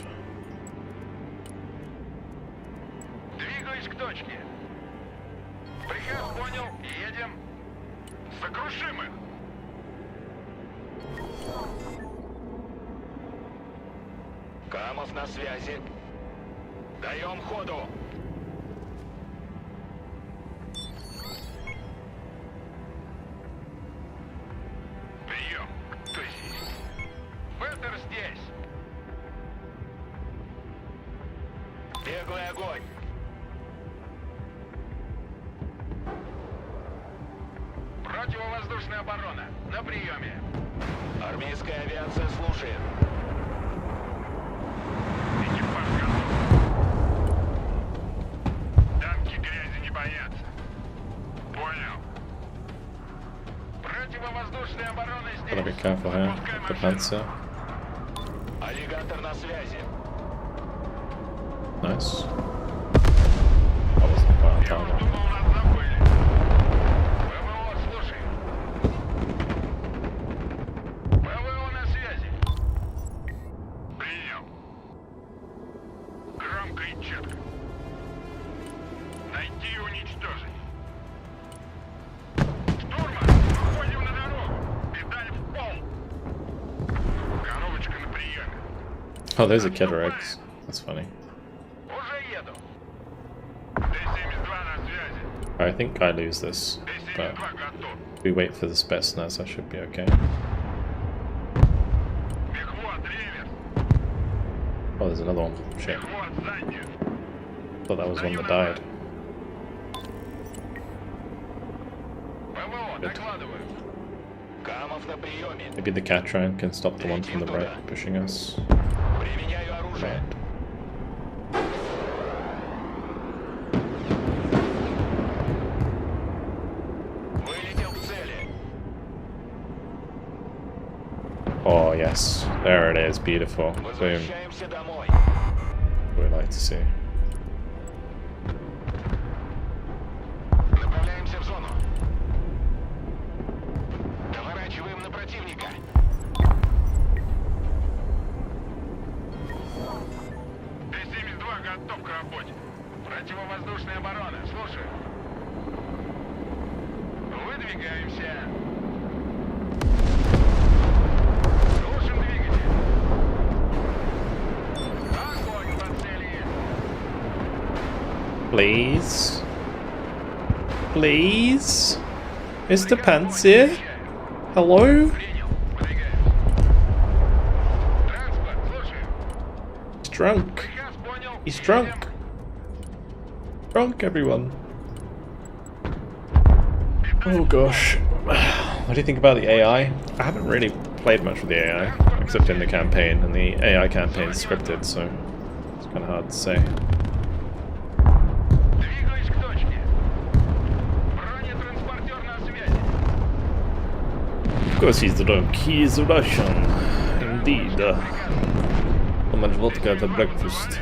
Двигаюсь к точке. Приказ понял. Едем. Сокрушим их. Камов на связи. Даем ходу. Прием. Кто здесь? Беттер здесь. Беглый огонь. Противовоздушная оборона. На приеме. Армейская авиация слушает. Экипаж готов. Танки грязи не боятся. Понял. Противовоздушная оборона здесь. Gotta be careful here. The Panzer. Аллигатор на связи. Nice. That wasn't quite on Я уж target. думал, нас забыли. ПВО, слушай. ПВО на связи. Принял. Громко и четко. Найти и уничтожить. Штурман, выходим на дорогу. Педаль в пол. Коробочка на приеме. Oh, those are killer eggs. That's funny. Уже еду. Т-72 на связи. I think I lose this, but Т-72 готов. if we wait for the Spetsnaz, I should be okay. Мехвод, реверс. Oh, there's another one. Shit. Мехвод, заднюю. Thought that was one that died. ПВО, Good. докладываю. Камов на приеме. Maybe the Catran can stop the one from the right pushing us. Применяю оружие. Вылетел к цели. Oh yes, there it is, beautiful. Boom. Возвращаемся домой. We like to see. Направляемся в зону. Доворачиваем на противника. Т-72 готов к работе. Противовоздушная оборона. Слушаю. Выдвигаемся. Слушаем двигатель. Огонь по цели. Please? Please? Mr. Panzer? Hello? Принял. Выдвигаемся. Транспорт. Слушаю. He's drunk. Приказ понял. He's Едем. drunk. Drunk, everyone. Oh gosh. What do you think about the AI? I haven't really played much with the AI, except in the campaign, and the AI campaign is scripted, so it's kind of hard to say. Двигаюсь к точке. Бронетранспортер на связи. Of course he's drunk. He's Russian. Indeed. How much vodka for breakfast?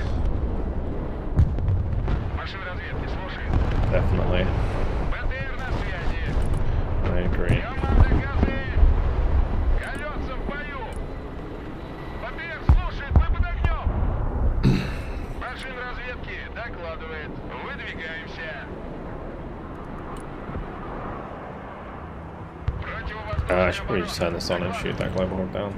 Машин разведки. Слушаю. Definitely. БТР на связи. I agree. Команда газы. Колеса в бою. БТР слушает, мы под огнем. Машин разведки докладывает. Выдвигаемся. I should probably just turn this on and shoot that global hawk down.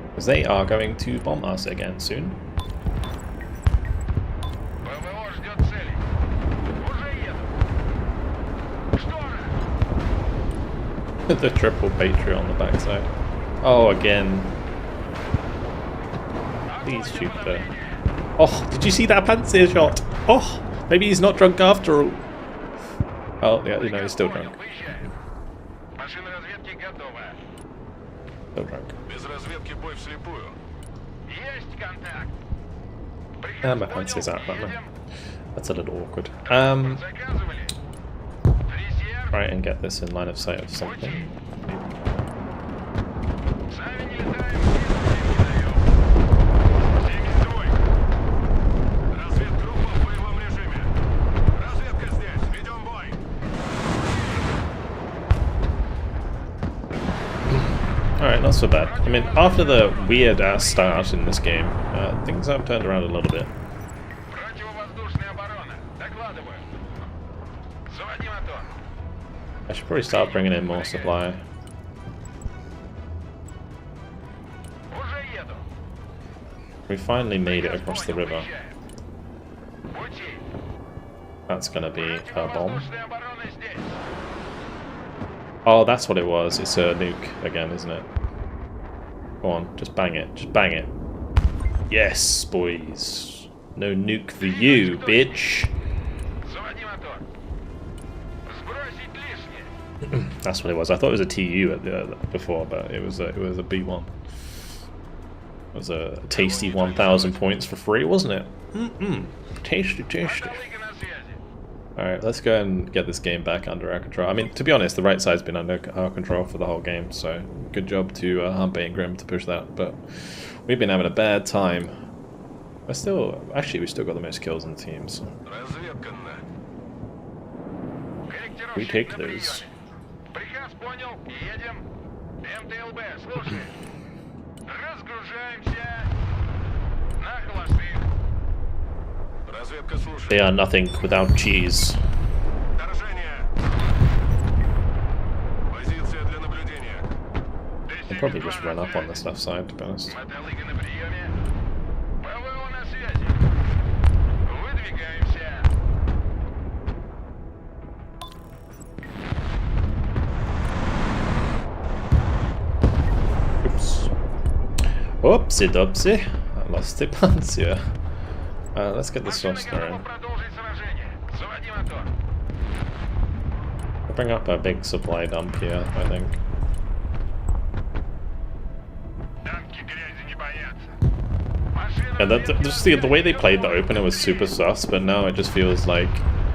Because they are going to bomb us again soon. ПВО ждет цели. Уже еду. Штора. The triple Patriot on the backside. Oh, again. Please shoot the... Oh, did you see that Panzer shot? Oh, maybe he's not drunk after all. Oh, yeah, you know, he's still drunk. Выезжаем. Машина разведки готова. Still drunk. Без разведки бой вслепую. Есть контакт. And my Panzer's out, that man. That's a little awkward. Заказывали. Резерв. Try and get this in line of sight of something. Сами не летаем, не даем. 72. Разведгруппа в боевом режиме. so bad. I mean, after the weird ass start in this game, things have turned around a little bit. Противовоздушная оборона. Докладываю. Заводи мотор. I should probably start bringing in more supply. Уже еду. We finally made it across the river. Пути. That's gonna be a bomb. Противовоздушная оборона здесь. Oh, that's what it was. It's a nuke again, isn't it? Go on, just bang it. Just bang it. Yes, boys. No nuke for you, bitch. Заводи мотор. Сбросить лишнее. That's what it was. I thought it was a TU at before, but it was a B1. It was a tasty 1,000 points for free, wasn't it? Tasty, tasty. Мотолыга на связи. Alright, let's go and get this game back under our control. I mean, to be honest, the right side's been under our control for the whole game, so good job to Humpe and Grim to push that, but we've been having a bad time. Actually, we still got the most kills in the team, so Разведка на. we take those. Приказ понял. Едем. МТЛБ, слушай. Разгружаемся. На холостых. Разведка слушает. They are nothing without cheese. Вторжение. Позиция для наблюдения. I'll probably just run up on this left side, to be honest. Мотолыга на приеме. ПВО на связи. Выдвигаемся. Oops. Oopsie doopsie. I lost the pants here. Let's get this Машины Soster готовы in. продолжить сражение. Заводи мотор. I'll bring up a big supply dump here, I think. Танки грязи не боятся. Машина Yeah, just the way they played the opener was super sus, but now it just feels like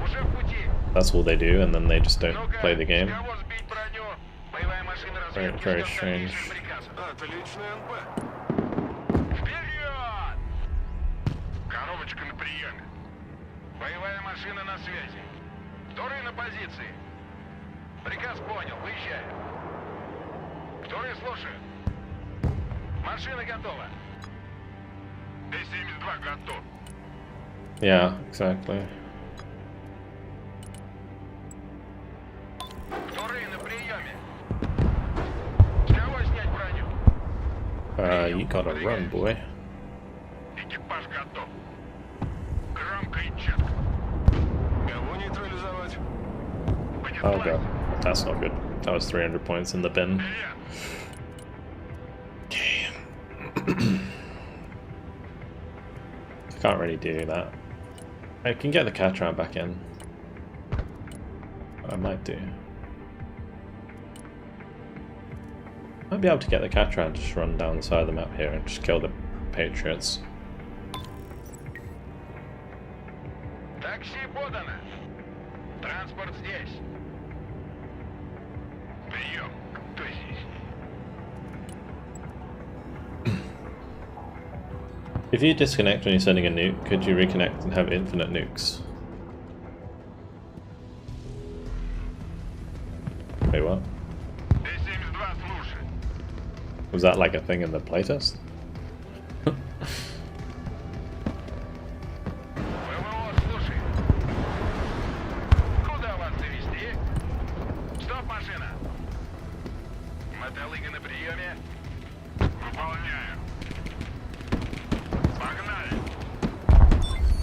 уже в пути. that's all they do, and then they just don't Ну-ка, play the game. кого сбить броню? Боевая машина разведки Very ждет strange. дальнейших приказов. Отличный НП. Вперед! Коробочка на приеме. Боевая машина на связи. Вторые на позиции. Приказ понял, выезжаем. Вторые слушают. Машина готова. Т-72 готов. Yeah, exactly. Вторые на приеме. С кого снять броню? You gotta run, boy. Экипаж готов. Громко и четко. Кого нейтрализовать? Oh god, that's not good. That was 300 points in the bin. Can't really do that. I can get the Catran back in. I might do. Might be able to get the Catran to just run down the side of the map here and just kill the Patriots. Такси подано. Транспорт здесь. Прием. Кто здесь? If you disconnect when you're sending a nuke, could you reconnect and have infinite nukes? Wait, what? Т-72 слушай. Was that like a thing in the playtest? ПВО слушай. Куда вас завести? Стоп, машина. Мотолыга на приеме. Выполняю. Погнали.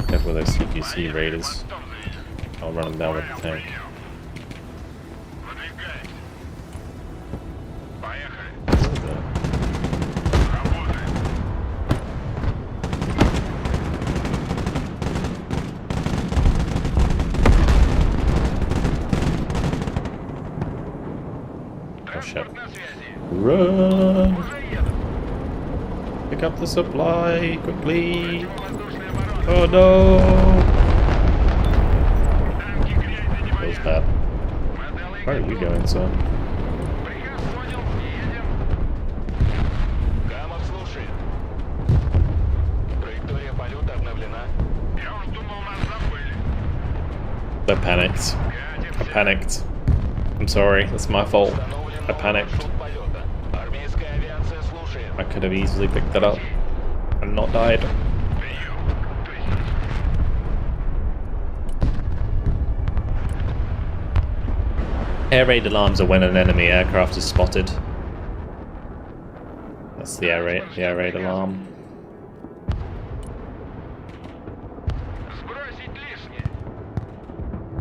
Careful with those CPC raiders. I'll run them down with the tank. Выдвигайся. Поехали. Работаем. Транспорт на связи. Run! Уже еду. Pick up the supply quickly! Противовоздушная оборона. Oh no! Танки грязи не That was боятся. bad. Мотолыга Where are you готова. going, sir? Приказ понял, едем. Камов слушает. Траектория полета обновлена. Я уж думал, нас забыли. I panicked. I panicked. I'm sorry, that's my fault. I panicked. Маршрут полета. Армейская авиация I could have easily picked that up and not died. Air raid alarms are when an enemy aircraft is spotted. That's the air raid alarm.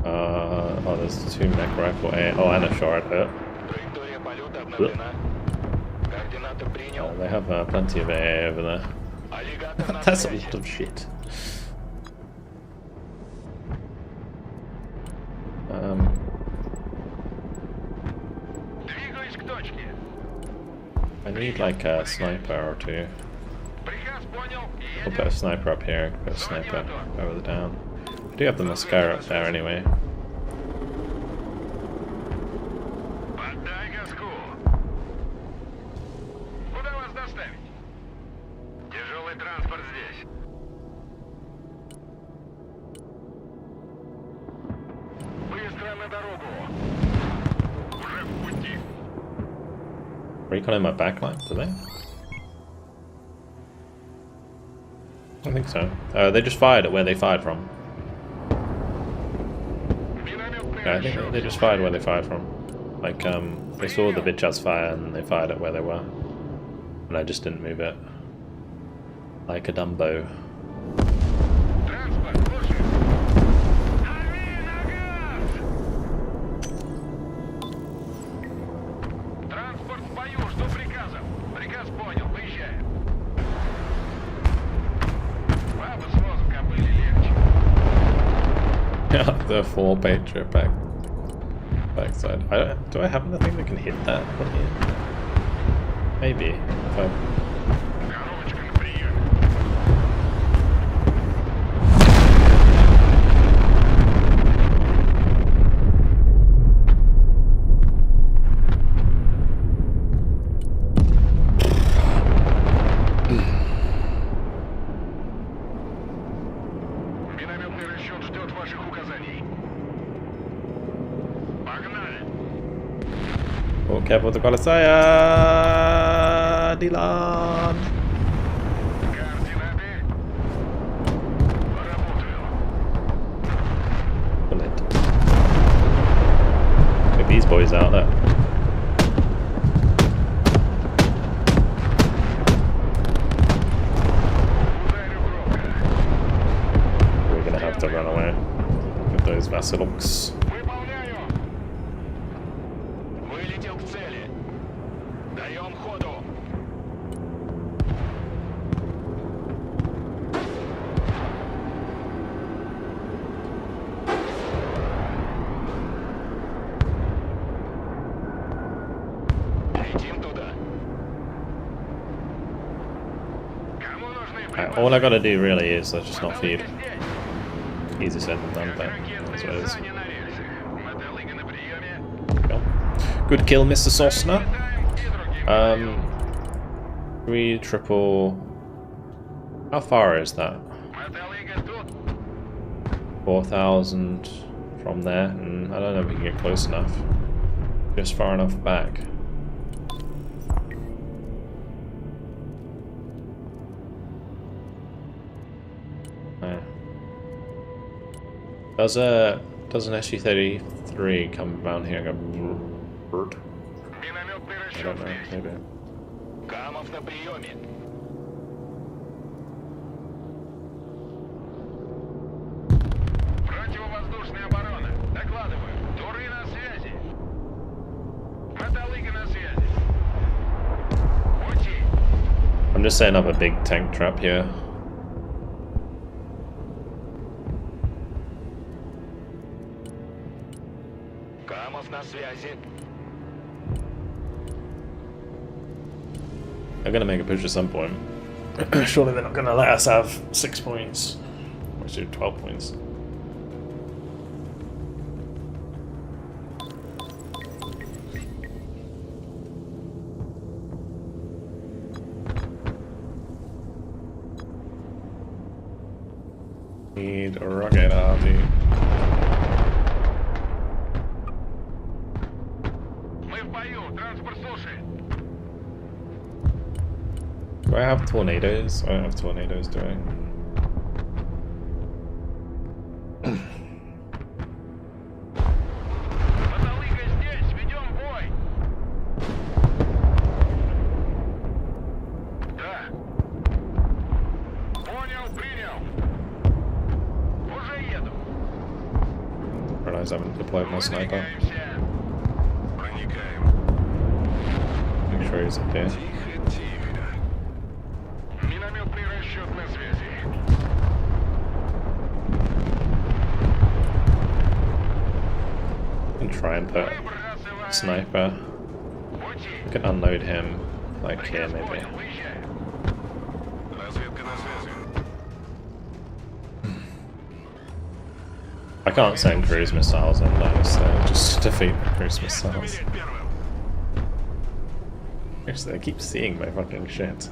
Oh, there's 2 mech rifle A. Oh, and a shard hit. Траектория полета обновлена. Координаты принял. They have plenty of AA over there. Аллигатор на That's a связи. lot of shit. Двигаюсь к точке. I need like a sniper or 2. Приказ понял. I'll put a sniper up here, put a sniper over the down. I do have the mascara up there anyway. Поддай газку. Куда вас доставить? Тяжелый транспорт здесь. Быстро на дорогу. Уже в пути. Recon in my backline, do they? I don't think so. They just fired at where they fired from. Минометный Yeah, I think they just fired where they fired from. Like, they saw the Vichas fire and they fired at where they were. And I just didn't move it. Like a Dumbo. Транспорт, слушай. Дави на газ! Транспорт в бою, жду приказов. Приказ понял, выезжаем. Бабы с воздуха были легче. Yeah, the 4 Patriot backside. Do I have anything that can hit that one here? Maybe. If I Коробочка на прием. Минометный расчет ждет ваших указаний. Погнали! Oh, careful with the Colossia! Dylan! Координаты. Работаю. Bullet. Get these boys out there. Ударю громко. We're gonna have to run away with those Vasilunks. Выполняю. Вылетел к цели. Даем ходу. Летим туда. Кому нужны All I gotta do really is just not feed. здесь. Easy said than done, but that's what it is. Ракетные на рельсах. Мотолыга на приеме. Go. Good kill, Mr. Sosna. Летаем и другим. 3 triple. How far is that? Мотолыга тут. 4,000 from there. I don't know if we can get close enough. Just far enough back. Does an SU-33 come around here and go bird? Минометный I расчет don't know, здесь. maybe. Камов на приеме. Противовоздушная оборона. Докладываю. Туры на связи. Мотолыга на связи. Пути. I'm just setting up a big tank trap here. Камов на связи. I'm gonna make a push at some point. Surely they're not gonna let us have 6 points. Or should 12 points. Need a rocket army. Мы в бою. Транспорт слушает. Do I have tornadoes? I don't have tornadoes, do I? Мотолыга здесь, ведем бой. Да. Понял, принял. Уже еду. Realize I haven't deployed my sniper. Проникаем. Make sure he's up here. Тихо, тихо. Минометный расчет на связи. And try and put Выбрасывай. sniper. Пути. I can unload him like here Приказ maybe. понял, выезжай. Разведка на связи. I can't send cruise missiles on those, so just defeat the cruise missiles. Проверять первым. Actually, I keep seeing my fucking shit.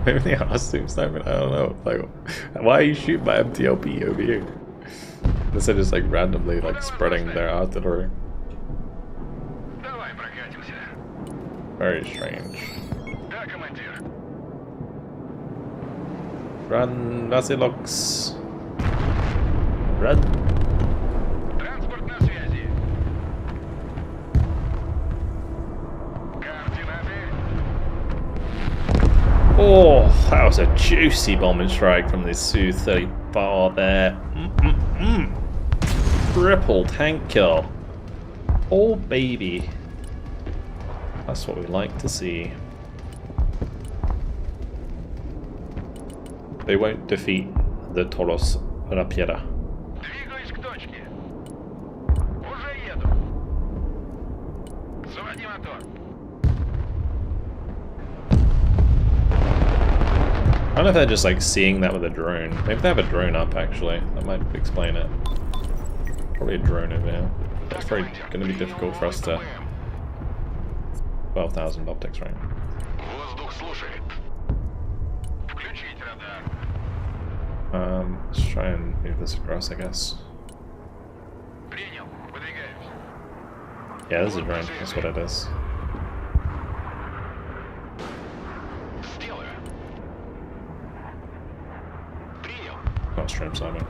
maybe they are super sniper. I don't know. Like, why are you shooting my MTLP over here? Instead of just like randomly like spreading their artillery. Давай прокатимся. Very strange. Да, командир. Run, Vasilux. Run. Транспорт на связи. Координаты. Oh, that was a juicy bombing strike from the Su-34 there. Triple tank kill. Oh baby. That's what we like to see. They won't defeat the Toros Rapiera. Двигаюсь к точке. Уже еду. Заводи мотор. I don't know if they're just like seeing that with a drone. Maybe they have a drone up actually. That might explain it. Probably a drone over here. It's very going to be difficult for us to... 12,000 optics range. Воздух слушает. Включить радар. Let's try and move this across, I guess. Принял. Выдвигаемся. Yeah, this is a drone. That's what it is. Сделаю. Принял. Not stream Simon.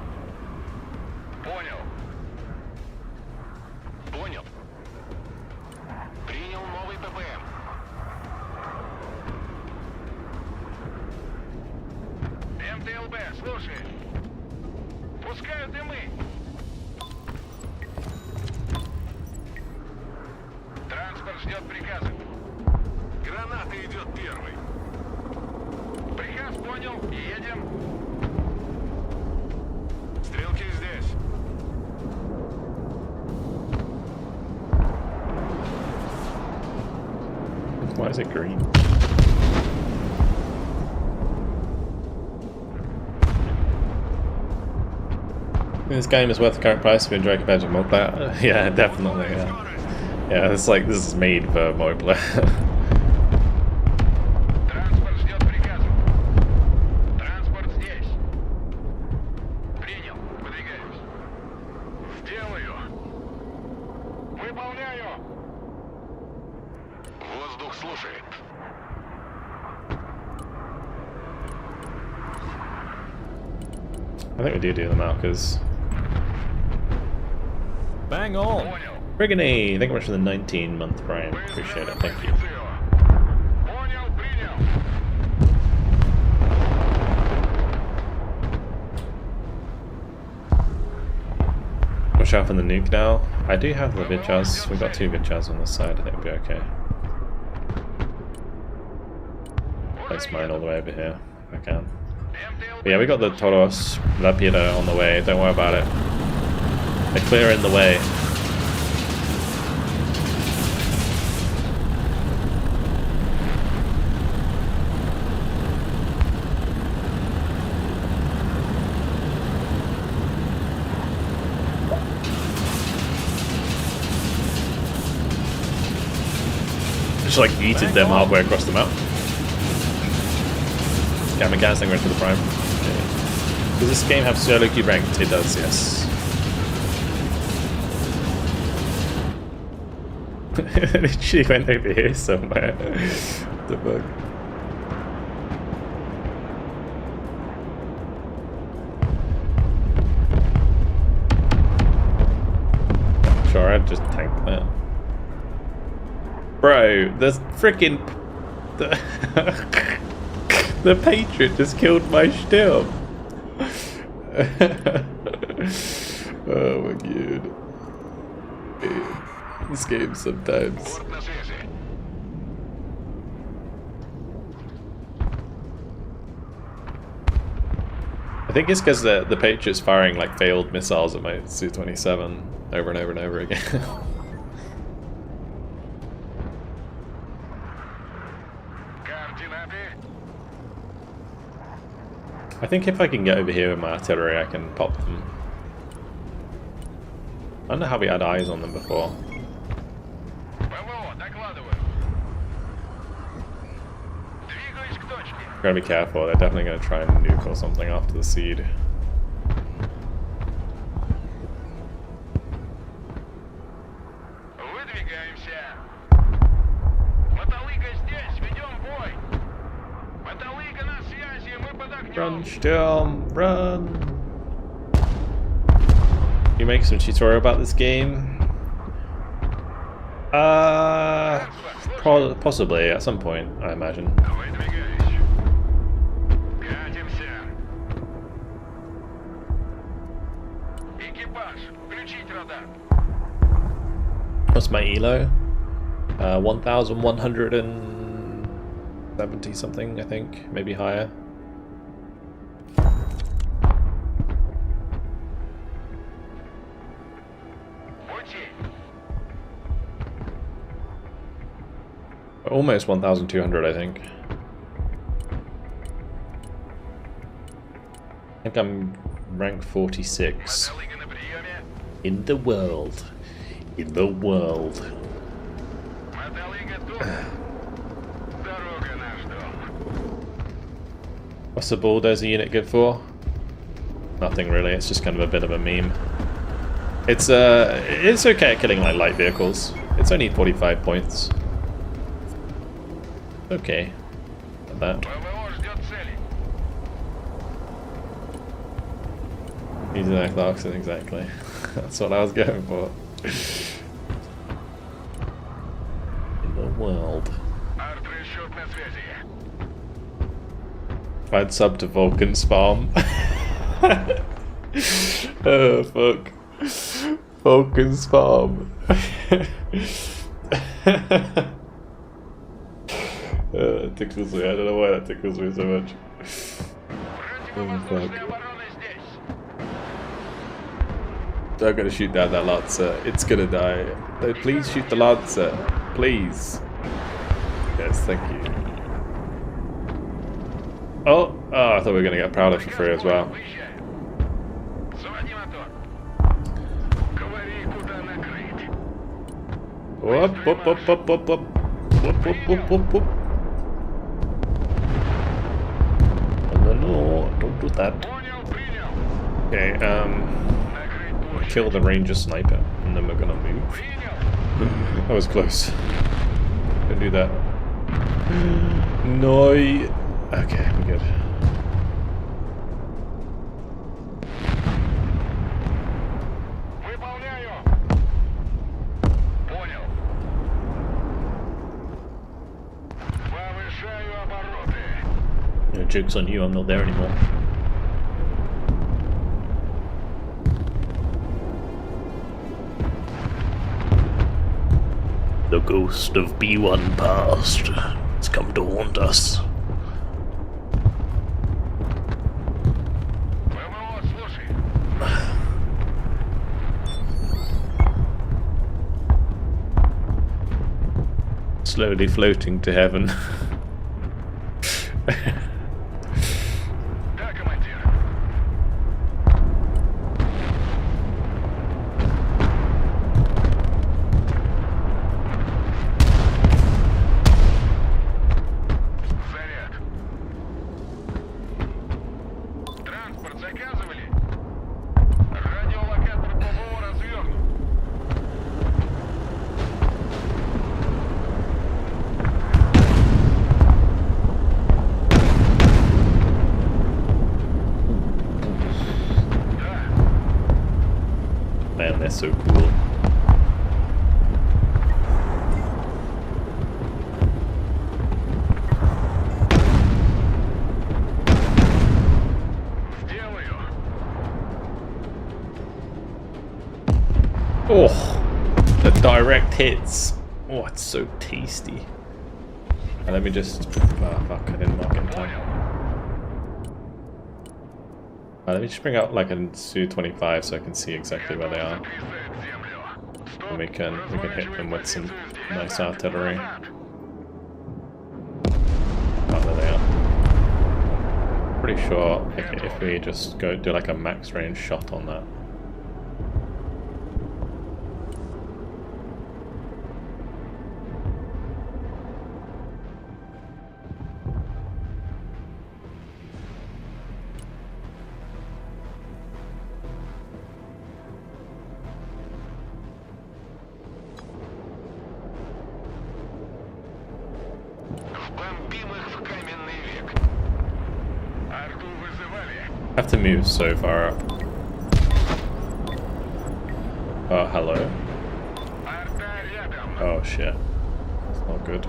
Понял. Понял. Принял новый ППМ. МТЛБ, слушай. Пускают дымы. Транспорт ждет приказа. Граната идет первой. Приказ понял. Едем. Стрелки здесь. Why is it green? This game is worth the current price if you enjoy competitive multiplayer. Yeah, definitely. Yeah, it's like this is made for multiplayer. Транспорт ждет приказа. Транспорт здесь. Принял. Выдвигаемся. Сделаю. Выполняю. Воздух слушает. I think we do them out because Bang on! Понял. Brigany, thank you much for the 19-month prime. Appreciate it. Thank you. Понял, принял. Push out from the nuke now. I do have the Vichas. We've got 2 Vichas on this side. I think we'll be okay. Place mine all the way over here if I can. But yeah, we got the Toros Rapiera on the way. Don't worry about it. They're clearing the way. Just like yeeted them halfway across the map. Yeah, I'm guessing we're into the prime. Does this game have solo queue ranked? It does, yes. Literally went over here somewhere. The fuck? Sure, I'd just tank that. Bro, there's freaking the Patriot just killed my Sturm. Oh my god. This game sometimes. Борт на связи. I think it's because the Patriot's firing like failed missiles at my Su-27 over and over and over again. Координаты. I think if I can get over here with my artillery, I can pop them. I don't know how we had eyes on them before. ПВО, докладываю. Двигаюсь к точке. Gotta be careful, they're definitely gonna try and nuke or something after the seed. Выдвигаемся. Мотолыга здесь, ведем бой. Мотолыга на связи, мы под огнем. Run, Sturm, run! You make some tutorial about this game? Possibly at some point, I imagine. Выдвигаюсь. Катимся. Экипаж, включить радар. What's my elo? 1,170 something, I think, maybe higher. Пути. Almost 1,200, I think. I think I'm rank 46 Мотолыга на приеме. in the world. In the world. Мотолыга тут. Дорога наш дом. What's the bulldozer unit good for? Nothing really. It's just kind of a bit of a meme. It's okay at killing like light vehicles. It's only 45 points. Okay. Not bad. ПВО ждет цели. Using that Clarkson, exactly. That's what I was going for. In the world. Арт-расчет на связи. If I'd sub to Vulcan's farm. Oh fuck. Vulcan's farm. That tickles me. I don't know why that tickles me so much. Противовоздушная оборона здесь. I'm gonna shoot down that Lancer. It's gonna die. No, please shoot the Lancer. Please. Yes, thank you. Oh, I thought we were gonna get Prowler for free as well. Выезжаем. Заводи мотор. Говори, куда накрыть. Whoop, whoop, whoop, whoop, whoop, whoop. Whoop, whoop, whoop, whoop, whoop. No, don't do that. Понял, принял. Okay, Накрыть площадь. kill the Ranger Sniper, and then we're gonna move. Принял. That was close. Don't do that. No. Okay, we're good. Выполняю. Понял. Повышаю обороты. No, joke's on you, I'm not there anymore. The ghost of B1 past has come to haunt us. ПВО, слушай. Slowly floating to heaven. Да, командир. Заряд. Транспорт заказывали? Радиолокатор ПВО развернут. It's so cool. Oh, the direct hits. Oh, it's so tasty. Let me just... Oh, fuck, I didn't mark in time. Let me just bring out like a Su-25 so I can see exactly where they are. And we can hit them with some nice artillery. Oh, there they are. Pretty sure if we just go do like a max range shot on that. I have to move so far up. Oh, hello. Oh shit. That's not good.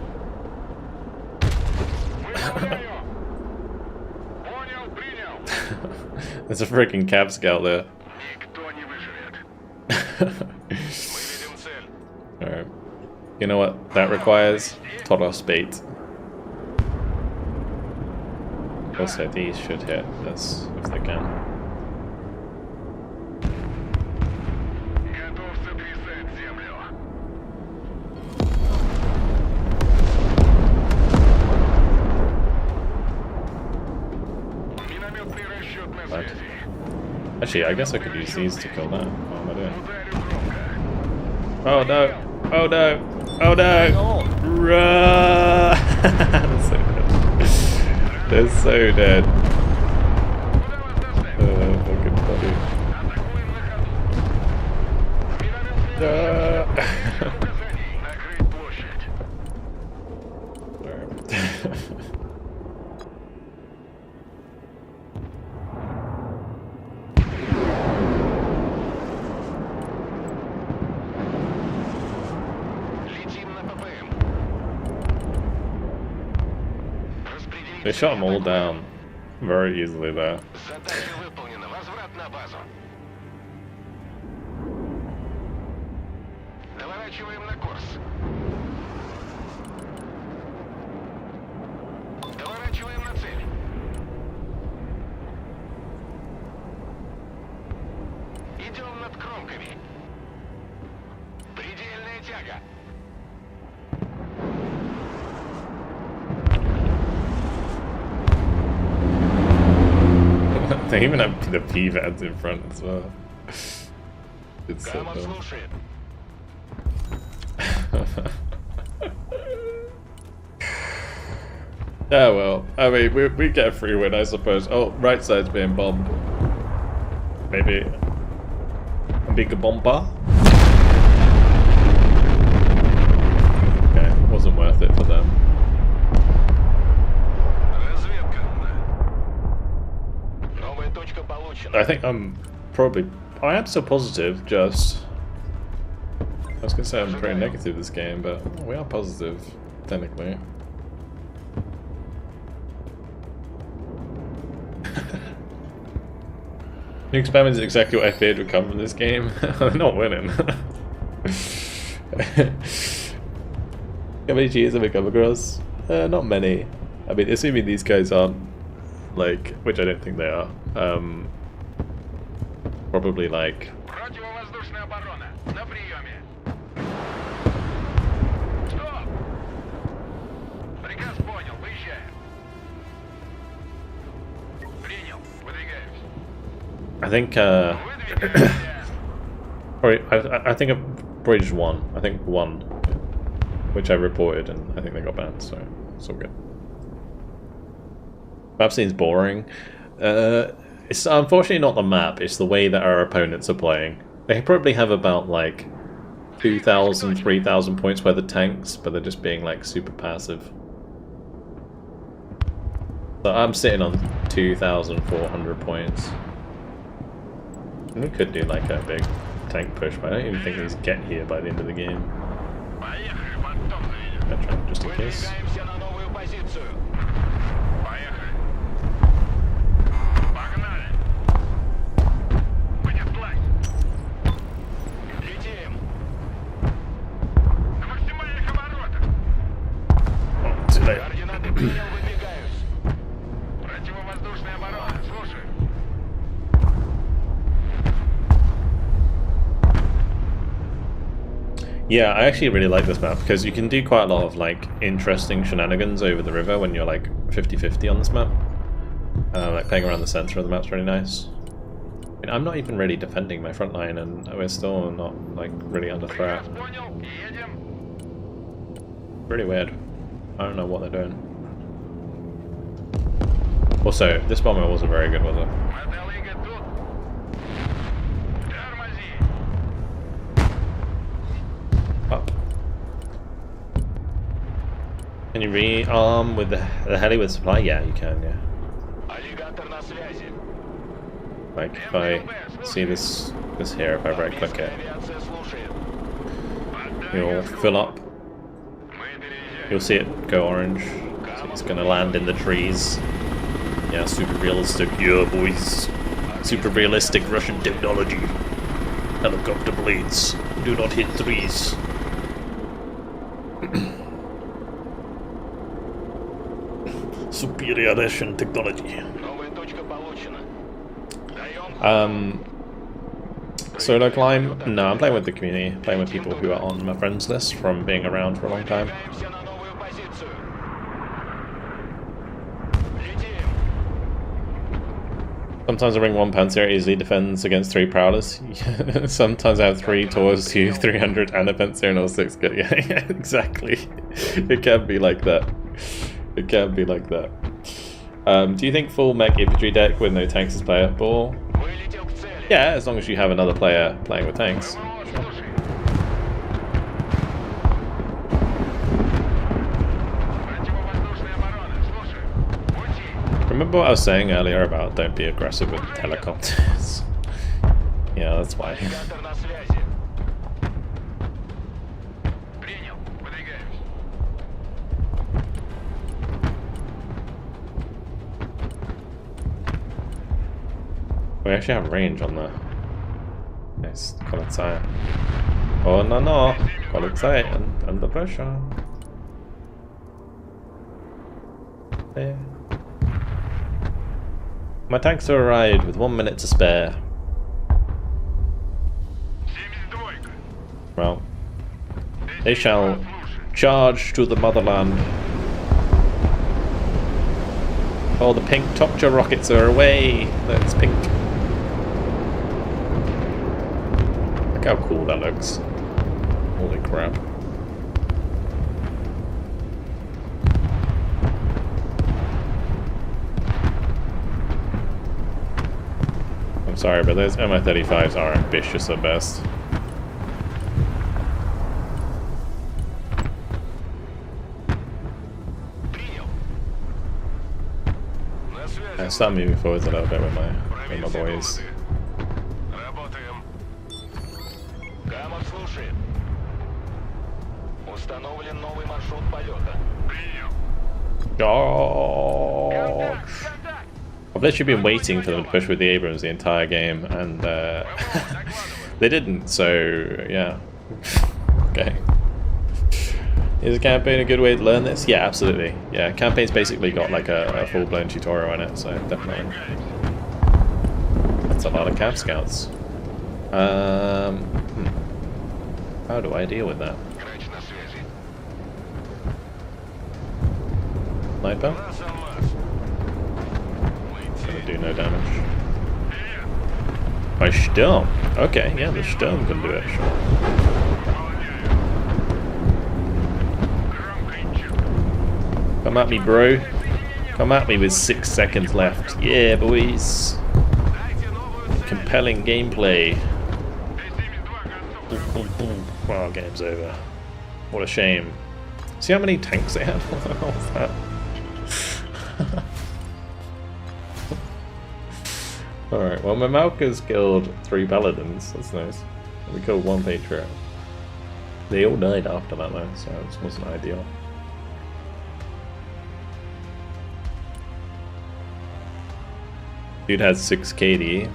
There's a freaking Cav Scout there. Alright. You know what that requires? Toros bait. Also, these should hit this if they can. Right. Actually, I guess I could use these to kill that. What am I doing? Oh no! Oh no! Oh no! Run! That's so dead. They're so dead. Fucking funny. They shot them all down very easily there. They even have the P-Vads in front as well. It's so dumb. Yeah, well, I mean, we get a free win, I suppose. Oh, right side's being bombed. Maybe a bigger bomber? Okay, wasn't worth it for them. I think I'm probably... I am so positive, just... I was gonna say I'm pretty negative this game, but we are positive, technically. New experiment is exactly what I feared would come from this game. I'm not winning. How many G's have we come across? Not many. I mean, assuming these guys aren't, like, which I don't think they are. Probably like... I think, I think I've bridged one. I think one, which I reported, and I think they got banned, so it's all good. Map scene's boring. It's unfortunately not the map, it's the way that our opponents are playing. They probably have about like 2,000, 3,000 points worth of tanks, but they're just being like super passive. So I'm sitting on 2,400 points. We could do like a big tank push, but I don't even think these get here by the end of the game. Поехали, потом заведем. I'll try just in case. Выдвигаемся на новую позицию. Поехали. Погнали. Понеслась. Летим. На максимальных оборотах. Oh, too late. Координаты принял, выдвигаюсь. Противовоздушная оборона. Слушай. Yeah, I actually really like this map because you can do quite a lot of like interesting shenanigans over the river when you're like 50-50 on this map. Like playing around the center of the map's really nice. I mean, I'm not even really defending my front line and we're still not like really under threat. Приказ понял. Едем. Really weird. I don't know what they're doing. Also, this bomber wasn't very good, was it? Мотолыга тут. Тормози. Up. Can you rearm with the heli with supply? Yeah, you can, yeah. Аллигатор на связи. Like, if I see this here, if I right click it, Авиация слушает. it'll fill up. Мы переезжаем. You'll see it go orange. So it's gonna land in the trees. Yeah, super realistic, yeah, boys. Super realistic Russian technology. Helicopter blades do not hit trees. Superior Russian technology. Новая точка получена. Даем. Solo climb? No, I'm playing with the community, playing with people who are on my friends list from being around for a long time. Выдвигаемся на новую позицию. Летим. Sometimes I bring one Panzer, it easily defends against 3 Prowlers. Sometimes I have 3 Taurs, 2 300 and a Panzer and all 6 good. Yeah, exactly. It can be like that. It can be like that. Do you think full mech infantry deck with no tanks is playable? Вылетел к цели. Yeah, as long as you have another player playing with tanks. Слушай. Противовоздушная оборона. Слушай. Пути. Remember what I was saying earlier about don't be aggressive with helicopters? Yeah, that's why. Аллигатор на связи. Принял. Выдвигаемся. We actually have range on the... Nice, Koletsai. Oh no no! Koletsai under pressure. There. My tanks are arrived with 1 minute to spare. 72-ка. Well, they shall charge to the motherland. Oh, the pink Topcha rockets are away! That's pink. Look how cool that looks. Holy crap. I'm sorry, but those Mi-35s are ambitious at best. Принял. На связи. I start moving forwards a little bit with my Проверь все boys. доводы. Работаем. Гамма слушает. Установлен новый маршрут полета. Принял. Oh. Контакт! Контакт! I've literally been waiting for them to push with the Abrams the entire game, and they didn't, so yeah. Okay. Is a campaign a good way to learn this? Yeah, absolutely. Yeah, campaign's basically got like a full-blown tutorial in it, so definitely. That's a lot of Camp Scouts. How do I deal with that? Грач на связи. Sniper? Раз, Алмаз. Gonna do no damage. By Sturm. Okay, yeah, the Sturm can do it, sure. Come at me, bro. Come at me with 6 seconds left. Yeah, boys. Compelling gameplay. Wow, game's over. What a shame. See how many tanks they had? What the hell was that? Alright, well, my Malka's killed 3 paladins. That's nice. We killed one Patriot. They all died after that though, so it wasn't ideal. Dude has 6 KD.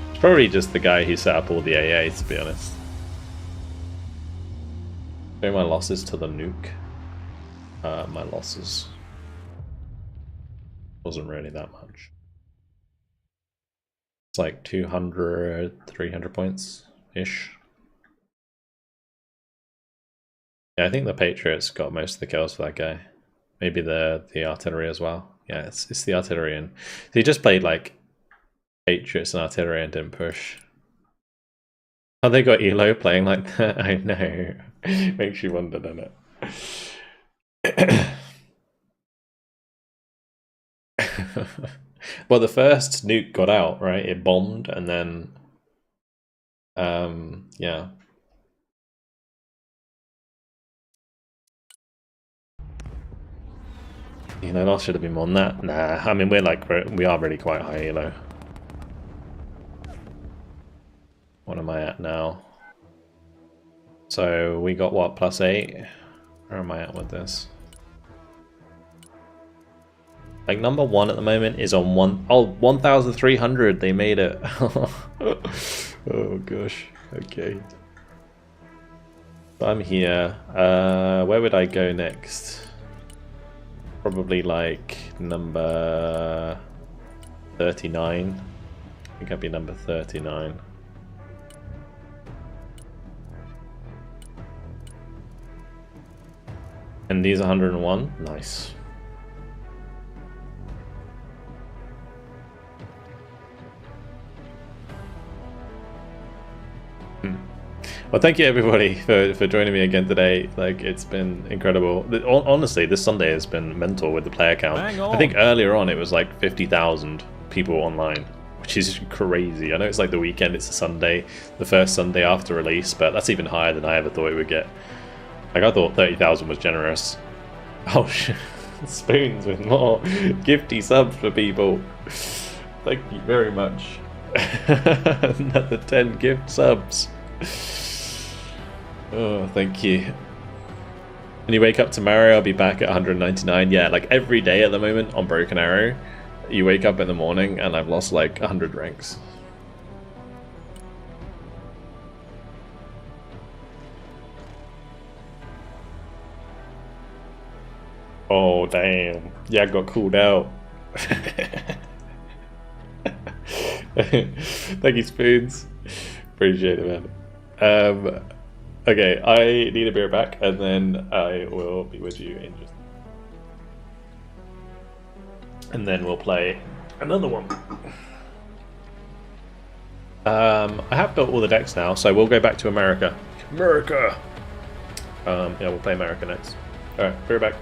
It's probably just the guy who set up all the AA, to be honest. Show my losses to the nuke. My losses wasn't really that much. It's like 200, 300 points ish. Yeah, I think the Patriots got most of the kills for that guy. Maybe the artillery as well. Yeah, it's the artillery, and he just played like Patriots and artillery and didn't push. Oh, they got Elo playing like that. I know. Makes you wonder, doesn't it? Well, the first nuke got out, right? It bombed, and then, yeah. You know, that should have been more than that. Nah, I mean, we are really quite high, you know. What am I at now? So we got what, +8? Where am I at with this? Like number 1 at the moment is on 1,300. They made it. Oh gosh. Okay. So I'm here. Where would I go next? Probably like number 39. I think I'd be number 39. And these 101? Nice. Well, thank you everybody for joining me again today. Like, it's been incredible. Honestly, this Sunday has been mental with the player count. I think earlier on it was like 50,000 people online, which is crazy. I know it's like the weekend, it's a Sunday, the first Sunday after release, but that's even higher than I ever thought it would get. Like, I thought 30,000 was generous. Oh, Spoons with more gifty subs for people. Thank you very much. Another 10 gift subs. Oh, thank you. When you wake up tomorrow, I'll be back at 199. Yeah, like every day at the moment on Broken Arrow, you wake up in the morning and I've lost like 100 ranks. Oh, damn. Yeah, I got called out. Thank you, Spoons. Appreciate it, man. Okay, I need to be right back, and then I will be with you in just... And then we'll play another one. I have built all the decks now, so we'll go back to America. America! Yeah, we'll play America next. Alright, be right back.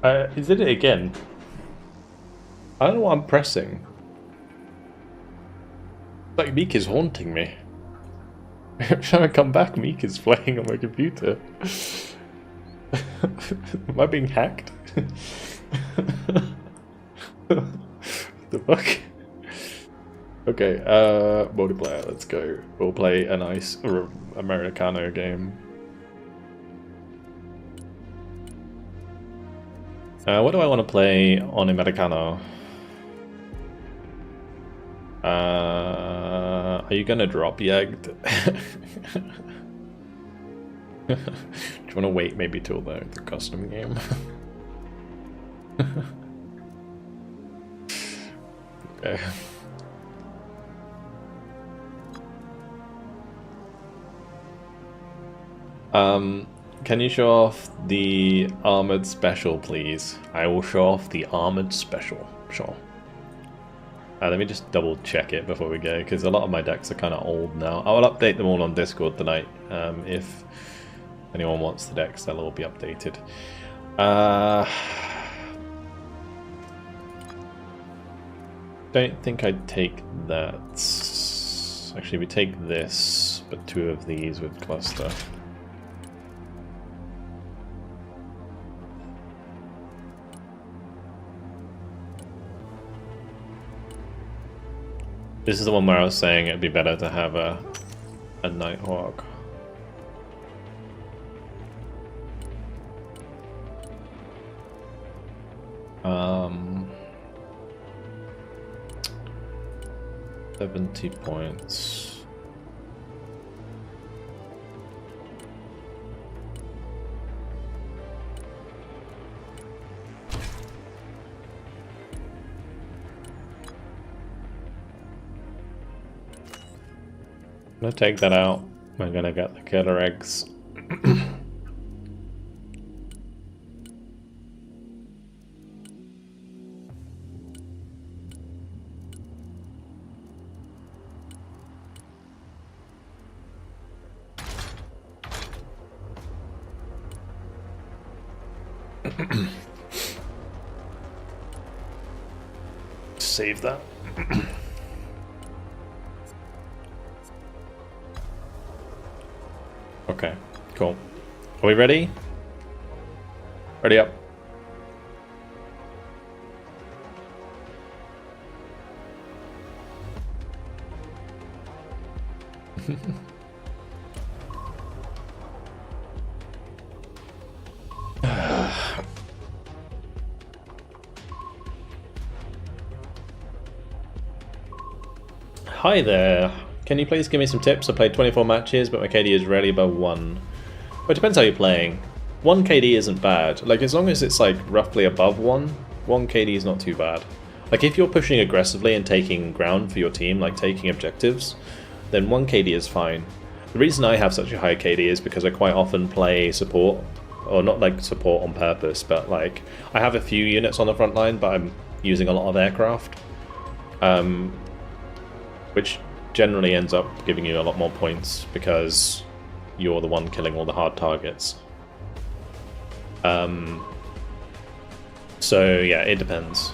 He did it again. I don't know what I'm pressing. Like Meek is haunting me. Every time I come back, Meek is playing on my computer. Am I being hacked? The fuck? Okay, multiplayer, let's go. We'll play a nice Americano game. What do I want to play on Americano? Are you gonna drop yagged? Do you want to wait maybe till the custom game? Okay. Can you show off the armored special, please? I will show off the armored special. Sure. Let me just double check it before we go, because a lot of my decks are kind of old now. I will update them all on Discord tonight. If anyone wants the decks, they'll all be updated. Don't think I'd take that. Actually, we take this, but 2 of these with cluster. This is the one where I was saying it'd be better to have a Nighthawk. Um, 70 points. I'm gonna take that out. I'm gonna get the killer eggs. Save that. Okay, cool. Are we ready? Ready up. Hi there. Can you please give me some tips? I played 24 matches, but my KD is rarely above 1. Well, it depends how you're playing. 1 KD isn't bad. Like, as long as it's like roughly above 1 KD is not too bad. Like, if you're pushing aggressively and taking ground for your team, like taking objectives, then 1 KD is fine. The reason I have such a high KD is because I quite often play support, or not like support on purpose, but like I have a few units on the front line, but I'm using a lot of aircraft, which generally ends up giving you a lot more points because you're the one killing all the hard targets. So yeah, it depends.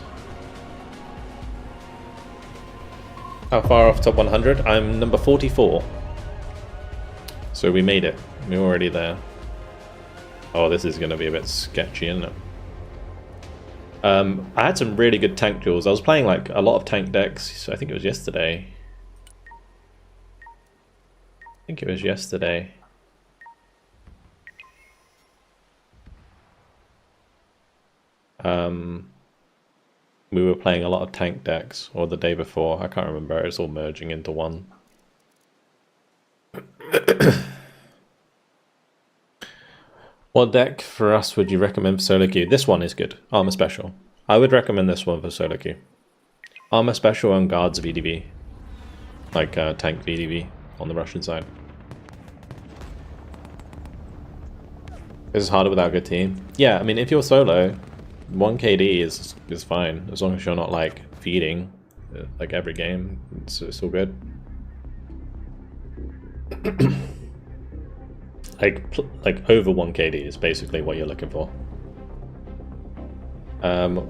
How far off top 100? I'm number 44. So we made it. We're already there. Oh, this is going to be a bit sketchy, isn't it? I had some really good tank duels. I was playing like a lot of tank decks. I think it was yesterday. We were playing a lot of tank decks, or the day before. I can't remember. It's all merging into one. What deck for us would you recommend for solo queue? This one is good. Armor Special. I would recommend this one for solo queue. Armor Special and Guards VDV. Like tank VDV on the Russian side. This is harder without a good team. Yeah, I mean, if you're solo, 1 KD is fine, as long as you're not like feeding like every game. It's all good. like over 1 KD is basically what you're looking for. Your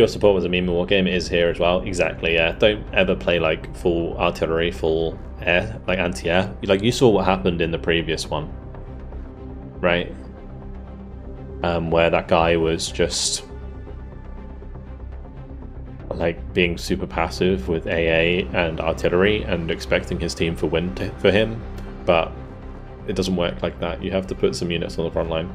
support was a meme in Wargame. It is here as well. Exactly, yeah. Don't ever play like full artillery, full air, like anti-air. Like you saw what happened in the previous one, right? Where that guy was just like being super passive with AA and artillery and expecting his team for win for him, but it doesn't work like that. You have to put some units on the front line.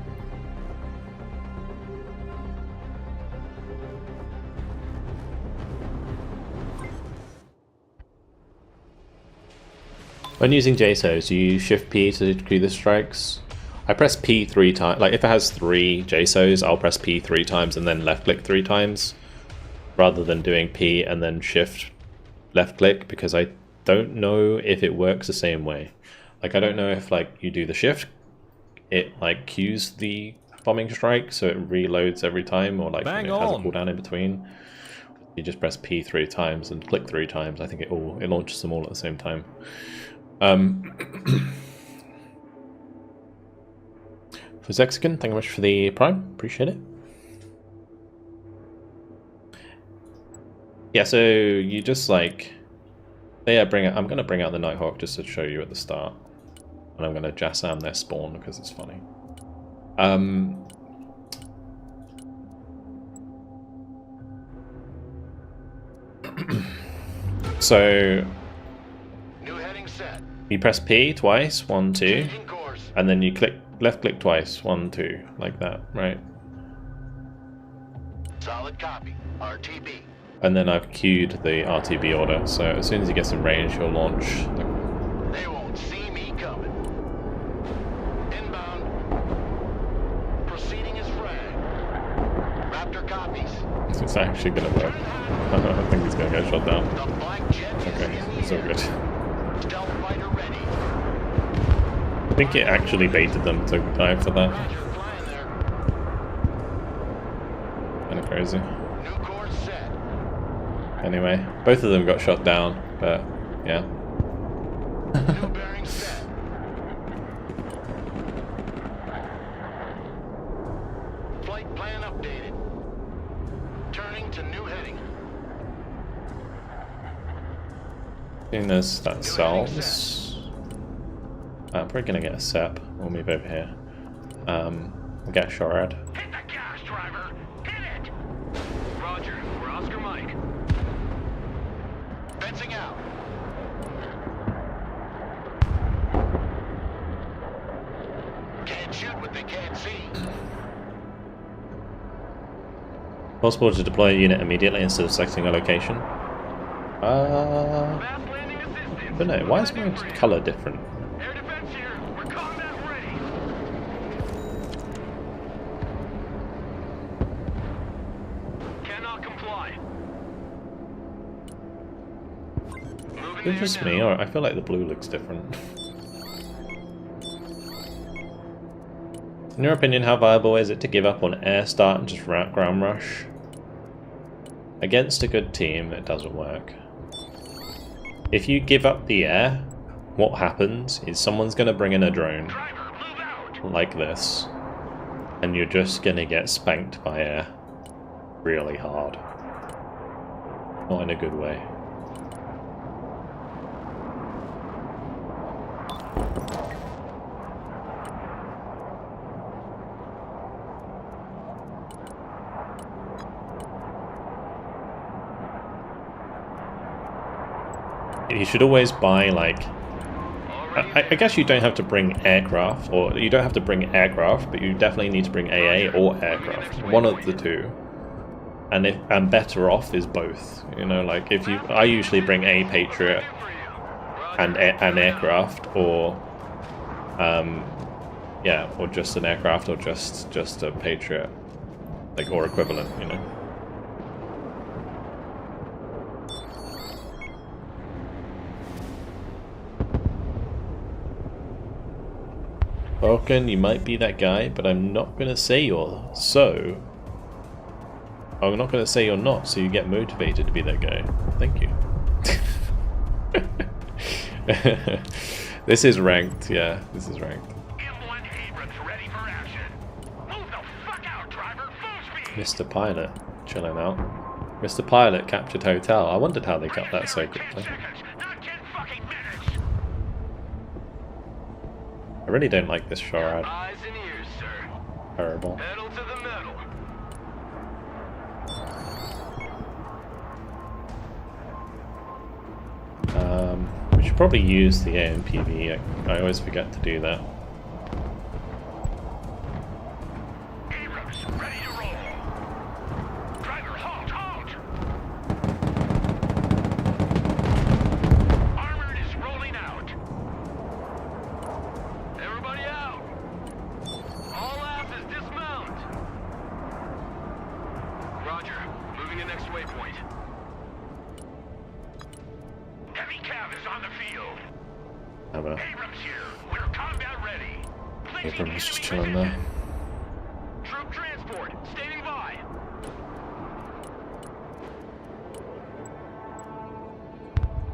When using JSOs, do you shift P to do the strikes? I press P 3 times. Like if it has 3 JSOs, I'll press P 3 times and then left click 3 times, rather than doing P and then shift left click, because I don't know if it works the same way. Like I don't know if like you do the shift, it like queues the bombing strike so it reloads every time, or like it has a cooldown in between. You just press P 3 times and click 3 times. I think it launches them all at the same time. For Zexican, thank you very much for the Prime. Appreciate it. Yeah, so you just like, yeah, I'm gonna bring out the Nighthawk just to show you at the start, and I'm gonna Jassam their spawn because it's funny. So New heading set. you press P twice, 1, 2, Changing course. and then you left click twice, 1, 2, like that, right? Solid copy. RTB. And then I've queued the RTB order, so as soon as he gets in range, he'll launch. They won't see me coming. Inbound. Proceeding as frag. Raptor copies. It's actually gonna work. I think he's gonna get shot down. The black jet is Okay, in the so air. good. Stealth fighter ready. I think it actually baited them to die for that. Roger, flying there. Kind of crazy. New course set. Anyway, both of them got shot down, but yeah. New bearing set. Flight plan updated. Turning to new heading. I think there's that cells. I'm probably gonna get a SEP. We'll move over here. We'll get a Shorad. Hit the gas, driver! Hit it! Roger, we're Oscar Mike. Fencing out. Can't shoot what they can't see. Possible to deploy a unit immediately instead of selecting a location. Fast landing assistance. But no, why is my colour different? Air defense here. We're combat ready. Cannot comply. Moving Is it there just now. me, or I feel like the blue looks different? In your opinion, how viable is it to give up on air start and just ground rush? Against a good team, it doesn't work. If you give up the air, what happens is someone's going to bring in a drone Driver, move out. like this, and you're just going to get spanked by air really hard. Not in a good way. You should always buy, like, I guess you don't have to bring aircraft, or you don't have to bring aircraft, but you definitely need to bring AA or aircraft, one of the two. And better off is both. You know, like if you, I usually bring a Patriot and an aircraft, or yeah, or just an aircraft, or just a Patriot, like, or equivalent, you know. Vulcan, you might be that guy, but I'm not gonna say you're so. I'm not gonna say you're not, so you get motivated to be that guy. Thank you. This is ranked, yeah, this is ranked. M1 Abrams ready for action. Move the fuck out, driver! Full speed! Mr. Pilot, chilling out. Mr. Pilot captured hotel. I wondered how they got that so quickly. 10 seconds, not 10 fucking minutes! I really don't like this shore. Eyes and ears, sir. Terrible. Pedal to the metal. We should probably use the AMPV. I always forget to do that. Abrams, ready to roll. Driver, halt, halt! Armored is rolling out. Everybody out. All afters dismount. Roger, moving to next waypoint. Heavy cav is on the field. Abrams here. We're combat ready. Placing Abrams just enemy chilling there. position. Troop transport, standing by.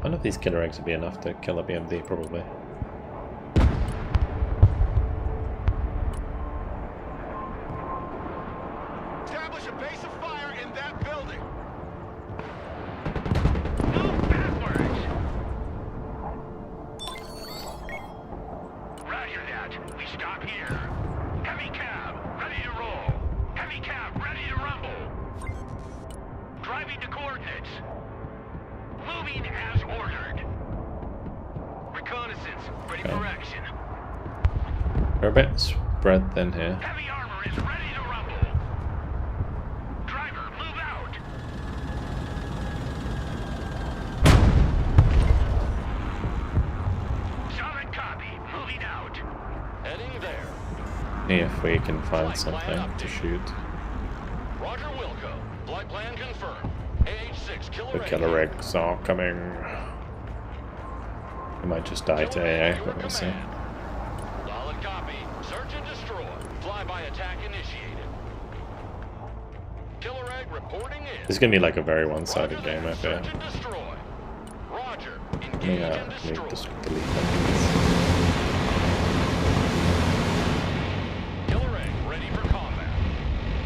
None of these killer eggs would be enough to kill a BMD, probably. Establish a base of fire in that building. Move backwards. Roger that. We stop here. Heavy cab, ready to roll. Heavy cab, ready to rumble. Driving to coordinates. Moving as ordered. Reconnaissance, ready for action. We're a bit spread thin here. Heavy armor is ready to rumble. Driver, move out. Solid copy, moving out. Heading there. See if we can find something to shoot. Roger Wilco. Flight plan confirmed. AH-6 killer The killer eggs are coming. I might just die to AA, but we'll see. Solid copy. Search and destroy. Flyby attack initiated. Killer egg reporting in. This is gonna be like a very one-sided game, I feel. Search and destroy. Roger. Let Engage me, and let me destroy. just delete that. Killer egg ready for combat.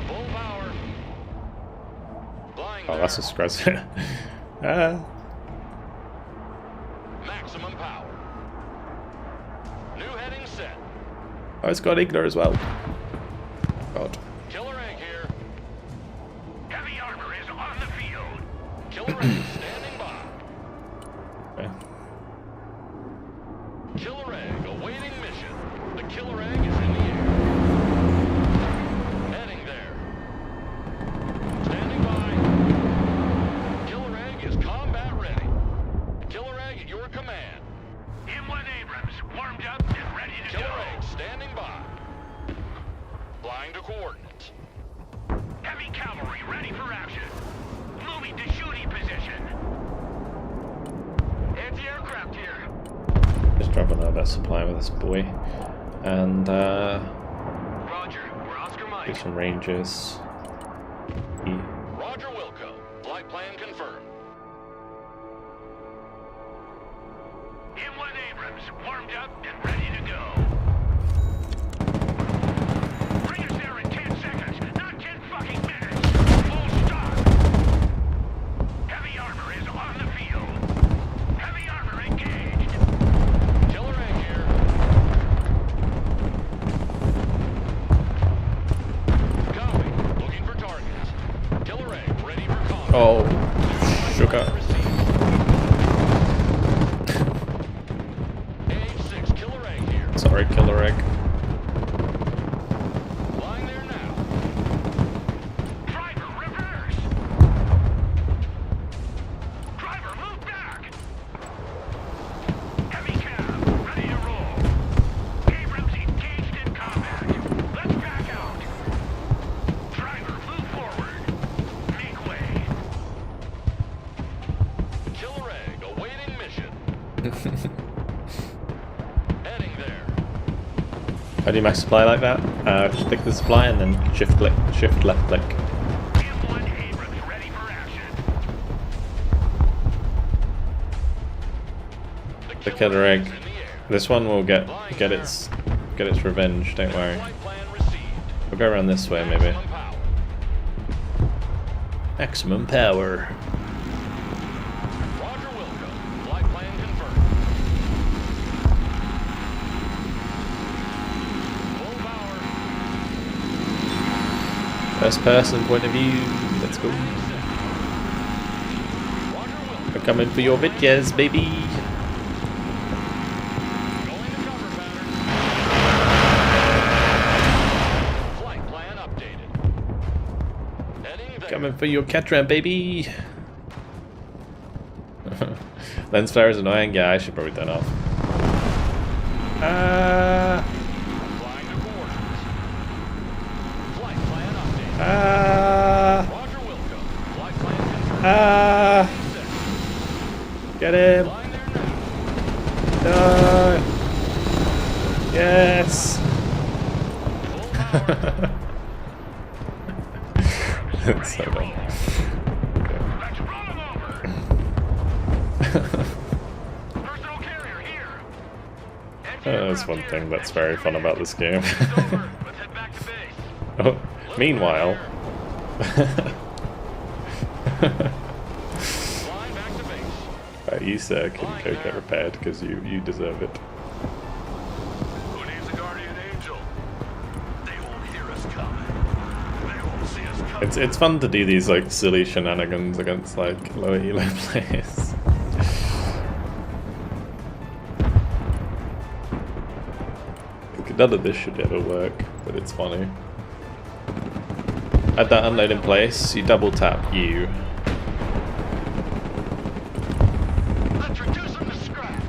Full power. Flying Oh, that's a scruz. Ah. maximum power. New heading set. Oh, it's got Igler as well. God. Killer egg here. Heavy armor is on the field. Killer egg standing by. Okay. Killer egg awaiting mission. The killer egg is in the air. Heading there. Standing by. Killer egg is combat ready. Killer egg at your command. M1 Abrams, warmed up and ready to Killer go. egg standing by. Flying to coordinates. Heavy cavalry ready for action. Moving to shooting position. Anti-aircraft here. Just drop a little bit of supply with this boy. And Roger, we're Oscar do Mike. some ranges. Roger Wilco. Flight plan confirmed. M1 Abrams, warmed up and ready to go. Bring us there in 10 seconds, not 10 fucking minutes. Full stop. Heavy armor is on the field. Heavy armor engaged. Killer egg here. Copy. Looking for targets. Killer egg ready for combat. Oh, sugar. AH-6 killer egg here. Sorry, killer egg. Flying there now. Driver, reverse. Driver, move back. Heavy cab, ready to roll. Abrams engaged in combat. Let's back out. Driver, move forward. Make way. Killer egg awaiting mission. Heading there. How do you max supply like that? Just click the supply and then shift click, shift left click. M1 Abrams ready for action. The killer egg. is in the air. This one will get its revenge. Don't worry. Flight plan received. We'll go around this way, maybe. Maximum power. Maximum power. Roger, Wilco. Flight plan confirmed. Full power. First person point of view. Let's go. Roger, Wilco. We're coming for your bitches, baby. Going to cover pattern. Flight plan updated. Heading there. Coming for your Catran, baby. Lens flare is annoying. Yeah, I should probably turn off. Flying to coordinates. Flight plan updated. Roger, Wilco. Flight plan confirmed. Get him. Flying there now. No. Yes. Full power. That's so dumb. Let's run him over. Personal carrier here. That's one thing that's very fun about this game. It's over. Let's head back to base. Oh, meanwhile, Flying back to base. you sir can go get repaired because you deserve it. Who needs a guardian angel? They won't hear us coming. They won't see us coming. It's fun to do these like silly shenanigans against like low elo players. None of this should ever work, but it's funny. At that unload in place, you double tap U. Let's reduce them to scrap.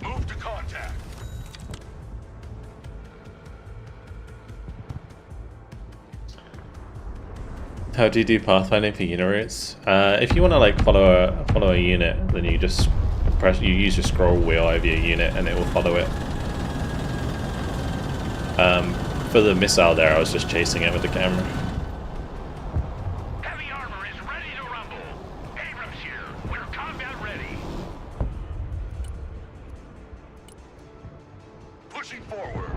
Move to contact. How do you do pathfinding for unit routes? If you want to like follow a unit, then you just use your scroll wheel over your unit and it will follow it. For the missile there, I was just chasing it with the camera. Heavy armor is ready to rumble. Abrams here. We're combat ready. Pushing forward.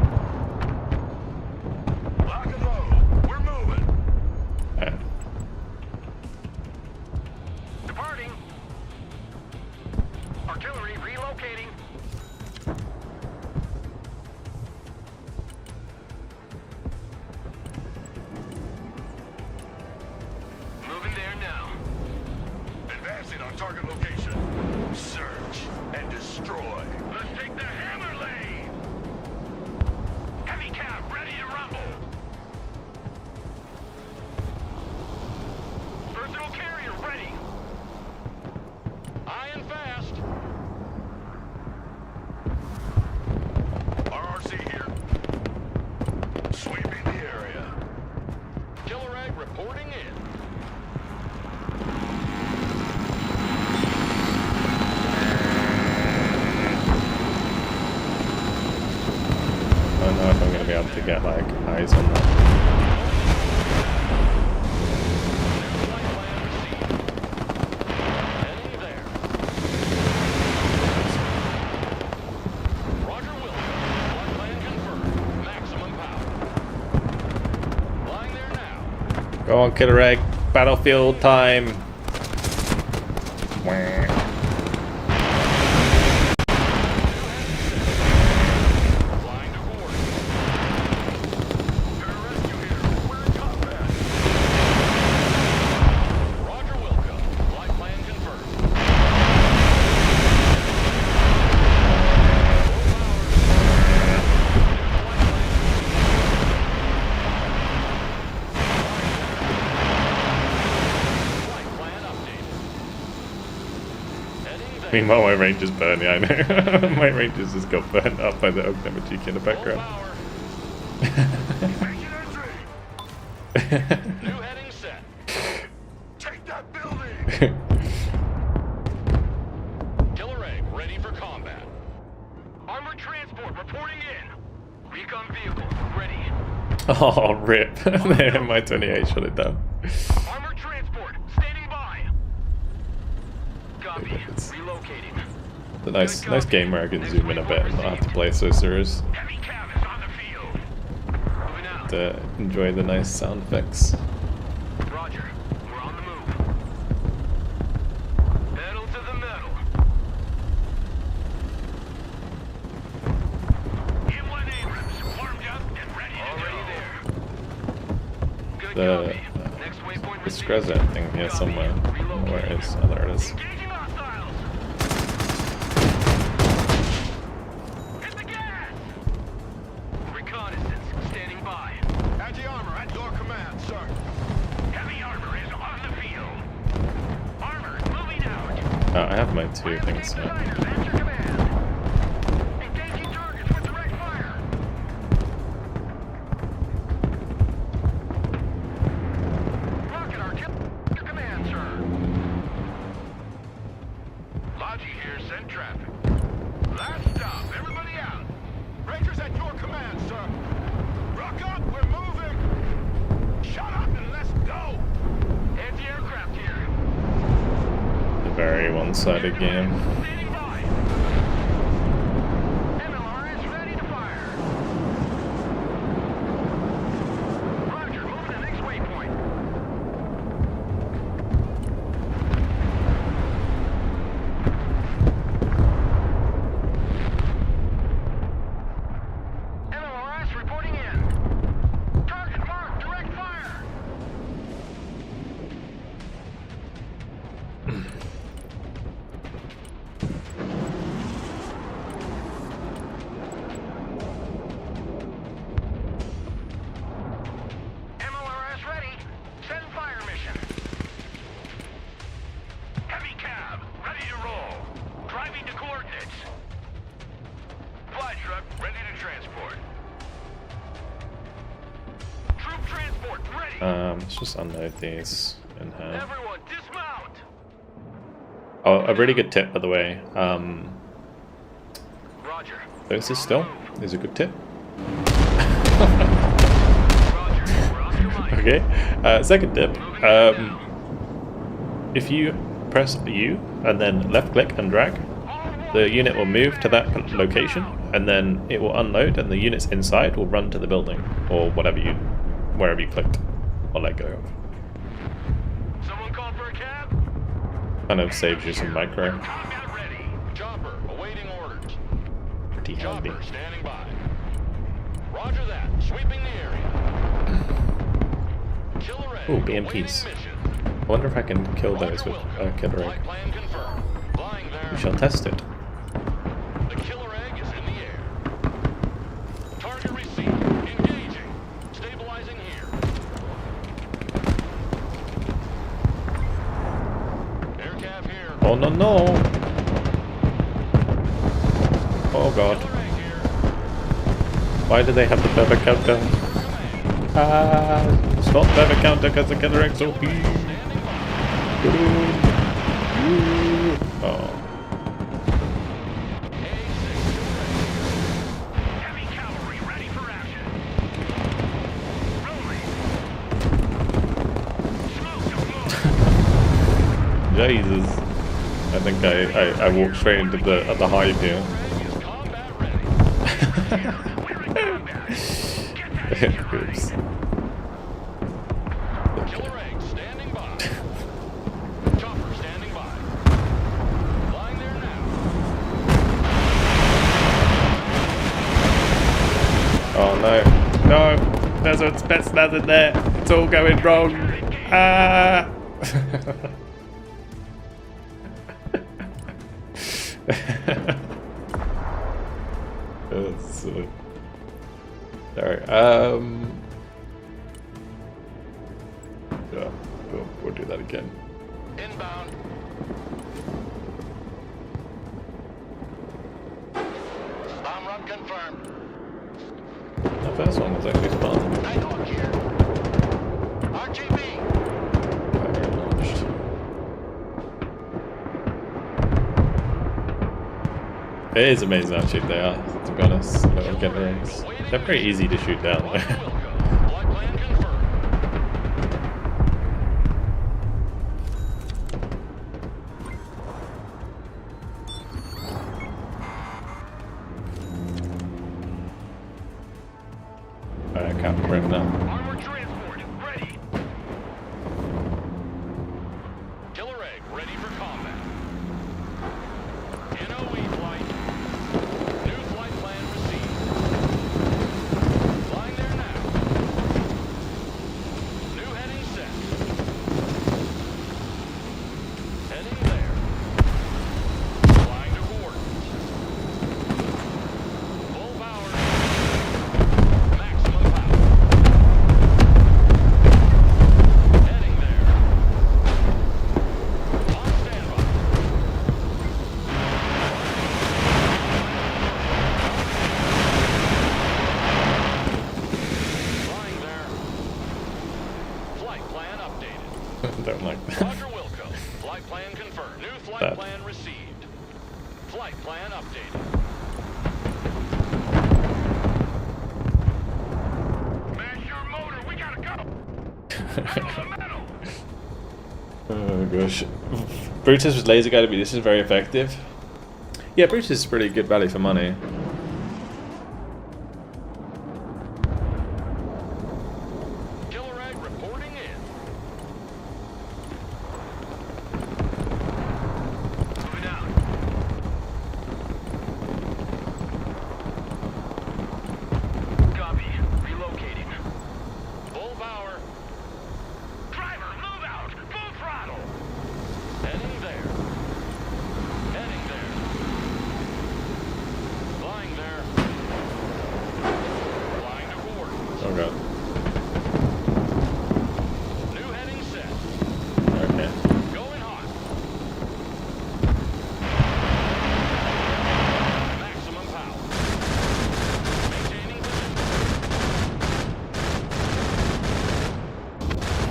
Lock and load. We're moving. Departing. Artillery relocating. Moving there now. Advancing on target location. Search and destroy. Let's take the hammer lane. Heavy cap ready to rumble. Personal carrier ready. High and fast. RRC here. Sweeping the area. Killer egg reporting in. I don't know if I'm going to be able to get like eyes on that. Flight plan received. Heading there. Roger, Wilco. Flight plan confirmed. Maximum power. Flying there now. Go on, Killer Egg. Battlefield time. Wah. Flying to coordinates. Pararescue here. We're in combat. Roger, Wilco. Flight plan confirmed. Flight plan updated. Heading there. Meanwhile, my range is burning. I know. My ranges just got burnt up by the Ognematiki in the Full background. power. Making entry. New heading set. Take that building! Killer egg ready for combat. Armored transport reporting in. Recon vehicle ready. Oh, rip. My 28 shut it down. Armored transport standing by. Copy. Relocating. It's a nice game where I can zoom in a bit and not have to play so serious Heavy cab is on the field. Moving out. to enjoy the nice sound effects. Roger. We're on the move. Pedal to the metal. M1 Abrams warmed up and ready to go. Good The copy. Next waypoint received. Screzza thing here somewhere. I don't know where it is. Oh, there it is. Engaging hostiles. Hit the gas. Reconnaissance standing by. Anti-armor at your command, sir. Heavy armor is on the field. Armor moving out. I have my two things here. Designers at your command. Engaging targets with direct fire. Rocket artillery at your command, sir. Logi here, send traffic. Last stop, everybody out. Rangers at your command, sir. Rock up, we're moving. Shut up and let's go. Anti-aircraft here. A very one-sided game. Standing by. MLR is ready to fire. Roger, moving to next waypoint. MLRS reporting in. Target marked, direct fire. MLRS ready. Send fire mission. Heavy cab, ready to roll. Driving to coordinates. Fly truck, ready to transport. Troop transport, ready. Let's just unload these in here. Everyone, dismount. Oh, a really good tip, by the way. Roger. This is still is a good tip. Roger, we're off your mic. Okay. Second tip. If you press U and then left click and drag, the unit will move to that location, and then it will unload, and the units inside will run to the building or wherever you clicked or let go of. Someone called for a cab? Kind of saves you some micro. Combat ready. Chopper, awaiting orders. Pretty handy. Chopper, standing by. Roger that, sweeping the area. Killer egg, Ooh, awaiting BMPs. mission. I wonder if I can kill those with killer egg. Flight plan confirmed. Flying there. We shall test it. The killer egg is in the air. Target received. Engaging. Stabilizing here. Aircraft here. Oh no no! Oh god. Killer egg here. Why do they have the feather counter? Command. It's not feather counter because the killer egg's OP. Standing by. Oh. Heavy cavalry ready for action. Rolling. Smoke deployed. Jesus. I think I walked straight into the hive here. Egg is combat ready. We're in combat. Get that shit right. Oops. Killer egg standing by. Chopper standing by. Flying there now. Oh no. No! There's a Spetsnaz in there! It's all going wrong! Ah! That's silly. Sorry. Yeah, we'll do that again. Inbound. Bomb run confirmed. The first one was actually fun. Nighthawk here. It is amazing how cheap they are, to be honest. Little killer eggs. They're pretty easy to shoot down. Flight plan confirmed. Alright, Captain Brim now. Armor transport, ready. Killer egg, ready for combat. NOE flight. New flight plan received. Flying there now. New heading set. Heading there. Flying to coordinates. Full power. Maximum power. Heading there. On standby. Flying there. Flight plan updated. Don't like that. Roger Wilco. Flight plan confirmed. New flight That. plan received. Flight plan updated. Smash your motor. We gotta go. Metal to metal. Oh gosh. Brutus with laser guided this is very effective. Yeah, Brutus is pretty good value for money. Killer egg reporting in. Moving out. Copy. Relocating. Full power. Driver, move out. Full throttle. Heading there. Heading there. Flying there. Flying to coordinates. Oh god. New heading set. Okay. Going hot. Maximum power. Maintaining position.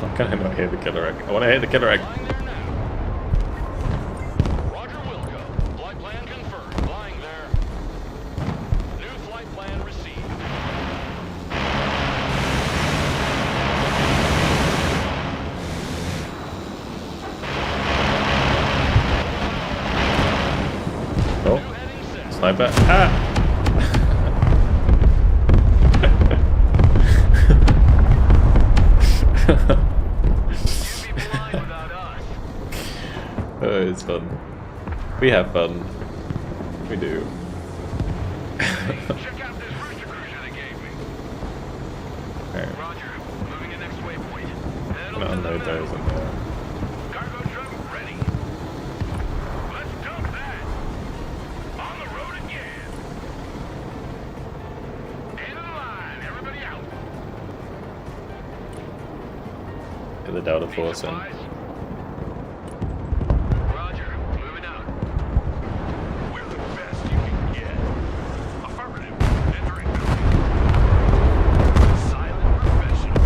Why can I not hear the killer egg? I want to hear the killer egg. Flying there now. Roger Wilco. Flight plan confirmed. Flying there. New flight plan received. Oh, New heading set. sniper. Ah! You'd be blind without us. Oh, it's fun. We have fun. We do. Check out this rooster cruiser they gave me. Alright, Roger. Moving to next waypoint. I'm gonna unload those in there. Cargo truck ready. Let's dump that. On the road again. End of the line. Everybody out. Get the Delta Force in. Supplies. Roger. Moving out. We're the best you can get. Affirmative. Entering building. Silent professional.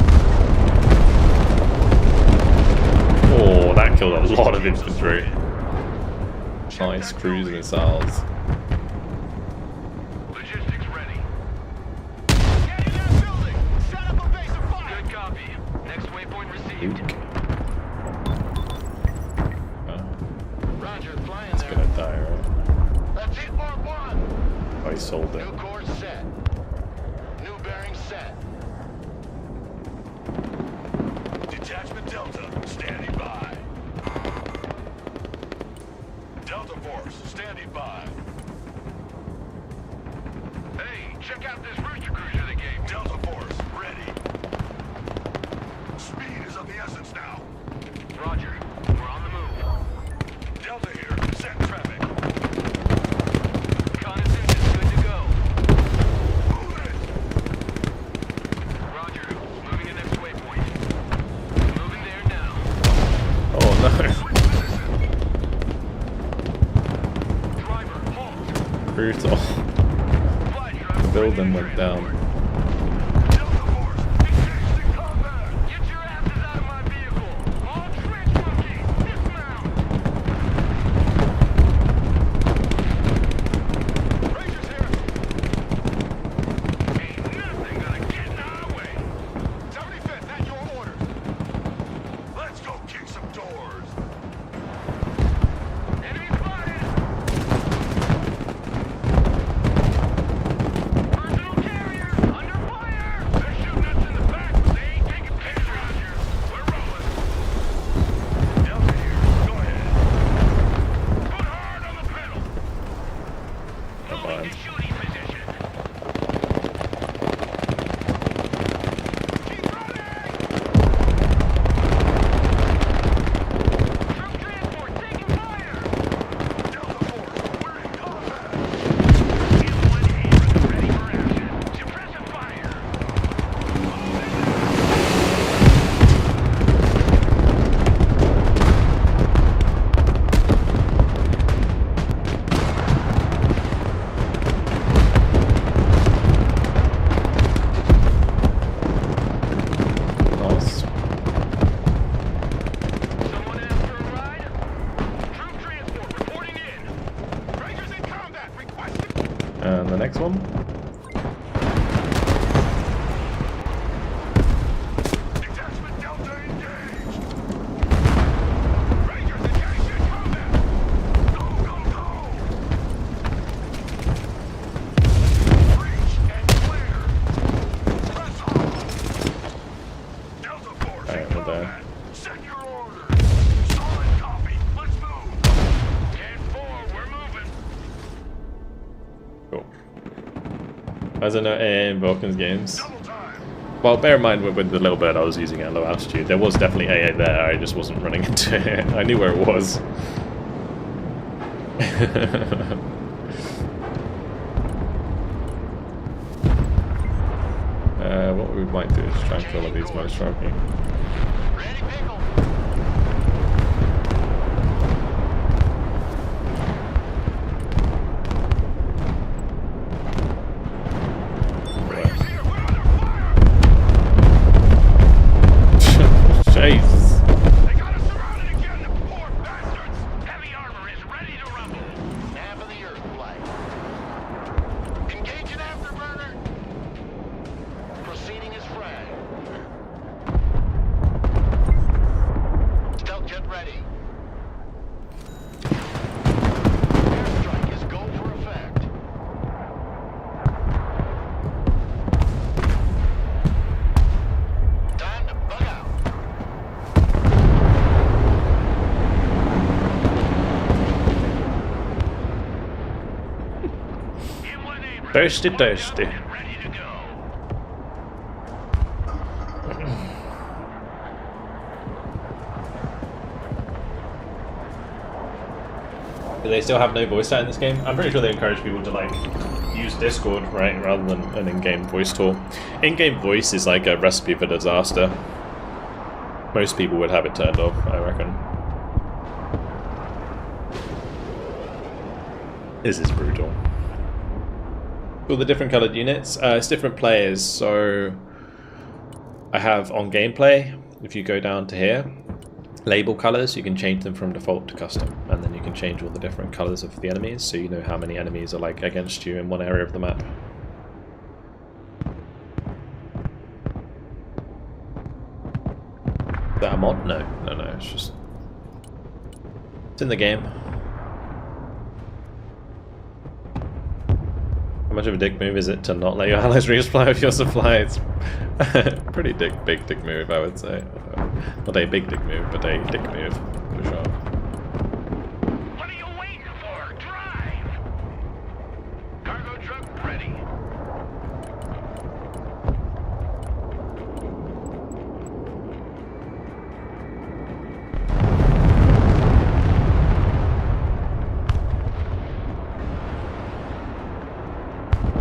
Oh, that killed a lot of infantry. Nice cruise missiles. Logistics ready. Get in that building. Set up a base of fire. Good copy. Next waypoint received. Luke. Oh, Roger. Flying it's there. gonna die, right? That's it, Mark 1. Oh, he sold it. New course set. New bearing set. Detachment Delta, standing by. Delta Force, standing by. Hey, check out this rooster cruiser they gave me. Delta Force, ready. Speed is of the essence now. Roger. We're on the move. Delta here, set traffic. Reconnaissance is good to go. Move it. Roger. Moving to next waypoint. Moving there now. Oh no. Driver, halt. Brutal. Flight driver, Building ready went to down. Delta Force, engaged in combat. Get your asses out of my vehicle. All trench monkeys, dismount. the next one. Detachment Delta engaged. Rangers engaged in combat. Go, go, go. Breach and clear. Press on. Delta Force Alright, in we're there. combat. Set your orders. Solid copy. Let's move. 10-4, we're moving. Cool. As I know in Vulcan's games. Double time. Well, bear in mind with the little bird I was using at low altitude, there was definitely AA there, I just wasn't running into it. I knew where it was. What we might do is try and kill all of these most rugby. Ready, pickle. Rangers here. We're under fire. Jesus. They got us surrounded again. The poor bastards. Heavy armor is ready to rumble. Half of the Earth flight. Engage an afterburner. Proceeding as frag. Stealth jet ready. Airstrike is go for effect. Time to bug out. M1 Abrams. Thirsty, thirsty. Ready to go. Do they still have no voice chat in this game? I'm pretty sure they encourage people to like use Discord, right, rather than an in-game voice tool. In-game voice is like a recipe for disaster. Most people would have it turned off, I reckon. This is brutal. All the different coloured units, it's different players. So I have on gameplay. If you go down to here, label colours, you can change them from default to custom, and then you can change all the different colours of the enemies, so you know how many enemies are like against you in one area of the map. Is that a mod? No, it's just it's in the game. How much of a dick move is it to not let your allies resupply with your supply? It's pretty big dick move, I would say. Not a big dick move, but a dick move, for sure. What are you waiting for? Drive! Cargo truck ready.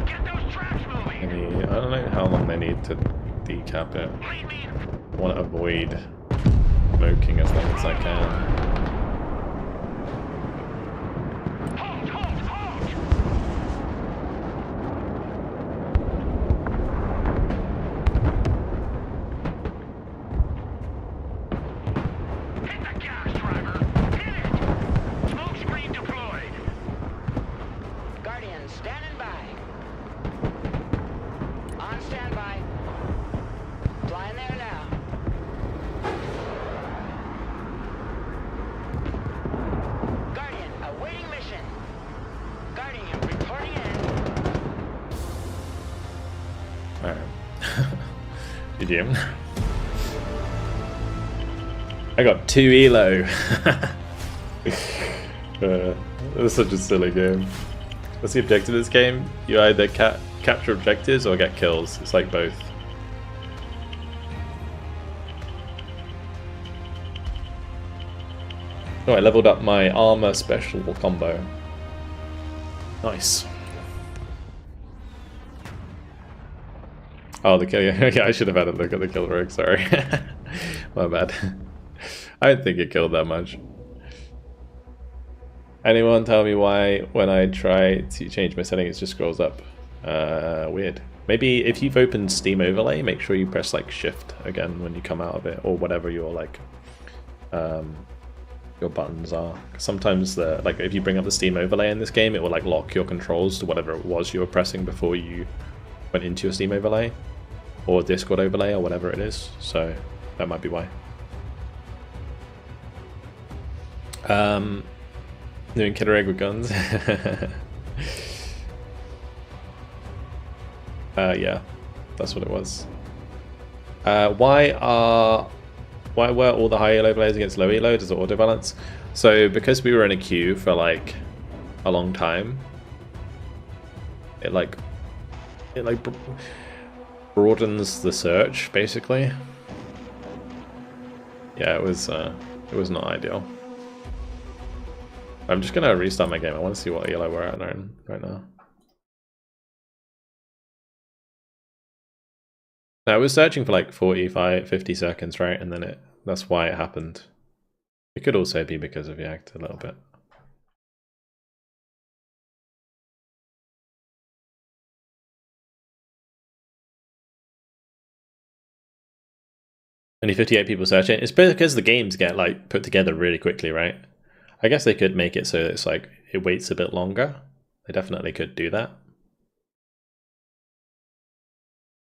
Get those tracks moving! I don't know how long they need to decap it. Lead me. I want to avoid smoking as long as I can. Halt! Halt! Halt! Hit the gas, driver! Hit it! Smoke screen deployed. Guardian, standing by. On standby. Flying there now. Guardian, awaiting mission. Guardian, reporting in. Alright. GG. I got 2 elo. It was such a silly game. What's the objective of this game? You either capture objectives or get kills. It's like both. Oh, I leveled up my armor special combo. Nice. Oh, the kill. Yeah, I should have had a look at the kill rig. Sorry, my bad. I don't think it killed that much. Anyone tell me why when I try to change my settings it just scrolls up? Weird. Maybe if you've opened Steam Overlay, make sure you press like Shift again when you come out of it, or whatever your like your buttons are. Sometimes like if you bring up the Steam overlay in this game, it will like lock your controls to whatever it was you were pressing before you went into your Steam overlay or Discord overlay or whatever it is. So that might be why. Doing killer egg with guns. Yeah, that's what it was. Why were all the high elo players against low elo? Does it auto balance? So because we were in a queue for like a long time, it broadens the search basically. Yeah, it was not ideal. I'm just gonna restart my game. I want to see what elo we're at right now. I was searching for like 45, 50 seconds, right? And then that's why it happened. It could also be because of Yacht a little bit. Only 58 people searching. It's because the games get like put together really quickly, right? I guess they could make it so it's like it waits a bit longer. They definitely could do that.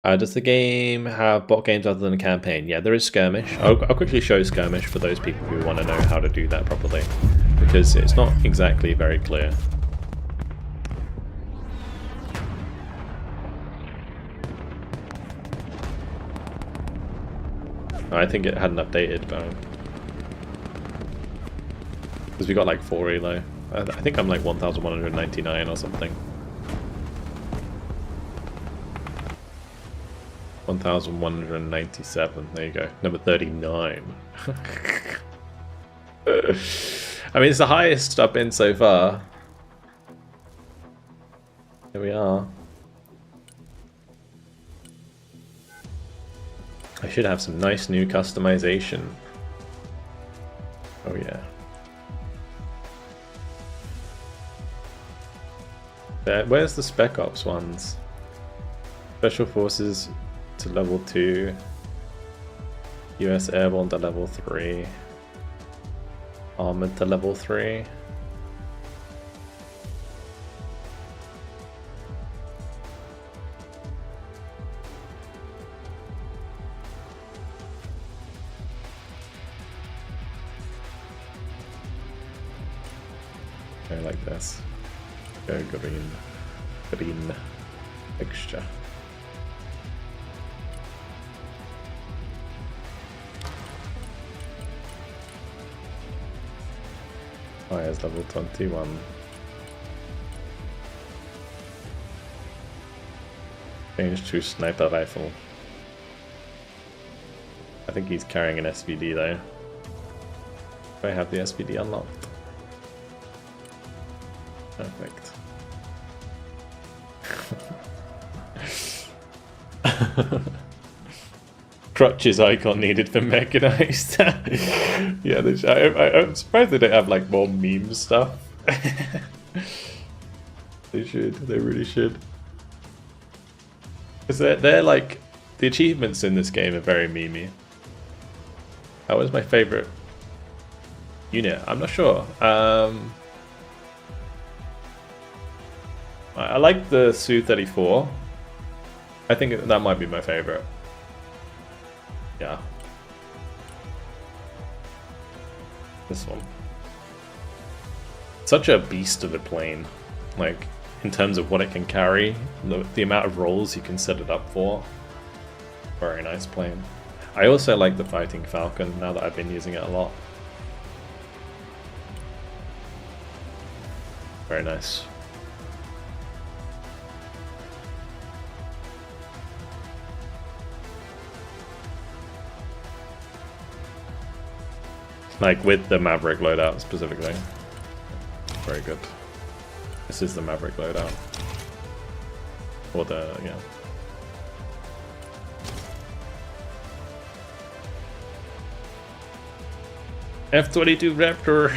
Does the game have bot games other than a campaign? Yeah, there is skirmish. I'll quickly show skirmish for those people who want to know how to do that properly, because it's not exactly very clear. I think it hadn't updated, but because we got like 4 elo. I think I'm like 1,199 or something. 1,197. There you go. Number 39. I mean, it's the highest I've been so far. Here we are. I should have some nice new customization. Oh yeah. Where's the Spec Ops ones? Special Forces to level 2. US Airborne to level 3. Armored to level 3. I like this. Go green. Green extra. Fire's level 21. Change to sniper rifle. I think he's carrying an SVD though. Do I have the SVD unlocked? Perfect. Crutches icon needed for mechanized. Yeah, I'm surprised they don't have like more meme stuff. They should. They really should. Because they're like the achievements in this game are very memey. That was my favorite unit. I'm not sure. I like the Su-34. I think that might be my favorite. Yeah. This one. Such a beast of a plane. Like, in terms of what it can carry, the amount of roles you can set it up for. Very nice plane. I also like the Fighting Falcon now that I've been using it a lot. Very nice. Like with the Maverick loadout specifically. Very good. This is the Maverick loadout. Or the, yeah. F-22 Raptor!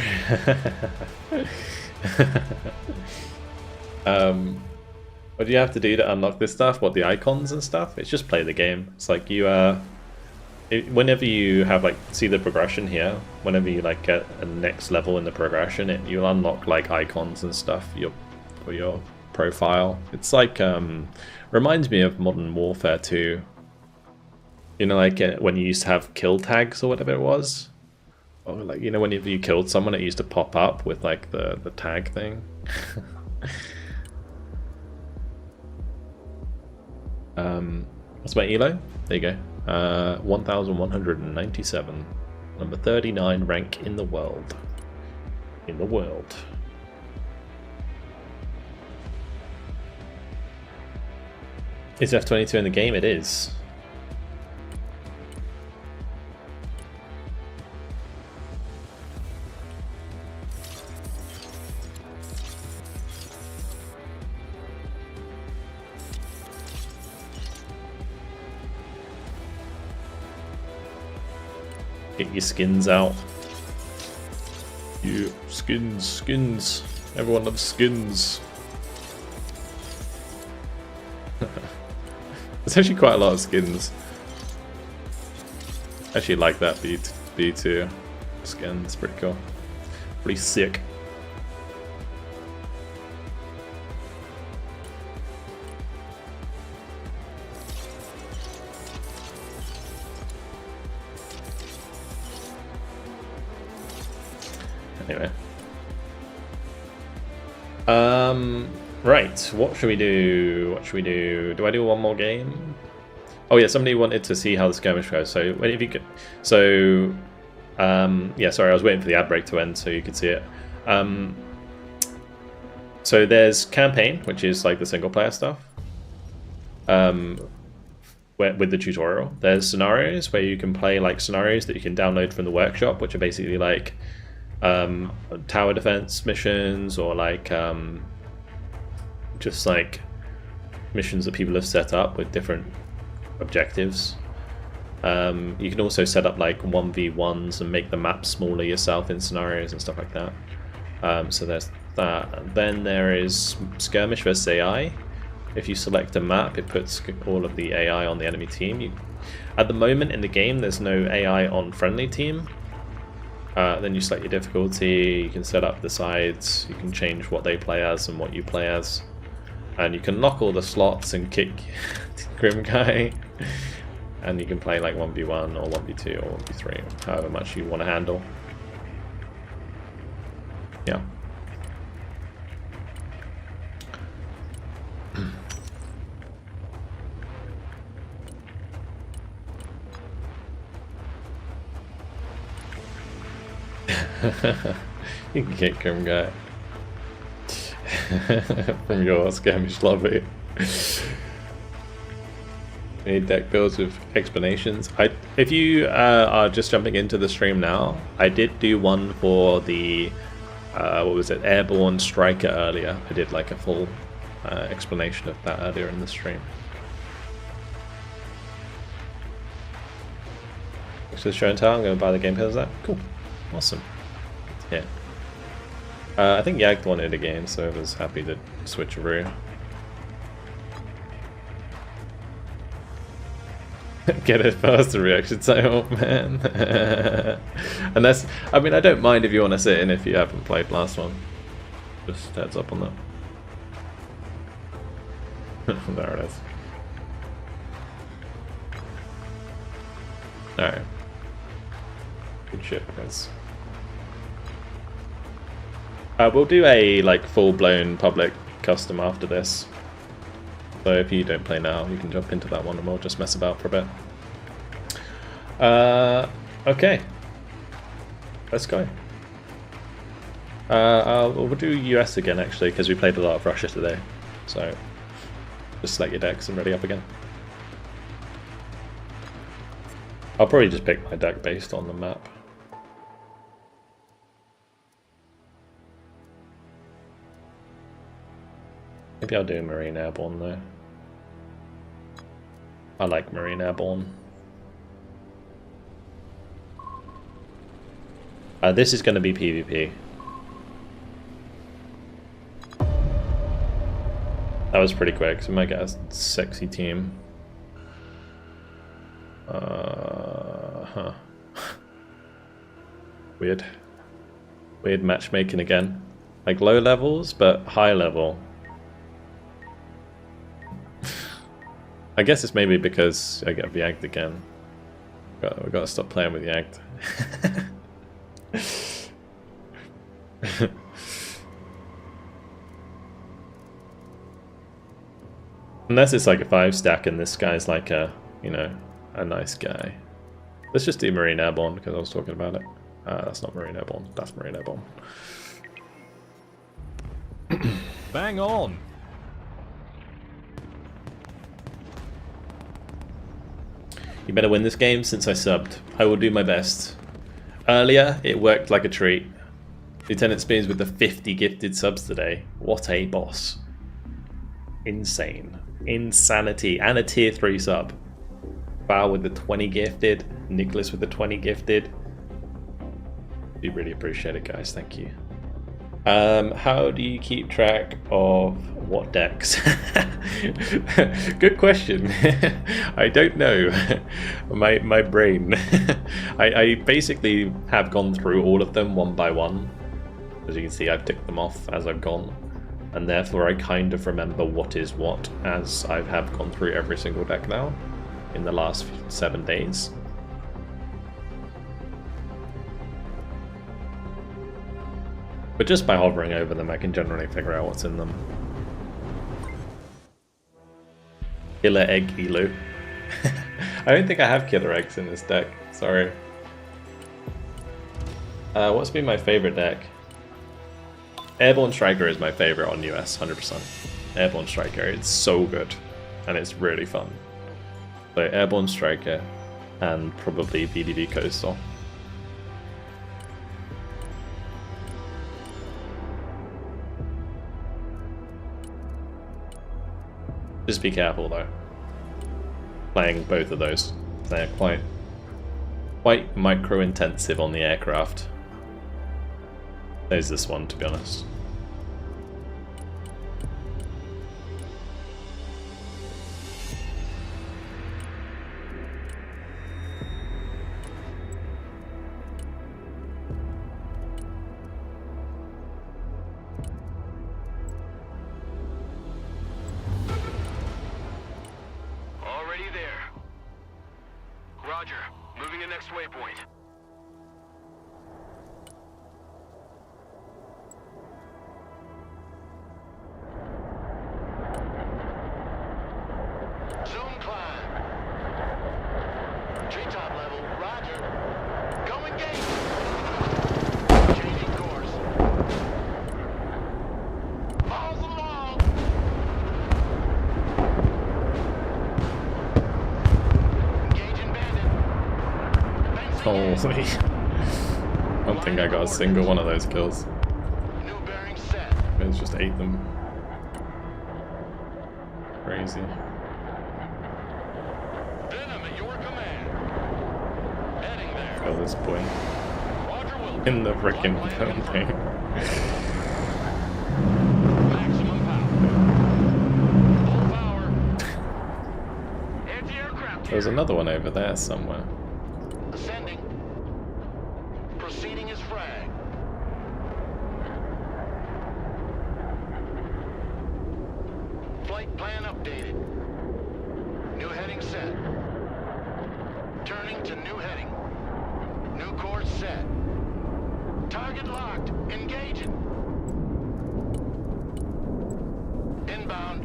What do you have to do to unlock this stuff? What, the icons and stuff? It's just play the game. It's like you whenever you have like see the progression here, whenever you like get a next level in the progression, you'll unlock like icons and stuff for your profile. It's like reminds me of Modern Warfare 2. You know, like when you used to have kill tags or whatever it was, or like you know when you killed someone, it used to pop up with like the tag thing. What's my elo? There you go. 1197, number 39 rank in the world. In the world. Is F22 in the game? It is. Get your skins out. Yeah, skins. Everyone loves skins. There's actually quite a lot of skins. I actually like that B2 skin. It's pretty cool. Pretty sick. Anyway. Right, what should we do? What should we do? Do I do one more game? Oh yeah, somebody wanted to see how the skirmish goes. So if you could, so yeah, sorry, I was waiting for the ad break to end so you could see it. So there's campaign, which is like the single player stuff. With the tutorial, there's scenarios where you can play like scenarios that you can download from the workshop, which are basically like tower defense missions or like just like missions that people have set up with different objectives. You can also set up like 1v1s and make the map smaller yourself in scenarios and stuff like that. So there's that. And then there is skirmish versus AI. If you select a map, it puts all of the AI on the enemy team. At the moment in the game, there's no AI on friendly team. Then you select your difficulty, you can set up the sides, you can change what they play as and what you play as. And you can lock all the slots and kick Grim Guy. And you can play like 1v1 or 1v2 or 1v3, however much you want to handle. Yeah. You can kick Grim Guy from your skirmish lobby. Need deck builds with explanations. If you are just jumping into the stream now, I did do one for the what was it, Airborne Striker earlier. I did like a full explanation of that earlier in the stream. So show and tell, I'm going to buy the game pass. That cool, awesome. Yeah. I think Yagd wanted a game, so I was happy to switcheroo. Get it faster reaction time, oh man. And that's, I mean, I don't mind if you want to sit in if you haven't played last one. Just heads up on that. There it is. Alright. Good shit, guys. We'll do a like full-blown public custom after this. So if you don't play now, you can jump into that one and we'll just mess about for a bit. Okay. Let's go. We'll do US again actually, because we played a lot of Russia today. So just select your decks and ready up again. I'll probably just pick my deck based on the map. Maybe I'll do Marine Airborne though. I like Marine Airborne. This is going to be PvP. That was pretty quick, so we might get a sexy team. Huh. Weird. Weird matchmaking again. Like low levels, but high level. I guess it's maybe because I get yagged again. We gotta stop playing with yagged. Unless it's like a 5-stack and this guy's like a, you know, a nice guy. Let's just do Marine Airborne because I was talking about it. That's not Marine Airborne, that's Marine Airborne. Bang on! You better win this game since I subbed. I will do my best. Earlier, it worked like a treat. Lieutenant Spears with the 50 gifted subs today. What a boss. Insane. Insanity. And a tier 3 sub. Val with the 20 gifted. Nicholas with the 20 gifted. We really appreciate it, guys. Thank you. How do you keep track of what decks? Good question. I don't know. My brain. I basically have gone through all of them one by one. As you can see, I've ticked them off as I've gone. And therefore I kind of remember what is what as I have gone through every single deck now in the last 7 days. But just by hovering over them, I can generally figure out what's in them. Killer Egg Elu. I don't think I have killer eggs in this deck. Sorry. What's been my favorite deck? Airborne Striker is my favorite on US, 100%. Airborne Striker, it's so good. And it's really fun. So Airborne Striker and probably VDV Coastal. Just be careful though, playing both of those. They're quite micro-intensive on the aircraft. There's this one, to be honest. Holy. I don't think I got a single one of those kills. It's just ate them. Crazy. At this point. In the frickin' thing. There's another one over there somewhere. Ascending. Proceeding as frag. Flight plan updated. New heading set. Turning to new heading. New course set. Target locked. Engaging. Inbound.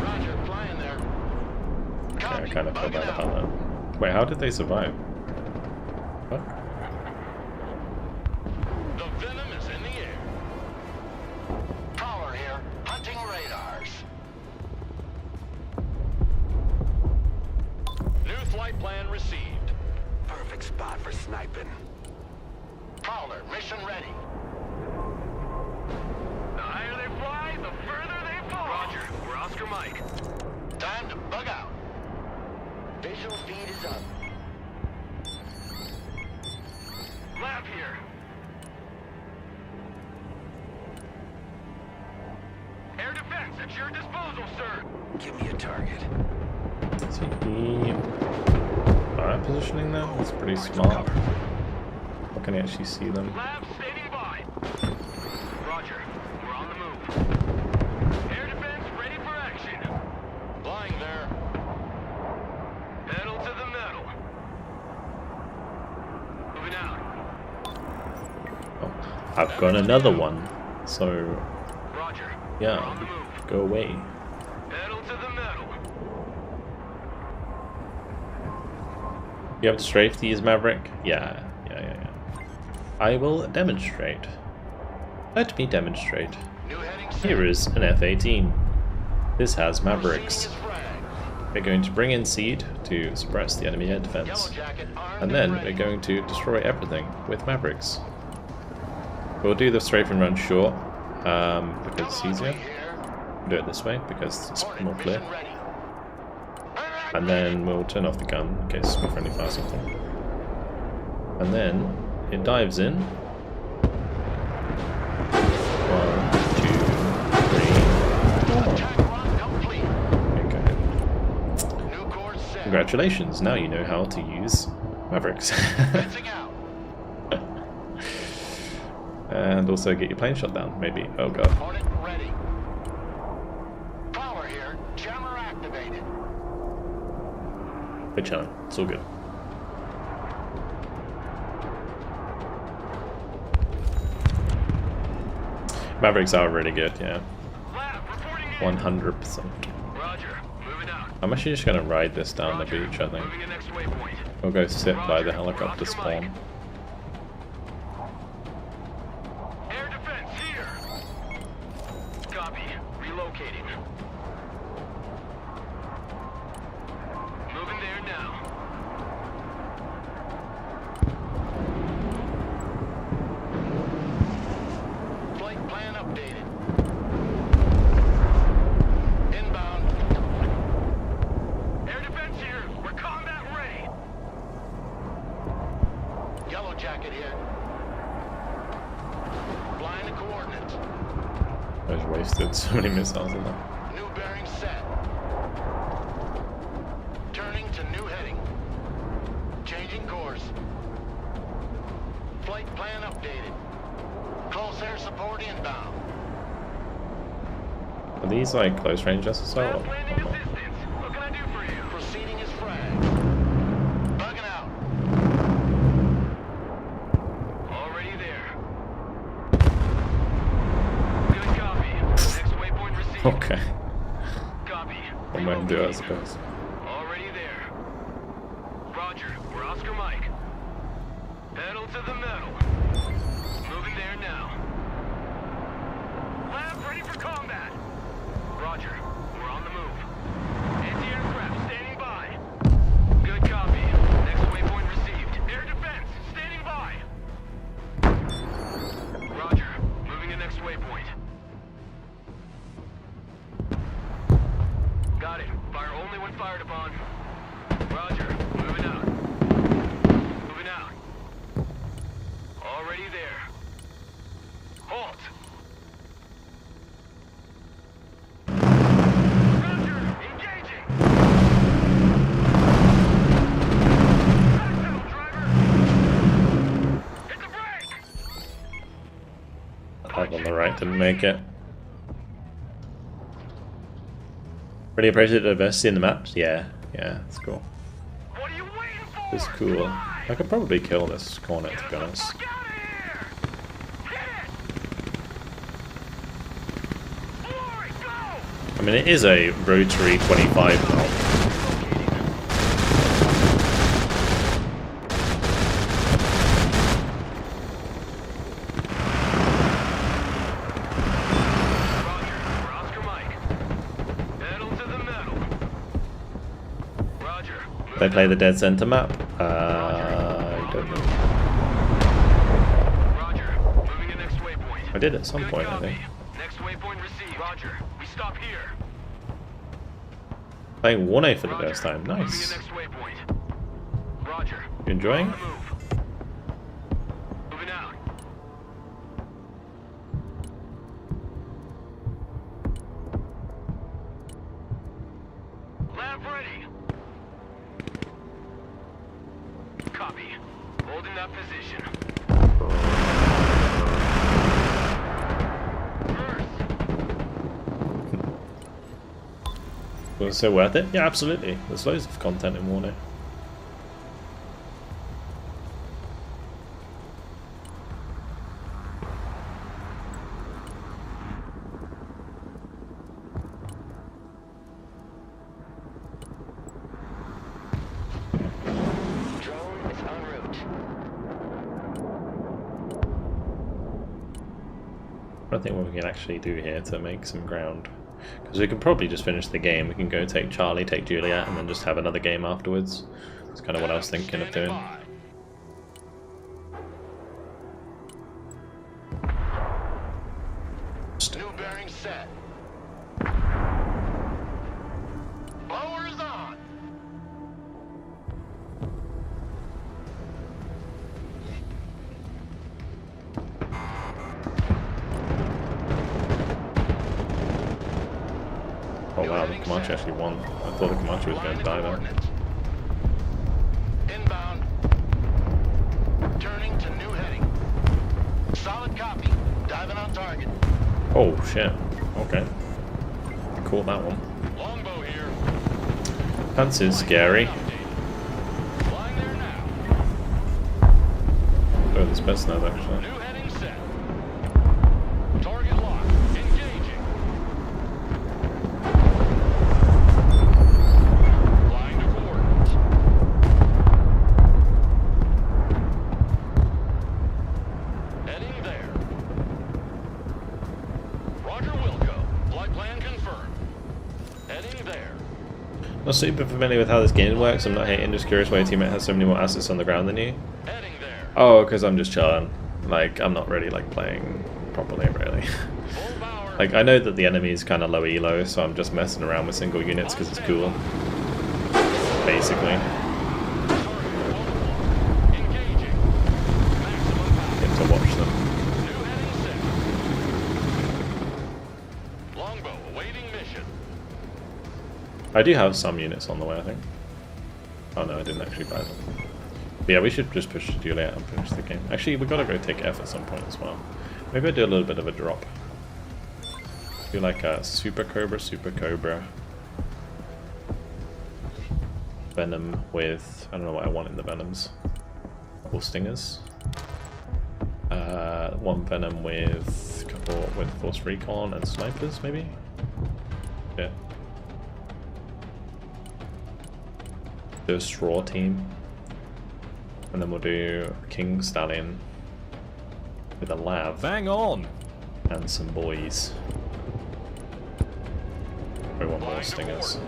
Roger, flying there. I kind of feel bad about that. Wait, how did they survive? What? The venom is in the air. Caller here, hunting radars. New flight plan received. Perfect spot for sniping. Caller, mission ready. The higher they fly, the further they fall. Roger, we're Oscar Mike. Time to bug out. Visual feed is up. Lab here. Air defense at your disposal, sir. Give me a target. See, fire positioning there? That's pretty smart. How can I actually see them? Lab standing by. Roger. We're on the move. Air defense ready for action. Flying there. Pedal to the metal. Moving out. Oh, I've got another one. So, Roger. We're on the yeah, move. go away. Pedal to the metal. You have to strafe to use Maverick? Yeah. I will demonstrate. Let me demonstrate. New heading set. Here is an F-18. This has Mavericks. Proceeding as flagged. We're going to bring in Seed to suppress the enemy air Yellow defense. jacket armed And then ready. we're going to destroy everything with Mavericks. We'll do the strafing run short, because it's easier. Here. Do it this way because it's Hornet more clear. vision ready. And then we'll turn off the gun in case my friendly fires something. And then it dives in. 1, 2, 3, 4. Attack run complete. Okay. New course set. Congratulations, now you know how to use Mavericks. Fencing out. And also get your plane shot down, maybe. Oh god. Hornet ready. Power here. Jammer activated. Good challenge. It's all good. Mavericks are really good, yeah. Lab reporting in. 100%. Roger. Moving out. I'm actually just gonna ride this down the beach, I think. Moving in next waypoint. We'll go sit by the helicopter spawn. Air defense here. Copy. Relocating. Moving there now. Flight plan updated. Inbound. Air defense here. We're combat ready. Yellow jacket here. Flying the coordinates. I just wasted so many missiles in there. New bearing set. Turning to new heading. Changing course. Flight plan updated. Close air support inbound. Are these like close range SSO or Lab landing not? assistance. What can I do for you? Proceeding as fragged. Bugging out. Already there. Good copy. Next waypoint received. Okay. Copy. One way to do it, I suppose. Already there. Roger. We're Oscar Mike. Pedal to the metal. Moving there now. Lab ready for combat. Roger. We're on the move. Anti-aircraft standing by. Good copy. Next waypoint received. Air defense standing by. Roger. Moving to next waypoint. Got it. Fire only when fired upon. Roger. Moving out. Moving out. Already there. Halt. Roger. Engaging. Back pedal, driver. Hit the brake. That on the right didn't make it. Really appreciate the diversity in the maps. Yeah, it's cool. What are you waiting for? It's cool. I could probably kill this cornet, to be honest. Fuck out of here! Hit it! Glory, go! I mean, it is a rotary 25 knot. Roger, we're Oscar Mike. Pedal to the metal. Roger. They play the dead center map. I don't know. Roger. Moving to next waypoint. I did at some Good point, I copy. think. Next waypoint received. Roger. We stop here. Playing Warnay for the Roger. first time. Moving Nice. to next waypoint. Roger. You enjoying? On the move. Moving out. Lab ready. Copy. Holding that position. Was it so worth it? Yeah, absolutely. There's loads of content in Warner. Drone is en route. I think what we can actually do here to make some ground. Because we can probably just finish the game. We can go take Charlie, take Juliet, and then just have another game afterwards. That's kind of what I was thinking of doing. New bearing set. Blowers on. Oh wow, the Comanche actually won. I thought the Comanche was going to die though. Inbound. Turning to new heading. Solid copy. Diving on target. Oh shit. Okay. Caught that one. Longbow here. Pants is scary. Flying there now. Oh, there's best now actually. New heading set. Target locked. Engaging. Flying to coordinates. Heading there. Roger Wilco. Flight plan confirmed. Heading there. Not super familiar with how this game works. I'm not hating, just curious why your teammate has so many more assets on the ground than you. Heading there. Oh, because I'm just chilling. Like, I'm not really like playing properly, really. Full power. Like, I know that the enemy is kind of low elo, so I'm just messing around with single units because it's cool. Basically. Engaging. Maximum power. Get to watch them. New heading set. Longbow awaiting mission. I do have some units on the way, I think. Oh no, I didn't actually buy them. But yeah, we should just push Juliet and finish the game. Actually, we gotta go take F at some point as well. Maybe I do a little bit of a drop. Do like a Super Cobra. Venom with, I don't know what I want in the Venoms. Couple Stingers. One Venom with Force Recon and Snipers, maybe? Yeah. Do a Straw team. And then we'll do King Stallion with a Lav Bang on! and some boys. We want more Stingers.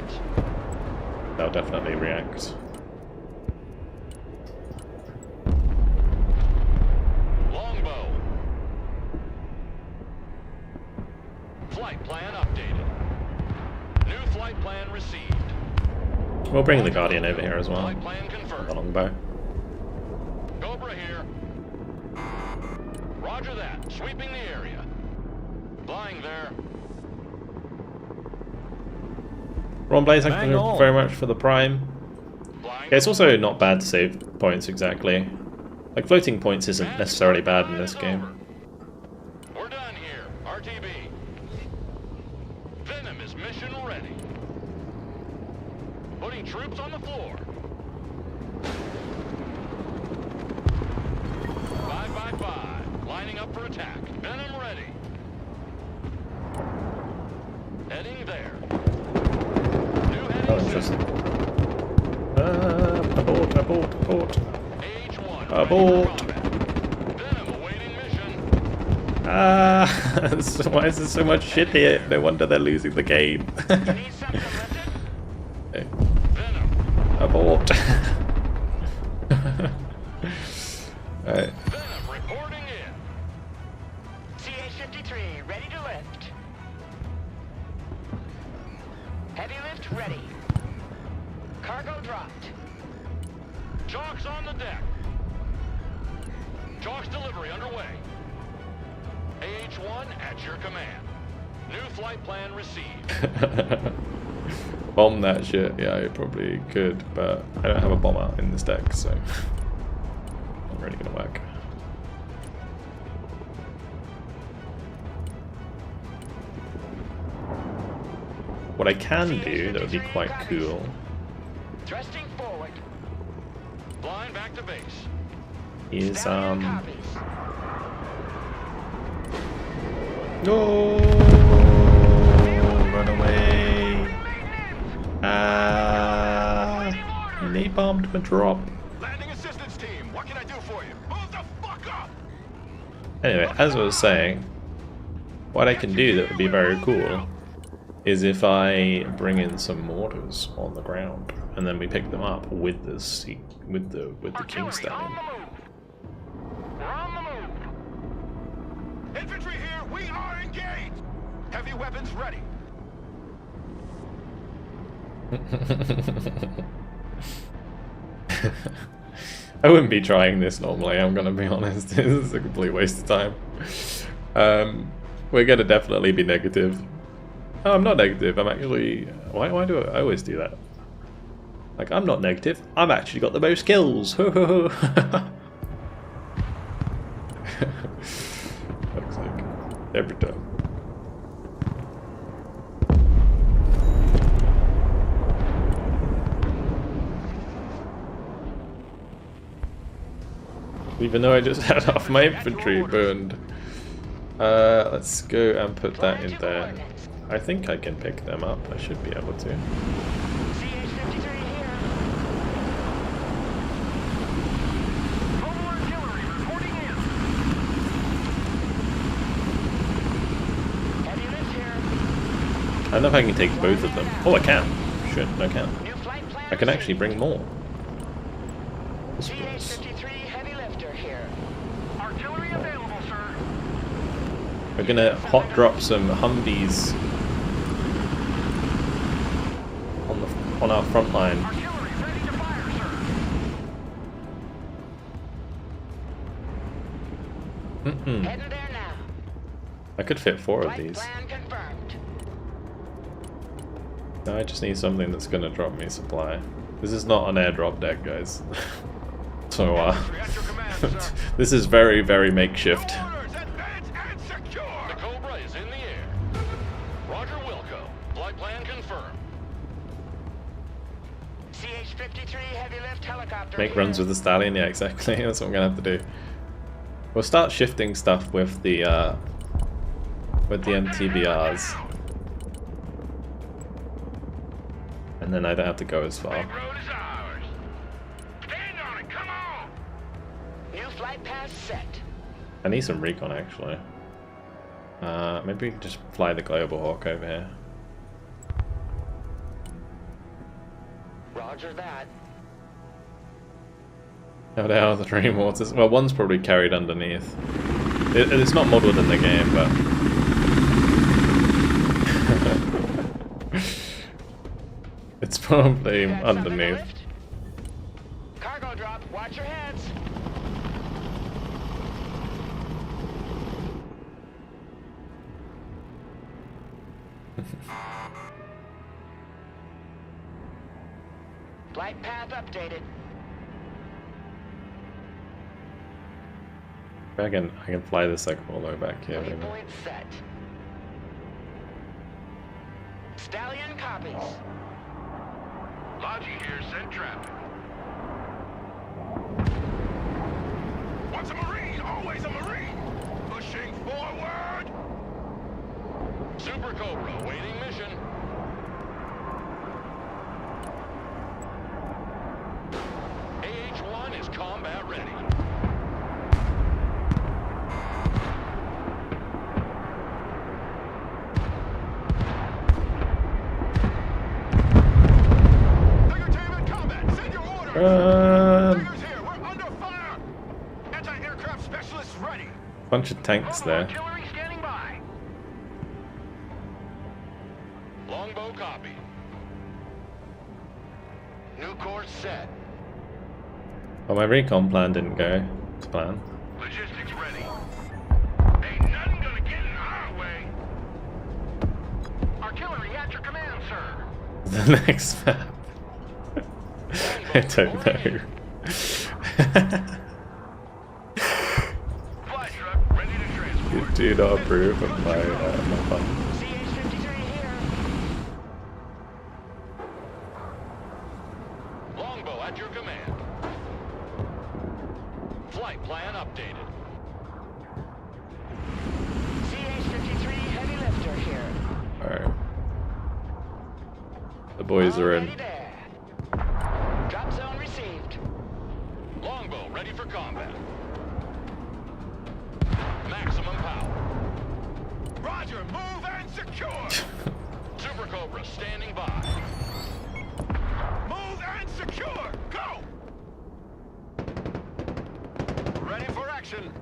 They'll definitely react. Longbow. Flight plan updated. New flight plan received. We'll bring the Guardian over here as well. Flight plan The confirmed. longbow. Cobra here. Roger that. Sweeping the area. Flying there. Ron Blaze, thank Bang you on. very much for the Prime. Flying. Yeah, it's also not bad to save points exactly. Like floating points isn't necessarily bad in this game. We're done here. RTB. Venom is mission ready. Putting troops on the floor. 5x5. Lining up for attack. Venom ready. Heading there. New Oh, heading set. interesting. Abort. H1. Abort. ready for combat. Venom awaiting mission. Ah, so why is there so much shit here? No wonder they're losing the game. Need something lifted? Okay. Venom. Abort. Alright. Venom reporting in. CH-53, ready to lift. Heavy lift ready. Cargo dropped. Chalk's on the deck. Chalk's delivery underway. AH-1 at your command. New flight plan received. Bomb that shit. Yeah, I probably could, but I don't have a bomb out in this deck, so Not really gonna work. What I can do that would be quite cool Thrusting forward. Flying back to base. is Stallion copies. no, run away. Napalmed my drop. Landing assistance team, what can I do for you? Move the fuck up! Anyway, as I was saying, what I can do that would be very cool is if I bring in some mortars on the ground and then we pick them up with the King Stallion. We're on the move. Infantry here, we are engaged! Heavy weapons ready. I wouldn't be trying this normally, I'm gonna be honest. This is a complete waste of time. We're gonna definitely be negative. Oh, I'm not negative, I'm actually... Why do I always do that? Like, I'm not negative, I've actually got the most kills! Ho ho ho! Looks like every time. Even though I just had half my infantry burned. Let's go and put that in there. I think I can pick them up. I should be able to. CH-53 here. Mobile artillery reporting in. Heavy lift here. I don't know if I can take both of them. Oh, I can. Shit, I can. New flight plan. I can actually bring more. CH-53 heavy lifter here. Artillery available, sir. We're gonna hot drop some Humvees on our front line. Artillery ready to fire, sir. Heading there now. I could fit 4 of Flight these. plan confirmed. No, I just need something that's gonna drop me supply. This is not an airdrop deck, guys. So, Infantry at your command, sir. this is very, very makeshift. Orders, advance and secure! The Cobra is in the air. Roger Wilco. Flight plan confirmed. CH-53 heavy lift helicopter Make here. runs with the Stallion, yeah, exactly. That's what I'm gonna have to do. We'll start shifting stuff with the MTBRs, and then I don't have to go as far. Road is ours. Stand on it, come on! New flight path set. I need some recon actually. Maybe we can just fly the Global Hawk over here. Roger that. How the hell are the 3 mortars? Well, one's probably carried underneath. It's not modeled in the game, but... it's probably Heads up in the underneath. lift. Cargo drop, watch your heads. Flight path updated. I can fly this like all the way back here. Maybe. Waypoint set. Stallion copies. Logi here, send traffic. Once a Marine, always a Marine! Pushing forward! Super Cobra waiting mission. AH-1 is combat ready. Tiger team in combat, send your orders! Tigers here, we're under fire! Anti-aircraft specialists ready! Bunch of tanks there. Artillery standing by. Longbow copy. New course set. Well, my recon plan didn't go to plan. Logistics ready. Ain't nothing gonna get in our way. Artillery at your command, sir. The next map. I don't know. Do not approve of my fun. CH-53 here. Longbow at your command. Flight plan updated. CH-53 heavy lifter here. Alright. The boys are in. Already there. Drop zone received. Longbow ready for combat. Maximum power. Roger, move and secure. Super Cobra standing by. Move and secure. Go. Ready for action.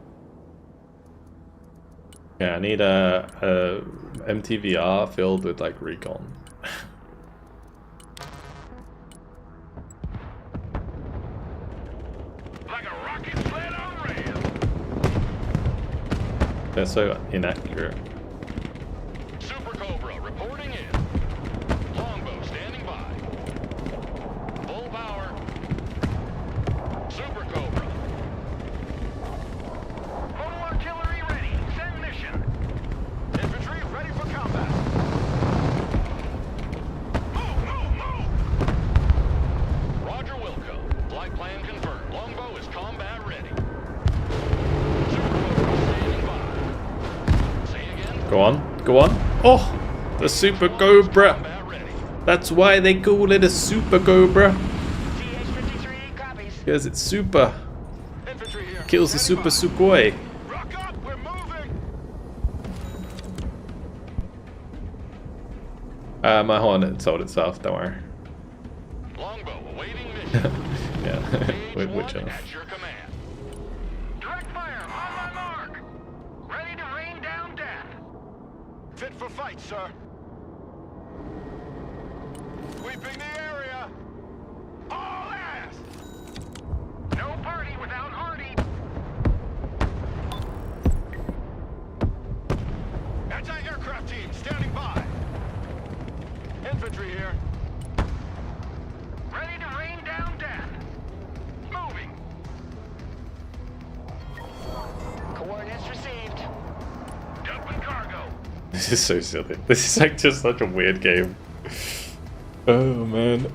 Yeah, I need a MTVR filled with like recon. Like a rocket sled on rails. They're so inaccurate. Super Cobra reporting in. Longbow standing by. Full power. Super Cobra. Total artillery ready. Send mission. Infantry ready for combat. Move, move, move! Roger Wilco. Flight plan confirmed. Longbow is combat ready. Super Cobra standing by. Say again. Go on, go on. Oh, the Super Cobra. Combat ready. That's why they call it a Super Cobra. CH-53 copies. Because it's super. Infantry here. Kills the Super Sukhoi. Rock up, we're moving. My Hornet sold itself, don't worry. Longbow awaiting mission. Yeah, Page which one at your command. Direct fire on my mark. Ready to rain down death. Fit for fight, sir. Sweeping the area. All ass. No party without Artie. Anti-aircraft team standing by. Infantry here. Ready to rain down death. Moving. Coordinates received. Dumping cargo. This is so silly. This is like just such a weird game. Oh man.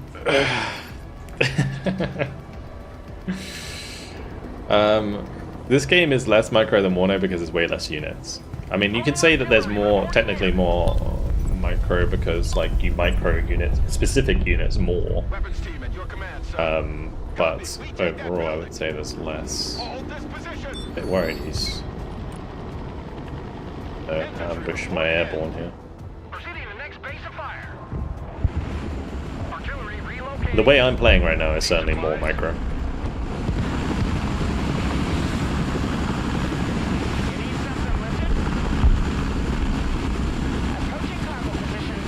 This game is less micro than Warno because there's way less units. I mean, you can say that there's more, technically more micro because like you micro units, specific units more. Weapons team at your command, sir. But overall, I would say there's less. Hold this position. A bit worried he's ambush my airborne here. Proceeding to the next base of fire. Artillery relocating. The way I'm playing right now is certainly more micro. You need something lifted? Approaching cargo position.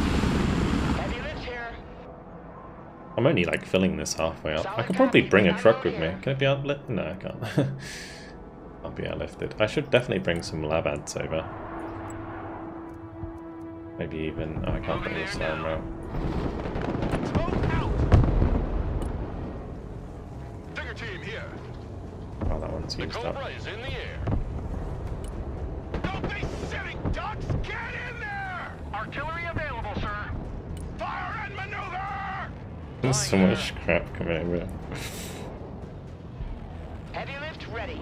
Heavy lift here. I'm only like filling this halfway up. I could probably bring a truck with me. Can it be outlifted? No, I can't. Can't be outlifted. I should definitely bring some lab ants over. Maybe even... Oh, I can't bring the slam route. Smoke out. Digger team here. Oh, that one's The used Cobra up. is in the air. Don't be silly ducks! Get in there! Artillery available, sir. Fire and maneuver! There's so much crap coming over. Heavy lift ready.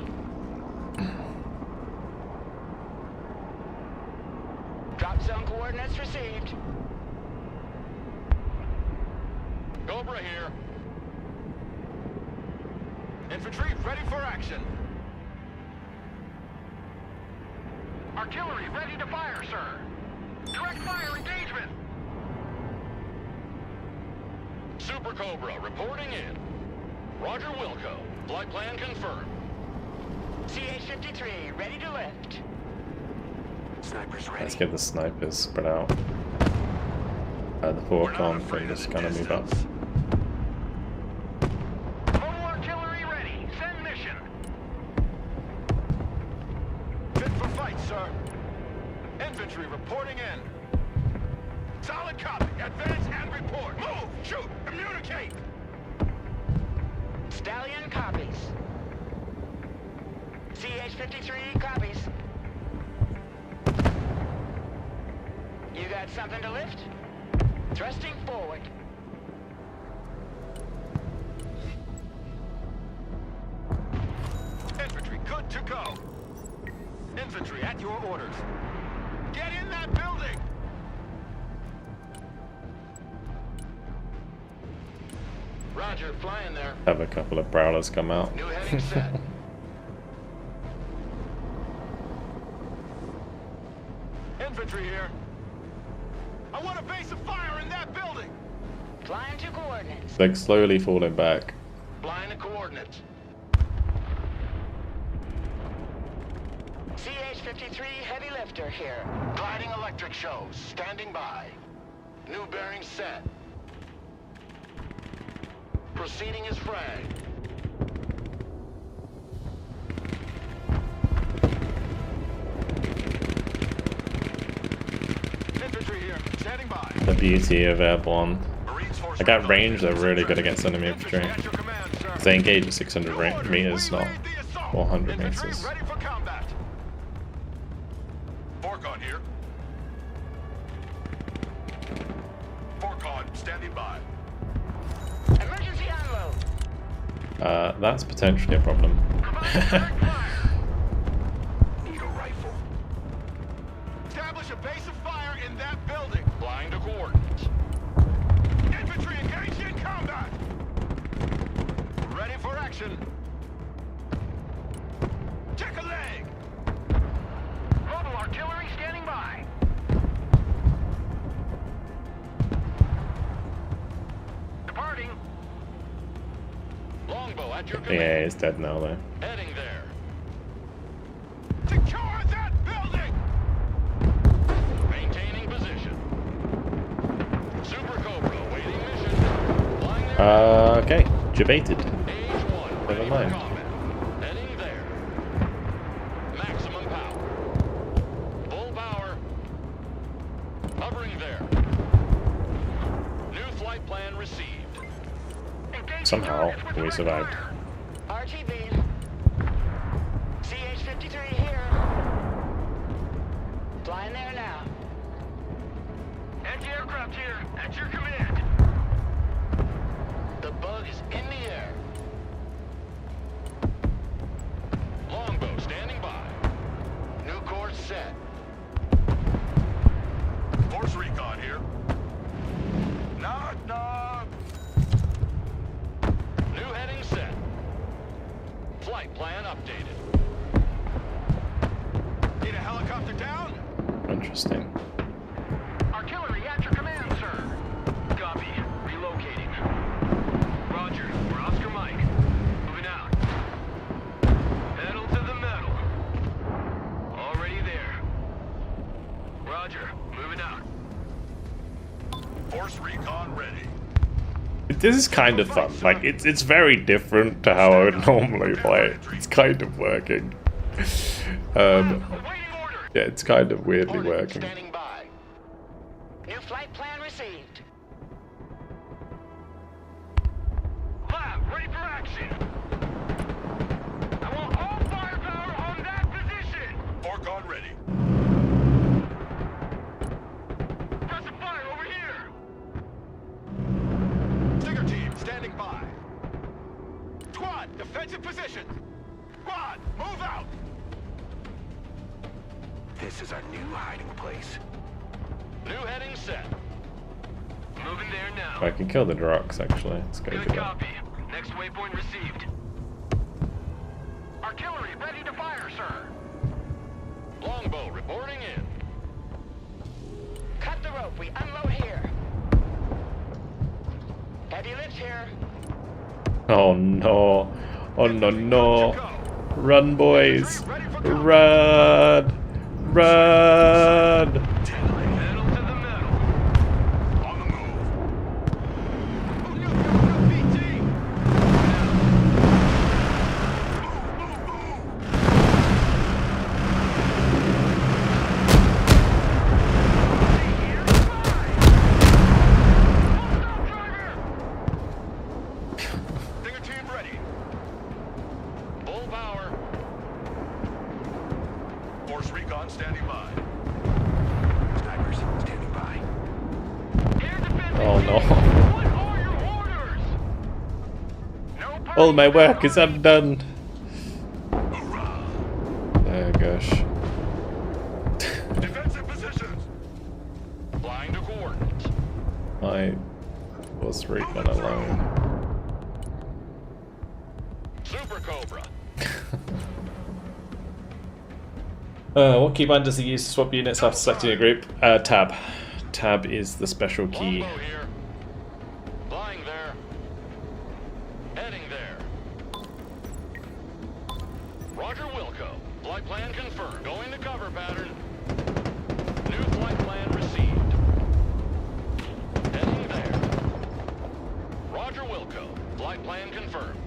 Drop zone coordinates received. Cobra here. Infantry ready for action. Artillery ready to fire, sir. Direct fire engagement. Super Cobra reporting in. Roger Wilco. Flight plan confirmed. CH-53 ready to lift. Snipers Let's get the snipers spread out. The forecon can just kind of move up. Total artillery ready. Send mission. Fit for fight, sir. Infantry reporting in. Solid copy. Advance and report. Move! Shoot! Communicate! Stallion copies. CH-53 copies. You got something to lift? Thrusting forward. Infantry, good to go. Infantry, at your orders. Get in that building! Roger, flying there. Have a couple of prowlers come out. New heading set. Infantry here. I want a base of fire in that building! Flying to coordinates. Like slowly falling back. Flying the coordinates. CH-53 heavy lifter here. Gliding electric shows. Standing by. New bearing set. Proceeding as frag. Infantry here, standing by. The beauty of airborne. Marines force Like at recon. range, they're really good against enemy infantry. Infantry at your command, sir. Because they engage at 600 meters, not We lead the assault. 400 Infantry meters. ready for combat. Forcon here. Forcon standing by. Emergency unload. That's potentially a problem. Need a rifle. Establish a base of fire in that building. Flying to coordinates. Infantry engaged in combat. Ready for action. Check a leg. Mobile artillery standing by. Departing. Longbow at your command. Yeah, he's dead now though. Heading there. Secure that building. Maintaining position. Super Cobra awaiting mission. Flying there. Okay, debated. Age 1. Ready for mind. combat. Heading there. Maximum power. Full power. Hovering there. New flight plan received. Somehow we survived. RTB. CH-53 here. Flying there now. Anti-aircraft here, at your command. The bug is in the air. Longbow standing by. New course set. Force recon here. Knock, knock. New heading set. Flight plan updated. Need a helicopter down? Interesting. Artillery at your command, sir. Copy. Relocating. Roger. We're Oscar Mike. Moving out. Pedal to the metal. Already there. Roger. Moving out. Force recon ready. This is kind of fun. Like it's very different to how I would normally play it. It's kind of working. Awaiting orders. Yeah, it's kind of weirdly Hornet working. standing by. New flight plan received. Lab, ready for action. I want all firepower on that position. Forcon ready. Press a fire over here. Stinger team standing by. Squad, defensive position. Squad, move out. This is our new hiding place. New heading set. Moving there now. I can kill the Drox actually. Let's go do Good that. copy. Next waypoint received. Artillery ready to fire, sir. Longbow reporting in. Cut the rope. We unload here. Heavy lift here. Oh no. Oh no no. Run boys. Run. Run. Metal to the metal. On the move. Oh, no, BT. Stinger team ready. Full power. Force recon standing by. Snipers standing by. All my work is undone. Oh gosh. Defensive positions. Flying to coordinates. I was recon alone. Super Cobra. What keybind does he use to swap units after selecting a group? Tab. Tab is the special key. Longbow here. Flying there. Heading there. Roger Wilco. Flight plan confirmed. Going to cover pattern. New flight plan received. Heading there. Roger Wilco. Flight plan confirmed.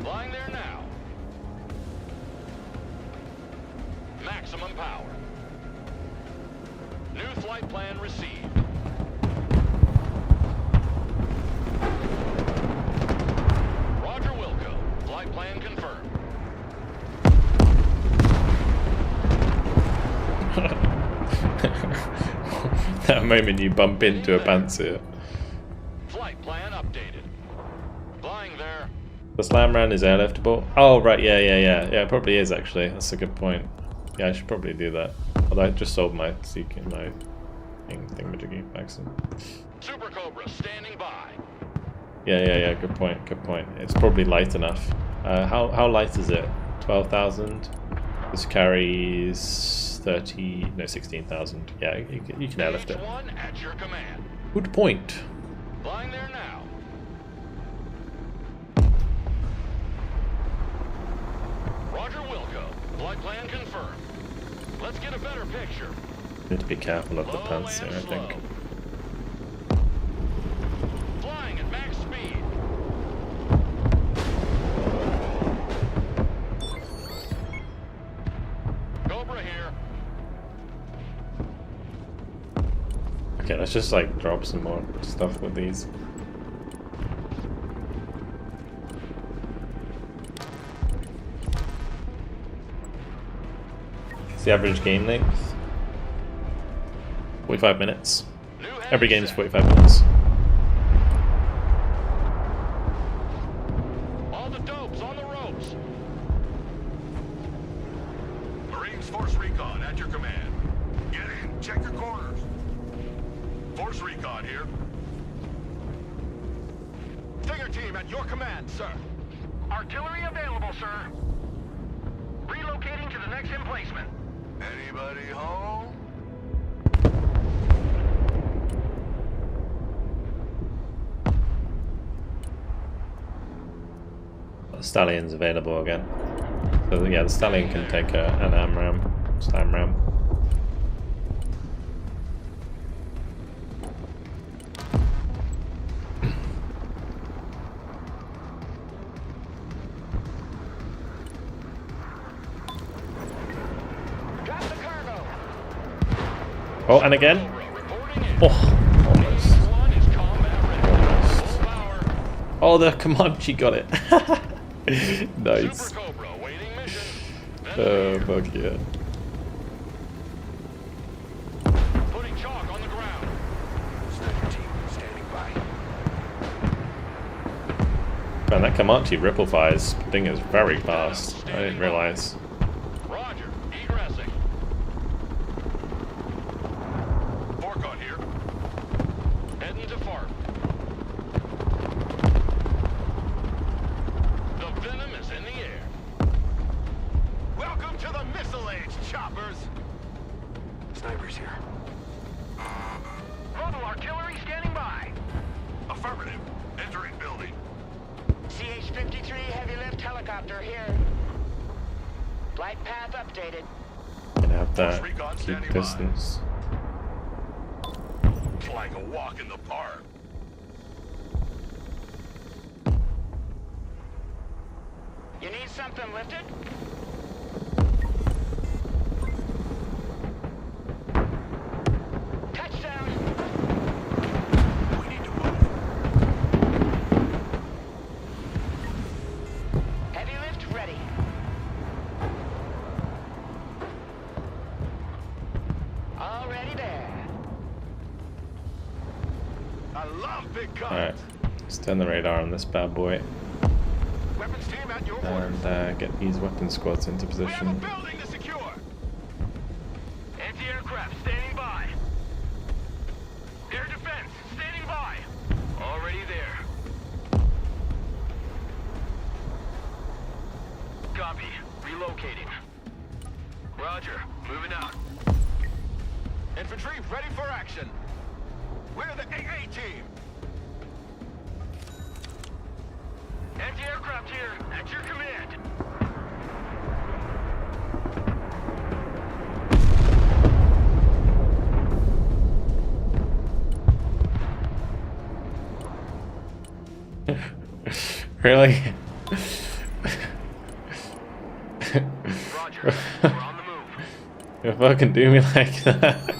Flying there now. Maximum power. New flight plan received. Roger Wilco. Flight plan confirmed. That moment you bump into a Panzer. Flight plan updated. Flying there. The slam ran is airliftable. Oh right, yeah, it probably is actually. That's a good point. Yeah, I should probably do that. Although I just sold my thingamajiggy Maxim. Super Cobra standing by. Yeah. Good point. It's probably light enough. How light is it? 12,000. This carries 16,000. Yeah, you can airlift it. H1 at your command. Good point. Flying there now. Roger Wilco. Flight plan confirmed. Let's get a better picture. Need to be careful of the Low Panzer, and I think. slow. Flying at max speed. Cobra here. Okay, let's just like drop some more stuff with these. What's the average game length? 45 minutes. New Every heading game's set. 45 minutes. All the dopes on the ropes. Marines Force Recon at your command. Get in, check your corners. Force Recon here. Stinger team at your command, sir. Artillery available, sir. Relocating to the next emplacement. Anybody home? Stallion's available again. So yeah, the Stallion can take an AMRAAM, SLAM ram. Drop the cargo. Oh, and again. Reporting in. Oh, almost. H1 is combat ready. Full power. Oh, the Comanche got it. Nice. Super Cobra waiting mission. Oh, fuck yeah. Putting chalk on the ground. Stinger team standing by. Man, that Comanche ripple fires thing is very fast. I didn't realize. Roger. Egressing. Forcon here. Heading to fart. The venom is in the air. Welcome to the Missile Age, choppers. Snipers here. Mobile artillery standing by. Affirmative. Entering building. CH-53 heavy lift helicopter here. Flight path updated. Gonna have that. Recon Keep standing by. distance. It's like a walk in the park. You need something lifted? Touchdown. We need to move. Heavy lift ready. Already there. I love big guns. Alright, let's turn the radar on this bad boy Weapons team at your orders. and get these weapon squads into We have a position. building to secure. Anti-aircraft standing by. Air defense standing by. Already there. Copy. Relocating. Roger. Moving out. Infantry ready for action. We're the AA team. Anti-aircraft here. At your command. Really? Roger. We're on the move. You fucking do me like that.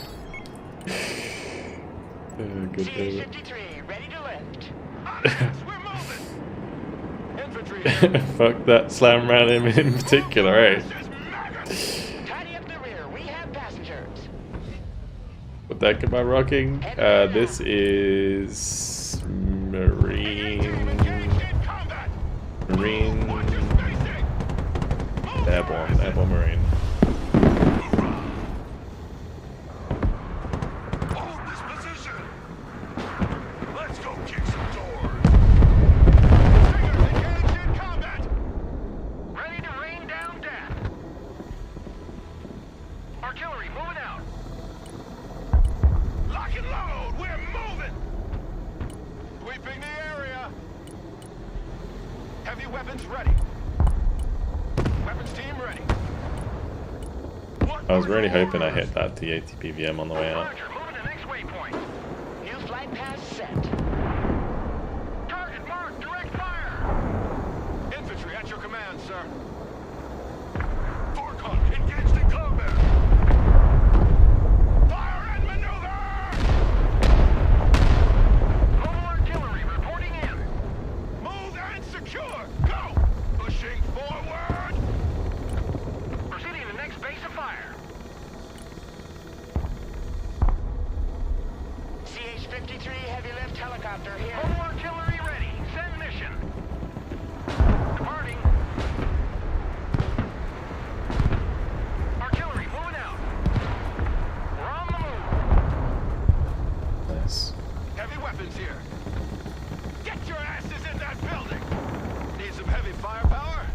Oh, good David. CH-53, ready to lift. We're moving. Infantry. Fuck that slam round him in particular, eh? Just maggots. Tidy up the rear. We have passengers. What deck am I rocking? This is Marine. Engaged in combat. Marine. Watch your spacing. Move Airborne. Airborne Marine. Hold this position. Let's go kick some doors. Stingers engaged in combat. Ready to rain down death. Artillery moving out. Lock and load. We're moving. Sweeping the area. Heavy weapons ready. Weapons team ready. I was really hoping I hit that T80 PVM on the way out. Roger. Moving to next waypoint. New flight path set. Target marked. Direct fire. Infantry at your command, sir. Forcon engaged in combat. Fire and maneuver! Mobile artillery reporting in. Move and secure! Go! Pushing forward! Proceeding to next base of fire. CH-53 heavy lift helicopter here. Mobile artillery ready. Send mission. Departing. Artillery moving out. We're on the move. Nice. Heavy weapons here. Get your asses in that building! Need some heavy firepower?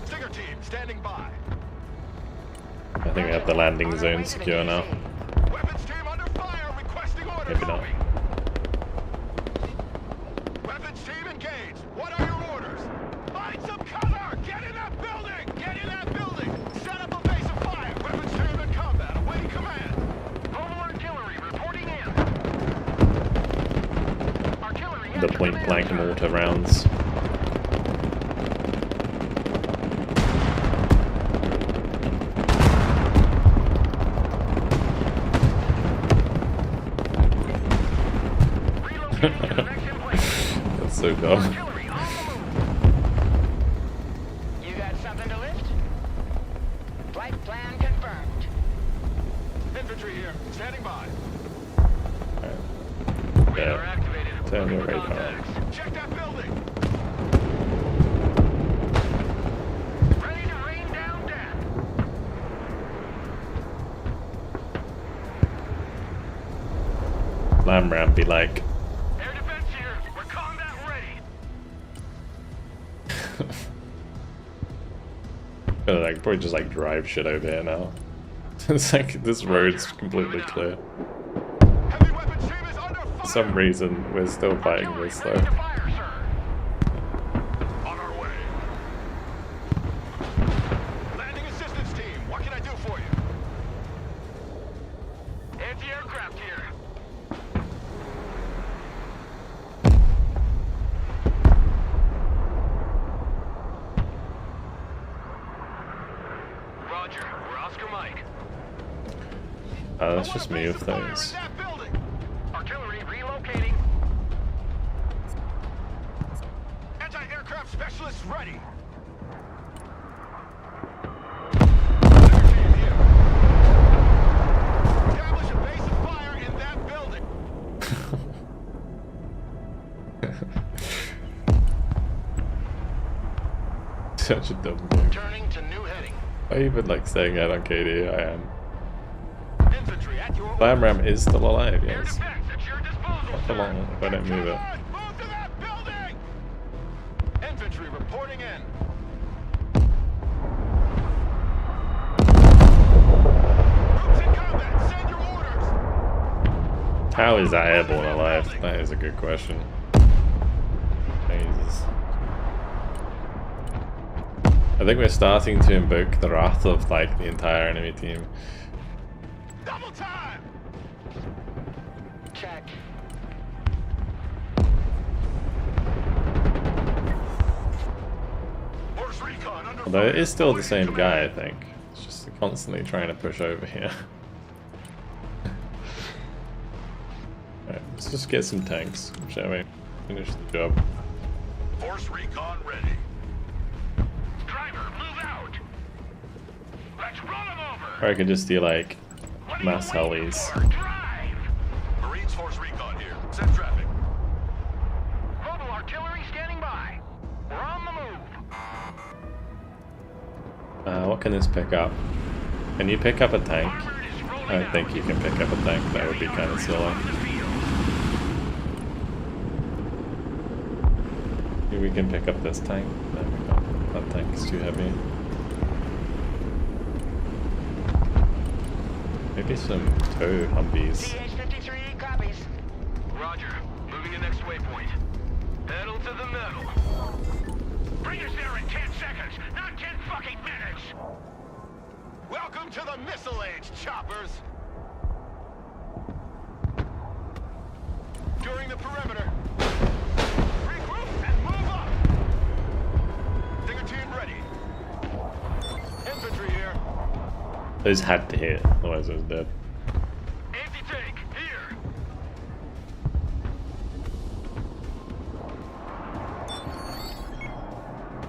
Stinger team standing by. I think we have the landing zone secure now. Weapons team under fire, requesting orders. Maybe not. Weapons team engaged. What are your orders? Find some cover! Get in that building! Get in that building! Set up a base of fire! Weapons team in combat, awaiting command. Mobile artillery reporting in. Artillery at The your point command, blank sir. mortar rounds. Relocating to the next emplacement. That's so dumb. Artillery on the move. You got something to lift? Flight plan confirmed. Infantry here, standing by. Alright. Radar Yeah. activated. Turn your Looking for radar on. contacts. Check that building. Ready to rain down death. Lamb ram be like. Air defense here. We're combat ready. I could probably just like drive shit over here now. It's like this road's completely clear. Heavy weapons team is under fire. For some reason, we're still fighting Artillery this ready though. to fire, sir. On our way. Landing assistance team, what can I do for you? Anti-aircraft here. Roger. We're Oscar Mike. Let's just move things. That building. Artillery relocating. Anti-aircraft specialists ready. Establish a base of fire in that building. Such a dumb game. Turning to new heading. I even like saying that on KD. I am. Infantry at your Bam Ram is still alive, Air yes. defense at your disposal, Not for sir. long if I don't move it. Move to that building! Infantry reporting in. Troops in combat, send your orders! How is that airborne alive? That is a good question. Jesus. I think we're starting to invoke the wrath of like the entire enemy team. Double time! Check. Force recon under Although it fire. is still the same Awaiting guy, I command. think. It's just constantly trying to push over here. Alright, let's just get some tanks, shall we? Finish the job. Force recon ready. Driver, move out. Let's run him over. Or I could just do like What are you mass waiting helis. for? Drive. Marines force recon here. Send traffic. Mobile artillery standing by. We're on the move. What can this pick up? Can you pick up a tank? Armored is rolling I don't out. think you can pick up a tank. That would be kind of silly. On the field. Maybe we can pick up this tank. No, we can't. That tank is too heavy. Maybe some tow Humvees. CH-53 copies. Roger. Moving to next waypoint. Pedal to the metal. Bring us there in 10 seconds, not 10 fucking minutes. Welcome to the missile age, choppers. During the perimeter. Regroup and move up. Stinger team ready. Infantry here. Those had to hit, otherwise I was dead. Anti-tank, here.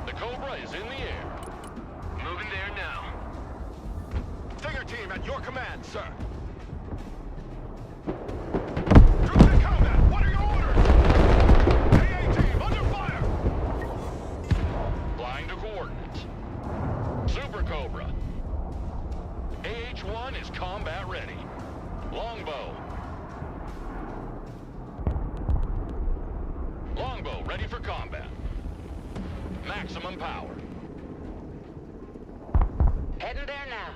The Cobra is in the air. Moving there now. Stinger team at your command, sir. Troops in combat. What are your orders? AA team under fire. Flying to coordinates. Super Cobra. AH-1 is combat ready. Longbow. Longbow ready for combat. Maximum power. Heading there now.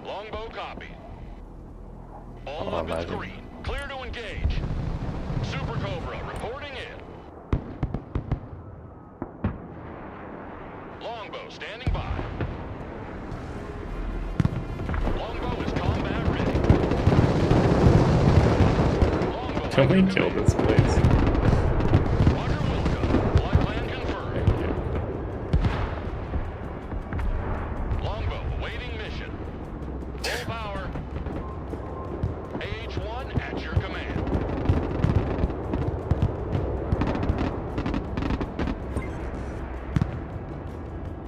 Longbow copy. All Oh, weapons imagine. green. Clear to engage. Super Cobra reporting in. Longbow standing by. Longbow is combat ready. Longbow Can we under kill command. this place? Roger Wilco. Flight plan confirmed. Thank you. Longbow awaiting mission. Full power. AH-1 at your command.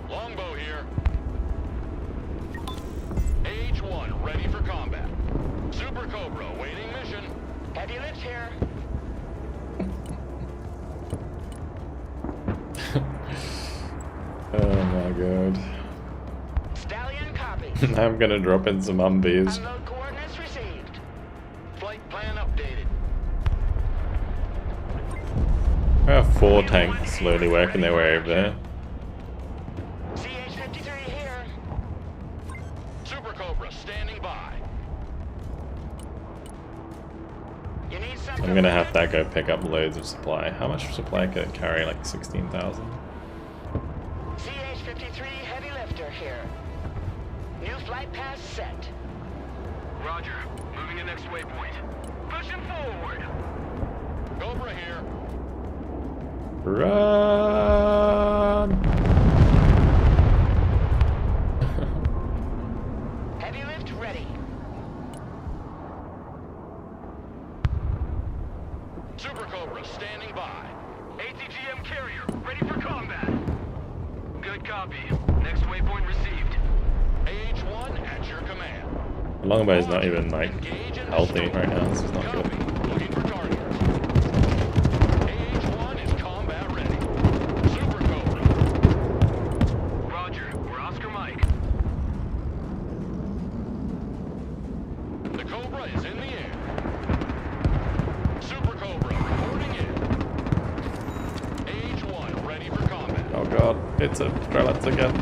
Longbow here. AH-1 ready for combat. Super Cobra awaiting mission. Heavy lift here. Oh my god. Stallion copies. Now I'm gonna drop in some Humvees. Unload coordinates received. Flight plan updated. I have 4 tanks slowly working their way over there. CH-53 here. Super Cobra standing by. You need something. I'm gonna have that go pick up loads of supply. How much supply could it carry? Like 16,000? CH-53 heavy lifter here. New flight path set. Roger. Moving to next waypoint. Pushing forward. Cobra here. Run! Heavy lift ready. Super Cobra standing by. ATGM carrier, ready for combat. Good copy. Next waypoint received. AH-1 at your command. The longbow is not even like Engage in the healthy storm. right now. This is not good. Copy. Looking for targets. god, it's a Strelets again.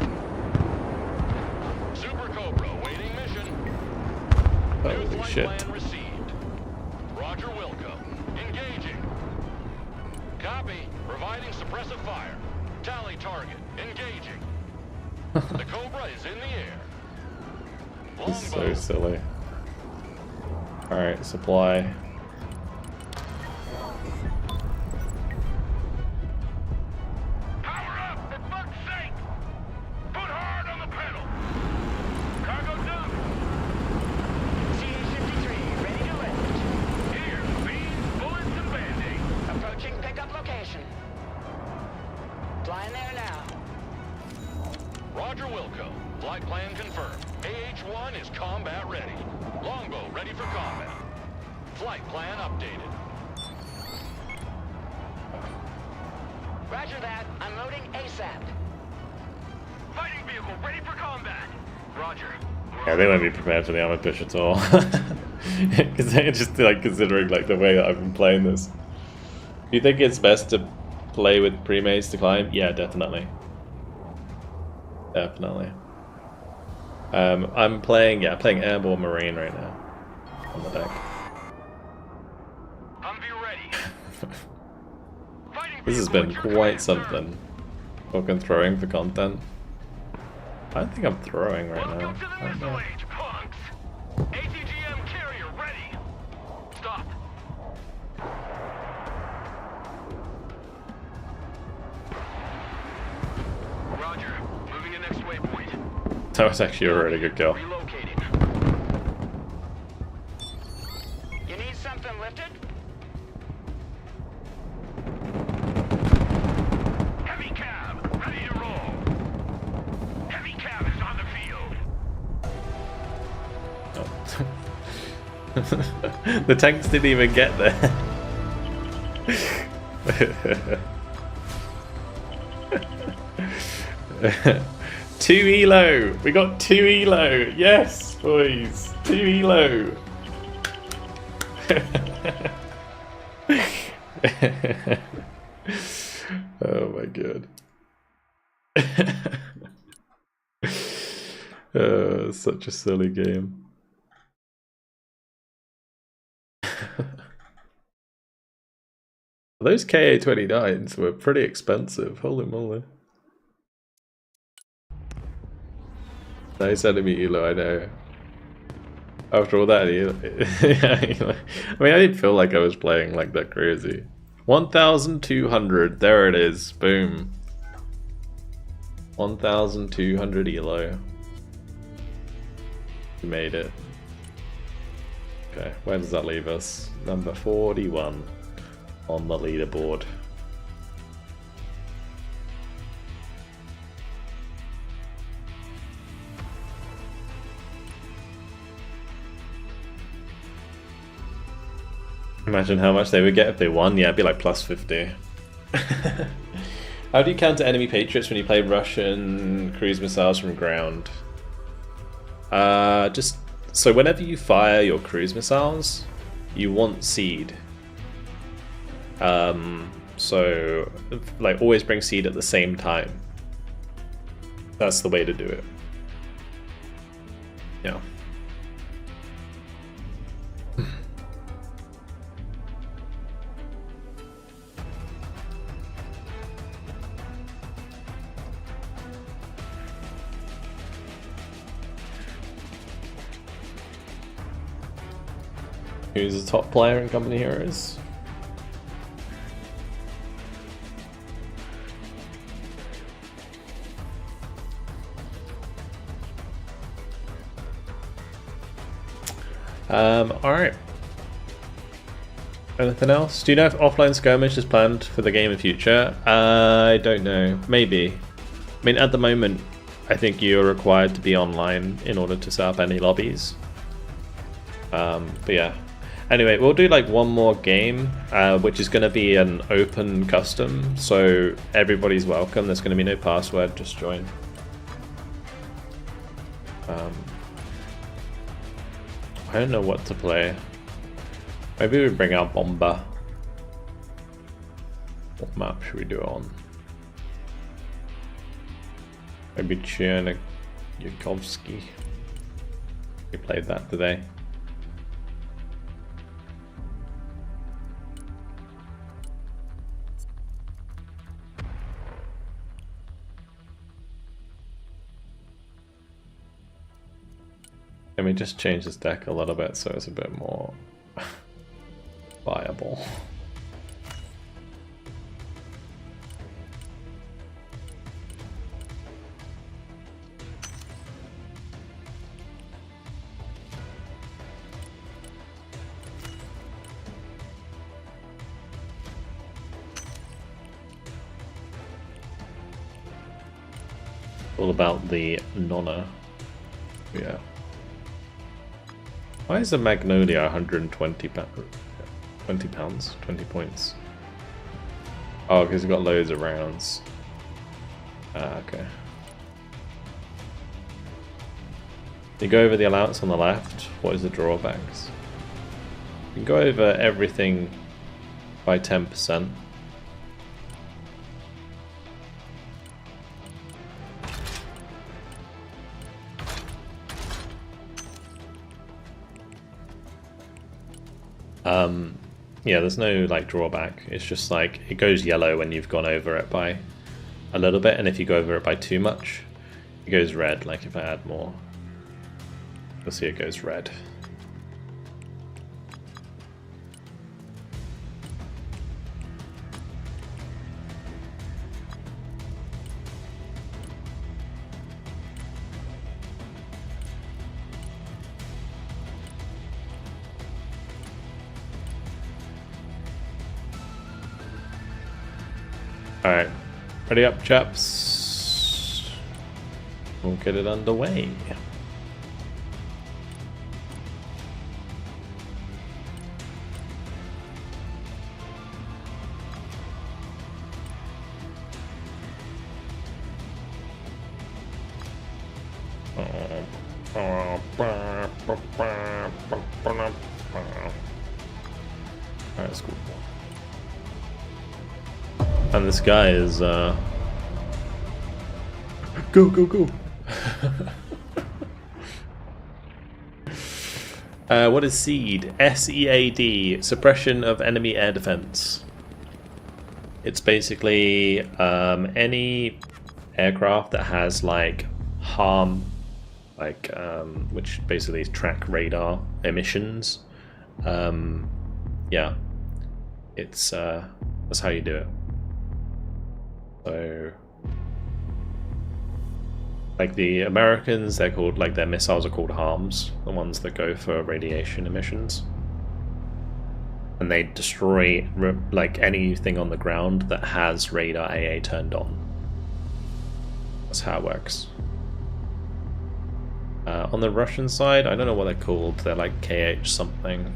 Super Cobra waiting mission. New Holy flight shit. plan received. Roger Wilco. Engaging. Copy. Providing suppressive fire. Tally target. Engaging. The Cobra is in the air. This is so Longbow. silly. Alright, supply. Power up, for fuck's sake! Put hard on the pedal. Cargo dump. CH-53, ready to lift. Here, beans, bullets, and band-aids. Approaching pickup location. Flying there now. Roger Wilco. Flight plan confirmed. AH-1 is combat ready. Longbow ready for combat. Flight plan updated. Roger that. Unloading ASAP. Fighting vehicle ready for combat. Roger. Yeah, they won't be prepared for the armored push at all. Because they're just like considering like the way that I've been playing this. Do you think it's best to play with pre-maze to climb? Yeah, definitely. Definitely. I'm playing Airborne Marine right now on the deck. Humvee ready. Fighting This has vehicle been at your quite command, sir. something. Fucking throwing for content. I don't think I'm throwing right now. Welcome to the I don't missile know. age, punks. ATGM carrier ready. Stop. Roger. Moving to next waypoint. That was actually a really good kill. Relocating. You need something lifted? Heavy cab, ready to roll. Heavy cab is on the field. The tanks didn't even get there. Two elo! We got 2 elo! Yes, boys! 2 elo! Oh my god. Such a silly game. Those KA-29s were pretty expensive, holy moly. Nice enemy elo, I know. After all that, yeah, I mean, I didn't feel like I was playing like that crazy. 1,200, there it is, boom. 1,200 elo. We made it. Okay, where does that leave us? Number 41 on the leaderboard. Imagine how much they would get if they won. Yeah, it'd be like plus 50. How do you counter enemy Patriots when you play Russian cruise missiles from ground? Just so whenever you fire your cruise missiles, you want seed. So like always bring seed at the same time. That's the way to do it. Yeah. Who's the top player in Company Heroes? Alright. Anything else? Do you know if offline skirmish is planned for the game in future? I don't know. Maybe. I mean, at the moment, I think you're required to be online in order to set up any lobbies. But yeah. Anyway, we'll do like one more game, which is going to be an open custom, so everybody's welcome. There's going to be no password, just join. I don't know what to play. Maybe we bring out Bomba. What map should we do it on? Maybe Chernikovsky. We played that today. Let me just change this deck a little bit so it's a bit more viable. All about the Nonna. Yeah. Why is the Magnolia 120 pounds? 20 points. Oh, because you've got loads of rounds. Ah, okay. You go over the allowance on the left. What is the drawbacks? You can go over everything by 10%. Yeah, there's no like drawback. It's just like it goes yellow when you've gone over it by a little bit, and if you go over it by too much, it goes red. Like if I add more, you'll see it goes red. Alright, ready up, chaps. We'll get it underway. Alright, that's cool. And this guy is go, go, go. What is SEAD? S-E-A-D, suppression of enemy air defense. It's basically any aircraft that has like harm, like which basically track radar emissions. Yeah, it's that's how you do it. So, like the Americans, they're called, like their missiles are called HARMs, the ones that go for radiation emissions. And they destroy like anything on the ground that has radar AA turned on. That's how it works. On the Russian side, I don't know what they're called, they're like KH something.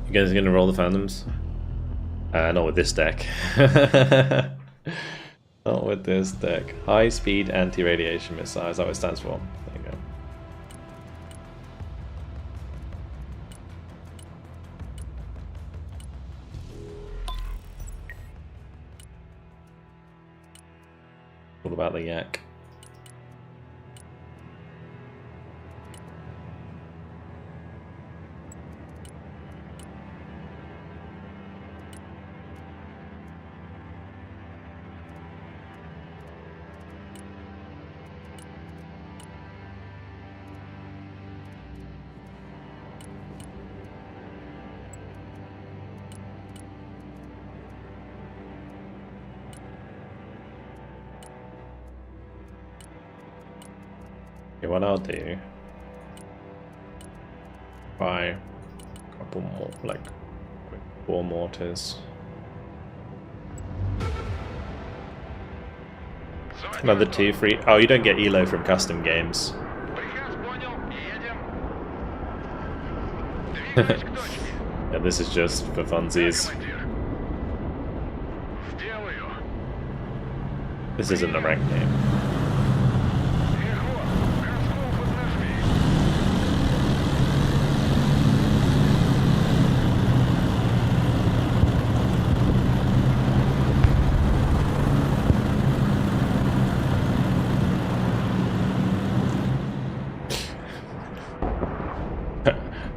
You guys are gonna roll the Phantoms? Not with this deck. Not with this deck. High speed anti-radiation missile, is that what it stands for? There you go. All about the yak. Okay, what I'll do, buy a couple more, like 4 mortars. Another 2 free. Oh, you don't get ELO from custom games. Yeah, this is just for funsies. This isn't the ranked game.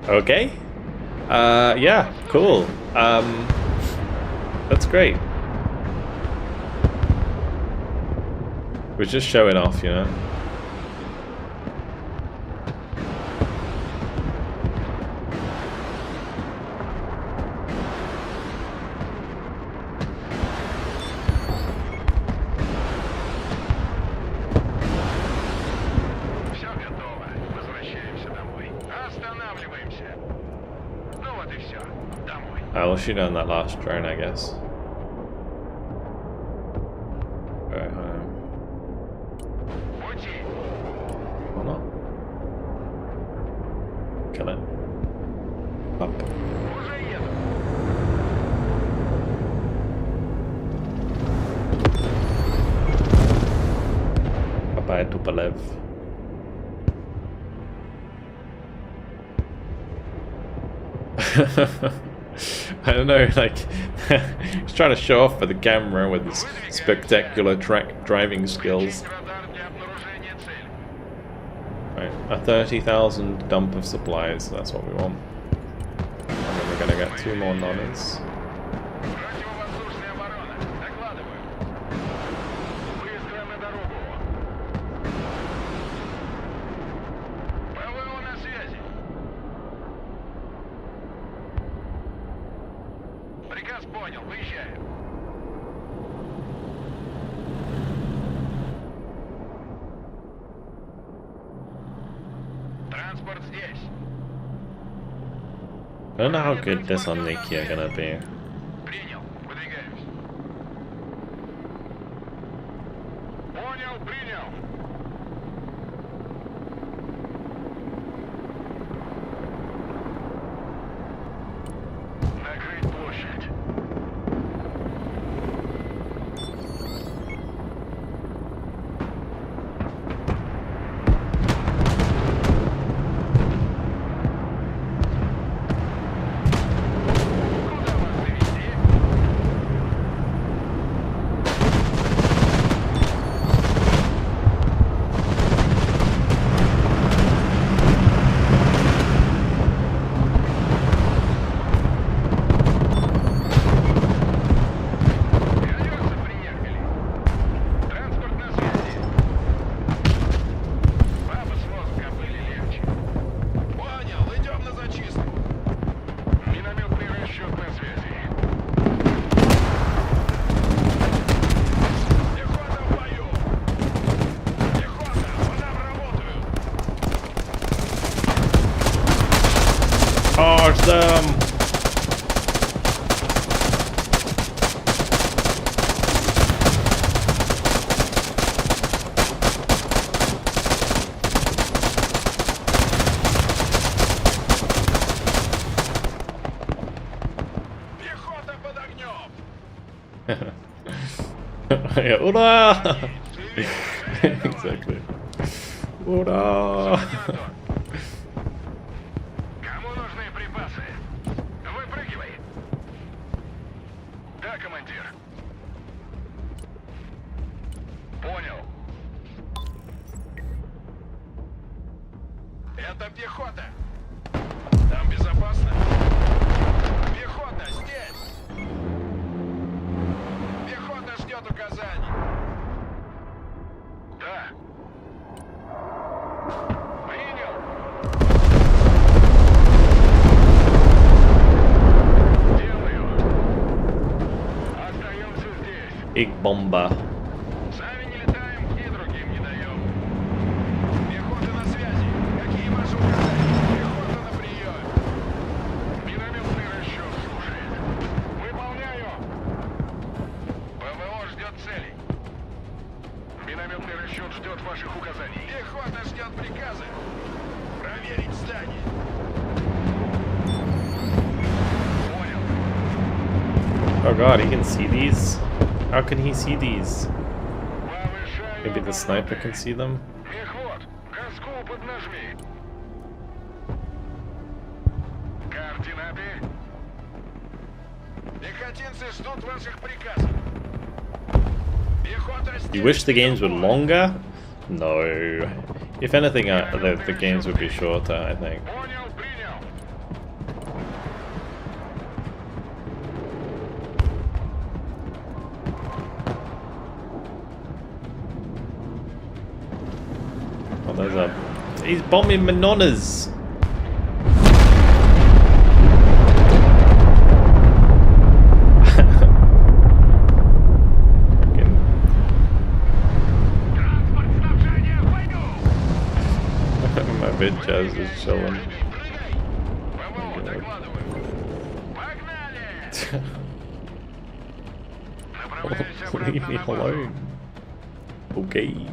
Okay. Yeah, cool. That's great. We're just showing off, you know. Все готово. Возвращаемся домой. Останавливаемся. Ну вот и все. Домой. We'll shoot down that last drone, I guess. Go home. Пути. Or not. Kill it. Up. Уже еду. Bye-bye, Tupolev. I don't know, like, he's trying to show off for the camera with his spectacular driving skills. Радар для обнаружения цели. Right, a 30,000 dump of supplies, that's what we want. And then we're gonna get 2 more nonnies. Противовоздушная оборона. Докладываю. Быстро на дорогу. ПВО на связи. Приказ понял. Выезжаю. Транспорт здесь. I don't know how good this on Nikki are gonna be. Принял. Выдвигаюсь. Понял, принял. Накрыть площадь. Куда вас завести? Колеса приехали. Транспорт на связи. Баба с воздуха были легче. Понял, идем на зачистку. Минометный расчет на связи. Пехота в бою. Пехота, по нам работают. Charge them! Пехота под огнем. Yeah, Ura! Exactly. Ura! Кому нужны припасы? Выпрыгивай. Да, командир. Понял. Это пехота. Там безопасно. Пехота здесь. Пехота ждет указаний. Да. Принял. Делаю. Остаемся здесь. Big bomba. Сами не летаем и другим не даем. Пехота на связи. Какие ваши указания? Пехота на приеме. Минометный расчет слушает. Выполняю. ПВО ждет целей. Минометный расчет ждет ваших указаний. Пехота ждет приказа. Проверить здание. Понял. Oh god, he can see these? How can he see these? Повышаю Maybe the sniper обороты. can see them? Мехвод, газку поднажми. Координаты. Пехотинцы ждут ваших приказов. Пехота здесь. You wish the games were longer? No. If anything, the games would be shorter, I think. Понял, принял. Oh, there's a... He's bombing Manonas! My bitch ass is chilling. Leave me alone. Okay.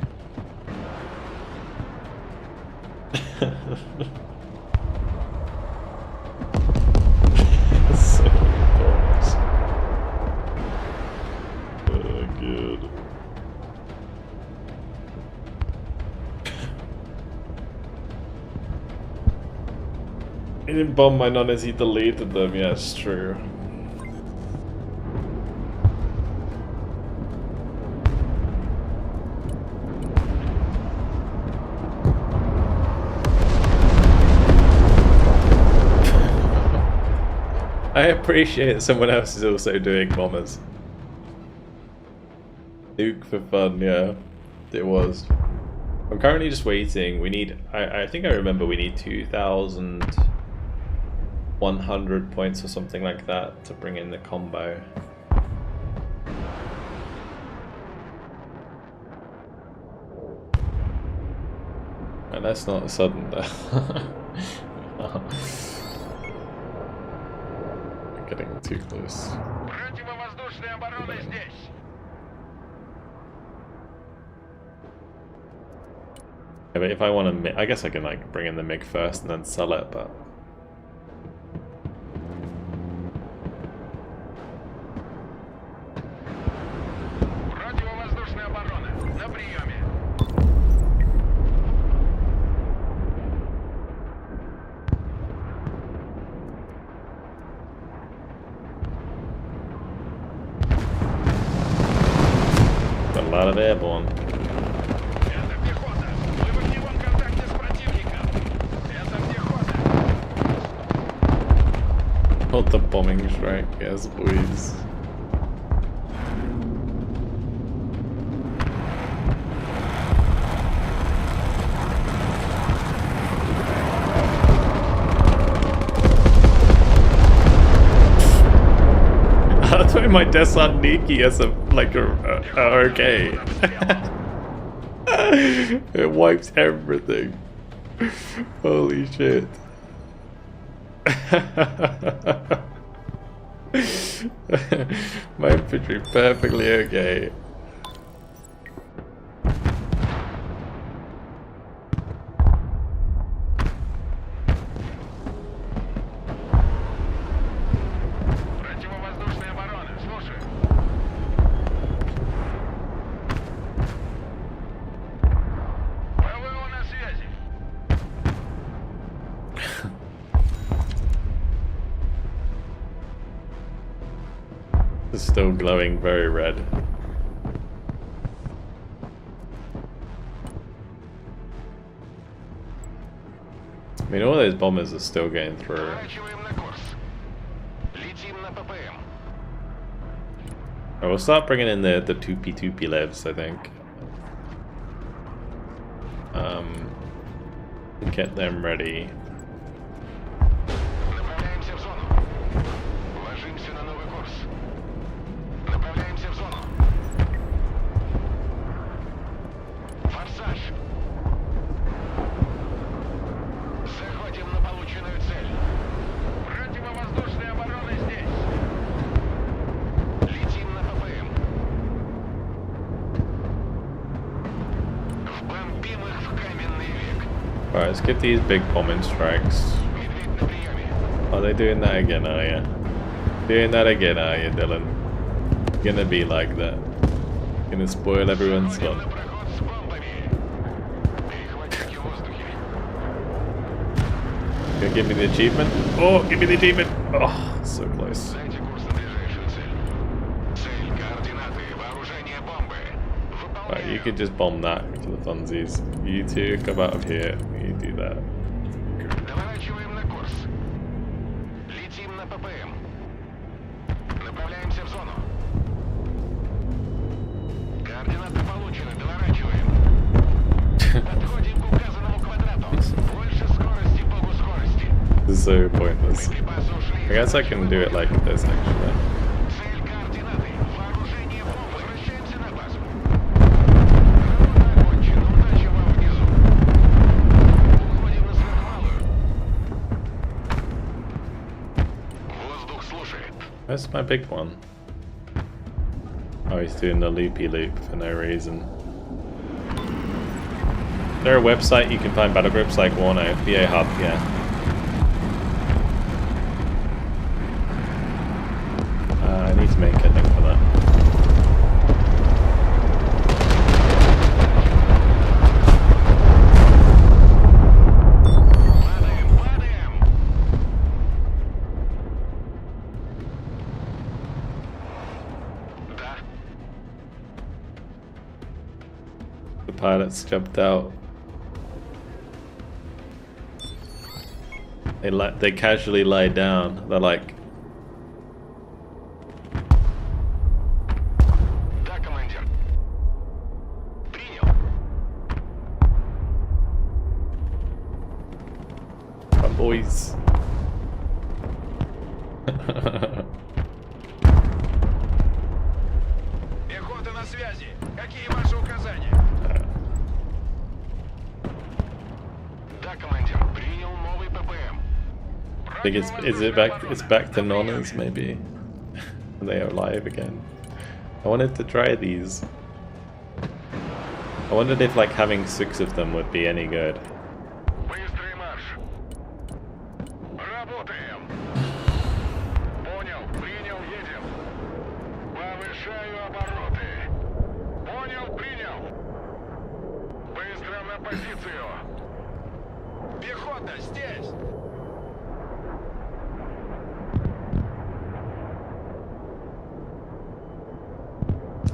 So bombs. Good. He didn't bomb my nunners, he deleted them, yeah, it's true. I appreciate someone else is also doing bombers. Nuke for fun, yeah. It was. I'm currently just waiting. We need... I think I remember we need 2,100 points or something like that to bring in the combo. And that's not a sudden death. Getting too close. Противовоздушная оборона здесь. Yeah, but if I want to, I guess I can like bring in the MiG first and then sell it, but Противовоздушная оборона. На приеме. got a lot of airborne. Это пехота. Мы в огневом контакте с противником. Это пехота. Not the bombing strike, yes, boys. That's why my descent Nikki as a like okay. It wipes everything. Holy shit. My infantry perfectly okay. Противовоздушная оборона. Слушаю. ПВО на связи. It's still glowing very red. I mean, all those bombers are still getting through. Поворачиваем на курс. Летим на ППМ. I will start bringing in the 2P levs, I think. Get them ready. Направляемся в зону. Ложимся на новый курс. Направляемся в зону. Форсаж. Заходим на полученную цель. Противовоздушная оборона здесь. Летим на ППМ. Вбомбим их в каменный век. Alright, let's get these big bombing strikes. Медведь на приеме. Are they doing that again, are you? Doing that again, are you, Dylan? Gonna be like that. Gonna spoil everyone's Заходим fun. на проход с бомбами. Перехватите в воздухе. Gonna give me the achievement? Oh, give me the achievement! Oh, so close. Дайте курс на ближайшую цель. Цель, координаты, вооружение бомбы. Right, you Выполняю. could just bomb that for the funsies. You two come out of here. You do that. Доворачиваем на курс. Летим на ППМ. Направляемся в зону. Координаты получены. Доворачиваем. Подходим к указанной This is so pointless. I guess I can do it like this actually. Цель координаты. Вооружение в бомб. Возвращаемся на базу. Работа окончена. Удачи вам внизу. Уходим на сверхмалую. Воздух слушает. Where's my big one? Oh, he's doing the loopy loop for no reason. Is there a website you can find battle groups like Warno? VA Hub, yeah. I need to make a link for that. Падаем, падаем. Да. The pilots jumped out. They casually lie down. They're like, Да, командир. Принял. "Come boys." Пехота на связи. Какие ваши указания? Да, командир. Принял новый ППМ. I think it's back to Nonas maybe. They are alive again. I wanted to try these. I wondered if like having 6 of them would be any good. Быстрый марш. Работаем. Понял, принял, едем. Повышаю обороты. Понял, принял. Быстро на позицию. Пехота здесь.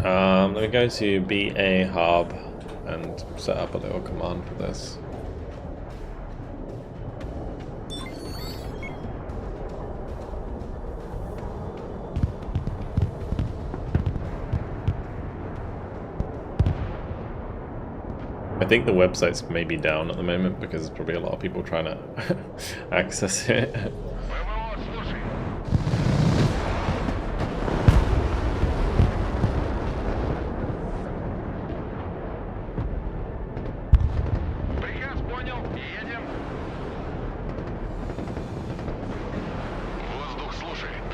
I'm gonna go to BA Hub and set up a little command for this. I think the website's maybe down at the moment because there's probably a lot of people trying to access it. ПВО, слушай. Приказ понял. Едем. Воздух слушает.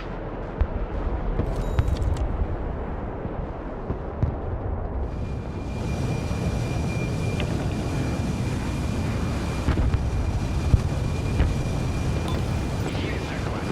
Есть захват.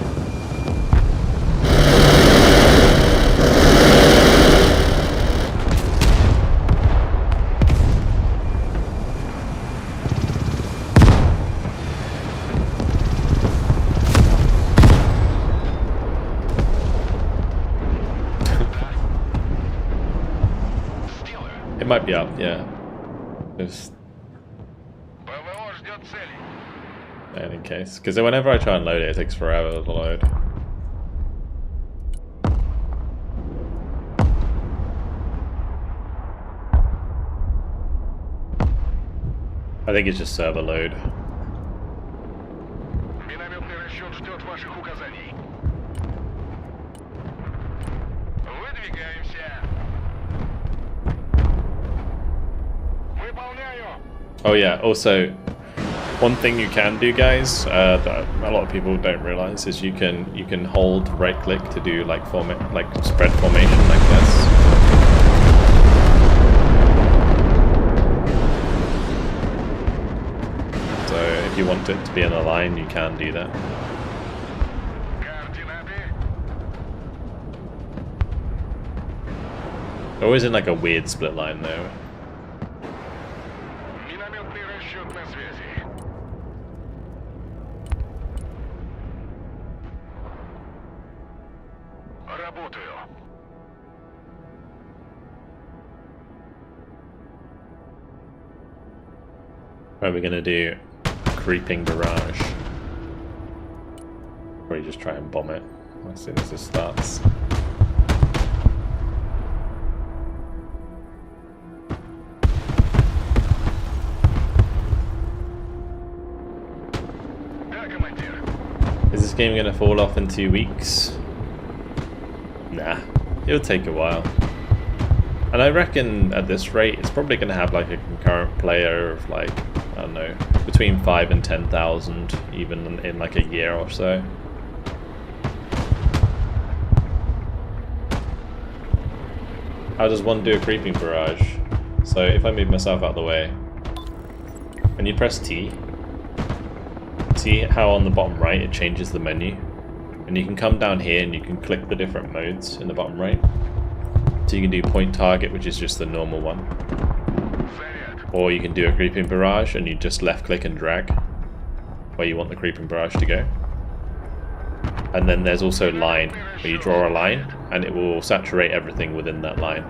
Сделаю. It might be up, yeah. Just ПВО ждет цели. in case. Because whenever I try and load it, it takes forever to load. I think it's just server load. Минометный расчет ждет ваших указаний. Выдвигаемся. Выполняю. Oh yeah, also one thing you can do, guys, that a lot of people don't realize is you can hold right click to do like spread formation like this. So if you want it to be in a line, you can do that. Координаты. They're always in like a weird split line though. Минометный расчет на связи. Работаю. Right, we're gonna do creeping barrage. Or you just try and bomb it as soon as it starts. Да, командир. Is this game going to fall off in 2 weeks? Nah, it'll take a while. And I reckon at this rate, it's probably going to have like a concurrent player of like, I don't know, between 5 and 10,000 even in like a year or so. How does one do a creeping barrage? So if I move myself out of the way, when you press T, see how on the bottom right it changes the menu? And you can come down here and you can click the different modes in the bottom right. So you can do point target, which is just the normal one. Or you can do a creeping barrage and you just left click and drag where you want the creeping barrage to go. And then there's also line, where you draw a line and it will saturate everything within that line.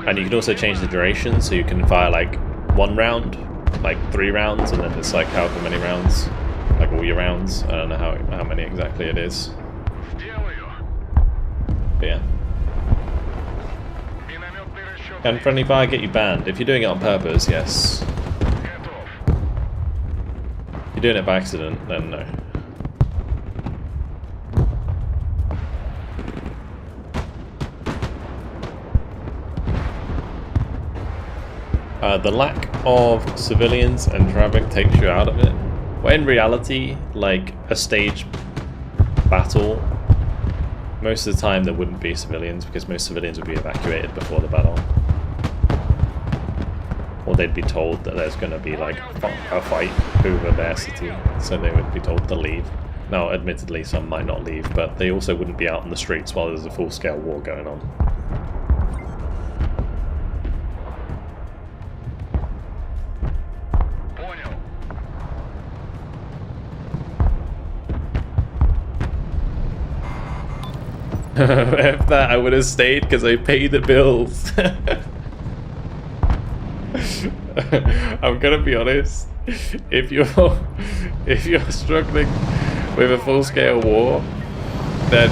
And you can also change the duration, so you can fire like 1 round, like 3 rounds, and then it's like however many rounds, like all your rounds. I don't know how many exactly it is. But yeah. Can friendly fire get you banned? If you're doing it on purpose, yes. If you're doing it by accident, then no. The lack of civilians and traffic takes you out of it. But in reality, like a stage battle, most of the time there wouldn't be civilians because most civilians would be evacuated before the battle. Or they'd be told that there's going to be like a fight over their city, so they would be told to leave. Now, admittedly, some might not leave, but they also wouldn't be out in the streets while there's a full-scale war going on. If that, I would have stayed because I pay the bills. I'm gonna be honest. If you're struggling with a full-scale war, then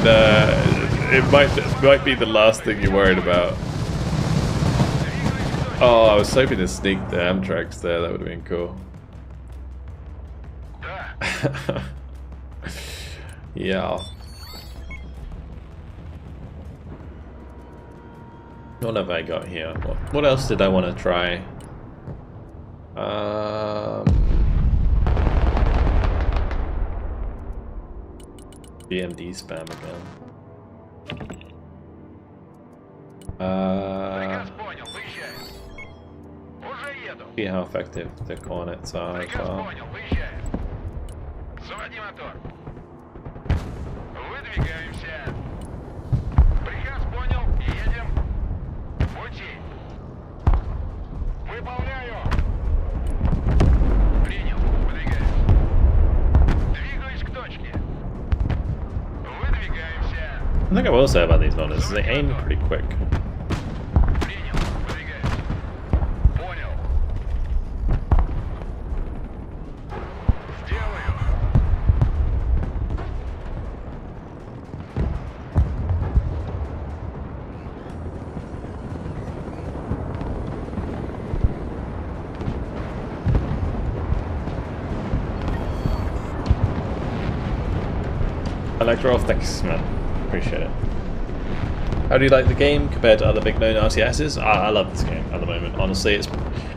it might be the last thing you're worried about. Oh, I was hoping to sneak the Amtraks there. That would have been cool. Yeah. What have I got here? What else did I want to try? BMD spam again. See how effective the cornets are as well. I think I will say about these Nonners, they aim pretty quick. Electro, thanks man, appreciate it. How do you like the game compared to other big known RTSs? I love this game at the moment, honestly.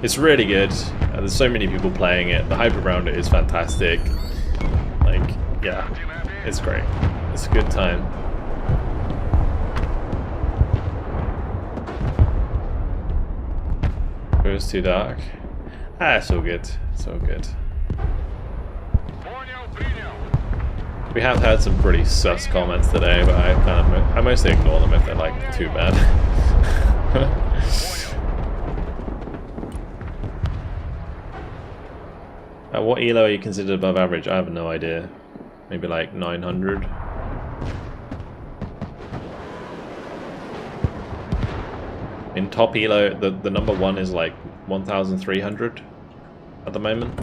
It's really good. There's so many people playing it. The hype around it is fantastic. Like, yeah, it's great. It's a good time. It was too dark. Ah, it's all good. It's all good. We have had some pretty sus comments today, but I mostly ignore them if they're like too bad. What elo are you considered above average? I have no idea. Maybe like 900. In top elo, the number 1 is like 1,300 at the moment.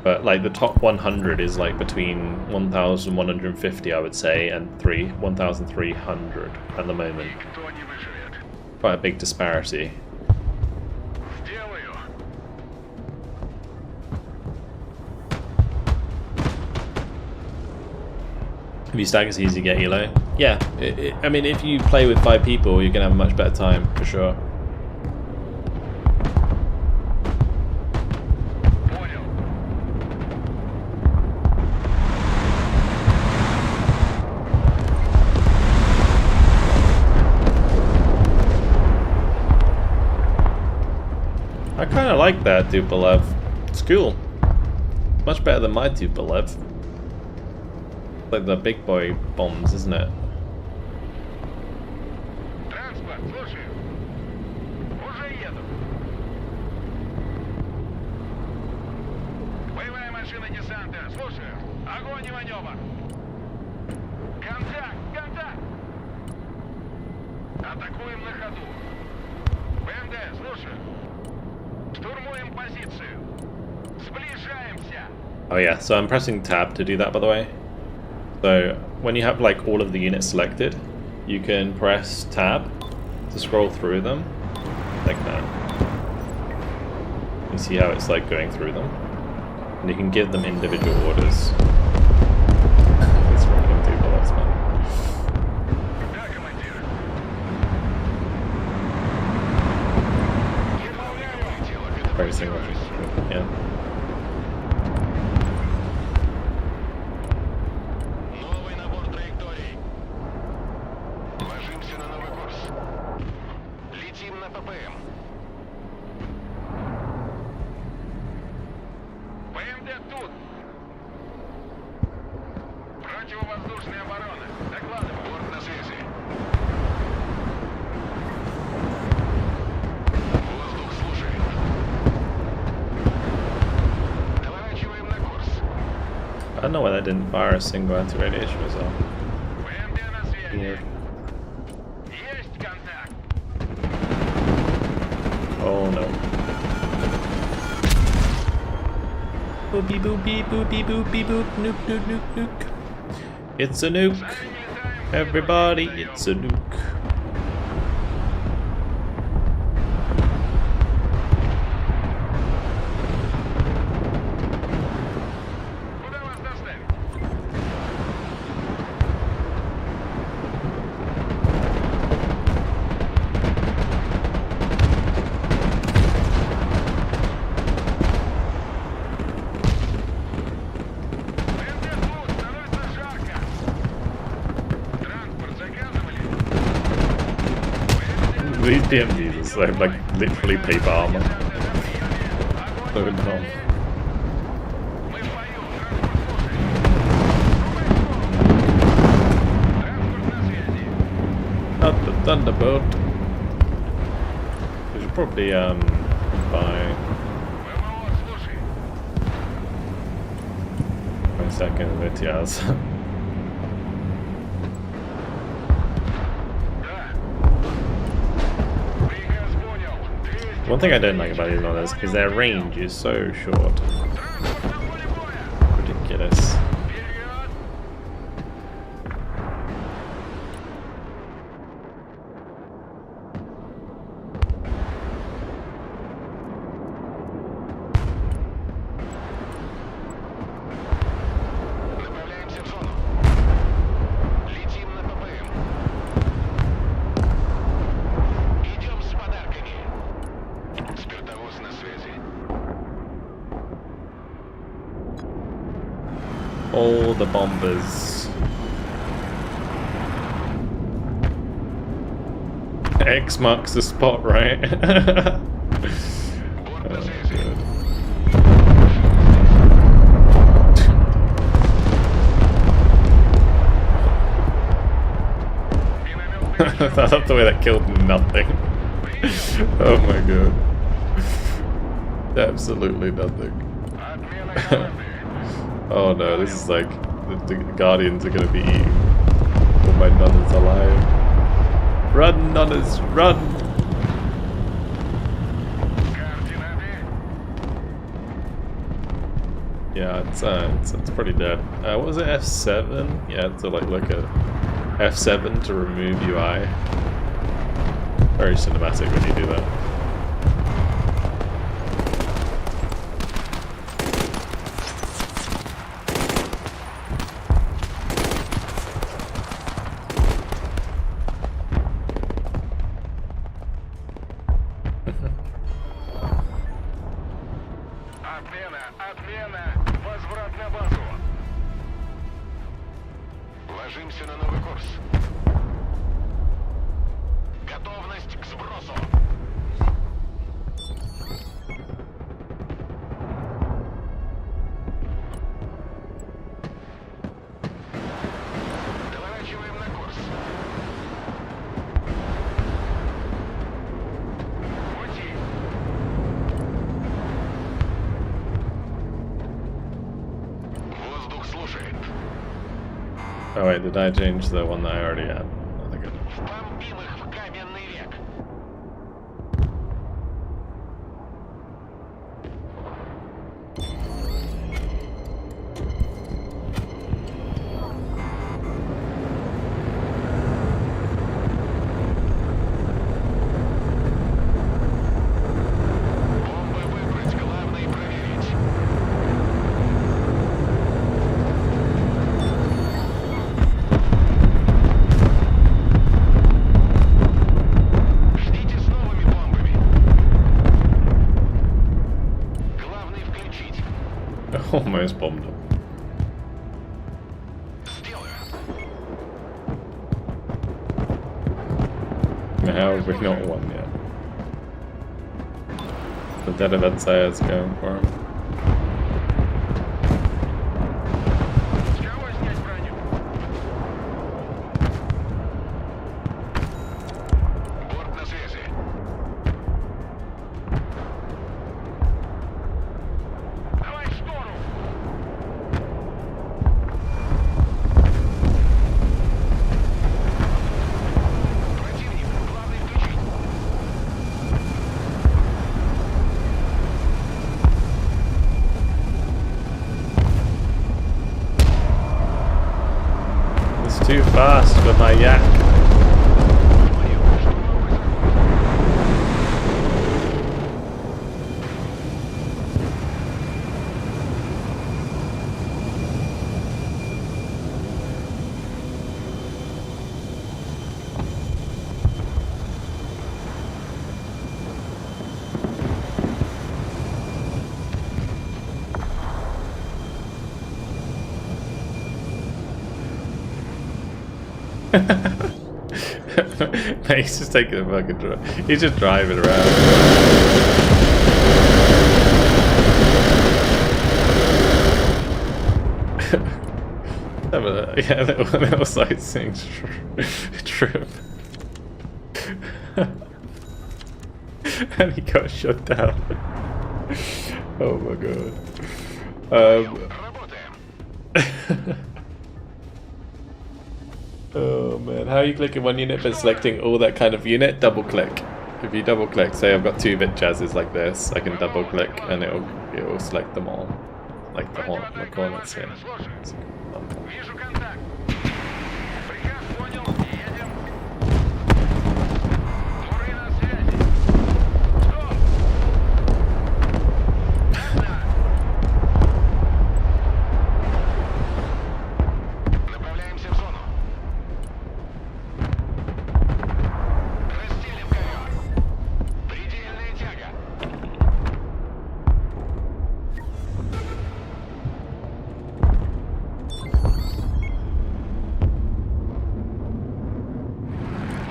But like the top 100 is like between 1,150, I would say, and 1,300 at the moment. Никто не выживет. Quite a big disparity. Сделаю. If you stack, it's easy to get elo. Yeah, I mean, if you play with 5 people, you're gonna have a much better time for sure. Понял. I kind of like that Tupolev. It's cool. Much better than my Tupolev. Like the big boy bombs, isn't it? Транспорт, слушаю. Уже еду. Боевая машина десанта, слушаю. Огонь и маневр. Контакт, контакт. Атакуем на ходу. БМД, слушаю. Штурмуем позицию. Сближаемся. Oh yeah, so I'm pressing tab to do that, by the way. So when you have like all of the units selected, you can press tab to scroll through them, like that. You see how it's like going through them, and you can give them individual orders. It's random people, that's fun. Да, командир. Very similar. Yeah. Новый набор траекторий. Ложимся на новый курс. Летим на ППМ. ПМД тут. Противовоздушная оборона. Докладываю. Борт на связи. Воздух слушает. Наворачиваем на курс. I don't know why that didn't fire a single anti-radiation missile. ПМД на связи. Weird. Есть контакт. Oh no. Boopy boopy boopy boopy boop, nuke nuke nuke nuke. It's a nuke. Everybody, it's a nuke. Куда вас доставить? ПМД тут, становится жарко. Транспорт заказывали? These PMDs are like literally paper armor. So dumb. Мы в бою. Транспорт на связи. Not the Thunderbolt. We should probably buy ВМО, слушай. 1 second of it, yes. Да. Приказ понял. 200. One thing I don't like about these models is their range is so short. Транспорт на поле боя. Ridiculous. Вперед. Направляемся в зону. Летим на ППМ. Идем с подарками. Спиртовоз на связи. All the bombers. X marks the spot, right? Борт на Oh, связи. good. I love the way that killed nothing. Oh my god. Absolutely nothing. Отмена команды. Oh no, this is like the Guardians are gonna be eating all my nunners alive. Run, nunners, run! Координаты. Yeah, it's pretty dead. What was it? F7? Yeah, to like look at F7 to remove UI. Very cinematic when you do that. Отмена! Возврат на базу! Ложимся на новый курс. Готовность к сбросу! Доворачиваем на курс. Пути! Воздух слушает. Oh wait, did I change the one that I already had? I think I did. Вбомбим их в каменный век. Бомбы выбрать, главное проверить. Ждите с новыми бомбами. Главное включить. Almost bombed him. Сделаю. How have we not won yet? The dead event is going for him. С кого снять броню? Борт на связи. Давай в штору. Противник, главное включить. It's too fast for my yak. Mate, he's just taking a fucking drive. He's just driving around. Yeah, little sightseeing trip. And he got shut down. Oh my god. Работаем. Oh man, how are you clicking one unit but selecting all that kind of unit? Double click. If you double click, say I've got two bit jazzes like this, I can double click and it'll select them all. Like the whole the corners here. Вижу контакт. Приказ понял. Едем. Туры на связи. Стоп. Ясно. Направляемся в зону. Расстелим ковер. Предельная тяга.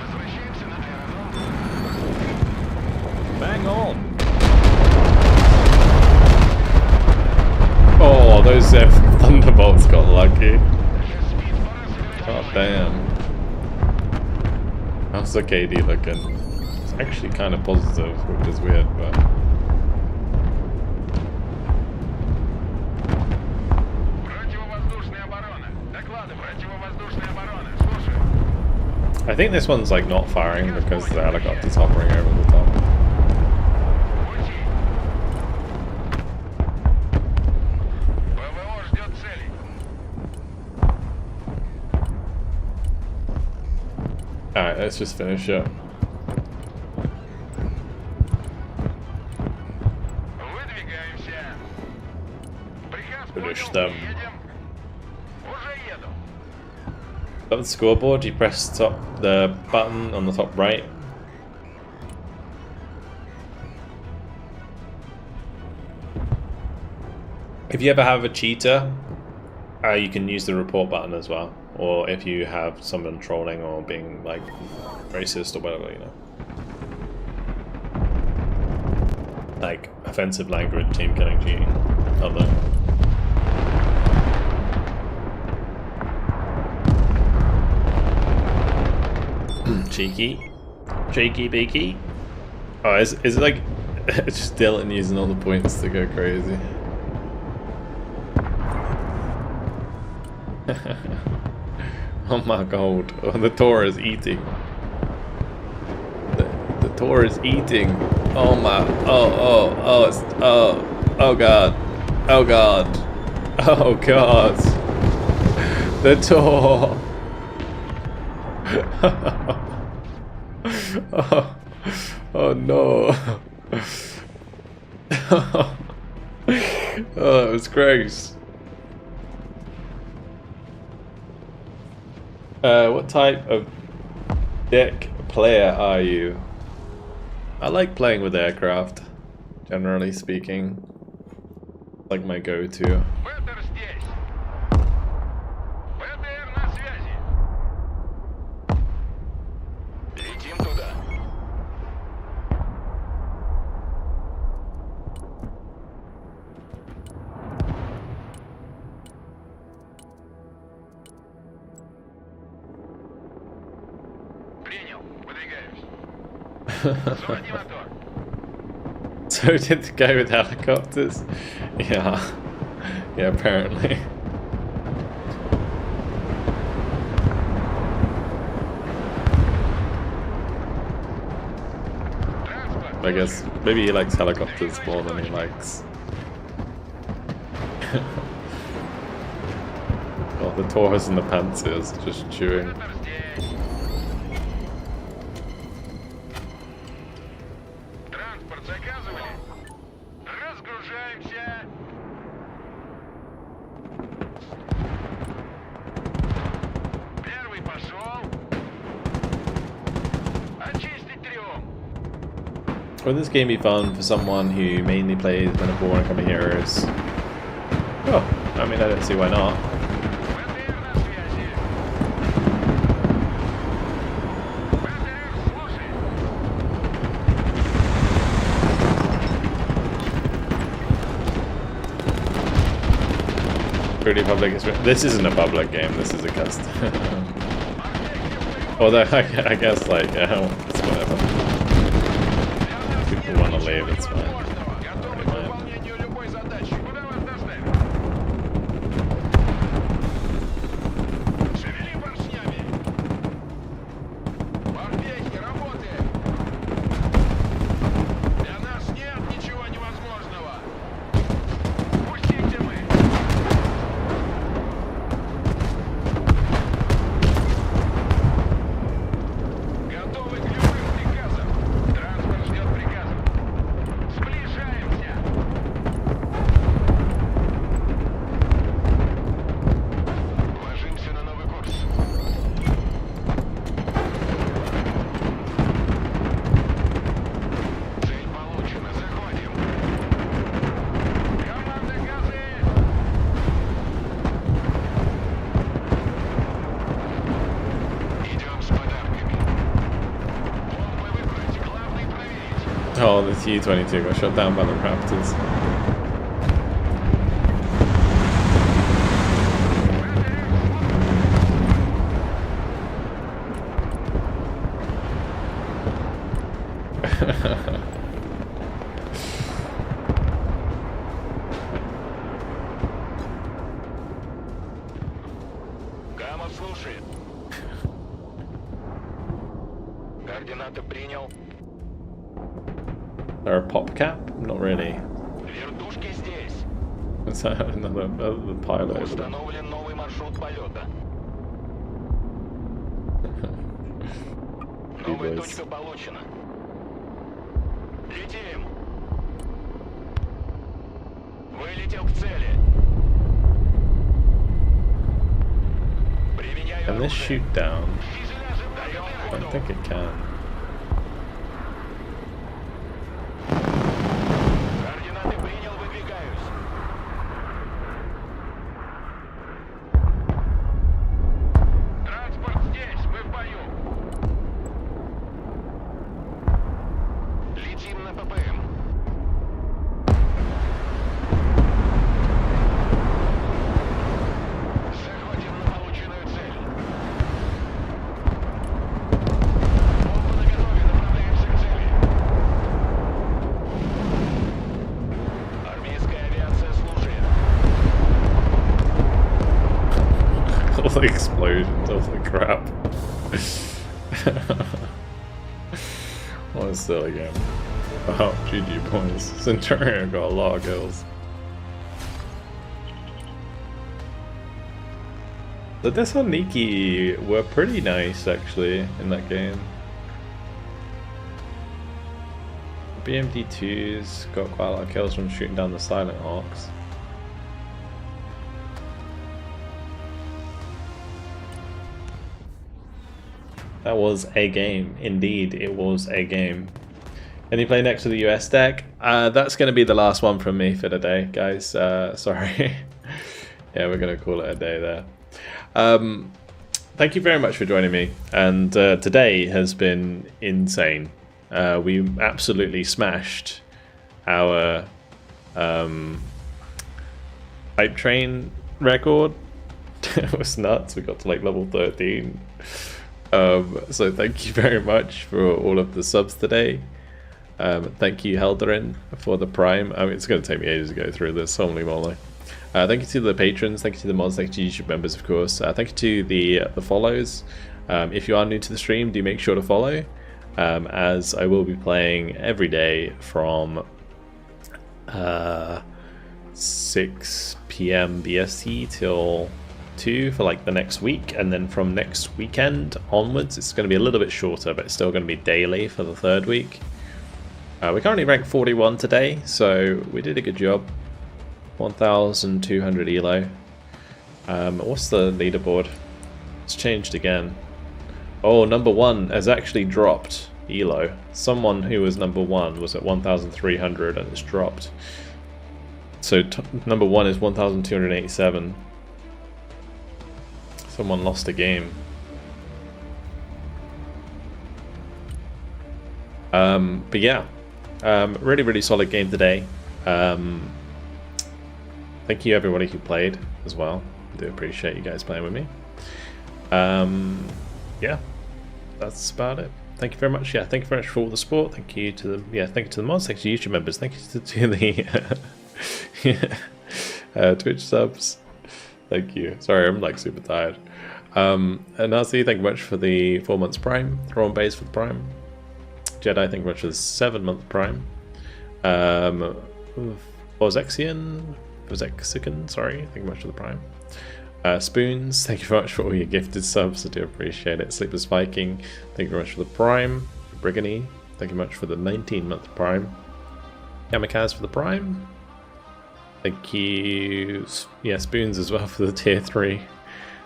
Возвращаемся на аэродром. Bang on! Oh, those thunderbolts got lucky. Спид, пора собирать Oh вещи. damn. How's the KD looking? It's actually kind of positive, which is weird, but Противовоздушная оборона. Доклады, противовоздушная оборона. Слушаю. I think this one's like not firing because the helicopter's hovering over the top. Пути. Alright, let's just finish up. Выдвигаемся. Приказ Finish понял, them. едем. Уже еду. On the scoreboard, you press the button on the top right. If you ever have a cheater, you can use the report button as well. Or if you have someone trolling or being like racist or whatever, you know. Like offensive language, team killing, cheating, other. Cheeky beaky. Oh, is it like it's just Dylan using all the points to go crazy? Oh my god! Oh, the Tor is eating. The Tor is eating. Oh my! Oh god! Oh god! Oh god! The Tor. Oh no. Oh, that was gross. What type of deck player are you? I like playing with aircraft, generally speaking. Like my go-to. Беттер здесь. БТР на связи. Летим туда. Принял. Выдвигаемся. Заводи мотор. So did the guy with helicopters? Yeah. Yeah, apparently. Транспорт. I guess maybe he likes helicopters more than he likes. Oh, the Taurus and the Panthers just chewing. Беттер здесь. Транспорт заказывали. Разгружаемся. Первый пошел. Очистить трюм. Would this game be fun for someone who mainly plays Metaphor and Coming Heroes? Oh, I mean, I don't see why not. БТР на связи. БТР слушай. Pretty public experience. This isn't a public game, this is a custom. Although, I guess, like, it's whatever. People want to leave, it's fine. Готовы к выполнению любой задачи. Куда вас доставить? Шевели поршнями. Морпехи, работаем. Для нас нет ничего невозможного. Пустите мы. Готовы к любым приказам. Транспорт ждет приказов. Сближаемся. Ложимся на новый курс. Цель получена. Заходим. Команда газы. Идем с подарками. Бомбы выбрать. Главный проверить. Oh, the T-22 got shot down by the Raptors. Гамов слушает. Координаты принял. Or a pop cap? Not really. Вертушки здесь. Is that another pilot over there? Установлен новый маршрут полета. you Новая boys. точка получена. Летим. Вылетел к цели. Применяю Can this оружие. shoot down? Даем I ходу. don't think it can. Координаты принял, выдвигаюсь. Транспорт здесь, мы в бою. Летим на ППМ. Заходим на полученную цель. Бомба наготове, направляемся к цели. Армейская авиация служит. All the explosions, all the crap. What a silly game. Oh, GG boys. Centurion got a lot of kills. The Thessaloniki were pretty nice actually in that game. BMD2's got quite a lot of kills from shooting down the Silent Hawks. That was a game. Indeed, it was a game. Can you play next to the US deck? That's going to be the last one from me for today, guys. Sorry. Yeah, we're going to call it a day there. Thank you very much for joining me. And today has been insane. We absolutely smashed our hype train record. It was nuts. We got to like level 13. So thank you very much for all of the subs today. Thank you, Helderin, for the Prime. I mean, it's going to take me ages to go through this. Holy moly. Thank you to the patrons. Thank you to the mods. Thank you to YouTube members, of course. Thank you to the follows. If you are new to the stream, do make sure to follow, as I will be playing every day from 6 p.m. BST till 2 for like the next week, and then from next weekend onwards it's going to be a little bit shorter, but it's still going to be daily for the third week. We're currently ranked 41 today, so we did a good job. 1,200 elo. What's the leaderboard? It's changed again. Oh, number 1 has actually dropped elo. Someone who was number 1 was at 1,300 and it's dropped. So number 1 is 1,287. Someone lost a game. But yeah, really solid game today. Thank you everybody who played as well. I do appreciate you guys playing with me. Yeah, that's about it. Thank you very much. Yeah, thank you very much for all the support. Thank you to the thank you to the mods. Thank you to YouTube members. Thank you to the Twitch subs. Thank you. Sorry, I'm like super tired. And Nazi, thank you much for the 4 months Prime. Throw on base for the Prime. Jedi, thank you much for the 7-month Prime. Ozexian, sorry, thank you much for the Prime. Spoons, thank you very much for all your gifted subs. I do appreciate it. Sleepless Viking, thank you very much for the Prime. Brigany, thank you much for the 19-month Prime. Kamikaze for the Prime. Thank you, yeah, Spoons as well for the tier 3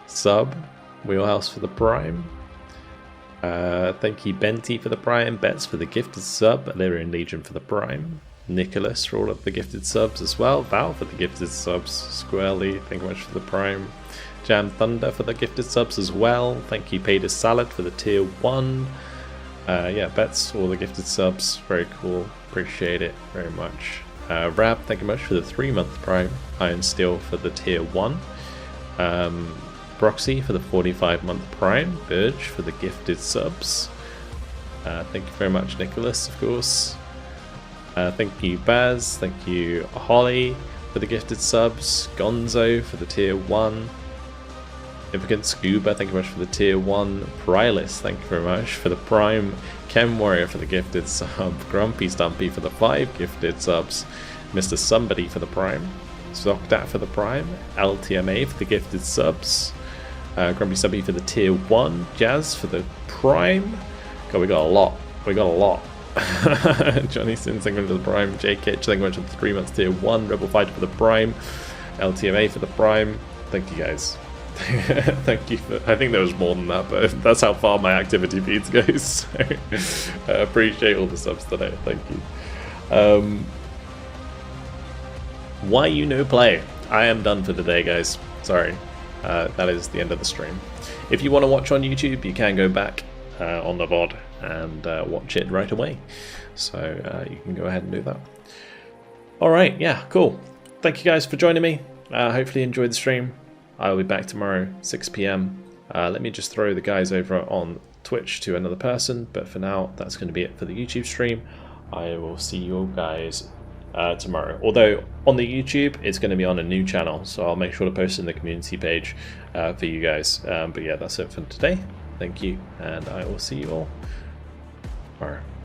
sub. Wheelhouse for the Prime. Thank you, Benty, for the Prime. Bets for the gifted sub. Illyrian Legion for the Prime. Nicholas for all of the gifted subs as well. Val for the gifted subs. Squarely, thank you much for the Prime. Jam Thunder for the gifted subs as well. Thank you, Paid Salad, for the tier 1. Yeah, Bets, all the gifted subs. Very cool. Appreciate it very much. Rab, thank you much for the 3-month Prime. Iron Steel for the tier 1. Proxy for the 45-month Prime. Burge for the gifted subs. Thank you very much, Nicholas, of course. Thank you, Baz. Thank you, Holly, for the gifted subs. Gonzo for the tier 1. Significant Scuba, thank you very much for the tier 1. Prylis, thank you very much for the Prime. Chem Warrior for the gifted sub. Grumpy Stumpy for the 5 gifted subs. Mr. Somebody for the Prime. Zocdat for the Prime. LTMA for the gifted subs. Grumpy Stumpy for the tier 1. Jazz for the Prime. God, we got a lot. We got a lot. Johnny Sins, thank you for the Prime. J Kitch, thank you for the 3 months tier 1. Rebel Fighter for the Prime. LTMA for the Prime. Thank you guys. Thank you for, I think there was more than that, but that's how far my activity feeds goes. So I appreciate all the subs today. Thank you. Why you no play? I am done for today, guys. Sorry. That is the end of the stream. If you want to watch on YouTube, you can go back on the VOD and watch it right away. So you can go ahead and do that. Alright, yeah, cool. Thank you guys for joining me. Hopefully you enjoyed the stream. I'll be back tomorrow, 6 PM. Let me just throw the guys over on Twitch to another person, but for now, that's going to be it for the YouTube stream. I will see you guys tomorrow. Although on the YouTube, it's going to be on a new channel, so I'll make sure to post in the community page for you guys. But yeah, that's it for today. Thank you, and I will see you all tomorrow.